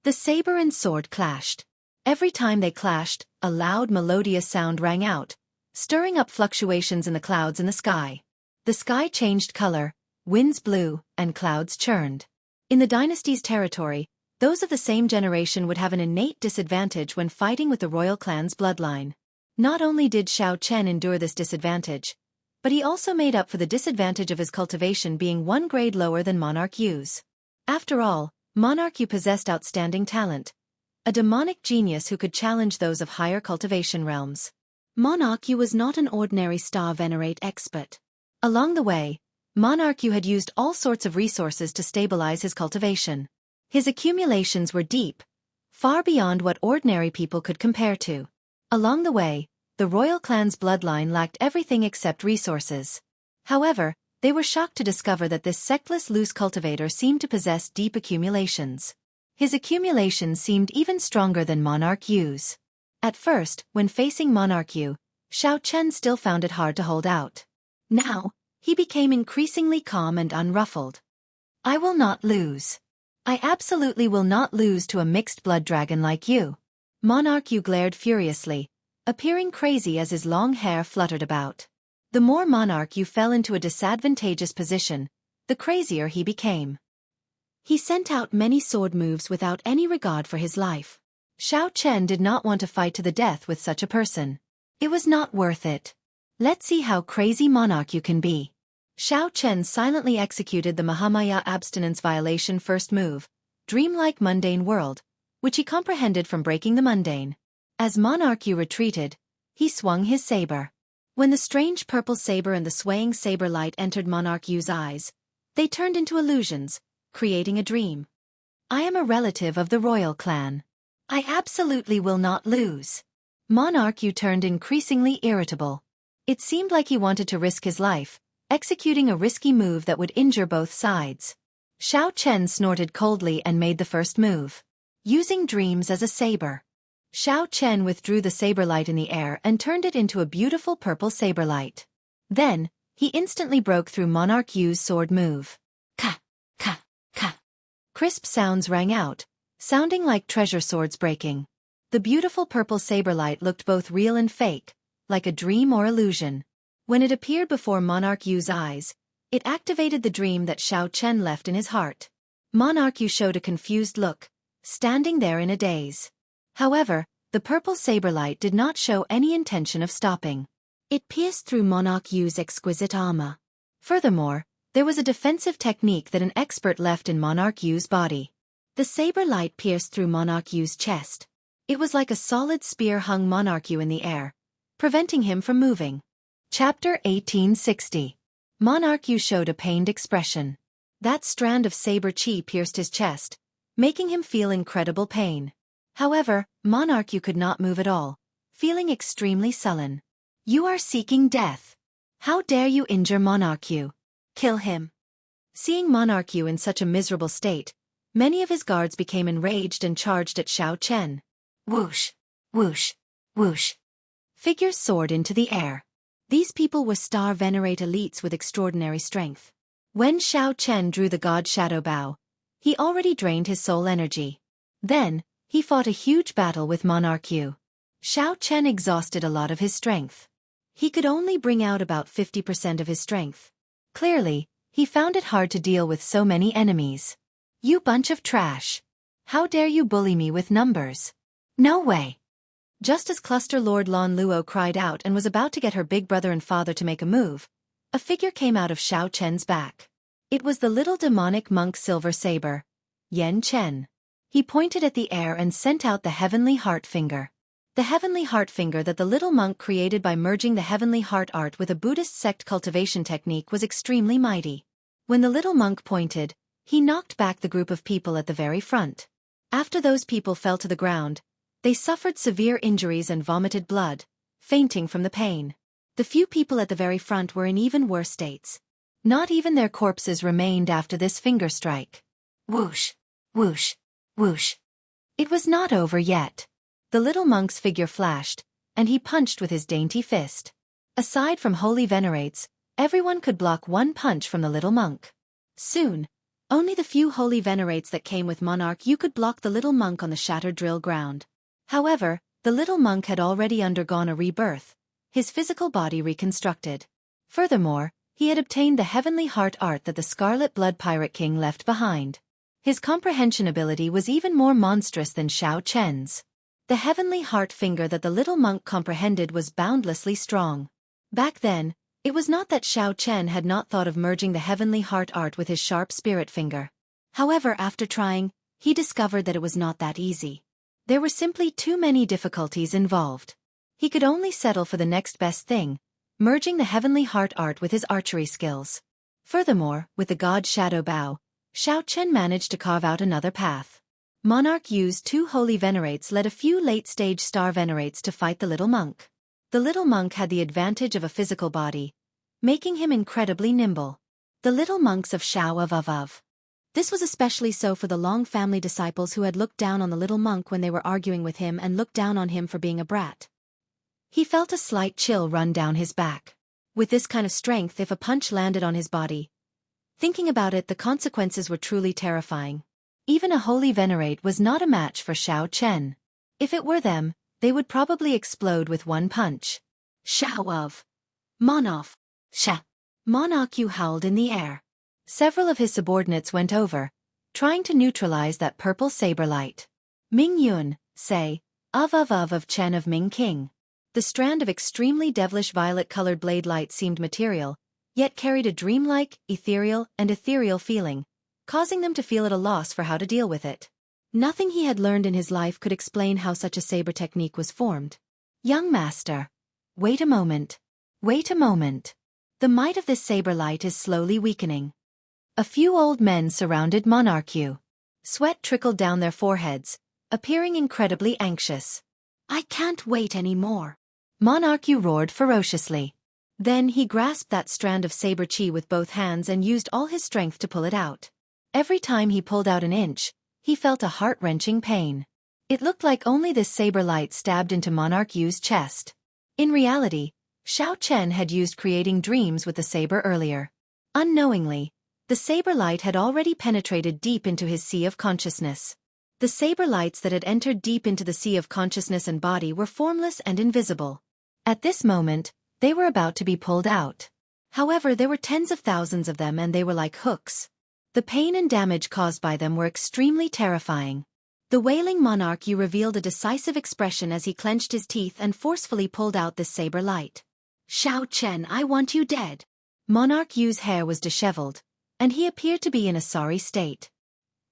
The saber and sword clashed. Every time they clashed, a loud melodious sound rang out, stirring up fluctuations in the clouds in the sky. The sky changed color, winds blew, and clouds churned. In the dynasty's territory, those of the same generation would have an innate disadvantage when fighting with the royal clan's bloodline. Not only did Xiao Chen endure this disadvantage, but he also made up for the disadvantage of his cultivation being one grade lower than Monarch Yu's. After all, Monarch Yu possessed outstanding talent, a demonic genius who could challenge those of higher cultivation realms. Monarch Yu was not an ordinary star venerate expert. Along the way, Monarch Yu had used all sorts of resources to stabilize his cultivation. His accumulations were deep, far beyond what ordinary people could compare to. Along the way, the royal clan's bloodline lacked everything except resources. However, they were shocked to discover that this sectless loose cultivator seemed to possess deep accumulations. His accumulations seemed even stronger than Monarch Yu's. At first, when facing Monarch Yu, Xiao Chen still found it hard to hold out. Now, he became increasingly calm and unruffled. I will not lose. I absolutely will not lose to a mixed blood dragon like you. Monarch Yu glared furiously, appearing crazy as his long hair fluttered about. The more Monarch Yu fell into a disadvantageous position, the crazier he became. He sent out many sword moves without any regard for his life. Xiao Chen did not want to fight to the death with such a person. It was not worth it. Let's see how crazy Monarch Yu can be. Xiao Chen silently executed the Mahamaya abstinence violation first move, dreamlike mundane world, which he comprehended from breaking the mundane. As Monarch Yu retreated, he swung his saber. When the strange purple saber and the swaying saber light entered Monarch Yu's eyes, they turned into illusions, creating a dream. I am a relative of the royal clan. I absolutely will not lose. Monarch Yu turned increasingly irritable. It seemed like he wanted to risk his life, executing a risky move that would injure both sides. Xiao Chen snorted coldly and made the first move. Using dreams as a saber. Xiao Chen withdrew the saber light in the air and turned it into a beautiful purple saber light. Then, he instantly broke through Monarch Yu's sword move. Ka, ka, ka. Crisp sounds rang out, sounding like treasure swords breaking. The beautiful purple saber light looked both real and fake, like a dream or illusion. When it appeared before Monarch Yu's eyes, it activated the dream that Xiao Chen left in his heart. Monarch Yu showed a confused look, standing there in a daze. However, the purple saber light did not show any intention of stopping. It pierced through Monarch Yu's exquisite armor. Furthermore, there was a defensive technique that an expert left in Monarch Yu's body. The saber light pierced through Monarch Yu's chest. It was like a solid spear hung Monarch Yu in the air, preventing him from moving. Chapter 1860. Monarch Yu showed a pained expression. That strand of saber chi pierced his chest, making him feel incredible pain. However, Monarch Yu could not move at all, feeling extremely sullen. You are seeking death. How dare you injure Monarch Yu? Kill him. Seeing Monarch Yu in such a miserable state, many of his guards became enraged and charged at Xiao Chen. Whoosh, whoosh, whoosh. Figures soared into the air. These people were star venerate elites with extraordinary strength. When Xiao Chen drew the god shadow bow, he already drained his soul energy. Then, he fought a huge battle with Monarch Yu. Xiao Chen exhausted a lot of his strength. He could only bring out about 50% of his strength. Clearly, he found it hard to deal with so many enemies. You bunch of trash. How dare you bully me with numbers? No way. Just as Cluster Lord Lan Luo cried out and was about to get her big brother and father to make a move, a figure came out of Xiao Chen's back. It was the little demonic monk Silver Saber, Yan Chen. He pointed at the air and sent out the heavenly heart finger. The heavenly heart finger that the little monk created by merging the heavenly heart art with a Buddhist sect cultivation technique was extremely mighty. When the little monk pointed, he knocked back the group of people at the very front. After those people fell to the ground, they suffered severe injuries and vomited blood, fainting from the pain. The few people at the very front were in even worse states. Not even their corpses remained after this finger strike. Whoosh, whoosh, whoosh. It was not over yet. The little monk's figure flashed, and he punched with his dainty fist. Aside from holy venerates, everyone could block one punch from the little monk. Soon, Only the few holy venerates that came with Monarch Yu could block the little monk on the shattered drill ground. However, the little monk had already undergone a rebirth, his physical body reconstructed. Furthermore, he had obtained the heavenly heart art that the Scarlet Blood Pirate King left behind. His comprehension ability was even more monstrous than Xiao Chen's. The heavenly heart finger that the little monk comprehended was boundlessly strong. Back then, it was not that Xiao Chen had not thought of merging the heavenly heart art with his sharp spirit finger. However, after trying, he discovered that it was not that easy. There were simply too many difficulties involved. He could only settle for the next best thing, merging the heavenly heart art with his archery skills. Furthermore, with the god Shadow Bow, Xiao Chen managed to carve out another path. Monarch Yu's 2 holy venerates led a few late-stage star venerates to fight the little monk. The little monk had the advantage of a physical body, making him incredibly nimble. The little monks of Shao of. This was especially so for the Long family disciples who had looked down on the little monk when they were arguing with him and looked down on him for being a brat. He felt a slight chill run down his back. With this kind of strength, if a punch landed on his body. Thinking about it, the consequences were truly terrifying. Even a holy venerate was not a match for Xiao Chen. If it were them, they would probably explode with one punch. Shao of Monoff. Sha. Monarch Yu howled in the air. Several of his subordinates went over, trying to neutralize that purple saber light. Ming Yun, say, of Chen of Ming King. The strand of extremely devilish violet-colored blade light seemed material, yet carried a dreamlike, ethereal feeling, causing them to feel at a loss for how to deal with it. Nothing he had learned in his life could explain how such a saber technique was formed. Young master. Wait a moment. Wait a moment. The might of this saber light is slowly weakening. A few old men surrounded Monarch Yu. Sweat trickled down their foreheads, appearing incredibly anxious. I can't wait anymore. Monarch Yu roared ferociously. Then he grasped that strand of saber chi with both hands and used all his strength to pull it out. Every time he pulled out an inch, he felt a heart-wrenching pain. It looked like only this saber light stabbed into Monarch Yu's chest. In reality, Xiao Chen had used creating dreams with the saber earlier. Unknowingly, the saber light had already penetrated deep into his sea of consciousness. The saber lights that had entered deep into the sea of consciousness and body were formless and invisible. At this moment, they were about to be pulled out. However, there were tens of thousands of them and they were like hooks. The pain and damage caused by them were extremely terrifying. The wailing Monarch Yu revealed a decisive expression as he clenched his teeth and forcefully pulled out this saber light. Xiao Chen, I want you dead. Monarch Yu's hair was disheveled, and he appeared to be in a sorry state.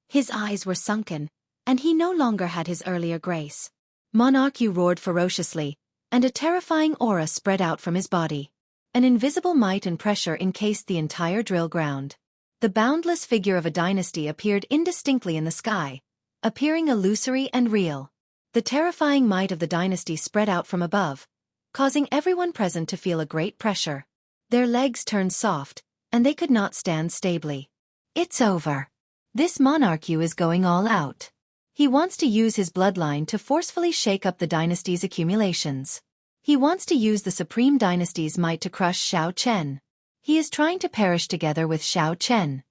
His eyes were sunken, and he no longer had his earlier grace. Monarch Yu roared ferociously, and a terrifying aura spread out from his body. An invisible might and pressure encased the entire drill ground. The boundless figure of a dynasty appeared indistinctly in the sky, appearing illusory and real. The terrifying might of the dynasty spread out from above, causing everyone present to feel a great pressure. Their legs turned soft, and they could not stand stably. It's over. This Monarch Yu is going all out. He wants to use his bloodline to forcefully shake up the dynasty's accumulations. He wants to use the Supreme Dynasty's might to crush Xiao Chen. He is trying to perish together with Xiao Chen.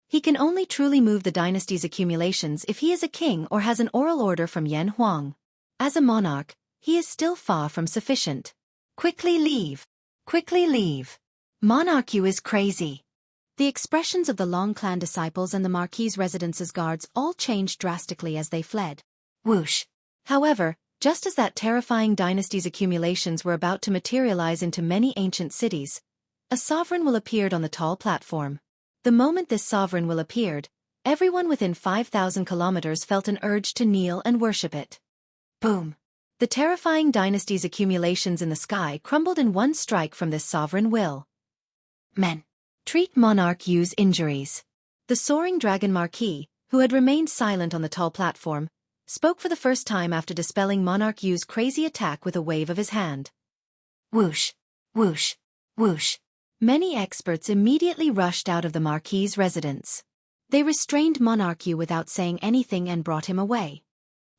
He can only truly move the dynasty's accumulations if he is a king or has an oral order from Yan Huang. As a monarch, he is still far from sufficient. Quickly leave. Quickly leave. Monarch Yu is crazy. The expressions of the Long clan disciples and the Marquis's residence's guards all changed drastically as they fled. Whoosh. However, just as that terrifying dynasty's accumulations were about to materialize into many ancient cities, a sovereign will appeared on the tall platform. The moment this sovereign will appeared, everyone within 5,000 kilometers felt an urge to kneel and worship it. Boom. The terrifying dynasty's accumulations in the sky crumbled in one strike from this sovereign will. Men. Treat Monarch Yu's injuries. The soaring dragon Marquis, who had remained silent on the tall platform, spoke for the first time after dispelling Monarch Yu's crazy attack with a wave of his hand. Whoosh. Whoosh. Whoosh. Many experts immediately rushed out of the Marquis's residence. They restrained Monarch Yu without saying anything and brought him away.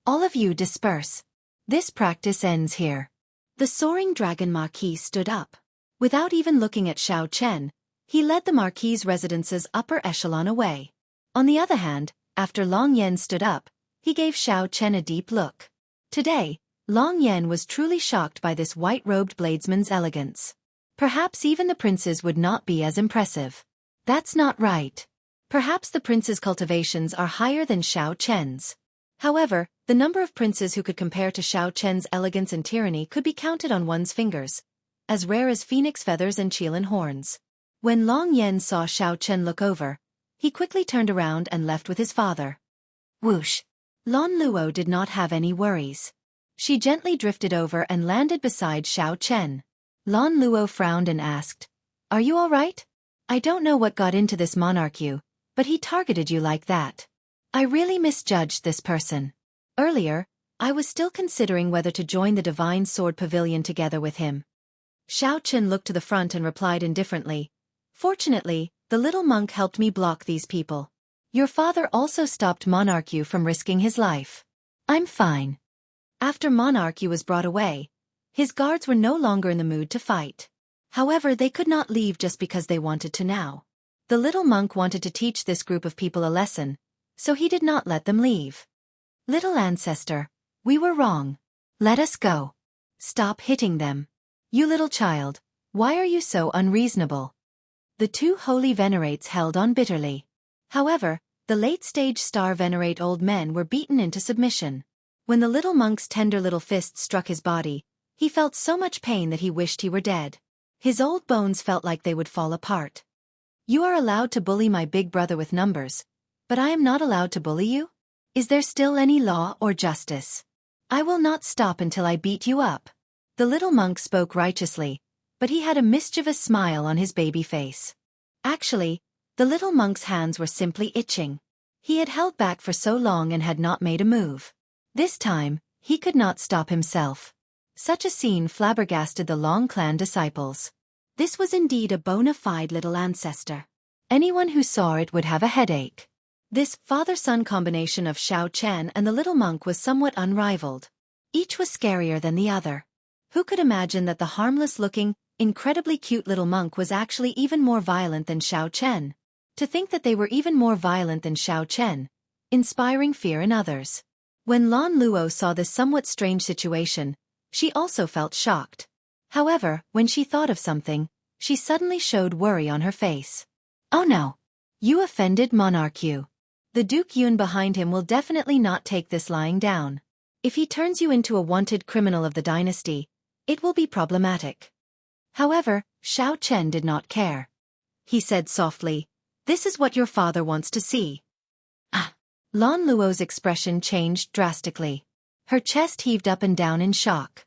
All of you disperse. This practice ends here. The soaring dragon Marquis stood up. Without even looking at Xiao Chen, he led the Marquis's residence's upper echelon away. On the other hand, after Long Yan stood up, he gave Xiao Chen a deep look. Today, Long Yan was truly shocked by this white-robed bladesman's elegance. Perhaps even the prince's would not be as impressive. That's not right. Perhaps the prince's cultivations are higher than Xiao Chen's. However, the number of princes who could compare to Xiao Chen's elegance and tyranny could be counted on one's fingers, as rare as phoenix feathers and Qilin horns. When Long Yan saw Xiao Chen look over, he quickly turned around and left with his father. Whoosh! Lan Luo did not have any worries. She gently drifted over and landed beside Xiao Chen. Lan Luo frowned and asked, "Are you all right? I don't know what got into this monarch you, but he targeted you like that. I really misjudged this person. Earlier, I was still considering whether to join the Divine Sword Pavilion together with him." Xiao Chen looked to the front and replied indifferently, "Fortunately, the little monk helped me block these people. Your father also stopped Monarch Yu from risking his life. I'm fine." After Monarch Yu was brought away, his guards were no longer in the mood to fight. However, they could not leave just because they wanted to now. The little monk wanted to teach this group of people a lesson, so he did not let them leave. "Little ancestor, we were wrong. Let us go. Stop hitting them. You little child, why are you so unreasonable?" The two holy venerates held on bitterly. However, the late-stage star venerate old men were beaten into submission. When the little monk's tender little fists struck his body, he felt so much pain that he wished he were dead. His old bones felt like they would fall apart. "You are allowed to bully my big brother with numbers, but I am not allowed to bully you? Is there still any law or justice? I will not stop until I beat you up." The little monk spoke righteously, but he had a mischievous smile on his baby face. Actually, the little monk's hands were simply itching. He had held back for so long and had not made a move. This time, he could not stop himself. Such a scene flabbergasted the Long clan disciples. This was indeed a bona fide little ancestor. Anyone who saw it would have a headache. This father-son combination of Xiao Chen and the little monk was somewhat unrivaled. Each was scarier than the other. Who could imagine that the harmless-looking, incredibly cute little monk was actually even more violent than Xiao Chen? To think that they were even more violent than Xiao Chen, inspiring fear in others. When Lan Luo saw this somewhat strange situation, she also felt shocked. However, when she thought of something, she suddenly showed worry on her face. "Oh no! You offended Monarch Yu. The Duke Yun behind him will definitely not take this lying down. If he turns you into a wanted criminal of the dynasty, it will be problematic." However, Xiao Chen did not care. He said softly, "This is what your father wants to see." Lan Luo's expression changed drastically. Her chest heaved up and down in shock.